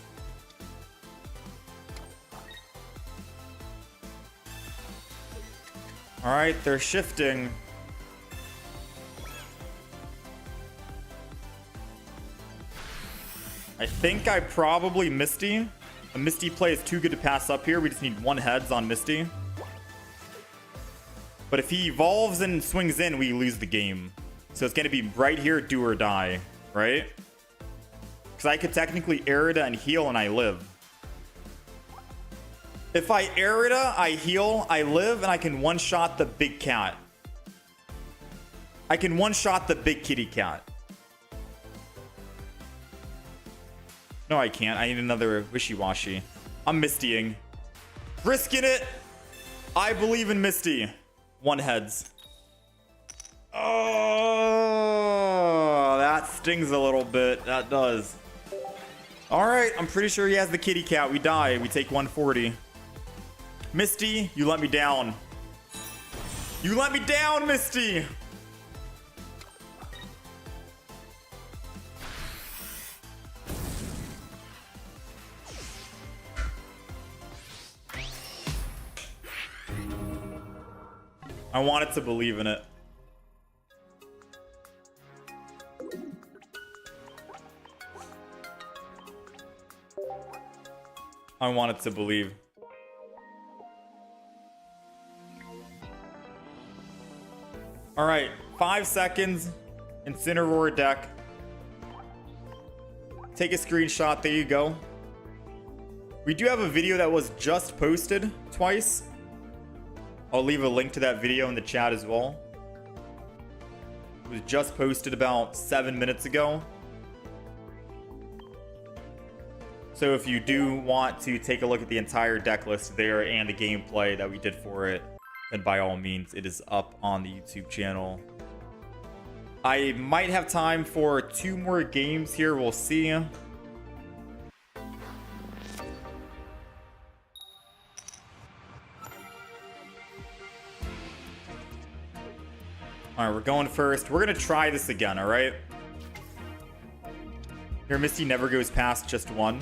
Alright, they're shifting. I think I probably Misty. A Misty play is too good to pass up here. We just need 1 heads on Misty. But if he evolves and swings in, we lose the game. So it's going to be right here, do or die, right? Because I could technically Arida and heal and I live. If I Arida, I heal, I live, and I can one-shot the big cat. I can one-shot the big kitty cat. No, I can't. I need another Wishy-Washy. I'm Mistying. Risking it. I believe in Misty. 1 heads. Oh, that stings a little bit. That does. All right. I'm pretty sure he has the kitty cat. We die. We take 140. Misty, you let me down. You let me down, Misty. I wanted to believe in it. I wanted to believe. All right, 5 seconds. Incineroar deck. Take a screenshot. There you go. We do have a video that was just posted twice. I'll leave a link to that video in the chat as well. It was just posted about 7 minutes ago. So if you do want to take a look at the entire deck list there and the gameplay that we did for it, then by all means, it is up on the YouTube channel. I might have time for 2 more games here. We'll see. All right, we're going first. We're going to try this again, all right? Your Misty never goes past just 1.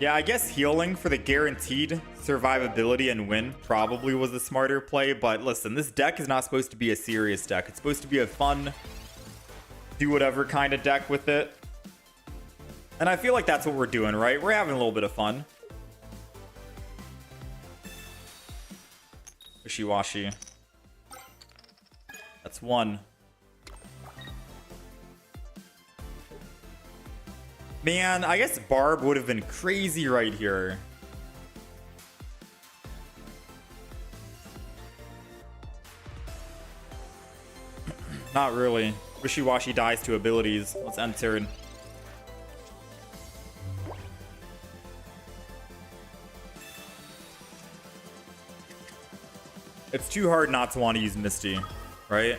Yeah, I guess healing for the guaranteed survivability and win probably was the smarter play. But listen, this deck is not supposed to be a serious deck. It's supposed to be a fun, do whatever kind of deck with it. And I feel like that's what we're doing, right? We're having a little bit of fun. Wishy-washy. That's 1. Man, I guess Barb would have been crazy right here. Not really. Wishy-washy dies to abilities. Let's end turn. It's too hard not to want to use Misty, right?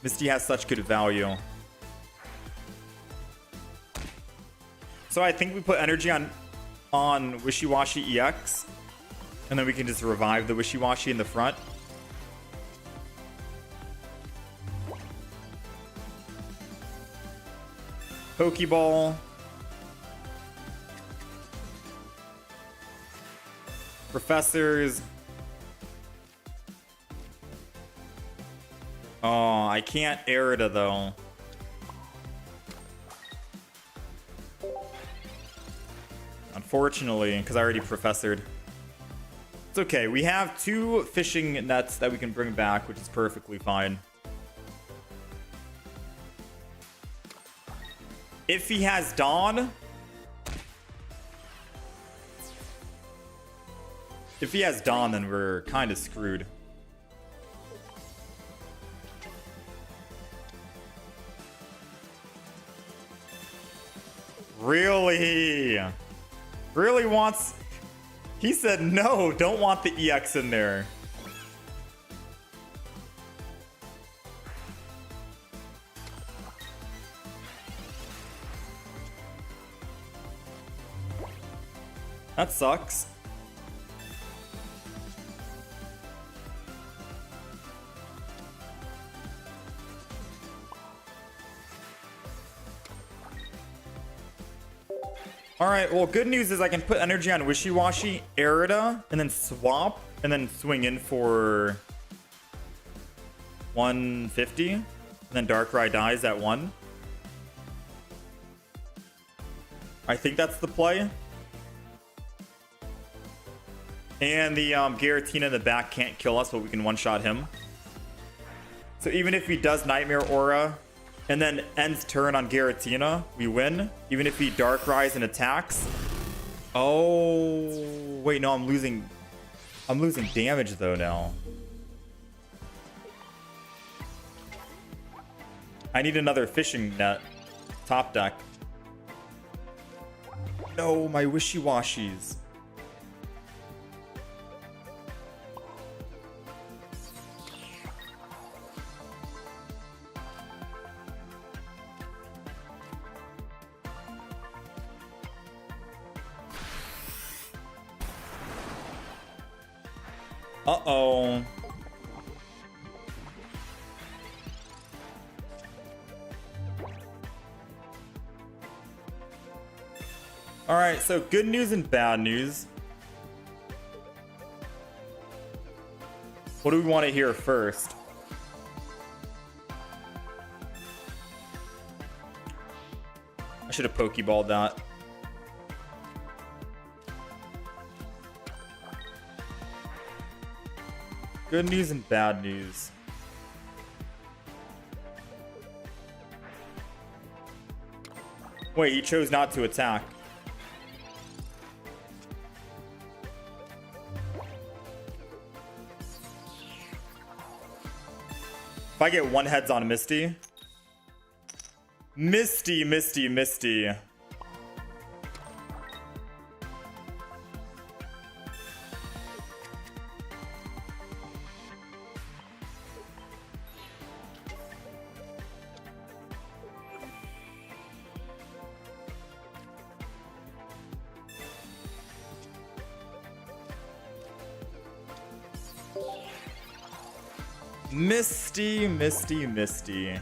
Misty has such good value. So I think we put energy on Wishy-washy EX, and then we can just revive the Wishy-washy in the front. Pokeball. Professors. Oh, I can't Erida though. Unfortunately, because I already professored. It's okay. We have 2 fishing nets that we can bring back, which is perfectly fine. If he has Dawn... If he has Dawn, then we're kind of screwed. Really? Really wants... He said no, don't want the EX in there. That sucks. Alright, well, good news is I can put energy on Wishy-washy, Erida, and then swap, and then swing in for 150. And then Darkrai dies at 1. I think that's the play. And the Giratina in the back can't kill us, but we can one-shot him. So even if he does Nightmare Aura and then ends turn on Giratina, we win. Even if he Darkrai's and attacks. Oh, wait, no, I'm losing damage though now. I need another fishing net. Top deck. No, my Wishy-washies. Uh-oh. Alright, so good news and bad news. What do we want to hear first? I should have Pokeballed that. Good news and bad news. Wait, he chose not to attack. If I get one heads on Misty. Misty, Misty, Misty. Misty, Misty, Misty.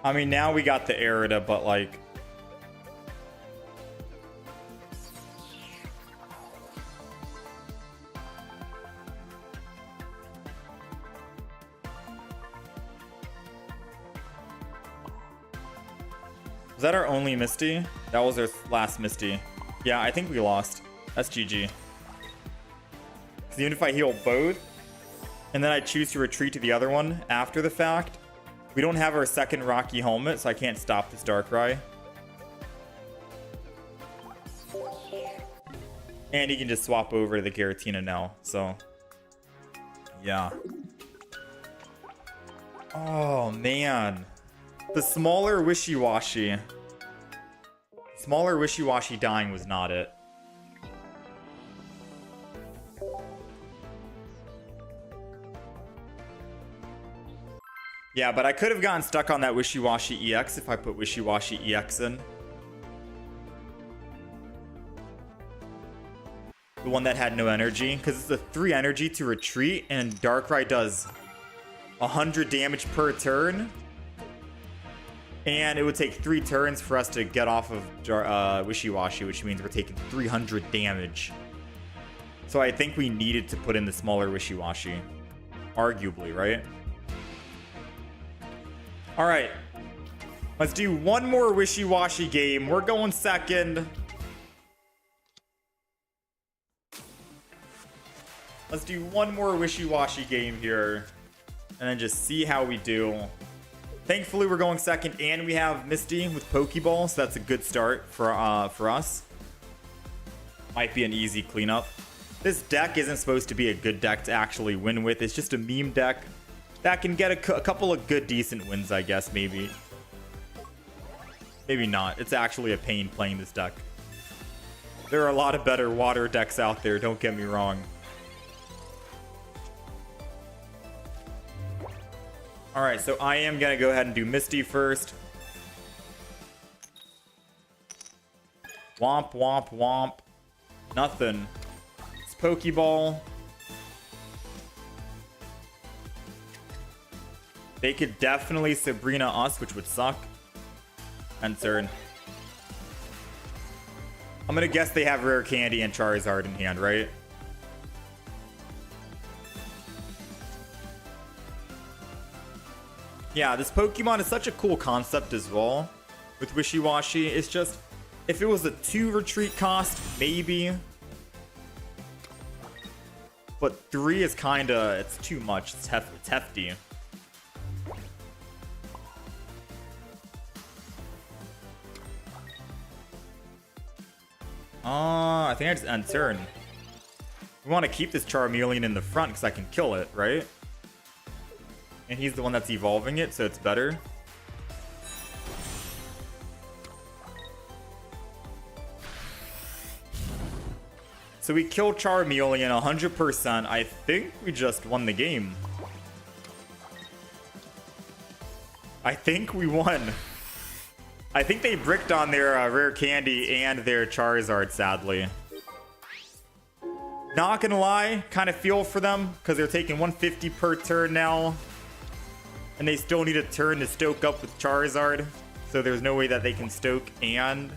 I mean, now we got the Erida, but like... Was that our only Misty? That was our last Misty. Yeah, I think we lost. That's GG. Because even if I heal both, and then I choose to retreat to the other one after the fact, we don't have our second Rocky helmet, so I can't stop this Darkrai. And he can just swap over to the Giratina now, so... Yeah. Oh, man. The smaller Wishy-Washy. Smaller Wishy-Washy dying was not it. Yeah, but I could have gotten stuck on that Wishy-Washy EX if I put Wishy-Washy EX in. The one that had no energy. Because it's a 3 energy to retreat, and Darkrai does 100 damage per turn. And it would take 3 turns for us to get off of Wishy-Washy, which means we're taking 300 damage. So I think we needed to put in the smaller Wishy-Washy. Arguably, right? Alright. Let's do one more Wishy-Washy game. We're going second. Let's do one more Wishy-Washy game here. And then just see how we do. Thankfully, we're going second, and we have Misty with Pokeball, so that's a good start for us. Might be an easy cleanup. This deck isn't supposed to be a good deck to actually win with. It's just a meme deck that can get a couple of good, decent wins, I guess, maybe. Maybe not. It's actually a pain playing this deck. There are a lot of better water decks out there, don't get me wrong. Alright, so I am going to go ahead and do Misty first. Womp, womp, womp. Nothing. It's Pokeball. They could definitely Sabrina us, which would suck. End turn. I'm going to guess they have Rare Candy and Charizard in hand, right? Yeah, this Pokemon is such a cool concept as well with Wishy-Washy. It's just, if it was a 2 retreat cost, maybe. But 3 is kinda, it's too much. It's hefty. I think I just end turn. We want to keep this Charmeleon in the front because I can kill it, right? And he's the one that's evolving it, so it's better. So we kill Charmeleon 100%. I think we just won the game. I think we won. I think they bricked on their Rare Candy and their Charizard, sadly. Not gonna lie, kind of feel for them because they're taking 150 per turn now. And they still need a turn to stoke up with Charizard. So there's no way that they can stoke and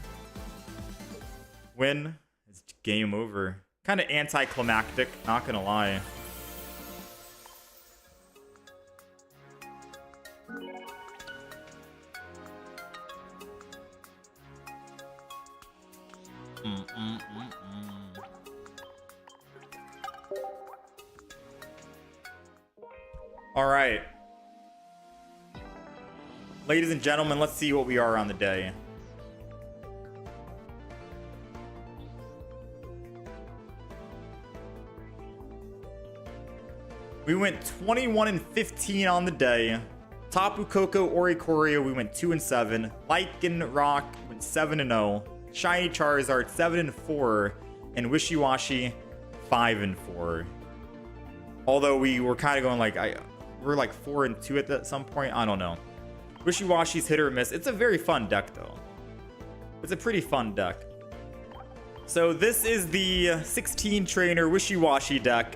win. It's game over. Kind of anticlimactic, not gonna lie. All right. Ladies and gentlemen, let's see what we are on the day. We went 21-15 on the day. Tapu Koko Oricorio, we went 2-7. Lycanroc went 7-0. Shiny Charizard 7-4. And Wishy-Washy 5-4. Although we were kind of going like, we're like 4-2 at some point. I don't know. Wishy-Washy's hit or miss. It's a very fun deck, though. It's a pretty fun deck. So this is the 16 trainer Wishy-Washy deck.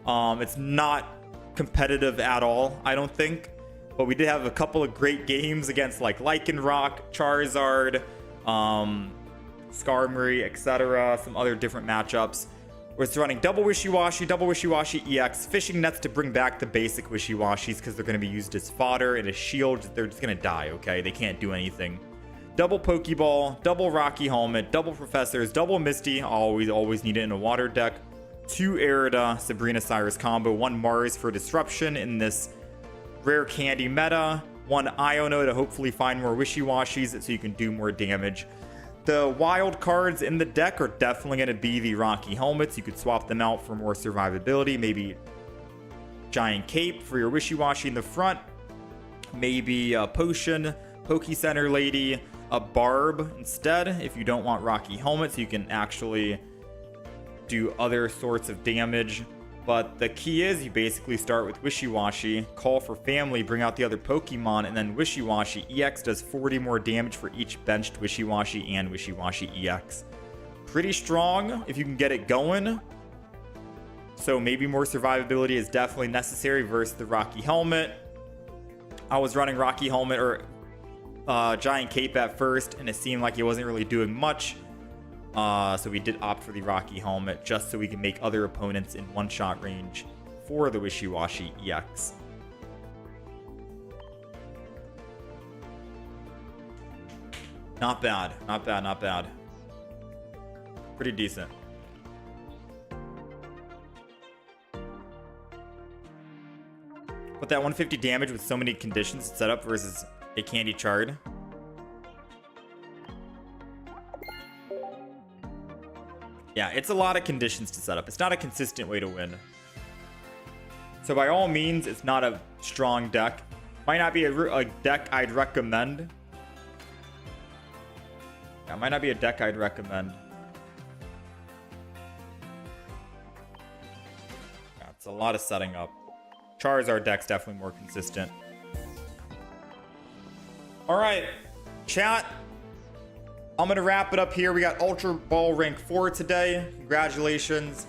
It's not competitive at all, I don't think. But we did have a couple of great games against like Lycanroc, Charizard, Skarmory, etc. Some other different matchups. We're running double Wishy-Washy EX, fishing nets to bring back the basic Wishy-Washys because they're going to be used as fodder and as shield. They're just going to die, okay? They can't do anything. Double Pokeball, double Rocky Helmet, double Professors, double Misty. Always need it in a water deck. 2 Arida, Sabrina Cyrus combo, 1 Mars for disruption in this rare candy meta, 1 Iono to hopefully find more Wishy-Washys so you can do more damage. The wild cards in the deck are definitely going to be the Rocky Helmets. You could swap them out for more survivability. Maybe Giant Cape for your Wishy-Washy in the front. Maybe a Potion, Poke Center Lady, a Barb instead. If you don't want Rocky Helmets, you can actually do other sorts of damage. But the key is you basically start with Wishy-Washy, call for family, bring out the other Pokemon, and then Wishy-Washy EX does 40 more damage for each benched Wishy-Washy and Wishy-Washy EX. Pretty strong if you can get it going. So maybe more survivability is definitely necessary versus the Rocky Helmet. I was running Rocky Helmet or Giant Cape at first, and it seemed like it wasn't really doing much. So we did opt for the Rocky Helmet just so we can make other opponents in one-shot range for the Wishy-Washy EX. Not bad. Pretty decent. But that 150 damage with so many conditions set up versus a Candy Chard. Yeah, it's a lot of conditions to set up. It's not a consistent way to win. So by all means, it's not a strong deck. Might not be a deck I'd recommend. Yeah, might not be a deck I'd recommend. Yeah, it's a lot of setting up. Charizard deck's definitely more consistent. All right, chat. I'm going to wrap it up here. We got Ultra Ball Rank 4 today. Congratulations.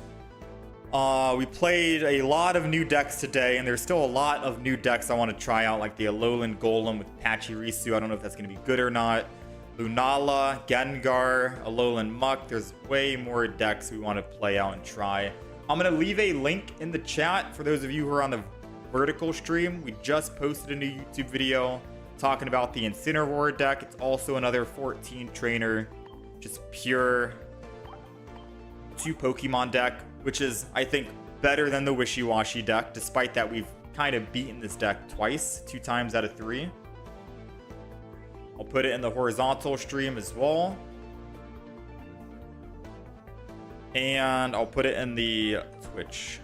We played a lot of new decks today, and there's still a lot of new decks I want to try out, like the Alolan Golem with Pachirisu. I don't know if that's going to be good or not. Lunala, Gengar, Alolan Muck. There's way more decks we want to play out and try. I'm going to leave a link in the chat for those of you who are on the vertical stream. We just posted a new YouTube video talking about the Incineroar deck. It's also another 14 trainer, just pure 2 Pokemon deck, which is, I think, better than the Wishy-Washy deck, despite that we've kind of beaten this deck twice, 2 times out of 3. I'll put it in the horizontal stream as well. And I'll put it in the Twitch.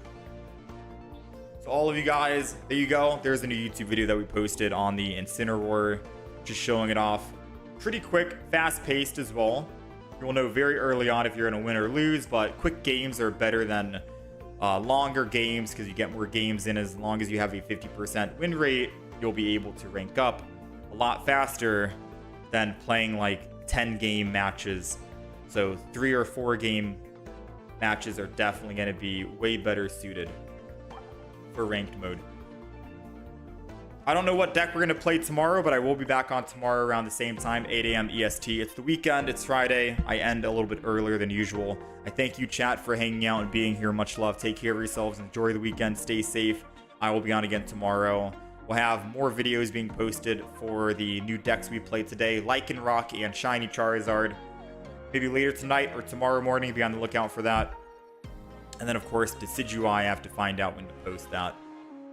So all of you guys, there you go. There's a new YouTube video that we posted on the Incineroar, just showing it off. Pretty quick, fast-paced as well. You'll know very early on if you're going to win or lose, but quick games are better than longer games because you get more games in. As long as you have a 50% win rate, you'll be able to rank up a lot faster than playing like 10-game matches. So 3 or 4 game matches are definitely going to be way better suited for ranked mode. I don't know what deck we're going to play tomorrow, but I will be back on tomorrow around the same time, 8 a.m. EST. It's the weekend. It's Friday. I end a little bit earlier than usual. I thank you, chat, for hanging out and being here. Much love. Take care of yourselves. Enjoy the weekend. Stay safe. I will be on again tomorrow. We'll have more videos being posted for the new decks we played today, Lycanroc and Shiny Charizard. maybe later tonight or tomorrow morning. Be on the lookout for that. And then, of course, Decidui, I have to find out when to post that.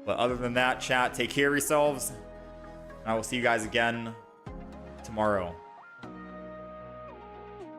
But other than that, chat, take care of yourselves. And I will see you guys again tomorrow.